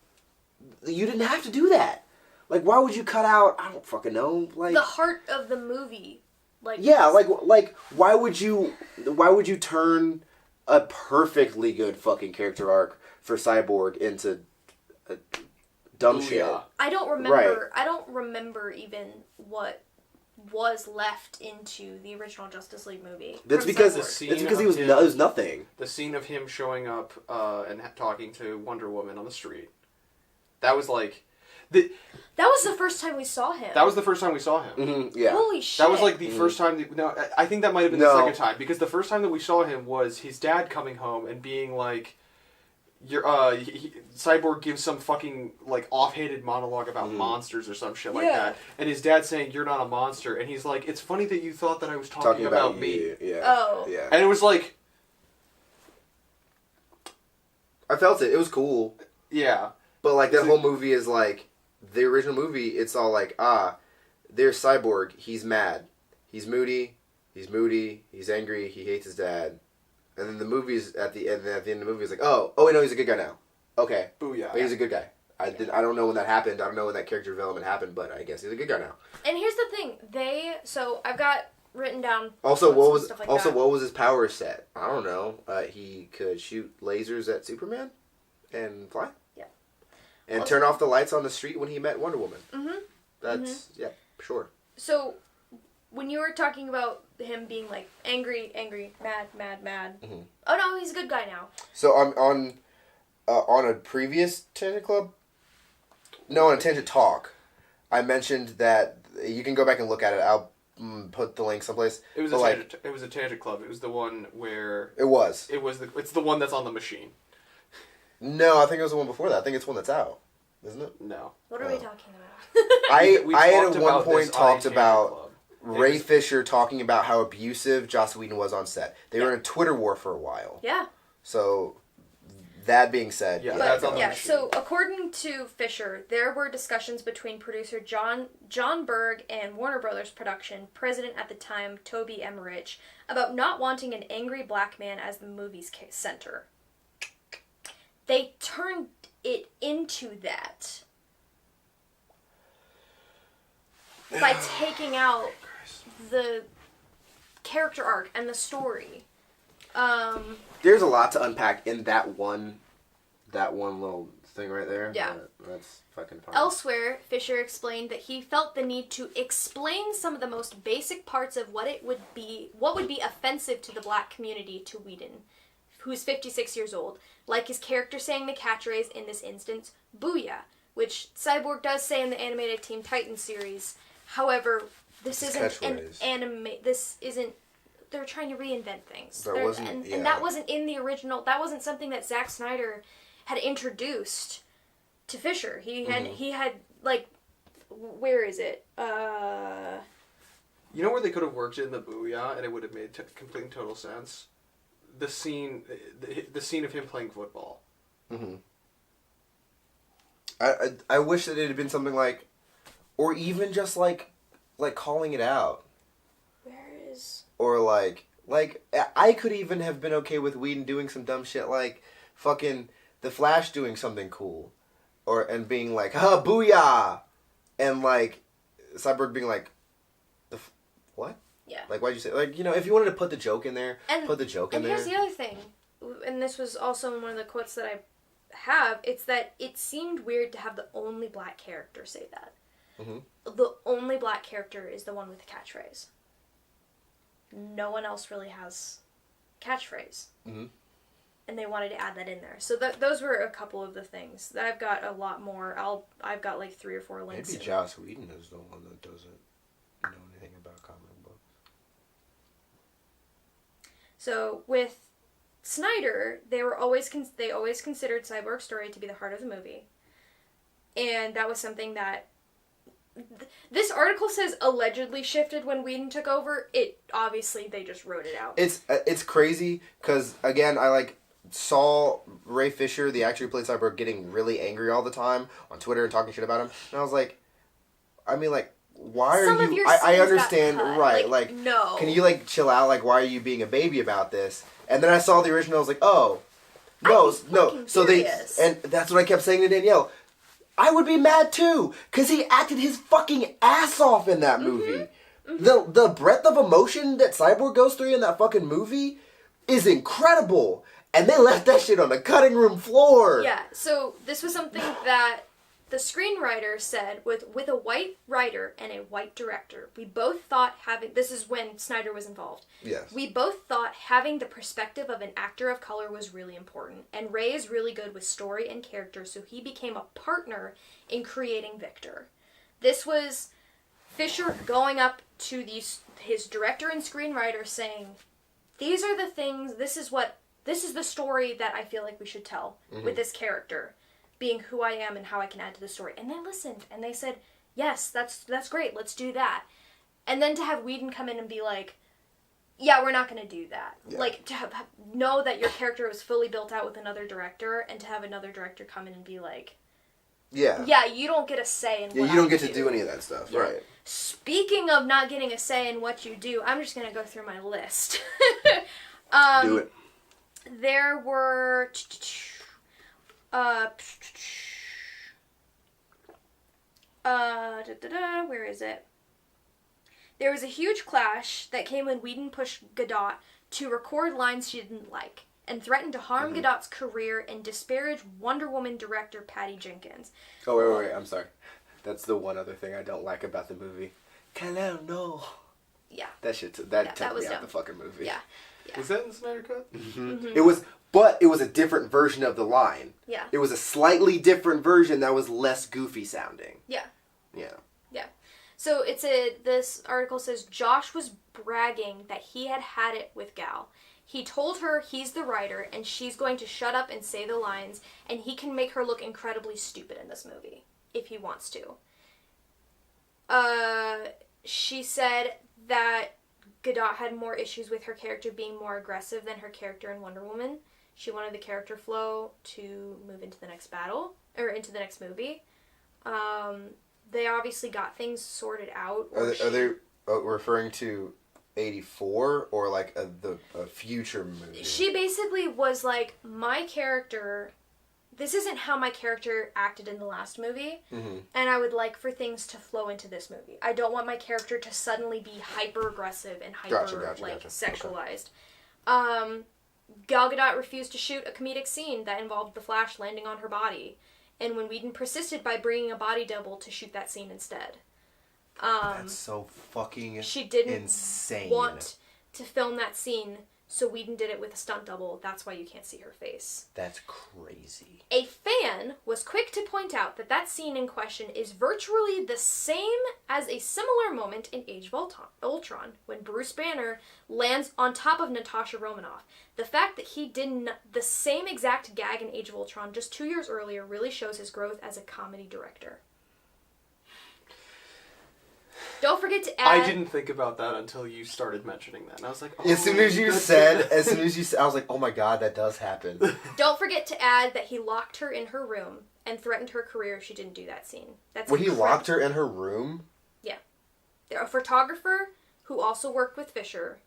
Speaker 4: You didn't have to do that. Like, why would you cut out, I don't fucking know, like...
Speaker 3: The heart of the movie. Like,
Speaker 4: yeah, like why would you turn a perfectly good fucking character arc for Cyborg into dumb shit?
Speaker 3: I don't remember. Right. I don't remember even what was left into the original Justice League movie.
Speaker 4: That's because he was nothing.
Speaker 2: The scene of him showing up and talking to Wonder Woman on the street. That was like.
Speaker 3: That was the first time we saw him.
Speaker 2: That was the first time we saw him.
Speaker 4: Mm-hmm, yeah.
Speaker 3: Holy shit.
Speaker 2: That was like the first time... No, I think that might have been the second time. Because the first time that we saw him was his dad coming home and being like... Cyborg gives some fucking like offhanded monologue about monsters or some shit like that. And his dad's saying, "You're not a monster." And he's like, "It's funny that you thought that I was talking about me."
Speaker 4: Yeah.
Speaker 3: Oh.
Speaker 4: Yeah.
Speaker 2: And it was like...
Speaker 4: I felt it. It was cool.
Speaker 2: Yeah.
Speaker 4: But like that whole movie is like... The original movie, it's all like, there's Cyborg, he's mad. He's moody, he's angry, he hates his dad. And then the movie's, at the end of the movie, it's like, oh wait, no, he's a good guy now. Okay.
Speaker 2: Booyah.
Speaker 4: But he's a good guy. I don't know when that happened, I don't know when that character development happened, but I guess he's a good guy now.
Speaker 3: And here's the thing, so I've got written down...
Speaker 4: Also, what was his power set? I don't know. He could shoot lasers at Superman and fly? And turn off the lights on the street when he met Wonder Woman. Mm-hmm. That's, yeah, sure.
Speaker 3: So, when you were talking about him being, like, angry, mad... Mm-hmm. Oh, no, he's a good guy now.
Speaker 4: So, on a previous Tangent Club... No, on a Tangent Talk, I mentioned that... You can go back and look at it. I'll put the link someplace.
Speaker 2: It was a Tangent Club. It was the one where... It's the one that's on the machine.
Speaker 4: No, I think it was the one before that. I think it's one that's out, isn't it?
Speaker 2: No.
Speaker 3: What are we talking about?
Speaker 4: I had at one point talked about Ray Fisher talking about how abusive Joss Whedon was on set. They were in a Twitter war for a while.
Speaker 3: Yeah.
Speaker 4: So, that being said...
Speaker 2: that's on the machine.
Speaker 3: So according to Fisher, there were discussions between producer John Berg and Warner Brothers Production, president at the time, Toby Emmerich, about not wanting an angry black man as the movie's center. They turned it into that by taking out the character arc and the story.
Speaker 4: There's a lot to unpack in that one little thing right there.
Speaker 3: Yeah.
Speaker 4: That's fucking fun.
Speaker 3: Elsewhere, Fisher explained that he felt the need to explain some of the most basic parts of what would be offensive to the black community to Whedon, who's 56 years old, like his character saying the catchphrase in this instance, "Booyah," which Cyborg does say in the animated Teen Titans series. However, this isn't an anime. This isn't. They're trying to reinvent things. And that wasn't in the original. That wasn't something that Zack Snyder had introduced to Fisher. He had like, where is it?
Speaker 2: You know where they could have worked in the "Booyah" and it would have made complete and total sense. The scene of him playing football.
Speaker 4: Mm-hmm. I wish that it had been something like, or even just like calling it out.
Speaker 3: Where is?
Speaker 4: Or like I could even have been okay with Whedon doing some dumb shit like fucking the Flash doing something cool, and being like, booyah, and like Cyborg being like, what?
Speaker 3: Yeah.
Speaker 4: Like, why'd you say... Like, you know, if you wanted to put the joke in there, put the joke in there.
Speaker 3: And here's the other thing, and this was also in one of the quotes that I have, it's that it seemed weird to have the only black character say that. Mm-hmm. The only black character is the one with the catchphrase. no one else really has catchphrase.
Speaker 4: Mm-hmm.
Speaker 3: And they wanted to add that in there. So those were a couple of the things. I've got a lot more. I've got like 3 or 4 links.
Speaker 4: Maybe Joss Whedon is the one that doesn't know anything about comic books.
Speaker 3: So with Snyder, they always considered Cyborg's story to be the heart of the movie, and that was something that this article says allegedly shifted when Whedon took over. It obviously they just wrote it out.
Speaker 4: It's crazy because again I saw Ray Fisher, the actor who played Cyborg, getting really angry all the time on Twitter and talking shit about him, and I was like, I mean, like, why are
Speaker 3: Some of
Speaker 4: you?
Speaker 3: your
Speaker 4: I
Speaker 3: scenes
Speaker 4: understand,
Speaker 3: got cut.
Speaker 4: right?
Speaker 3: Like, no.
Speaker 4: Can you chill out? Like, why are you being a baby about this? And then I saw the original. I was like, oh, no. So
Speaker 3: furious.
Speaker 4: and that's what I kept saying to Danielle. I would be mad too, because he acted his fucking ass off in that movie. Mm-hmm. The breadth of emotion that Cyborg goes through in that fucking movie is incredible. And they left that shit on the cutting room floor.
Speaker 3: Yeah, so this was something that the screenwriter said with a white writer and a white director. We both thought this is when Snyder was involved.
Speaker 4: Yes.
Speaker 3: We both thought having the perspective of an actor of color was really important. And Ray is really good with story and character, so he became a partner in creating Victor. This was Fisher going up to his director and screenwriter saying, these are the things, this is the story that I feel like we should tell with this character being who I am and how I can add to the story. And they listened and they said, yes, that's great, let's do that. And then to have Whedon come in and be like, yeah, we're not going to do that.
Speaker 4: Yeah.
Speaker 3: Like, to know that your character was fully built out with another director, and to have another director come in and be like, yeah, you don't get a say in what
Speaker 4: you don't
Speaker 3: I
Speaker 4: get to do any of that stuff.
Speaker 3: Yeah.
Speaker 4: Right.
Speaker 3: Speaking of not getting a say in what you do, I'm just going to go through my list.
Speaker 4: Do it.
Speaker 3: There were where is it? There was a huge clash that came when Whedon pushed Gadot to record lines she didn't like and threatened to harm Gadot's career and disparage Wonder Woman director Patty Jenkins.
Speaker 4: Oh, wait, I'm sorry. That's the one other thing I don't like about the movie. Hello, no.
Speaker 3: Yeah.
Speaker 4: That shit, took
Speaker 3: was
Speaker 4: me out
Speaker 3: dumb.
Speaker 4: the fucking movie.
Speaker 3: Yeah.
Speaker 2: Was that in the Snyder Cut?
Speaker 4: Mm-hmm. It was a different version of the line.
Speaker 3: Yeah.
Speaker 4: It was a slightly different version that was less goofy sounding.
Speaker 3: Yeah.
Speaker 4: Yeah.
Speaker 3: Yeah. So this article says Josh was bragging that he had it with Gal. He told her he's the writer and she's going to shut up and say the lines, and he can make her look incredibly stupid in this movie if he wants to. She said that Gadot had more issues with her character being more aggressive than her character in Wonder Woman. She wanted the character flow to move into the next battle, or into the next movie. They obviously got things sorted out.
Speaker 4: Are they referring to 84 or like a future movie?
Speaker 3: She basically was like, my character, this isn't how my character acted in the last movie, and I would like for things to flow into this movie. I don't want my character to suddenly be hyper aggressive and hyper sexualized. Okay. Gal Gadot refused to shoot a comedic scene that involved the Flash landing on her body, and when Whedon persisted by bringing a body double to shoot that scene instead.
Speaker 4: That's so fucking
Speaker 3: she didn't
Speaker 4: insane.
Speaker 3: Want to film that scene, so Whedon did it with a stunt double. That's why you can't see her face.
Speaker 4: That's crazy.
Speaker 3: A fan was quick to point out that scene in question is virtually the same as a similar moment in Age of Ultron, when Bruce Banner lands on top of Natasha Romanoff. The fact that he did the same exact gag in Age of Ultron just 2 years earlier really shows his growth as a comedy director. Don't forget to add...
Speaker 2: I didn't think about that until you started mentioning that. And I was like, oh,
Speaker 4: as soon as you said, I was like, oh my god, that does happen.
Speaker 3: Don't forget to add that he locked her in her room and threatened her career if she didn't do that scene.
Speaker 4: He locked her in her room?
Speaker 3: Yeah. A photographer who also worked with Fisher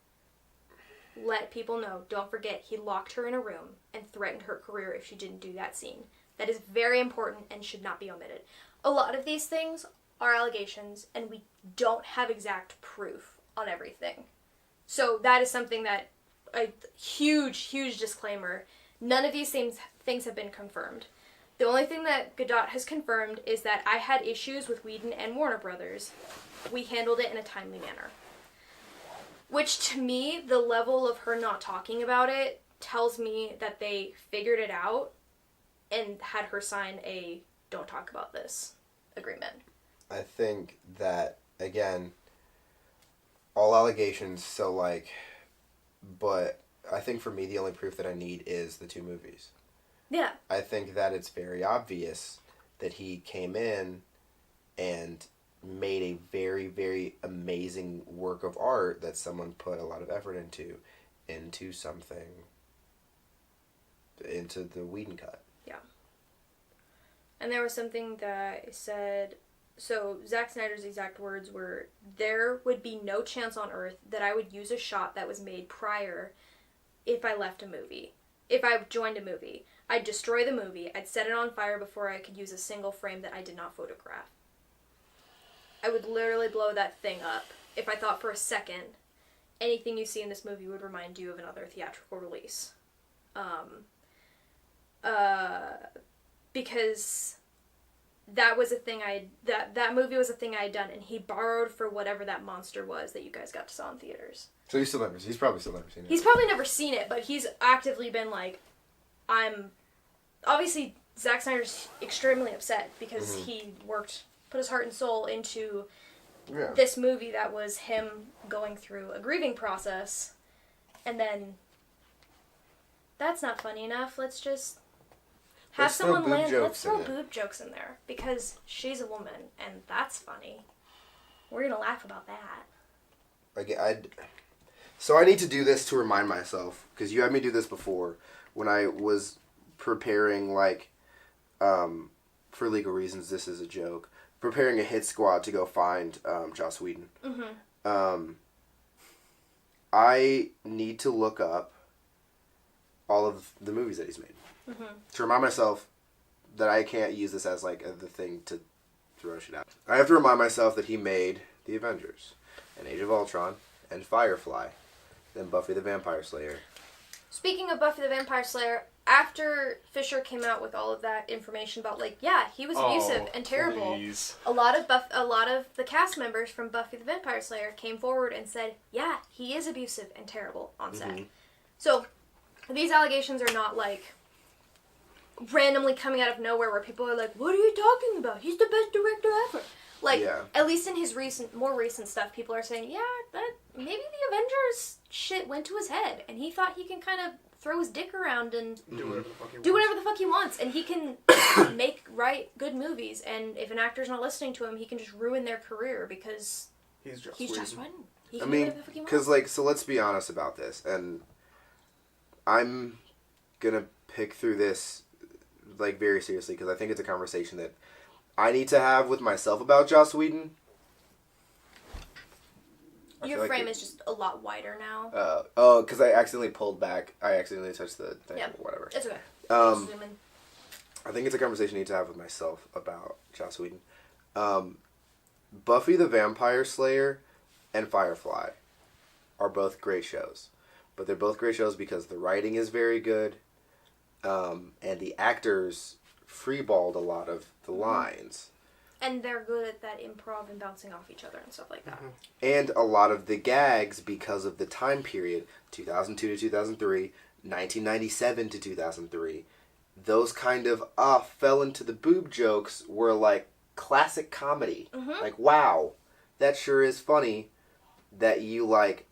Speaker 3: let people know, don't forget, he locked her in a room and threatened her career if she didn't do that scene. That is very important and should not be omitted. A lot of these things are allegations, and we don't have exact proof on everything. So that is something that, a huge disclaimer, none of these things have been confirmed. The only thing that Gadot has confirmed is that I had issues with Whedon and Warner Brothers. We handled it in a timely manner. Which, to me, the level of her not talking about it tells me that they figured it out and had her sign a don't talk about this agreement.
Speaker 4: I think that, again, all allegations, so, like, but I think for me the only proof that I need is the 2 movies.
Speaker 3: Yeah.
Speaker 4: I think that it's very obvious that he came in and made a very, very amazing work of art that someone put a lot of effort into something, into the Whedon cut.
Speaker 3: Yeah. And there was something that said, so Zack Snyder's exact words were, there would be no chance on earth that I would use a shot that was made prior if I left a movie. If I joined a movie. I'd destroy the movie. I'd set it on fire before I could use a single frame that I did not photograph. I would literally blow that thing up if I thought for a second anything you see in this movie would remind you of another theatrical release. Because that was a thing that movie was a thing I had done, and he borrowed for whatever that monster was that you guys got to saw in theaters.
Speaker 4: So he's probably still never seen it.
Speaker 3: He's probably never seen it, but he's actively been like, obviously Zack Snyder's extremely upset because he put his heart and soul into this movie that was him going through a grieving process, and then that's not funny enough. Let's just have someone land. Let's throw boob jokes in there because she's a woman, and that's funny. We're gonna laugh about that.
Speaker 1: So I need to do this to remind myself, because you had me do this before when I was preparing, like, for legal reasons, this is a joke, preparing a hit squad to go find Joss Whedon. I need to look up all of the movies that he's made. To remind myself that I can't use this as, like, the thing to throw shit out. I have to remind myself that he made The Avengers, and Age of Ultron, and Firefly, then Buffy the Vampire Slayer.
Speaker 3: Speaking of Buffy the Vampire Slayer, after Fisher came out with all of that information about, like, yeah, he was abusive and terrible,
Speaker 2: please.
Speaker 3: a lot of the cast members from Buffy the Vampire Slayer came forward and said, yeah, he is abusive and terrible on set. So these allegations are not, like, randomly coming out of nowhere where people are like, what are you talking about? He's the best director ever. Like, at least in his more recent stuff, people are saying, yeah, that maybe the Avengers shit went to his head, and he thought he can kind of throw his dick around and do whatever the fuck he wants, and he can write good movies, and if an actor's not listening to him, he can just ruin their career because he's just Whedon. He can do whatever the fuck he wants.
Speaker 1: Because, like, so let's be honest about this, and I'm gonna pick through this, like, very seriously, because I think it's a conversation that I need to have with myself about Joss Whedon.
Speaker 3: Your frame is just a lot wider now.
Speaker 1: Because I accidentally pulled back. I accidentally touched the thing.
Speaker 3: Yep.
Speaker 1: Whatever.
Speaker 3: It's okay.
Speaker 1: I think it's a conversation I need to have with myself about Joss Whedon. Buffy the Vampire Slayer and Firefly are both great shows. But they're both great shows because the writing is very good, and the actors freeballed a lot of the lines.
Speaker 3: And they're good at that improv and bouncing off each other and stuff like that.
Speaker 1: And a lot of the gags, because of the time period, 2002 to 2003, 1997 to 2003, those kind of fell into the boob jokes were like classic comedy. Like, wow, that sure is funny that you like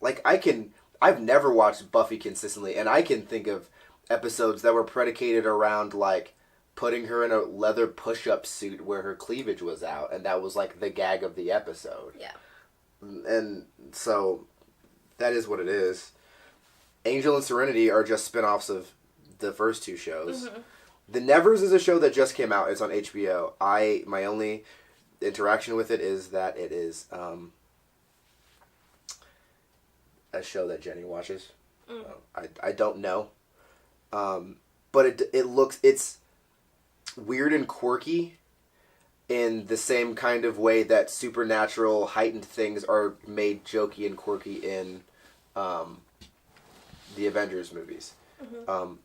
Speaker 1: I've never watched Buffy consistently, and I can think of episodes that were predicated around, like, putting her in a leather push-up suit where her cleavage was out, and that was, like, the gag of the episode.
Speaker 3: Yeah.
Speaker 1: And so, that is what it is. Angel and Serenity are just spin-offs of the first two shows. The Nevers is a show that just came out. It's on HBO. My only interaction with it is that it is a show that Jenny watches. I don't know. But it's weird and quirky in the same kind of way that supernatural heightened things are made jokey and quirky in the Avengers movies.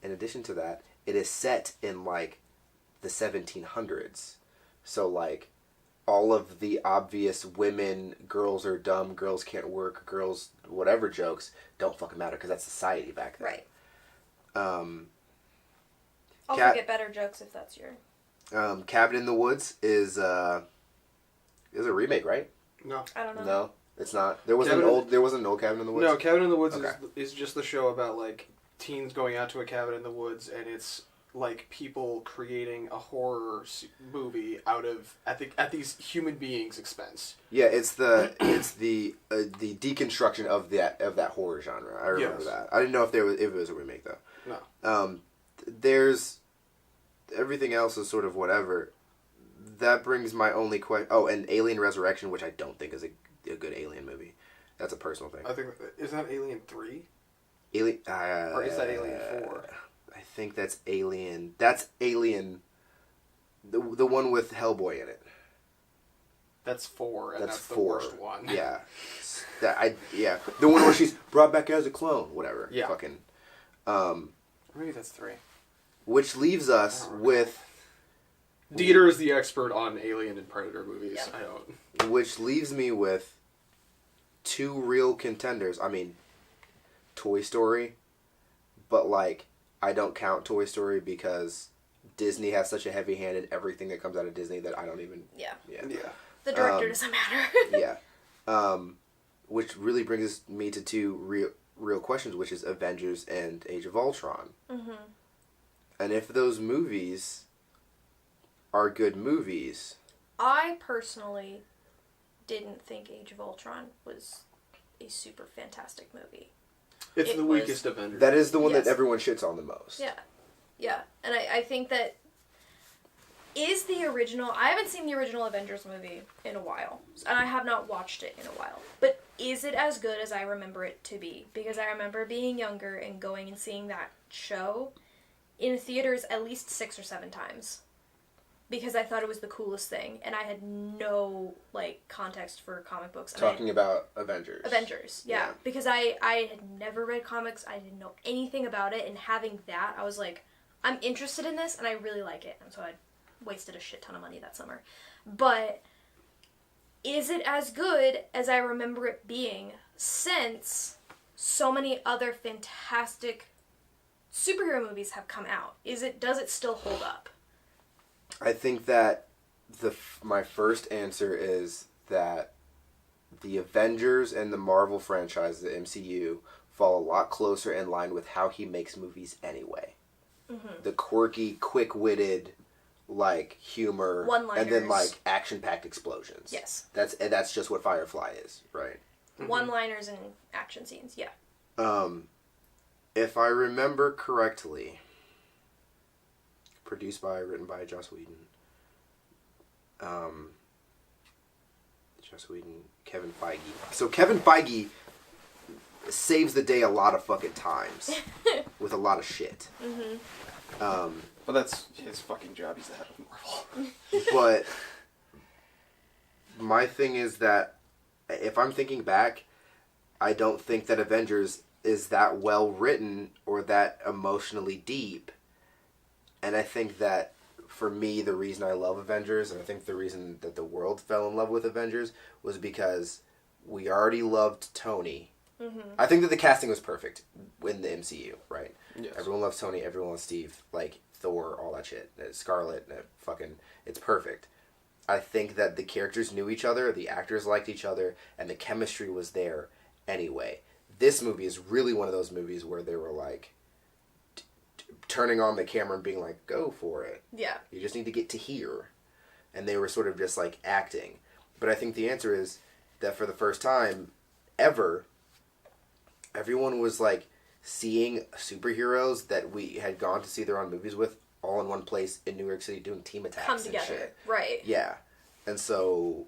Speaker 1: In addition to that, it is set in, like, the 1700s. So, like,
Speaker 4: all of the obvious women, girls are dumb, girls can't work, girls whatever jokes don't fucking matter because that's society back then.
Speaker 3: Right.
Speaker 4: Um,
Speaker 3: Also get better jokes if that's your...
Speaker 4: Cabin in the Woods is a remake, right?
Speaker 2: No.
Speaker 3: I don't know.
Speaker 4: No, it's not. There wasn't an old Cabin in the Woods?
Speaker 2: No, Cabin in the Woods
Speaker 4: Okay.
Speaker 2: is just the show about, like, teens going out to a cabin in the woods, and it's, like, people creating a horror movie out of, at these human beings' expense.
Speaker 4: Yeah, it's the deconstruction of that horror genre. I remember that. I didn't know if it was a remake, though.
Speaker 2: No.
Speaker 4: There's... Everything else is sort of whatever. That brings my only question... Oh, and Alien Resurrection, which I don't think is a good Alien movie. That's a personal thing.
Speaker 2: I think... Is that Alien 3?
Speaker 4: Alien...
Speaker 2: or is that Alien 4?
Speaker 4: I think that's Alien... That's Alien... The one with Hellboy in it.
Speaker 2: That's 4, and that's the
Speaker 4: 4.
Speaker 2: worst one.
Speaker 4: Yeah. The one where she's brought back as a clone. Whatever.
Speaker 2: Yeah.
Speaker 4: Fucking...
Speaker 2: Maybe that's 3.
Speaker 4: Which leaves us with...
Speaker 2: Dieter is the expert on Alien and Predator movies.
Speaker 3: Yeah.
Speaker 2: I don't...
Speaker 4: Which leaves me with 2 real contenders. I mean, Toy Story, but, like, I don't count Toy Story because Disney has such a heavy hand in everything that comes out of Disney that I don't even...
Speaker 3: Yeah.
Speaker 4: Yeah.
Speaker 3: The director doesn't matter.
Speaker 4: Yeah. Which really brings me to 2 real questions, which is Avengers and Age of Ultron.
Speaker 3: Mm-hmm.
Speaker 4: And if those movies are good movies...
Speaker 3: I personally didn't think Age of Ultron was a super fantastic movie.
Speaker 2: It's the weakest Avengers.
Speaker 4: That is the one
Speaker 3: Yes.
Speaker 4: that everyone shits on the most.
Speaker 3: Yeah. Yeah. And I think that is the original... I haven't seen the original Avengers movie in a while. And I have not watched it in a while. But is it as good as I remember it to be? Because I remember being younger and going and seeing that show in theaters at least 6 or 7 times. Because I thought it was the coolest thing. And I had no, like, context for comic books.
Speaker 4: Talking about Avengers.
Speaker 3: Avengers, yeah. Because I had never read comics. I didn't know anything about it. And having that, I was like, I'm interested in this and I really like it. And so I wasted a shit ton of money that summer. But is it as good as I remember it being since so many other fantastic superhero movies have come out? Does it still hold up?
Speaker 4: I think that my first answer is that the Avengers and the Marvel franchise, the MCU, fall a lot closer in line with how he makes movies anyway. Mm-hmm. The quirky, quick-witted, like, humor,
Speaker 3: One-liners.
Speaker 4: and then, like, action-packed explosions.
Speaker 3: Yes.
Speaker 4: That's just what Firefly is, right?
Speaker 3: Mm-hmm. One-liners and action scenes, yeah.
Speaker 4: If I remember correctly, written by Joss Whedon. Joss Whedon, Kevin Feige. So Kevin Feige saves the day a lot of fucking times with a lot of shit.
Speaker 3: Mm-hmm.
Speaker 2: But that's his fucking job. He's the head of Marvel.
Speaker 4: But my thing is that if I'm thinking back, I don't think that Avengers is that well written or that emotionally deep. And I think that, for me, the reason I love Avengers, and I think the reason that the world fell in love with Avengers, was because we already loved Tony. Mm-hmm. I think that the casting was perfect in the MCU, right?
Speaker 2: Yes.
Speaker 4: Everyone loves Tony, everyone loves Steve, like Thor, all that shit. Scarlet, it's perfect. I think that the characters knew each other, the actors liked each other, and the chemistry was there anyway. This movie is really one of those movies where they were like, turning on the camera and being like, go for it.
Speaker 3: Yeah.
Speaker 4: You just need to get to here. And they were sort of just like acting. But I think the answer is that for the first time ever, everyone was like seeing superheroes that we had gone to see their own movies with all in one place in New York City doing team attacks
Speaker 3: Come
Speaker 4: and
Speaker 3: together.
Speaker 4: shit.
Speaker 3: Right.
Speaker 4: Yeah. And so...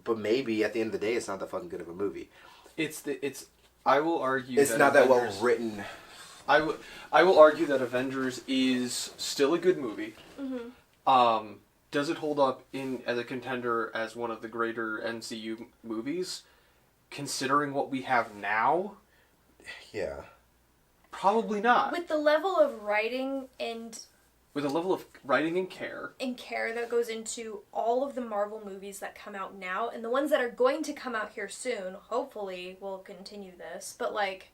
Speaker 4: But maybe at the end of the day, it's not that fucking good of a movie.
Speaker 2: I will argue
Speaker 4: it's not that well written.
Speaker 2: I will argue that Avengers is still a good movie. Mm-hmm. Does it hold up as a contender as one of the greater MCU movies? Considering what we have now?
Speaker 4: Yeah.
Speaker 2: Probably not.
Speaker 3: With the level of writing and
Speaker 2: with a level of writing and care.
Speaker 3: And care that goes into all of the Marvel movies that come out now, and the ones that are going to come out here soon, hopefully will continue this, but like,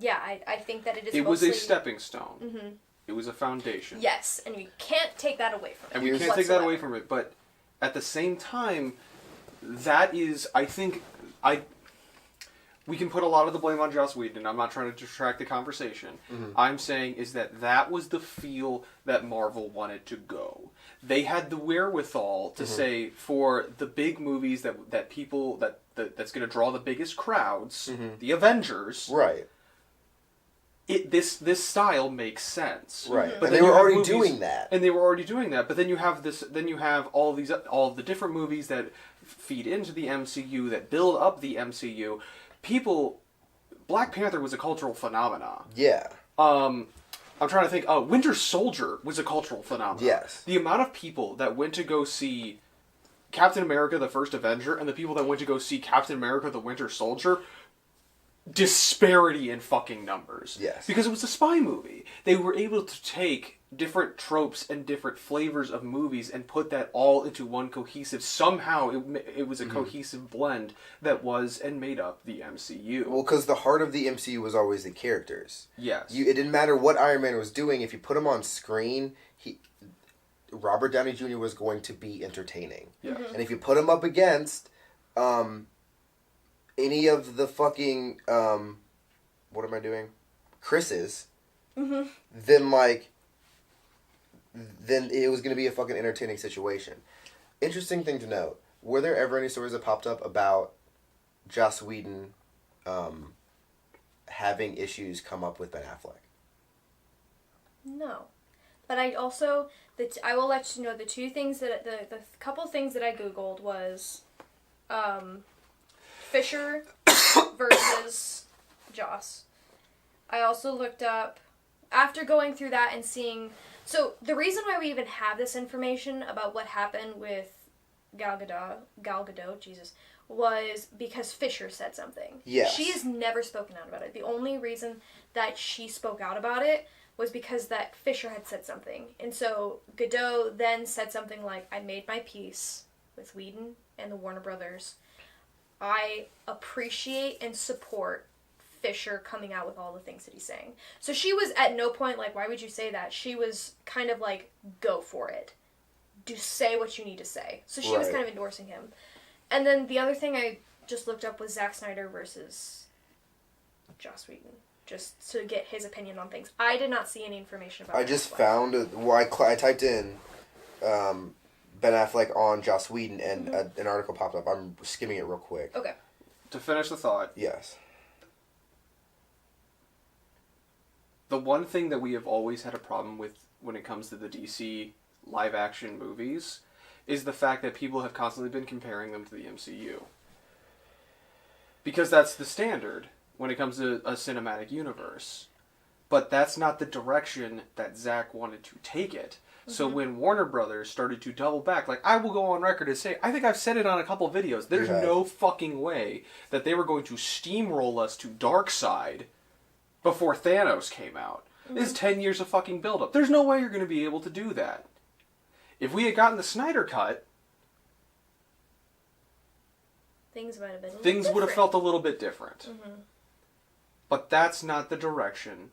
Speaker 3: yeah, I think that it is
Speaker 2: It
Speaker 3: mostly...
Speaker 2: was a stepping stone.
Speaker 3: Mm-hmm.
Speaker 2: It was a foundation.
Speaker 3: Yes, and we can't take that away from it.
Speaker 2: And we can't take that away from it, but at the same time, that is, I think, we can put a lot of the blame on Joss Whedon, and I'm not trying to distract the conversation.
Speaker 4: Mm-hmm.
Speaker 2: I'm saying is that was the feel that Marvel wanted to go. They had the wherewithal to say, for the big movies that people, that's going to draw the biggest crowds, the Avengers...
Speaker 4: Right.
Speaker 2: This style makes sense,
Speaker 4: right?
Speaker 2: But
Speaker 4: and they were already doing that,
Speaker 2: and they were already doing that. But then you have this. Then you have all of the different movies that feed into the MCU, that build up the MCU. Black Panther was a cultural phenomenon.
Speaker 4: Yeah.
Speaker 2: I'm trying to think. Winter Soldier was a cultural phenomenon.
Speaker 4: Yes.
Speaker 2: The amount of people that went to go see Captain America: The First Avenger, and the people that went to go see Captain America: The Winter Soldier. Disparity in fucking numbers.
Speaker 4: Yes.
Speaker 2: Because it was a spy movie. They were able to take different tropes and different flavors of movies and put that all into one cohesive... Somehow it was a cohesive blend that was and made up the MCU.
Speaker 4: Well, because the heart of the MCU was always the characters.
Speaker 2: Yes.
Speaker 4: It didn't matter what Iron Man was doing. If you put him on screen, Robert Downey Jr. was going to be entertaining.
Speaker 2: Yes.
Speaker 4: And if you put him up against... any of the fucking, what am I doing? Chris's, then it was going to be a fucking entertaining situation. Interesting thing to note, were there ever any stories that popped up about Joss Whedon having issues come up with Ben Affleck?
Speaker 3: No. But I also, I will let you know the two things that, the couple things that I Googled was, Fisher versus Joss. I also looked up, after going through that and seeing... So, the reason why we even have this information about what happened with Gal Gadot, Jesus, was because Fisher said something.
Speaker 4: Yes.
Speaker 3: She has never spoken out about it. The only reason that she spoke out about it was because that Fisher had said something. And so, Gadot then said something like, I made my peace with Whedon and the Warner Brothers. I appreciate and support Fisher coming out with all the things that he's saying. So she was at no point like, why would you say that? She was kind of like, go for it. Say what you need to say. So she was kind of endorsing him. And then the other thing I just looked up was Zack Snyder versus Joss Whedon. Just to get his opinion on things. I did not see any information about
Speaker 4: I just found, I typed in... Ben Affleck on Joss Whedon, and an article popped up. I'm skimming it real quick.
Speaker 3: Okay.
Speaker 2: To finish the thought,
Speaker 4: Yes.
Speaker 2: the one thing that we have always had a problem with when it comes to the DC live-action movies is the fact that people have constantly been comparing them to the MCU. Because that's the standard when it comes to a cinematic universe. But that's not the direction that Zack wanted to take it. So when Warner Brothers started to double back, like, I will go on record and say, I think I've said it on a couple of videos, there's no fucking way that they were going to steamroll us to Darkseid before Thanos came out. This is 10 years of fucking build-up. There's no way you're going to be able to do that. If we had gotten the Snyder cut,
Speaker 3: things might have been
Speaker 2: things would have felt a little bit different. But that's not the direction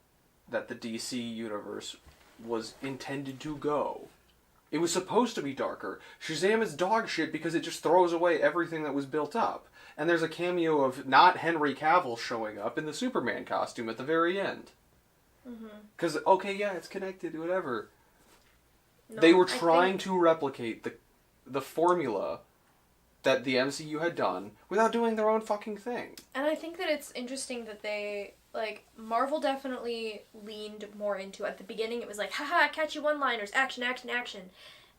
Speaker 2: that the DC universe was intended to go. It was supposed to be darker. Shazam is dog shit because it just throws away everything that was built up. And there's a cameo of not Henry Cavill showing up in the Superman costume at the very end. Because, okay, yeah, it's connected, whatever.
Speaker 3: No,
Speaker 2: they were trying to replicate the formula that the MCU had done without doing their own fucking thing.
Speaker 3: And I think that it's interesting that they, like, Marvel definitely leaned more into, at the beginning it was like, haha, catchy one-liners, action, action, action.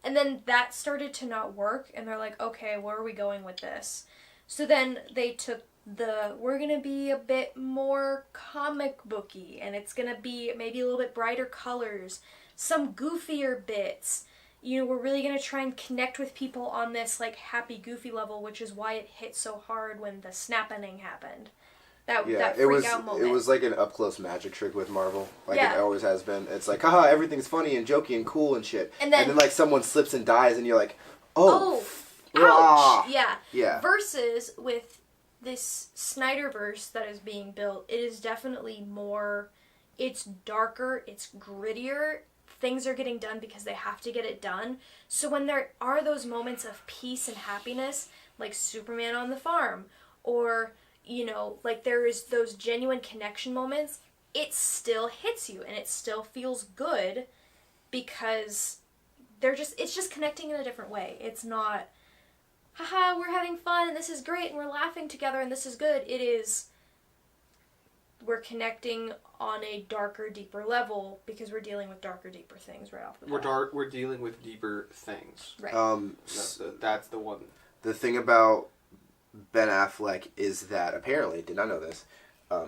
Speaker 3: And then that started to not work, and they're like, okay, where are we going with this? So then they took we're gonna be a bit more comic booky, and it's gonna be maybe a little bit brighter colors, some goofier bits. You know, we're really going to try and connect with people on this, like, happy, goofy level, which is why it hit so hard when the snap ending happened. That
Speaker 1: Yeah,
Speaker 3: freak out moment.
Speaker 1: it was like an up close magic trick with Marvel, like
Speaker 3: Yeah.
Speaker 1: it always has been. It's like, haha, everything's funny and jokey and cool and shit,
Speaker 3: And then
Speaker 1: like someone slips and dies, and you're like, oh,
Speaker 3: ouch! Yeah.
Speaker 1: Yeah.
Speaker 3: Versus with this Snyderverse that is being built, it is definitely more. It's darker. It's grittier. Things are getting done because they have to get it done. So when there are those moments of peace and happiness, like Superman on the farm, or like there is those genuine connection moments, it still hits you and it still feels good because it's just connecting in a different way. It's not, haha, we're having fun and this is great and we're laughing together and this is good. It is, we're connecting on a darker, deeper level because we're dealing with darker, deeper things right off the bat.
Speaker 2: We're dealing with deeper things.
Speaker 3: Right.
Speaker 2: That's the one.
Speaker 1: The thing about Ben Affleck is that apparently, did not know this,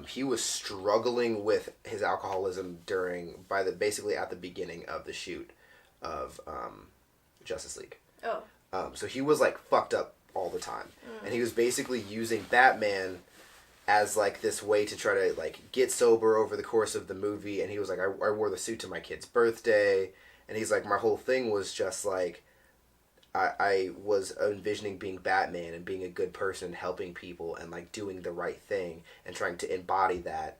Speaker 1: he was struggling with his alcoholism basically at the beginning of the shoot of Justice League.
Speaker 3: Oh.
Speaker 1: So he was like fucked up all the time, and he was basically using Batman as like this way to try to like get sober over the course of the movie. And he was like, I wore the suit to my kid's birthday, and he's like, my whole thing was just like, I was envisioning being Batman and being a good person, helping people and like doing the right thing and trying to embody that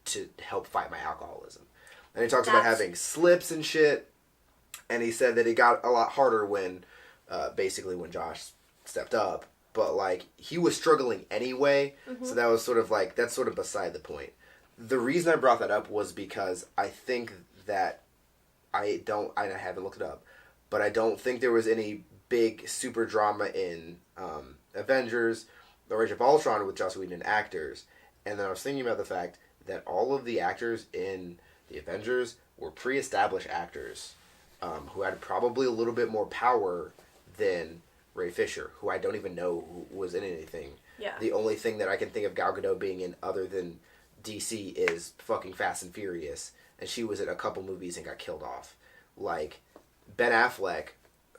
Speaker 1: to help fight my alcoholism. And he talks about having slips and shit, and he said that it got a lot harder when basically when Josh stepped up, but like he was struggling anyway. So that was sort of like, that's sort of beside the point. The reason I brought that up was because I think that I haven't looked it up, but I don't think there was any big super drama in Avengers, The Age of Ultron with Joss Whedon and actors. And then I was thinking about the fact that all of the actors in the Avengers were pre-established actors who had probably a little bit more power than Ray Fisher, who I don't even know who was in anything.
Speaker 3: Yeah.
Speaker 1: The only thing that I can think of Gal Gadot being in other than DC is fucking Fast and Furious, and she was in a couple movies and got killed off. Like, Ben Affleck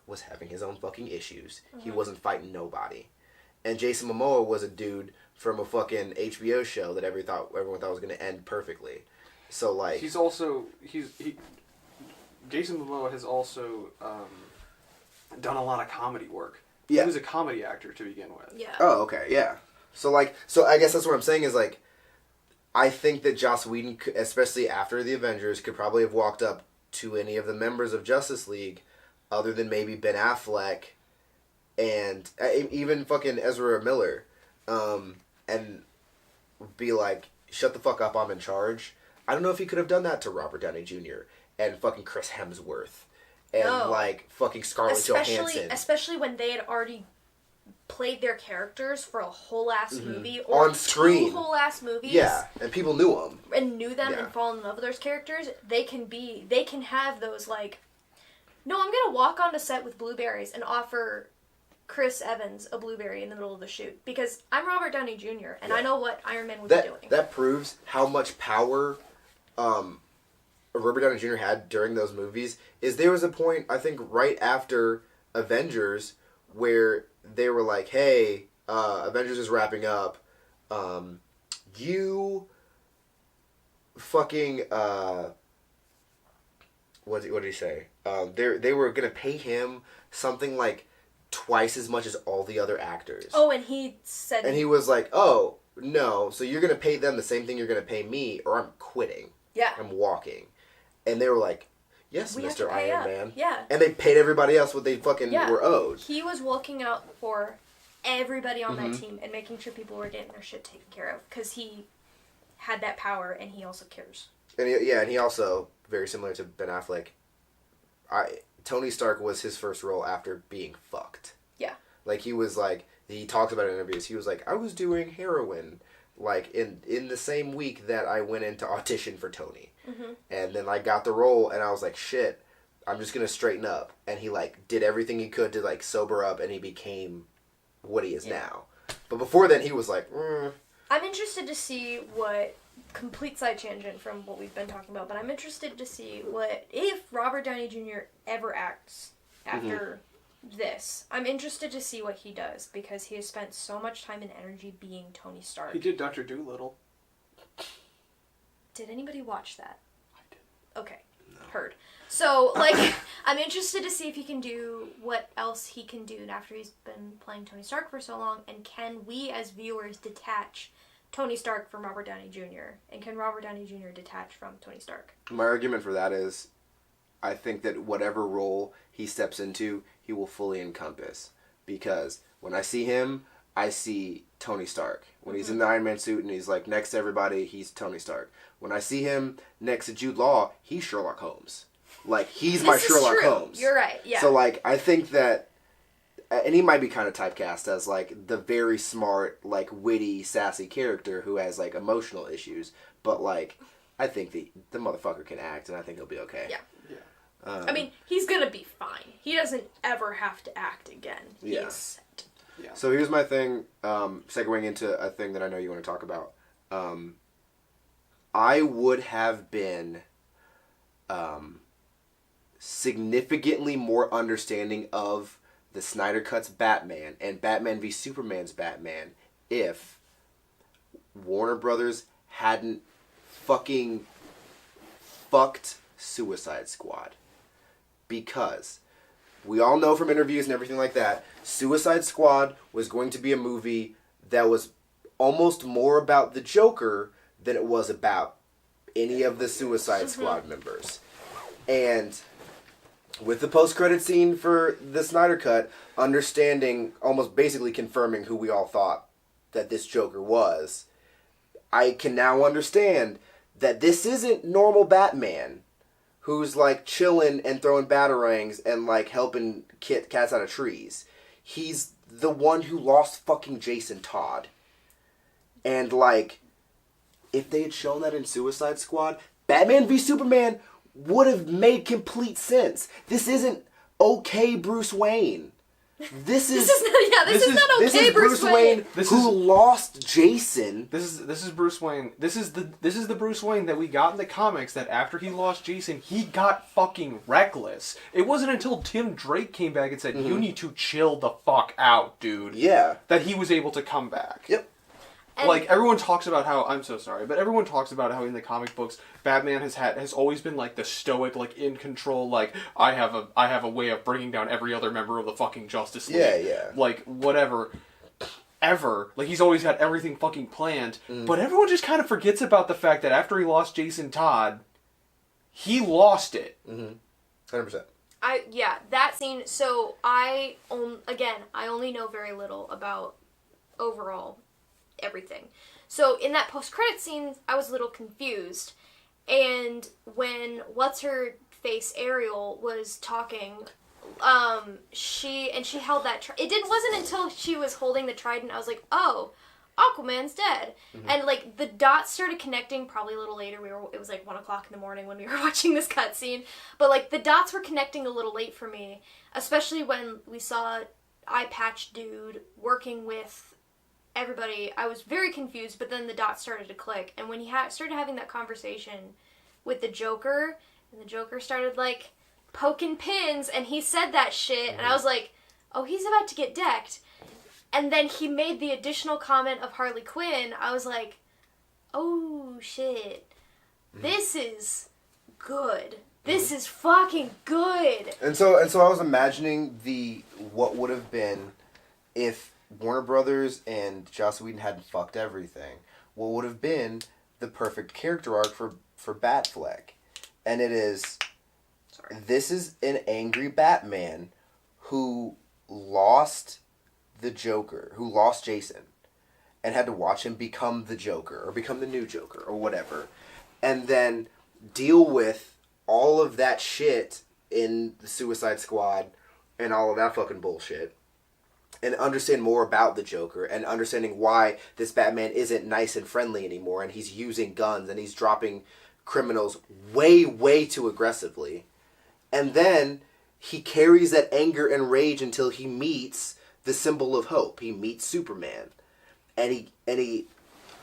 Speaker 1: was having his own fucking issues. He wasn't fighting nobody. And Jason Momoa was a dude from a fucking HBO show that everyone thought was going to end perfectly. So like
Speaker 2: Jason Momoa has also done a lot of comedy work.
Speaker 1: Yeah.
Speaker 2: He was a comedy actor to begin with.
Speaker 3: Yeah.
Speaker 1: Oh, okay, yeah. So I guess that's what I'm saying is like, I think that Joss Whedon, especially after the Avengers, could probably have walked up to any of the members of Justice League, other than maybe Ben Affleck, and even fucking Ezra Miller, and be like, shut the fuck up, I'm in charge. I don't know if he could have done that to Robert Downey Jr. and fucking Chris Hemsworth, and like fucking Scarlett Johansson.
Speaker 3: Especially when they had already played their characters for a whole ass movie or
Speaker 1: on screen,
Speaker 3: 2 whole ass movies.
Speaker 1: Yeah, and people knew them
Speaker 3: and fall in love with those characters. They can have those like, no, I'm gonna walk onto set with blueberries and offer Chris Evans a blueberry in the middle of the shoot because I'm Robert Downey Jr. and I know what Iron Man would be doing.
Speaker 1: That proves how much power Robert Downey Jr. had during those movies. Is there was a point, I think, right after Avengers where they were like, hey, Avengers is wrapping up. You fucking what did he say? They were gonna pay him something like twice as much as all the other actors.
Speaker 3: Oh, and he said,
Speaker 1: and he was like, oh no, so you're gonna pay them the same thing you're gonna pay me, or I'm quitting.
Speaker 3: Yeah,
Speaker 1: I'm walking. And they were like, yes,
Speaker 3: we
Speaker 1: Mr. Iron Man.
Speaker 3: Yeah.
Speaker 1: And they paid everybody else what they fucking were owed.
Speaker 3: He was looking out for everybody on that team and making sure people were getting their shit taken care of because he had that power and he also cares.
Speaker 1: And he also, very similar to Ben Affleck, Tony Stark was his first role after being fucked.
Speaker 3: Yeah.
Speaker 1: Like, he was like, he talks about it in interviews, he was like, I was doing heroin, like, in the same week that I went in to audition for Tony. And then I got the role, and I was like, shit, I'm just gonna straighten up. And he, like, did everything he could to, like, sober up, and he became what he is now. But before then, he was like,
Speaker 3: I'm interested to see what, complete side tangent from what we've been talking about, but I'm interested to see what, if Robert Downey Jr. ever acts after this. I'm interested to see what he does because he has spent so much time and energy being Tony Stark.
Speaker 2: He did Dr. Dolittle.
Speaker 3: Did anybody watch that?
Speaker 2: I did.
Speaker 3: Okay. No. Heard. So, like, I'm interested to see if he can do what else he can do after he's been playing Tony Stark for so long, and can we as viewers detach Tony Stark from Robert Downey Jr., and can Robert Downey Jr. detach from Tony Stark?
Speaker 1: My argument for that is, I think that whatever role he steps into, he will fully encompass. Because when I see him, I see Tony Stark. When he's in the Iron Man suit and he's like next to everybody, he's Tony Stark. When I see him next to Jude Law, he's Sherlock Holmes. Like, he's my Sherlock Holmes.
Speaker 3: You're right, yeah.
Speaker 1: So, like, I think that, and he might be kind of typecast as, like, the very smart, like, witty, sassy character who has, like, emotional issues. But, like, I think the motherfucker can act, and I think he'll be okay.
Speaker 3: Yeah. I mean, he's gonna be fine. He doesn't ever have to act again.
Speaker 1: Yeah.
Speaker 3: He's set.
Speaker 1: Yeah. So here's my thing, segueing into a thing that I know you want to talk about. I would have been significantly more understanding of the Snyder Cut's Batman and Batman v Superman's Batman if Warner Brothers hadn't fucking fucked Suicide Squad. Because we all know from interviews and everything like that, Suicide Squad was going to be a movie that was almost more about the Joker than it was about any of the Suicide Squad members. And with the post-credit scene for the Snyder Cut, understanding, almost basically confirming who we all thought that this Joker was, I can now understand that this isn't normal Batman who's, like, chilling and throwing batarangs and, like, helping cats out of trees. He's the one who lost fucking Jason Todd. And, like, if they had shown that in Suicide Squad, Batman v Superman would have made complete sense. This isn't okay Bruce Wayne. This is
Speaker 3: not okay Bruce Wayne.
Speaker 1: Who lost Jason.
Speaker 2: This is Bruce Wayne. This is the Bruce Wayne that we got in the comics, that after he lost Jason, he got fucking reckless. It wasn't until Tim Drake came back and said, "You need to chill the fuck out, dude."
Speaker 1: Yeah.
Speaker 2: That he was able to come back.
Speaker 1: Yep.
Speaker 3: And
Speaker 2: like, everyone talks about how, I'm so sorry, but everyone talks about how in the comic books, Batman has always been, like, the stoic, like, in control, like, I have a way of bringing down every other member of the fucking Justice League.
Speaker 1: Yeah.
Speaker 2: Like, whatever. Ever. Like, he's always had everything fucking planned. But everyone just kind of forgets about the fact that after he lost Jason Todd, he lost it.
Speaker 1: 100%.
Speaker 3: That scene, so I only know very little about overall everything. So in that post-credit scene, I was a little confused. And when what's-her-face Ariel was talking, she held that it wasn't until she was holding the trident I was like, oh, Aquaman's dead. And like the dots started connecting probably a little later. It was like 1 o'clock in the morning when we were watching this cutscene. But like the dots were connecting a little late for me, especially when we saw Eye Patch Dude working with everybody. I was very confused, but then the dots started to click. And when he started having that conversation with the Joker, and the Joker started, like, poking pins, and he said that shit, and I was like, oh, he's about to get decked. And then he made the additional comment of Harley Quinn. I was like, oh, shit. This is good. This is fucking good.
Speaker 1: And so I was imagining what would have been if Warner Brothers and Joss Whedon hadn't fucked everything. What would have been the perfect character arc for Batfleck? And it is, this is an angry Batman who lost the Joker, who lost Jason, and had to watch him become the Joker, or become the new Joker, or whatever, and then deal with all of that shit in the Suicide Squad and all of that fucking bullshit, and understand more about the Joker, and understanding why this Batman isn't nice and friendly anymore, and he's using guns, and he's dropping criminals way, way too aggressively. And then he carries that anger and rage until he meets the symbol of hope. He meets Superman. And he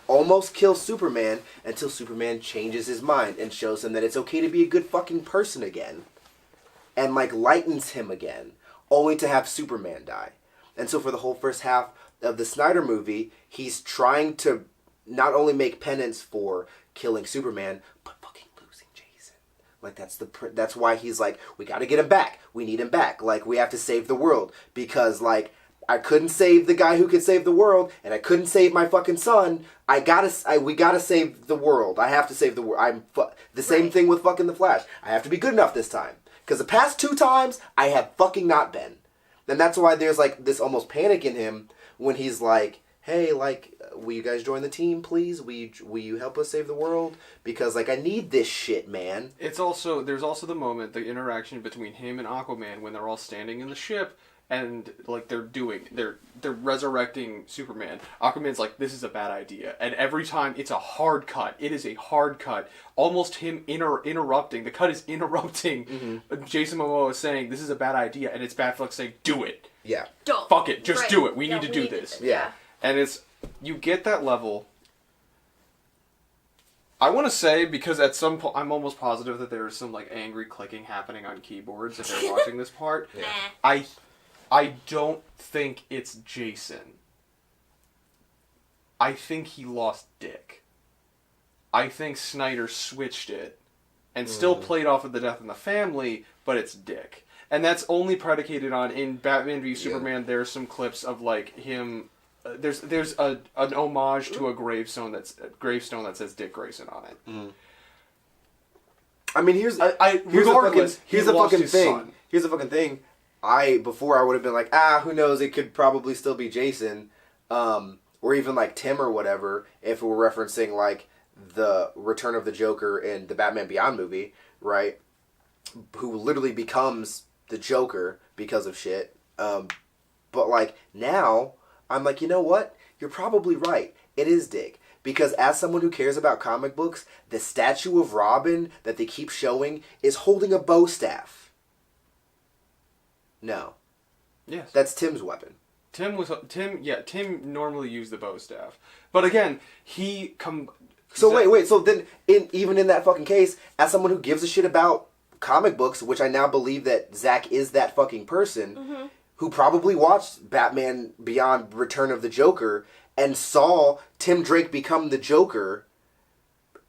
Speaker 1: almost kills Superman until Superman changes his mind and shows him that it's okay to be a good fucking person again. And, like, lightens him again.
Speaker 4: only to have Superman die. And so for the whole first half of the Snyder movie, he's trying to not only make penance for killing Superman, but fucking losing Jason. Like, that's why he's like, we gotta get him back. We need him back. Like, we have to save the world. Because, like, I couldn't save the guy who could save the world, and I couldn't save my fucking son. We gotta save the world. I have to save the world. The same thing with fucking The Flash. I have to be good enough this time. Because the past 2 times, I have fucking not been. And that's why there's, like, this almost panic in him when he's like, hey, like, will you guys join the team, please? Will you help us save the world? Because, like, I need this shit, man.
Speaker 2: There's also the moment, the interaction between him and Aquaman when they're all standing in the ship and, like, they're resurrecting Superman. Aquaman's like, this is a bad idea. And every time, it's a hard cut. It is a hard cut. Almost him interrupting. The cut is interrupting. Jason Momoa is saying, this is a bad idea. And it's Batfleck saying, do it.
Speaker 4: Yeah.
Speaker 3: Don't.
Speaker 2: Fuck it. Just do it. We need to do this.
Speaker 4: Yeah.
Speaker 2: And you get that level. I want to say, because at some point, I'm almost positive that there's some, like, angry clicking happening on keyboards if they're watching this part.
Speaker 3: Yeah.
Speaker 2: I don't think it's Jason. I think he lost dick. I think Snyder switched it and still played off of the death in the family, but it's dick. And that's only predicated on, in Batman v Superman, there's some clips of, like, him... There's an homage to a gravestone that says Dick Grayson on it.
Speaker 4: Mm. I mean, here's the fucking thing. Before I would have been like, who knows? It could probably still be Jason, or even like Tim or whatever. If we're referencing like the Return of the Joker in the Batman Beyond movie, right? Who literally becomes the Joker because of shit. But like now, I'm like, you know what? You're probably right. It is Dick. Because as someone who cares about comic books, the statue of Robin that they keep showing is holding a bow staff. No.
Speaker 2: Yes.
Speaker 4: That's Tim's weapon.
Speaker 2: Tim normally used the bow staff. But again,
Speaker 4: So wait. So then, even in that fucking case, as someone who gives a shit about comic books, which I now believe that Zach is that fucking person, who probably watched Batman Beyond Return of the Joker and saw Tim Drake become the Joker,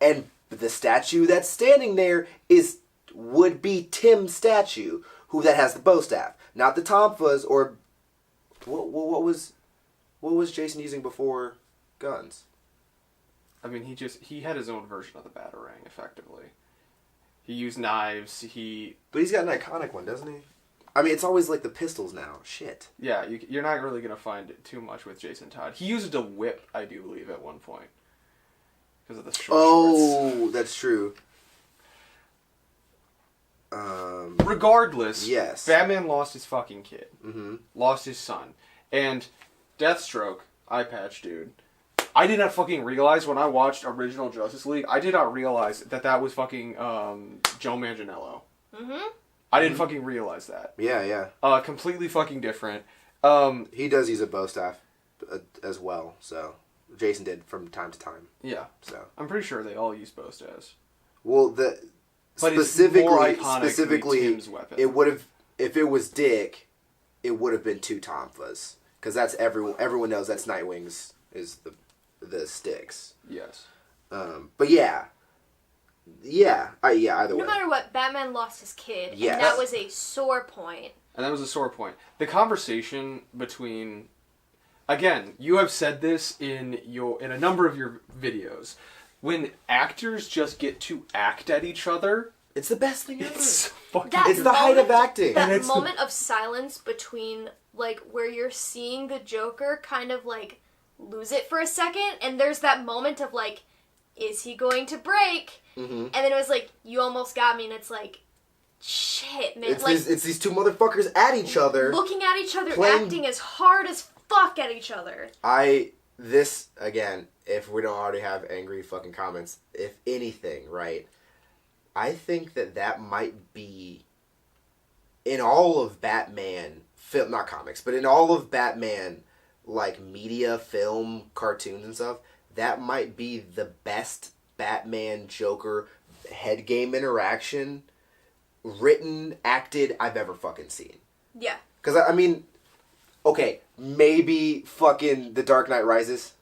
Speaker 4: and the statue that's standing there would be Tim's statue, that has the bow staff, not the tonfas or what was Jason using before guns?
Speaker 2: I mean, he had his own version of the Batarang, effectively. He used knives.
Speaker 4: But he's got an iconic one, doesn't he? I mean, it's always like the pistols now. Shit.
Speaker 2: Yeah, you're not really going to find it too much with Jason Todd. He used a whip, I do believe, at one point. Because of the shorts.
Speaker 4: Oh, that's true.
Speaker 2: Regardless,
Speaker 4: yes.
Speaker 2: Batman lost his fucking kid.
Speaker 4: Mm-hmm.
Speaker 2: Lost his son. And Deathstroke, eye patch dude, I did not fucking realize when I watched original Justice League, I did not realize that was fucking Joe Manganiello.
Speaker 3: Mm-hmm.
Speaker 2: I didn't fucking realize that.
Speaker 4: Yeah.
Speaker 2: Completely fucking different.
Speaker 4: He does use a bow staff as well, so Jason did from time to time.
Speaker 2: Yeah.
Speaker 4: So
Speaker 2: I'm pretty sure they all use bow staves.
Speaker 4: Well,
Speaker 2: But
Speaker 4: specifically,
Speaker 2: it's more iconic to be Tim's weapon.
Speaker 4: It would have, if it was Dick, it would have been 2 tonfas, because that's everyone knows that's Nightwing's is the sticks.
Speaker 2: Yes.
Speaker 4: But yeah. Either way.
Speaker 3: No matter what, Batman lost his kid,
Speaker 4: Yes.
Speaker 3: and that was a sore point.
Speaker 2: And that was a sore point. The conversation between... Again, you have said this in a number of your videos. When actors just get to act at each other...
Speaker 4: It's the best thing ever.
Speaker 2: It's fucking...
Speaker 4: It's the height of acting.
Speaker 3: That moment of silence between, like, where you're seeing the Joker kind of, like, lose it for a second, and there's that moment of, like, is he going to break? Mm-hmm. And then it was like, you almost got me, and it's like, shit, man.
Speaker 4: It's these 2 motherfuckers at each other.
Speaker 3: Looking at each other, acting as hard as fuck at each other. Again, if we don't already have angry fucking comments, if anything, right, I think that might be, in all of Batman, not comics, but in all of Batman, like, media, film, cartoons and stuff, that might be the best Batman Joker head game interaction, written, acted, I've ever fucking seen. Yeah.
Speaker 4: Because, I mean, okay, maybe fucking The Dark Knight Rises.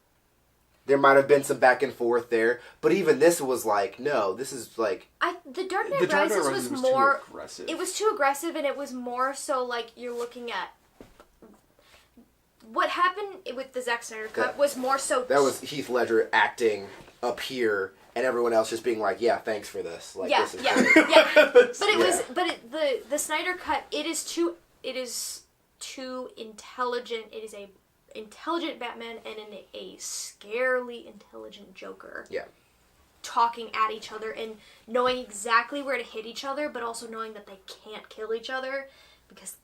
Speaker 4: There might have been some back and forth there. But even this was like, no, this is like...
Speaker 3: The Dark Knight Rises was more...
Speaker 2: too aggressive.
Speaker 3: It was too aggressive, and it was more so like you're looking at... What happened with the Zack Snyder cut was more so...
Speaker 4: That was Heath Ledger acting up here, and everyone else just being like, yeah, thanks for this. Like,
Speaker 3: yeah,
Speaker 4: this is
Speaker 3: yeah,
Speaker 4: great.
Speaker 3: yeah. But it was... But the Snyder cut, it is too intelligent. It is a intelligent Batman and a scarily intelligent Joker.
Speaker 4: Yeah.
Speaker 3: Talking at each other and knowing exactly where to hit each other, but also knowing that they can't kill each other, because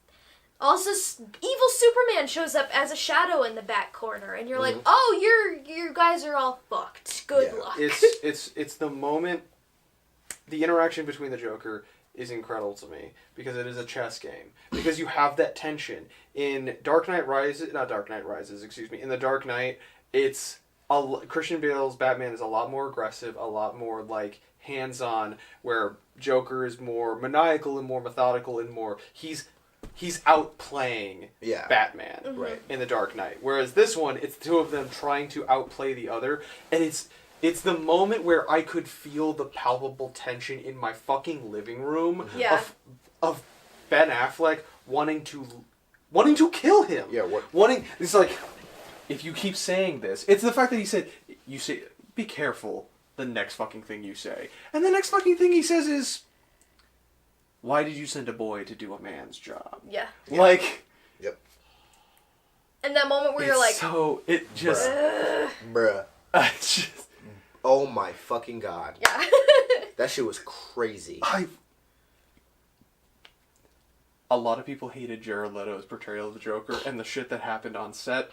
Speaker 3: also evil Superman shows up as a shadow in the back corner, and you're like, oh, you guys are all fucked. Good luck.
Speaker 2: It's the moment, the interaction between the Joker is incredible to me, because it is a chess game. Because you have that tension. In in The Dark Knight, it's Christian Bale's Batman is a lot more aggressive, a lot more like hands-on, where Joker is more maniacal and more methodical and more he's outplaying Batman in The Dark Knight. Whereas this one, it's the two of them trying to outplay the other, and it's the moment where I could feel the palpable tension in my fucking living room of Ben Affleck wanting to kill him.
Speaker 4: Yeah,
Speaker 2: It's like, if you keep saying this, it's the fact that you say, be careful the next fucking thing you say. And the next fucking thing he says is, why did you send a boy to do a man's job?
Speaker 3: Yeah.
Speaker 2: Like...
Speaker 4: Yep.
Speaker 3: And that moment where you're like...
Speaker 2: So, it just...
Speaker 4: Bruh.
Speaker 2: Just...
Speaker 4: Oh my fucking god.
Speaker 3: Yeah.
Speaker 4: That shit was crazy.
Speaker 2: A lot of people hated Jared Leto's portrayal of the Joker, and the shit that happened on set.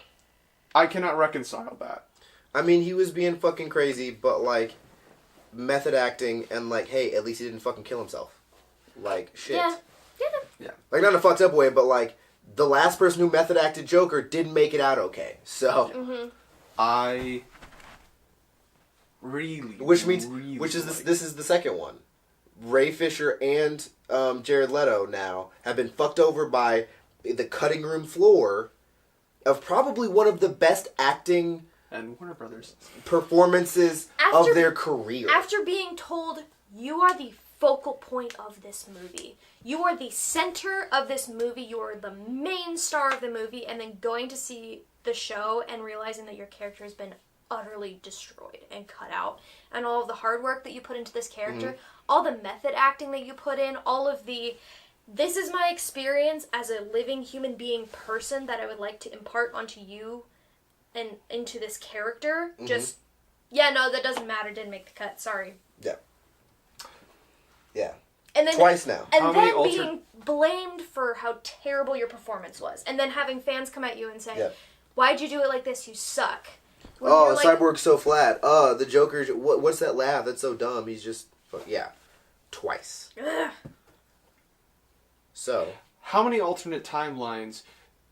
Speaker 2: I cannot reconcile that.
Speaker 4: I mean, he was being fucking crazy, but like, method acting, and like, hey, at least he didn't fucking kill himself. Like, shit.
Speaker 3: Yeah.
Speaker 4: Like, not in a fucked up way, but like, the last person who method acted Joker didn't make it out okay. So,
Speaker 2: I really,
Speaker 4: which means,
Speaker 2: really
Speaker 4: this is the second one. Ray Fisher and Jared Leto now have been fucked over by the cutting room floor of probably one of the best acting
Speaker 2: and Warner Brothers
Speaker 4: performances of their career.
Speaker 3: After being told, you are the focal point of this movie. You are the center of this movie. You are the main star of the movie. And then going to see the show and realizing that your character has been utterly destroyed and cut out. And all of the hard work that you put into this character, all the method acting that you put in, all of the... This is my experience as a living human being person that I would like to impart onto you and into this character. Just, that doesn't matter. Didn't make the cut. Sorry.
Speaker 4: Yeah.
Speaker 3: And then,
Speaker 4: twice now.
Speaker 3: And then being blamed for how terrible your performance was. And then having fans come at you and say, why'd you do it like this? You suck. When
Speaker 4: Cyborg's so flat. The Joker, what's that laugh? That's so dumb. He's just, twice.
Speaker 3: Ugh.
Speaker 4: So.
Speaker 2: How many alternate timelines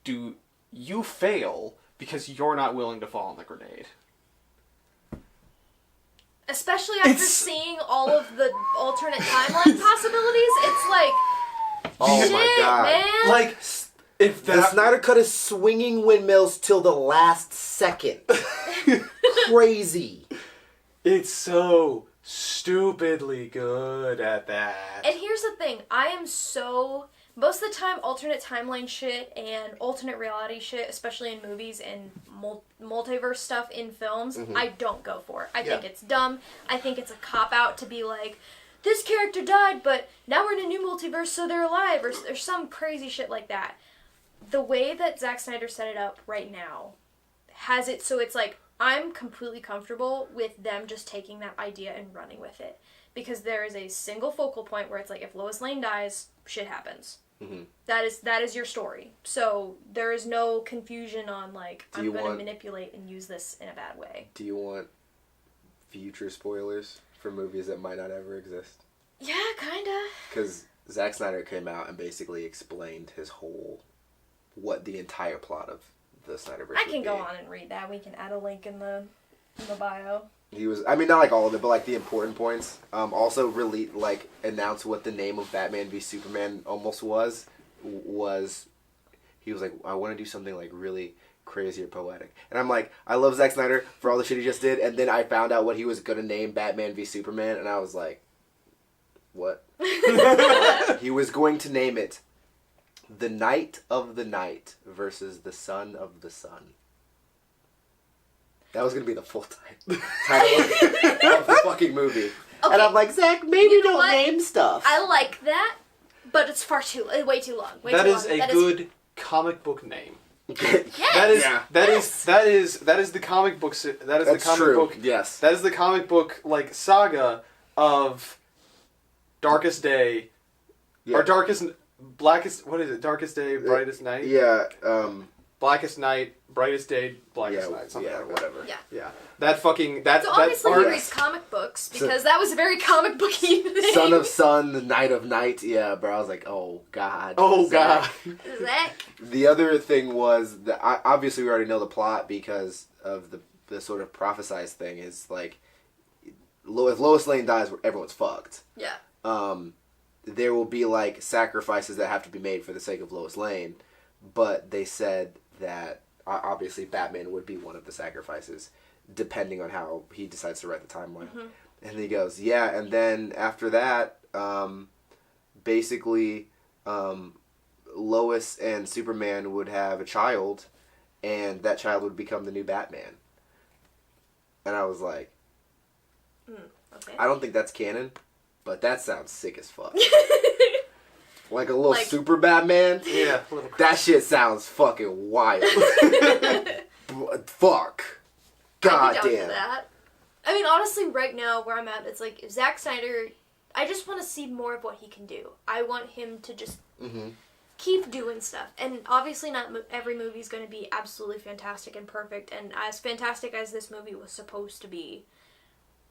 Speaker 2: do you fail because you're not willing to fall on the grenade?
Speaker 3: Especially after seeing all of the alternate timeline possibilities, it's like,
Speaker 4: oh
Speaker 3: shit,
Speaker 4: my god,
Speaker 3: man.
Speaker 2: Like, if
Speaker 4: the Snyder Cut is swinging windmills till the last second. Crazy.
Speaker 2: It's so stupidly good at that.
Speaker 3: And here's the thing, most of the time, alternate timeline shit and alternate reality shit, especially in movies and multiverse stuff in films, I don't go for it. I think it's dumb. I think it's a cop-out to be like, this character died, but now we're in a new multiverse, so they're alive, or some crazy shit like that. The way that Zack Snyder set it up right now has it so it's like, I'm completely comfortable with them just taking that idea and running with it. Because there is a single focal point where it's like, if Lois Lane dies, shit happens. That is your story. So there is no confusion on like, I'm going to manipulate and use this in a bad way.
Speaker 4: Do you want future spoilers for movies that might not ever exist?
Speaker 3: Yeah, kinda.
Speaker 4: Because Zack Snyder came out and basically explained what the entire plot of the Snyderverse
Speaker 3: I can go on and read that. We can add a link in the bio.
Speaker 4: He was, I mean, not like all of it, but like the important points. Also, really announce what the name of Batman v Superman almost was he was like, I want to do something like really crazy or poetic. And I'm like, I love Zack Snyder for all the shit he just did. And then I found out what he was going to name Batman v Superman. And I was like, what? He was going to name it The Night of the Night versus the Son of the Sun. That was going to be the full title of the fucking movie.
Speaker 3: Okay.
Speaker 4: And I'm like, Zach, maybe don't name stuff.
Speaker 3: I like that, but it's way too long.
Speaker 2: That is a good comic book name.
Speaker 3: Yes.
Speaker 2: That is the comic book. That is
Speaker 4: That's
Speaker 2: the comic
Speaker 4: true.
Speaker 2: book.
Speaker 4: Yes.
Speaker 2: That is the comic book like saga of Darkest Day, or Blackest. What is it? Darkest Day, Brightest Night.
Speaker 4: Yeah.
Speaker 2: Blackest Night, Brightest Day, Blackest Night. Something like that.
Speaker 4: Whatever.
Speaker 2: Yeah. That fucking that.
Speaker 3: So
Speaker 2: that
Speaker 3: obviously
Speaker 2: art,
Speaker 3: he reads comic books because that was a very comic booky thing.
Speaker 4: Son of Sun, the Night of Night. Yeah, bro. I was like, oh god.
Speaker 2: Oh
Speaker 4: Zach.
Speaker 2: god.
Speaker 3: Zach.
Speaker 4: The other thing was that obviously we already know the plot because of the sort of prophesized thing is like, if Lois Lane dies, everyone's fucked.
Speaker 3: Yeah.
Speaker 4: There will be like sacrifices that have to be made for the sake of Lois Lane, but they said that obviously Batman would be one of the sacrifices, depending on how he decides to write the timeline. Mm-hmm. And he goes, yeah, and then after that, basically, Lois and Superman would have a child, and that child would become the new Batman. And I was like,
Speaker 3: okay.
Speaker 4: I don't think that's canon, but that sounds sick as fuck. Like a little super Batman?
Speaker 2: Yeah.
Speaker 4: That shit sounds fucking wild. Fuck. God
Speaker 3: I'd be down
Speaker 4: damn.
Speaker 3: for that. I mean, honestly, right now, where I'm at, it's like, if Zack Snyder, I just want to see more of what he can do. I want him to just keep doing stuff. And obviously not every movie is going to be absolutely fantastic and perfect, and as fantastic as this movie was supposed to be.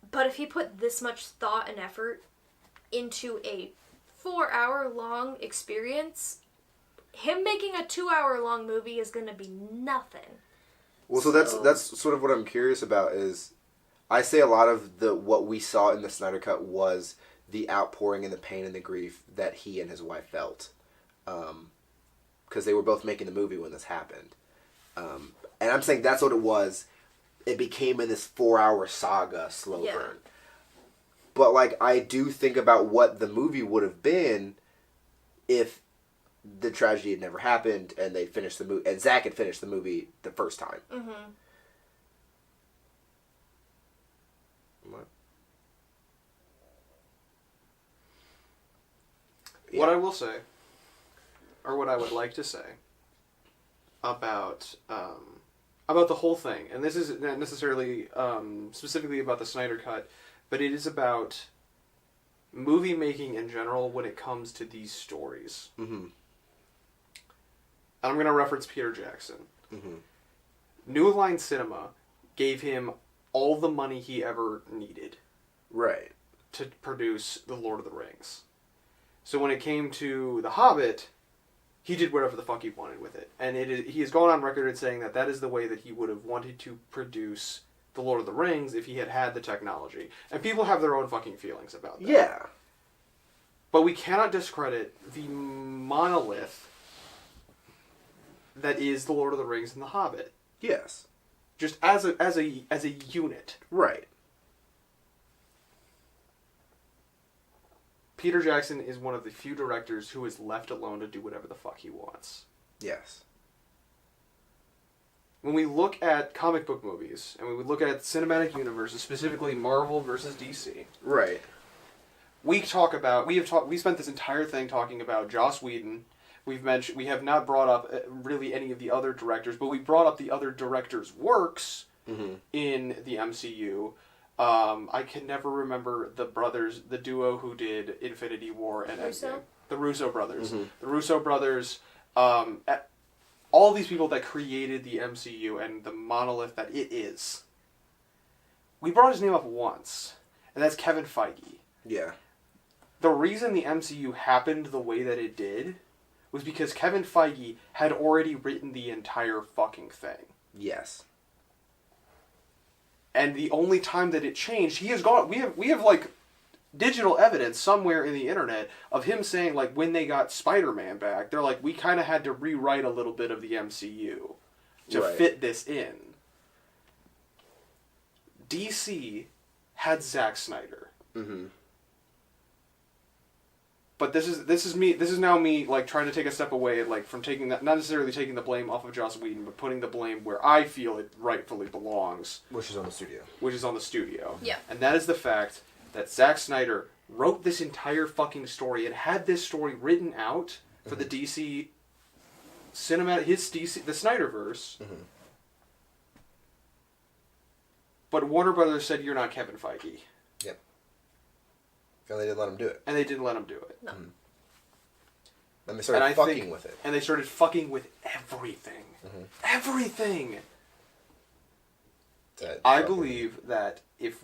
Speaker 3: But if he put this much thought and effort into a 4-hour-long experience, him making a 2-hour-long movie is going to be nothing.
Speaker 4: Well, so that's sort of what I'm curious about is, I say a lot of what we saw in the Snyder Cut was the outpouring and the pain and the grief that he and his wife felt. Because they were both making the movie when this happened. And I'm saying that's what it was. It became in this 4-hour saga slow burn. But, like, I do think about what the movie would have been if the tragedy had never happened and they finished the movie, and Zack had finished the movie the first time.
Speaker 3: Mm-hmm.
Speaker 2: What I will say, or what I would like to say, about the whole thing, and this isn't necessarily specifically about the Snyder Cut, but it is about movie making in general when it comes to these stories. Mm-hmm. And I'm going to reference Peter Jackson. Mm-hmm. New Line Cinema gave him all the money he ever needed.
Speaker 4: Right.
Speaker 2: To produce The Lord of the Rings. So when it came to The Hobbit, he did whatever the fuck he wanted with it. And he has gone on record as saying that is the way that he would have wanted to produce The Lord of the Rings if he had the technology. And people have their own fucking feelings about that.
Speaker 4: Yeah.
Speaker 2: But we cannot discredit the monolith that is The Lord of the Rings and The Hobbit.
Speaker 4: Yes.
Speaker 2: Just as a unit.
Speaker 4: Right.
Speaker 2: Peter Jackson is one of the few directors who is left alone to do whatever the fuck he wants.
Speaker 4: Yes.
Speaker 2: When we look at comic book movies, and we look at cinematic universes, specifically Marvel versus DC.
Speaker 4: Right.
Speaker 2: We spent this entire thing talking about Joss Whedon. We have not brought up really any of the other directors, but we brought up the other directors' works in the MCU. I can never remember the brothers, the duo who did Infinity War and Endgame. The Russo brothers. Mm-hmm. The Russo brothers, all these people that created the MCU and the monolith that it is. We brought his name up once, and that's Kevin Feige.
Speaker 4: Yeah.
Speaker 2: The reason the MCU happened the way that it did was because Kevin Feige had already written the entire fucking thing.
Speaker 4: Yes.
Speaker 2: And the only time that it changed, he has gone. We have like digital evidence somewhere in the internet of him saying, like, when they got Spider-Man back, they're like, we kind of had to rewrite a little bit of the MCU to fit this in. DC had Zack Snyder.
Speaker 4: Mm-hmm.
Speaker 2: But this is now me, like, trying to take a step away, like, from taking that, not necessarily taking the blame off of Joss Whedon, but putting the blame where I feel it rightfully belongs.
Speaker 4: Which is on the studio.
Speaker 3: Yeah.
Speaker 2: And that is the fact that Zack Snyder wrote this entire fucking story and had this story written out for the DC cinematic, the Snyderverse.
Speaker 4: Mm-hmm.
Speaker 2: But Warner Brothers said, you're not Kevin Feige.
Speaker 4: Yep. And they didn't let him do it.
Speaker 2: And they didn't let him do it.
Speaker 3: No.
Speaker 4: And they started fucking with it.
Speaker 2: And they started fucking with everything.
Speaker 4: Mm-hmm.
Speaker 2: Everything! I believe that if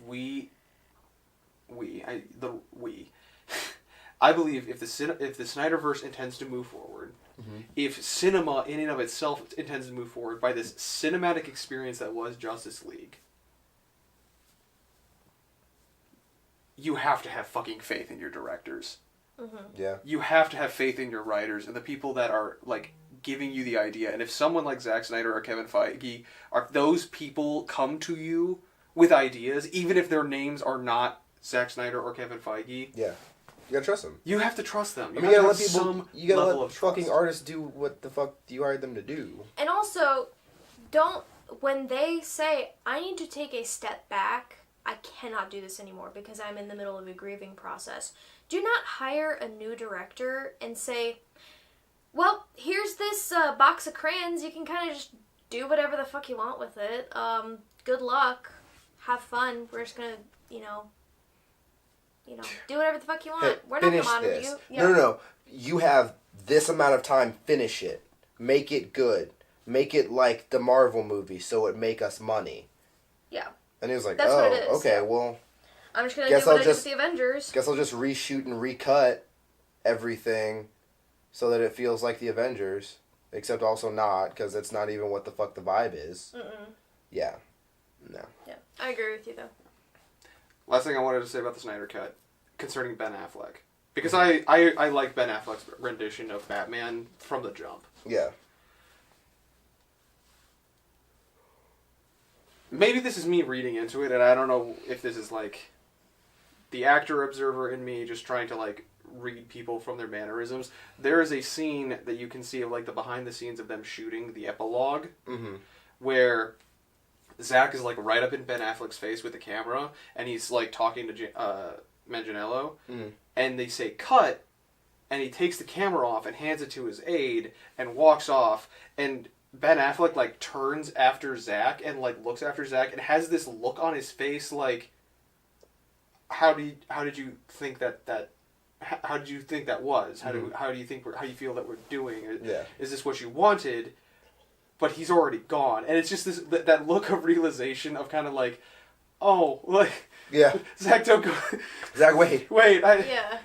Speaker 2: I believe if the Snyderverse intends to move forward, if cinema in and of itself intends to move forward by this cinematic experience that was Justice League, you have to have fucking faith in your directors.
Speaker 3: Mm-hmm.
Speaker 4: Yeah.
Speaker 2: You have to have faith in your writers and the people that are, like, giving you the idea. And if someone like Zack Snyder or Kevin Feige, if those people come to you with ideas, even if their names are not Zack Snyder or Kevin Feige,
Speaker 4: Yeah. You gotta trust them.
Speaker 2: you have to trust them.
Speaker 4: You gotta let
Speaker 2: have
Speaker 4: people.
Speaker 2: some
Speaker 4: You gotta
Speaker 2: level
Speaker 4: let
Speaker 2: of trust.
Speaker 4: fucking artists do what the fuck you hired them to do.
Speaker 3: And also, when they say, I need to take a step back, I cannot do this anymore because I'm in the middle of a grieving process. Do not hire a new director and say, well, here's this box of crayons. You can kind of just do whatever the fuck you want with it. Good luck. Have fun. We're just gonna, do whatever the fuck you want.
Speaker 4: Hey,
Speaker 3: We're not gonna
Speaker 4: finish
Speaker 3: monitor
Speaker 4: this.
Speaker 3: you. Yeah.
Speaker 4: No. You have this amount of time. Finish it. Make it good. Make it like the Marvel movie, so it make us money.
Speaker 3: Yeah.
Speaker 4: And he was like,
Speaker 3: That's what it is,
Speaker 4: okay,
Speaker 3: yeah.
Speaker 4: well,
Speaker 3: I'm just gonna
Speaker 4: Guess
Speaker 3: do what
Speaker 4: I'll
Speaker 3: I did
Speaker 4: just-
Speaker 3: with the Avengers.
Speaker 4: guess I'll just reshoot and recut everything so that it feels like the Avengers, except also not, because it's not even what the fuck the vibe is.
Speaker 3: Mm-mm.
Speaker 4: Yeah. No.
Speaker 3: Yeah. I agree with you, though.
Speaker 2: Last thing I wanted to say about the Snyder Cut concerning Ben Affleck. Because I like Ben Affleck's rendition of Batman from the jump.
Speaker 4: Yeah.
Speaker 2: Maybe this is me reading into it, and I don't know if this is, like, the actor observer in me just trying to, like, read people from their mannerisms. There is a scene that you can see of, like, the behind the scenes of them shooting the epilogue, where Zach is, like, right up in Ben Affleck's face with the camera, and he's, like, talking to Manganiello, and they say, cut, and he takes the camera off and hands it to his aide and walks off, and Ben Affleck, like, turns after Zach and, like, looks after Zach and has this look on his face, like, how did you think that how did you think that was? How do you feel that we're doing? Is this what you wanted? But he's already gone, and it's just this that look of realization of kind of like, oh, like,
Speaker 4: Yeah.
Speaker 2: Zach, don't go.
Speaker 4: Zach, wait.
Speaker 3: Yeah.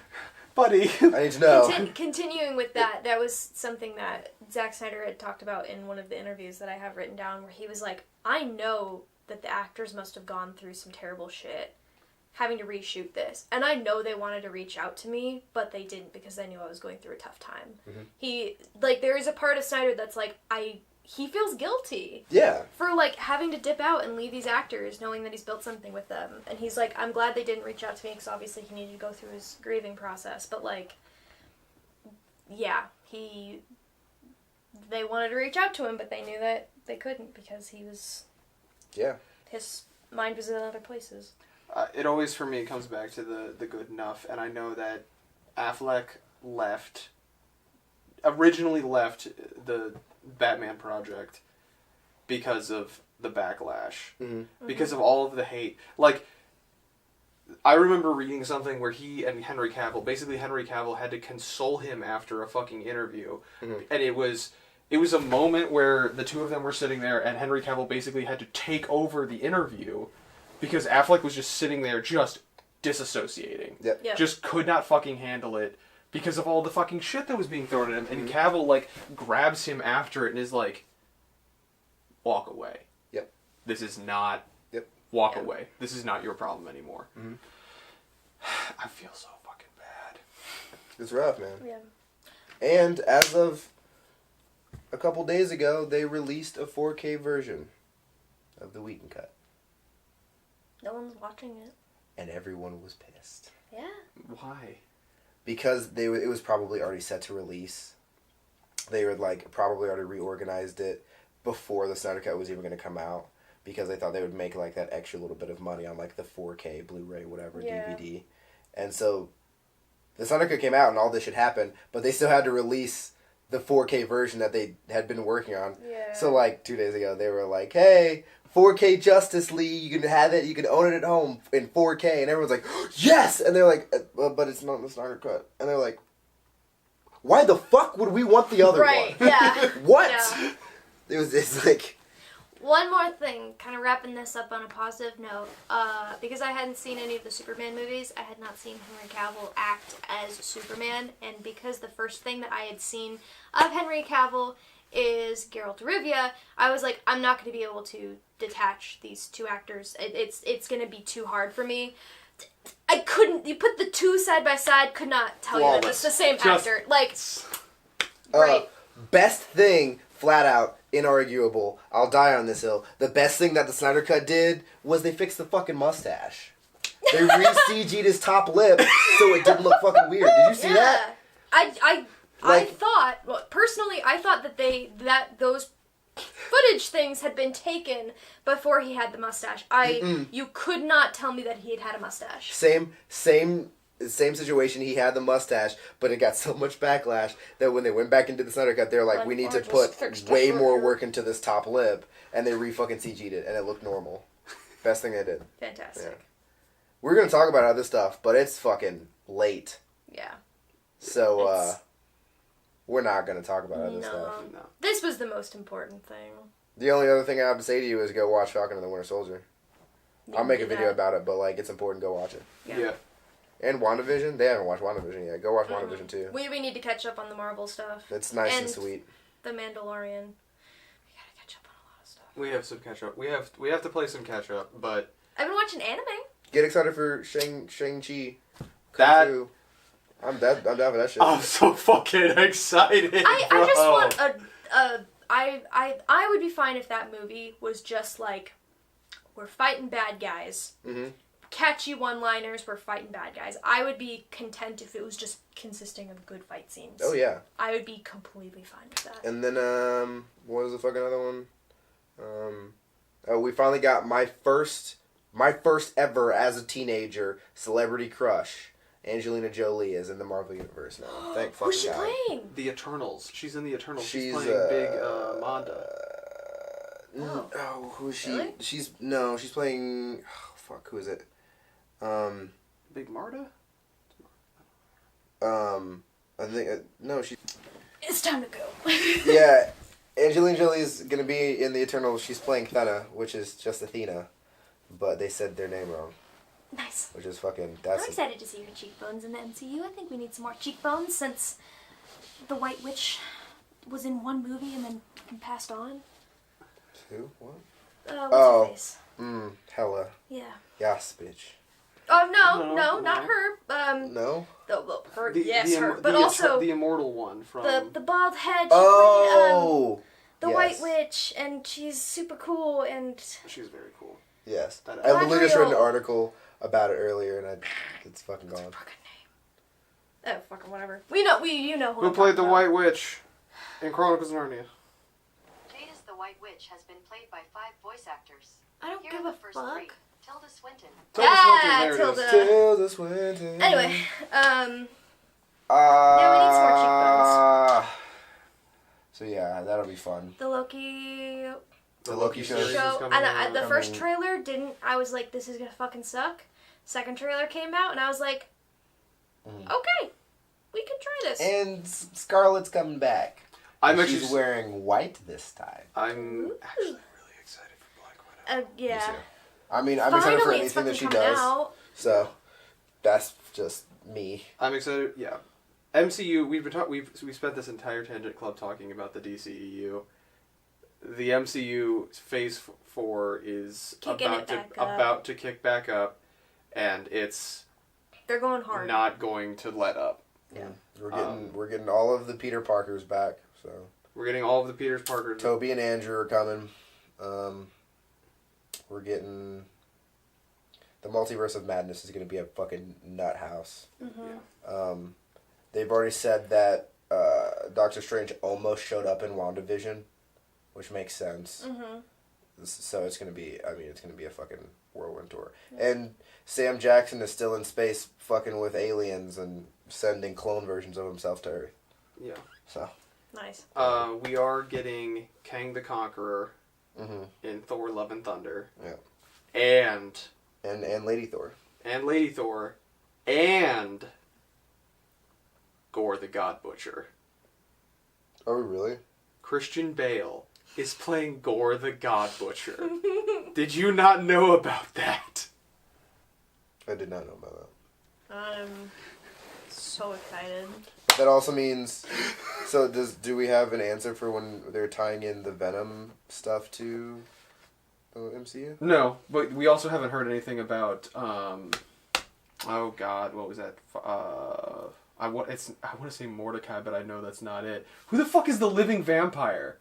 Speaker 2: Buddy.
Speaker 4: I need to know.
Speaker 3: Continuing with that was something that Zack Snyder had talked about in one of the interviews that I have written down, where he was like, I know that the actors must have gone through some terrible shit having to reshoot this. And I know they wanted to reach out to me, but they didn't because they knew I was going through a tough time. There is a part of Snyder that's like, he feels guilty.
Speaker 4: Yeah.
Speaker 3: For, like, having to dip out and leave these actors knowing that he's built something with them. And he's like, I'm glad they didn't reach out to me because obviously he needed to go through his grieving process. But, like, yeah, they wanted to reach out to him, but they knew that they couldn't because he was...
Speaker 4: Yeah.
Speaker 3: His mind was in other places.
Speaker 2: It always, for me, comes back to the good enough, and I know that Affleck originally left the Batman project because of the backlash, because of all of the hate. Like, I remember reading something where he and Henry Cavill had to console him after a fucking interview, and it was a moment where the two of them were sitting there, and Henry Cavill basically had to take over the interview because Affleck was just sitting there just disassociating.
Speaker 4: Yep.
Speaker 2: Just could not fucking handle it because of all the fucking shit that was being thrown at him. And Cavill, like, grabs him after it and is like, walk away.
Speaker 4: Yep.
Speaker 2: This is not...
Speaker 4: Yep.
Speaker 2: Walk away. This is not your problem anymore. I feel so fucking bad.
Speaker 4: It's rough, man.
Speaker 3: Yeah.
Speaker 4: And as of a couple days ago, they released a 4K version of the Whedon cut.
Speaker 3: No one's watching it.
Speaker 4: And everyone was pissed.
Speaker 3: Yeah.
Speaker 2: Why?
Speaker 4: Because it was probably already set to release. They were probably already reorganized it before the Snyder Cut was even going to come out, because they thought they would make that extra little bit of money on the 4K Blu-ray whatever DVD. And so the Snyder Cut came out and all this shit happened, but they still had to release the 4K version that they had been working on.
Speaker 3: Yeah.
Speaker 4: So 2 days ago they were like, "Hey, 4K Justice League, you can have it, you can own it at home in 4K," and everyone's like, "Yes!" And they're like, "But it's not the Snyder Cut." And they're like, "Why the fuck would we want the other
Speaker 3: Right,
Speaker 4: one?"
Speaker 3: yeah.
Speaker 4: What?
Speaker 3: Yeah.
Speaker 4: It's like...
Speaker 3: One more thing, kind of wrapping this up on a positive note. Because I hadn't seen any of the Superman movies, I had not seen Henry Cavill act as Superman, and because the first thing that I had seen of Henry Cavill is Geralt of Rivia, I was like, I'm not going to be able to detach these two actors. It's going to be too hard for me. I couldn't. You put the two side by side, could not tell you that it's the same actor. Right.
Speaker 4: Best thing, flat out, inarguable. I'll die on this hill. The best thing that the Snyder Cut did was they fixed the fucking mustache. They re-CG'd his top lip so it didn't look fucking weird. Did you see that?
Speaker 3: I thought, well, personally, I thought that those footage things had been taken before he had the mustache. You could not tell me that he had a mustache.
Speaker 4: Same situation. He had the mustache, but it got so much backlash that when they went back into the Snyder Cut, they're like, we need to put way more work into this top lip, and they re-fucking CG'd it, and it looked normal. Best thing they did.
Speaker 3: Fantastic.
Speaker 4: Yeah. We're gonna talk about other stuff, but it's fucking late.
Speaker 3: Yeah.
Speaker 4: So, we're not gonna talk about other stuff.
Speaker 2: No.
Speaker 3: This was the most important thing.
Speaker 4: The only other thing I have to say to you is go watch Falcon and the Winter Soldier. I'll make a video about it, but it's important. Go watch it.
Speaker 2: Yeah.
Speaker 4: And WandaVision? They haven't watched WandaVision yet. Go watch WandaVision too.
Speaker 3: We need to catch up on the Marvel stuff.
Speaker 4: It's nice and sweet.
Speaker 3: The Mandalorian. We gotta catch up on a lot of stuff.
Speaker 2: We have some catch up. We have to play some catch up, but
Speaker 3: I've been watching anime.
Speaker 4: Get excited for Shang-Chi.
Speaker 2: That...
Speaker 4: I'm down for that shit.
Speaker 2: I'm so fucking excited.
Speaker 3: I just want I would be fine if that movie was just we're fighting bad guys.
Speaker 4: Mm-hmm.
Speaker 3: Catchy one-liners, we're fighting bad guys. I would be content if it was just consisting of good fight scenes.
Speaker 4: Oh, yeah.
Speaker 3: I would be completely fine with that.
Speaker 4: And then, what was the fucking other one? We finally got my first ever as a teenager celebrity crush. Angelina Jolie is in the Marvel Universe now. Thank fucking
Speaker 3: Who's she
Speaker 4: God.
Speaker 3: playing?
Speaker 2: The Eternals. She's in the Eternals.
Speaker 4: She's
Speaker 2: playing Big Manda.
Speaker 4: Who is she?
Speaker 3: Really?
Speaker 4: She's playing... Oh, fuck, who is it?
Speaker 2: Big Marta?
Speaker 4: I think... no, she...
Speaker 3: It's time to go.
Speaker 4: Yeah, Angelina Jolie's gonna be in the Eternals. She's playing Thena, which is just Athena. But they said their name wrong.
Speaker 3: Nice.
Speaker 4: Which is fucking...
Speaker 3: I'm excited to see her cheekbones in the MCU. I think we need some more cheekbones since the White Witch was in one movie and then passed on.
Speaker 4: Who? What?
Speaker 3: What's her face?
Speaker 4: Hella.
Speaker 3: Yeah.
Speaker 4: Yes, bitch.
Speaker 3: Oh, no, not her.
Speaker 4: No?
Speaker 3: Her,
Speaker 2: the
Speaker 3: but also
Speaker 2: the immortal one from
Speaker 3: the bald head. She
Speaker 4: Oh!
Speaker 3: played, the
Speaker 4: Yes.
Speaker 3: White Witch, and she's super cool, and...
Speaker 2: She's very cool.
Speaker 4: Yes.
Speaker 2: That-
Speaker 4: I literally just read an
Speaker 3: Galadriel.
Speaker 4: article about it earlier, and it's fucking gone.
Speaker 3: Fucking name. Oh, fucking whatever. You know who
Speaker 2: Who
Speaker 3: I'm
Speaker 2: played the
Speaker 3: talking
Speaker 2: White Witch in Chronicles of Narnia?
Speaker 5: Jada's the White Witch has been played by 5 voice actors.
Speaker 3: about. I don't
Speaker 5: Here
Speaker 3: give
Speaker 5: are
Speaker 3: a
Speaker 5: the first
Speaker 3: fuck.
Speaker 5: 3. Tilda Swinton.
Speaker 2: Tilda Swinton, there it
Speaker 3: Tilda.
Speaker 2: is.
Speaker 4: Tilda Swinton.
Speaker 3: Anyway,
Speaker 4: So yeah, that'll be fun.
Speaker 3: the Loki
Speaker 4: The Loki show.
Speaker 2: series is
Speaker 3: show,
Speaker 2: coming
Speaker 3: and
Speaker 2: out.
Speaker 3: the first trailer didn't. I was like, this is gonna fucking suck. Second trailer came out, and I was like, okay, we can try this.
Speaker 4: And Scarlett's coming back.
Speaker 2: I'm
Speaker 4: She's
Speaker 2: actually
Speaker 4: wearing white this time.
Speaker 2: I'm actually really excited for Black Widow.
Speaker 3: Yeah.
Speaker 4: Me too. I mean, I'm excited for
Speaker 3: Finally, it's
Speaker 4: anything that
Speaker 3: fucking
Speaker 4: she
Speaker 3: coming
Speaker 4: does.
Speaker 3: out.
Speaker 4: So, that's just me.
Speaker 2: I'm excited. Yeah, MCU. We spent this entire tangent club talking about the DCEU. The MCU Phase 4 is
Speaker 3: Kicking it back up.
Speaker 2: about to kick back up, and it's
Speaker 3: They're going hard.
Speaker 2: not going to let up.
Speaker 3: Yeah.
Speaker 4: We're getting all of the Peter Parkers back. So
Speaker 2: We're getting all of the Peter Parkers.
Speaker 4: Toby and Andrew are coming. We're getting the Multiverse of Madness is going to be a fucking nut house.
Speaker 3: Mm-hmm.
Speaker 4: They've already said that Doctor Strange almost showed up in WandaVision, which makes sense.
Speaker 3: Mm-hmm.
Speaker 4: So it's going to be, it's going to be a fucking whirlwind tour. Yeah. And Sam Jackson is still in space fucking with aliens and sending clone versions of himself to Earth.
Speaker 2: Yeah.
Speaker 4: So.
Speaker 3: Nice.
Speaker 2: We are getting Kang the Conqueror in Thor: Love and Thunder.
Speaker 4: Yeah. And Lady Thor.
Speaker 2: And Lady Thor. And Gore the God Butcher.
Speaker 4: Oh, really?
Speaker 2: Christian Bale is playing Gore the God Butcher. Did you not know about that?
Speaker 4: I did not know about that.
Speaker 3: I'm so excited.
Speaker 4: That also means... So do we have an answer for when they're tying in the Venom stuff to the MCU?
Speaker 2: No, but we also haven't heard anything about... oh God, what was that? I want to say Mordecai, but I know that's not it. Who the fuck is the living vampire?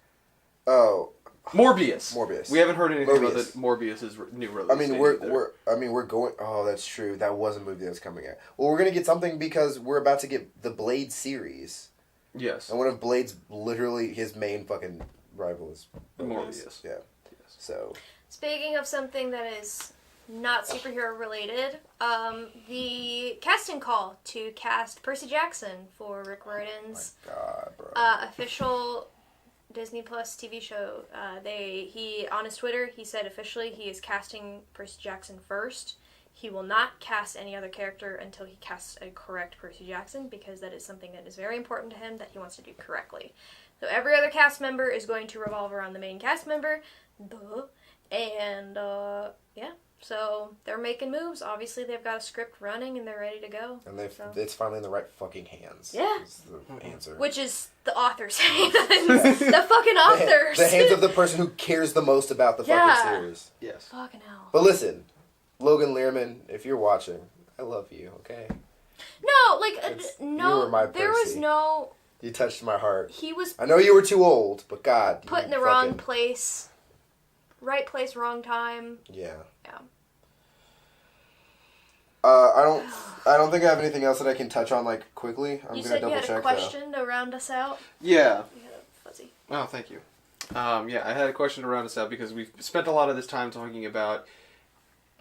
Speaker 4: Oh,
Speaker 2: Morbius. We haven't heard anything about
Speaker 4: Morbius.
Speaker 2: Morbius's new release.
Speaker 4: We're going. Oh, that's true. That was a movie that was coming out. Well, we're gonna get something because we're about to get the Blade series.
Speaker 2: Yes.
Speaker 4: And one of Blade's literally his main fucking rival is
Speaker 2: Morbius.
Speaker 4: Yeah.
Speaker 2: Yes.
Speaker 4: So.
Speaker 3: Speaking of something that is not superhero related, the casting call to cast Percy Jackson for Rick Riordan's official Disney Plus TV show. He on his Twitter, he said officially he is casting Percy Jackson first. He will not cast any other character until he casts a correct Percy Jackson, because that is something that is very important to him that he wants to do correctly. So every other cast member is going to revolve around the main cast member. And yeah. So they're making moves. Obviously, they've got a script running and they're ready to go.
Speaker 4: And it's finally in the right fucking hands.
Speaker 3: Yeah.
Speaker 4: Is the answer.
Speaker 3: Which is the author's hands. The fucking authors.
Speaker 4: The hands of the person who cares the most about the fucking series.
Speaker 2: Yes.
Speaker 3: Fucking hell.
Speaker 4: But listen, Logan Learman, if you're watching, I love you, okay?
Speaker 3: No,
Speaker 4: you were my
Speaker 3: there was
Speaker 4: Percy.
Speaker 3: no...
Speaker 4: You touched my heart.
Speaker 3: He was...
Speaker 4: I know you were too old, but God.
Speaker 3: Put in the wrong place. Right place, wrong time.
Speaker 4: Yeah.
Speaker 3: Yeah.
Speaker 4: I don't think I have anything else that I can touch on quickly. I'm
Speaker 3: you
Speaker 4: gonna
Speaker 3: said
Speaker 4: double
Speaker 3: you had
Speaker 4: check
Speaker 3: a question to round us out?
Speaker 2: Yeah.
Speaker 3: You had a fuzzy.
Speaker 2: Oh, thank you. Yeah, I had a question to round us out because we've spent a lot of this time talking about,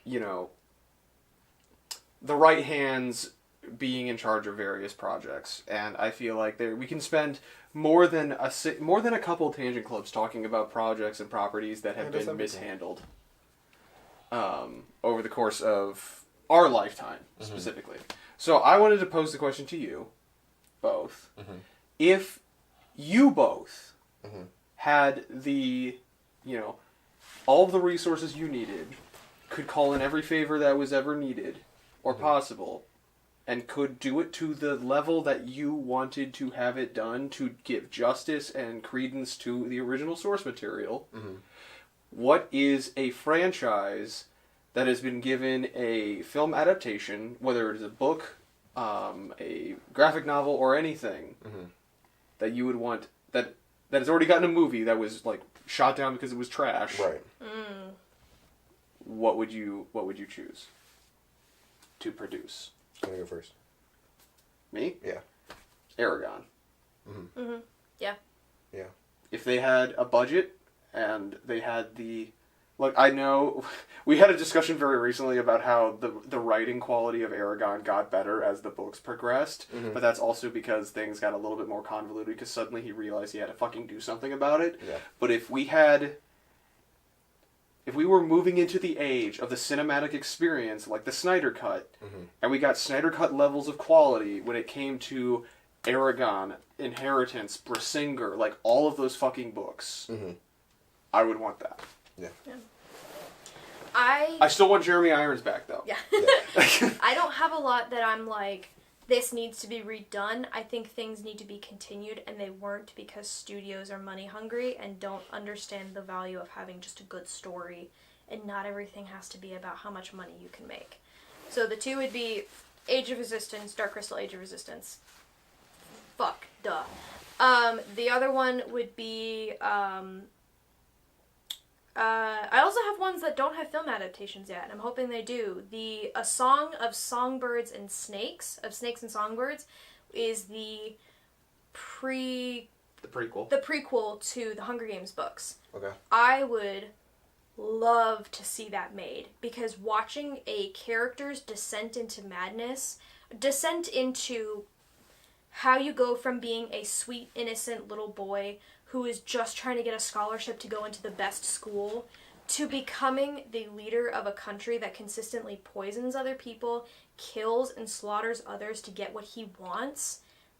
Speaker 2: the right hands being in charge of various projects, and I feel like we can spend more than a couple tangent clubs talking about projects and properties that have been mishandled over the course of our lifetime, specifically. So I wanted to pose the question to you both. If you both had the, all of the resources you needed, could call in every favor that was ever needed or possible, and could do it to the level that you wanted to have it done to give justice and credence to the original source material, what is a franchise that has been given a film adaptation, whether it is a book, a graphic novel, or anything, that you would want, that has already gotten a movie that was shot down because it was trash?
Speaker 4: Right.
Speaker 2: What would you choose to produce?
Speaker 4: I'm gonna go first.
Speaker 2: Me?
Speaker 4: Yeah.
Speaker 2: Aragon.
Speaker 3: Yeah.
Speaker 4: Yeah.
Speaker 2: If they had a budget and they had the... Look, I know we had a discussion very recently about how the writing quality of Aragon got better as the books progressed, but that's also because things got a little bit more convoluted because suddenly he realized he had to fucking do something about it.
Speaker 4: Yeah.
Speaker 2: But if we were moving into the age of the cinematic experience, like the Snyder Cut, and we got Snyder Cut levels of quality when it came to Aragon, Inheritance, Brisingr, all of those fucking books, I would want that.
Speaker 4: Yeah.
Speaker 2: I still want Jeremy Irons back, though.
Speaker 3: Yeah. I don't have a lot that I'm this needs to be redone. I think things need to be continued, and they weren't because studios are money hungry and don't understand the value of having just a good story, and not everything has to be about how much money you can make. So the two would be Age of Resistance, Dark Crystal Age of Resistance. Fuck, duh. The other one would be, I also have ones that don't have film adaptations yet, and I'm hoping they do. A Song of Songbirds and Snakes, of Snakes and Songbirds, is the prequel to the Hunger Games books.
Speaker 4: Okay.
Speaker 3: I would love to see that made, because watching a character's descent into how you go from being a sweet, innocent little boy who is just trying to get a scholarship to go into the best school, to becoming the leader of a country that consistently poisons other people, kills and slaughters others to get what he wants.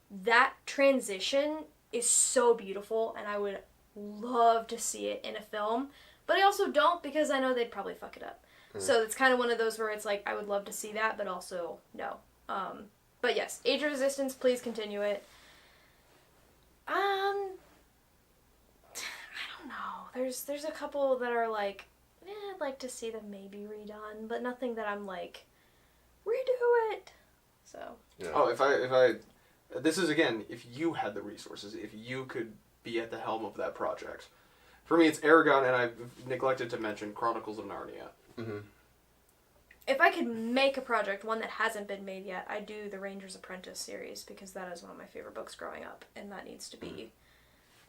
Speaker 3: That transition is so beautiful, and I would love to see it in a film. But I also don't, because I know they'd probably fuck it up. So it's kind of one of those where it's like, I would love to see that, but also no. But yes, Age of Resistance, please continue it. I don't know. There's a couple that are like, I'd like to see them maybe redone, but nothing that I'm like, redo it. So.
Speaker 2: Yeah. Oh, if I, this is again, if you had the resources, if you could be at the helm of that project. For me, it's Aragon, and I've neglected to mention Chronicles of Narnia.
Speaker 4: Mm-hmm.
Speaker 3: If I could make a project, one that hasn't been made yet, I'd do the Ranger's Apprentice series, because that is one of my favorite books growing up, and that needs to be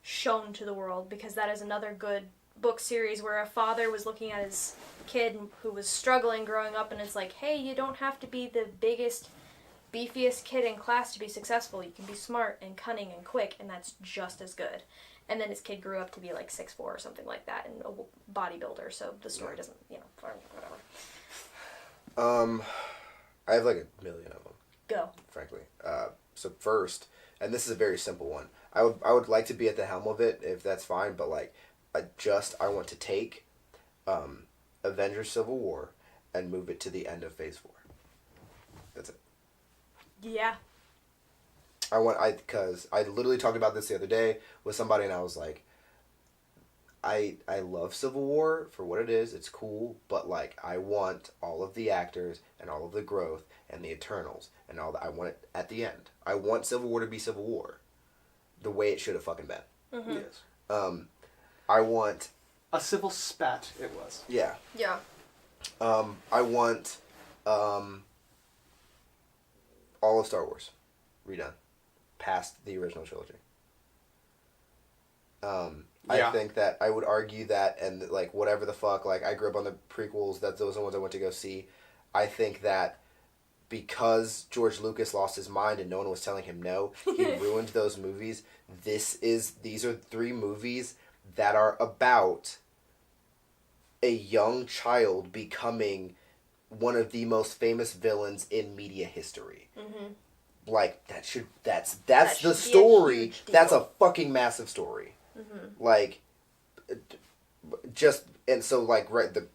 Speaker 3: shown to the world, because that is another good book series where a father was looking at his kid who was struggling growing up, and it's like, hey, you don't have to be the biggest, beefiest kid in class to be successful. You can be smart and cunning and quick, and that's just as good. And then his kid grew up to be like 6'4" or something like that, and a bodybuilder, so the story doesn't, whatever.
Speaker 4: I have like a million of them.
Speaker 3: Go.
Speaker 4: Frankly. So first, and this is a very simple one. I would like to be at the helm of it, if that's fine, but like, I want to take Avengers Civil War and move it to the end of Phase 4. That's it.
Speaker 3: Yeah.
Speaker 4: Because I literally talked about this the other day with somebody, and I was like, I love Civil War for what it is. It's cool, but like, I want all of the actors and all of the growth and the Eternals and all that. I want it at the end. I want Civil War to be Civil War, the way it should have fucking been.
Speaker 3: Mm-hmm.
Speaker 2: Yes.
Speaker 4: I want
Speaker 2: a civil spat. It was.
Speaker 4: Yeah.
Speaker 3: Yeah.
Speaker 4: I want all of Star Wars redone, past the original trilogy. I think that I would argue that, and like whatever the fuck, like I grew up on the prequels, that those are the ones I went to go see. I think that because George Lucas lost his mind and no one was telling him no, he ruined those movies. These are 3 movies that are about a young child becoming one of the most famous villains in media history. Mm-hmm. Like that's the story. That's a fucking massive story. Mm-hmm. Like, just, and so like, right, the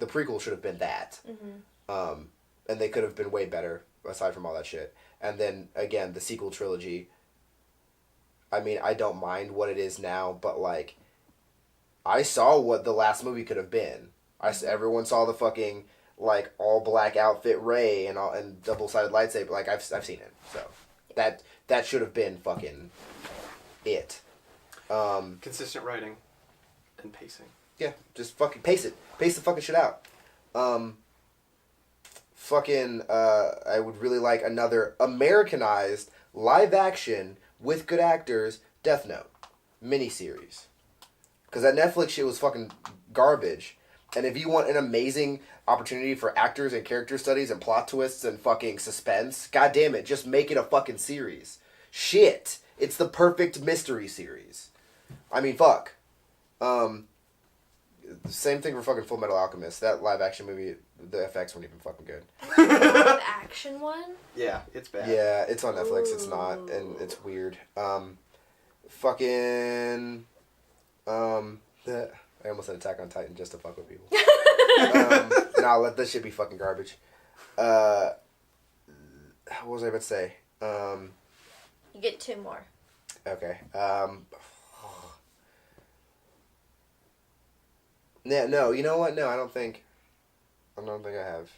Speaker 4: prequel should have been that. Mm-hmm. And they could have been way better aside from all that shit. And then again, the sequel trilogy. I mean, I don't mind what it is now, but like, I saw what the last movie could have been. Everyone saw the fucking like all black outfit Rey and double-sided lightsaber. Like I've seen it, so that should have been fucking it.
Speaker 2: Consistent writing and pacing.
Speaker 4: Yeah, just fucking pace it. Pace the fucking shit out. I would really like another Americanized live action with good actors Death Note miniseries. Because that Netflix shit was fucking garbage. And if you want an amazing opportunity for actors and character studies and plot twists and fucking suspense, god damn it, just make it a fucking series. Shit. It's the perfect mystery series. I mean, fuck. Same thing for fucking Full Metal Alchemist. That live action movie, the effects weren't even fucking good.
Speaker 3: Live action one?
Speaker 2: Yeah, it's bad.
Speaker 4: Yeah, it's on Netflix.
Speaker 3: Ooh.
Speaker 4: It's not, and it's weird. I almost said Attack on Titan just to fuck with people. Nah, let that shit be fucking garbage. What was I about to say?
Speaker 3: You get 2 more.
Speaker 4: Okay. No, you know what? No, I don't think I have.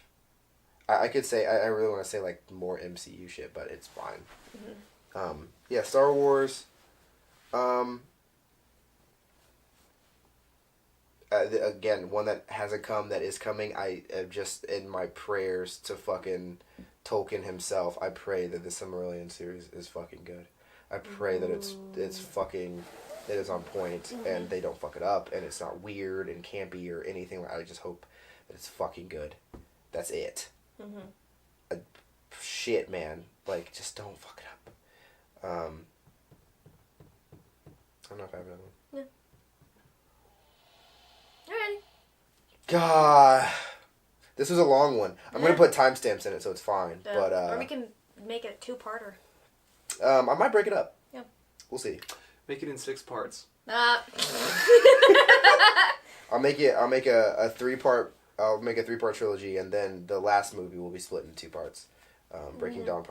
Speaker 4: I could say I really want to say like more MCU shit, but it's fine. Yeah, Star Wars. Again, one that hasn't come that is coming. I just in my prayers to fucking Tolkien himself. I pray that the Silmarillion series is fucking good. I pray that it's fucking it is on point and they don't fuck it up and it's not weird and campy or anything. I just hope that it's fucking good. That's it. Shit, man. Like, just don't fuck it up. I don't know if I have another one.
Speaker 3: Yeah. Alrighty.
Speaker 4: God. This was a long one. I'm going to put timestamps in it so it's fine. But
Speaker 3: or we can make it a two-parter.
Speaker 4: I might break it up.
Speaker 3: Yeah.
Speaker 4: We'll see.
Speaker 2: Make it in 6 parts.
Speaker 4: I'll make a 3-part. I'll make a 3-part trilogy, and then the last movie will be split into 2 parts. Breaking Dawn.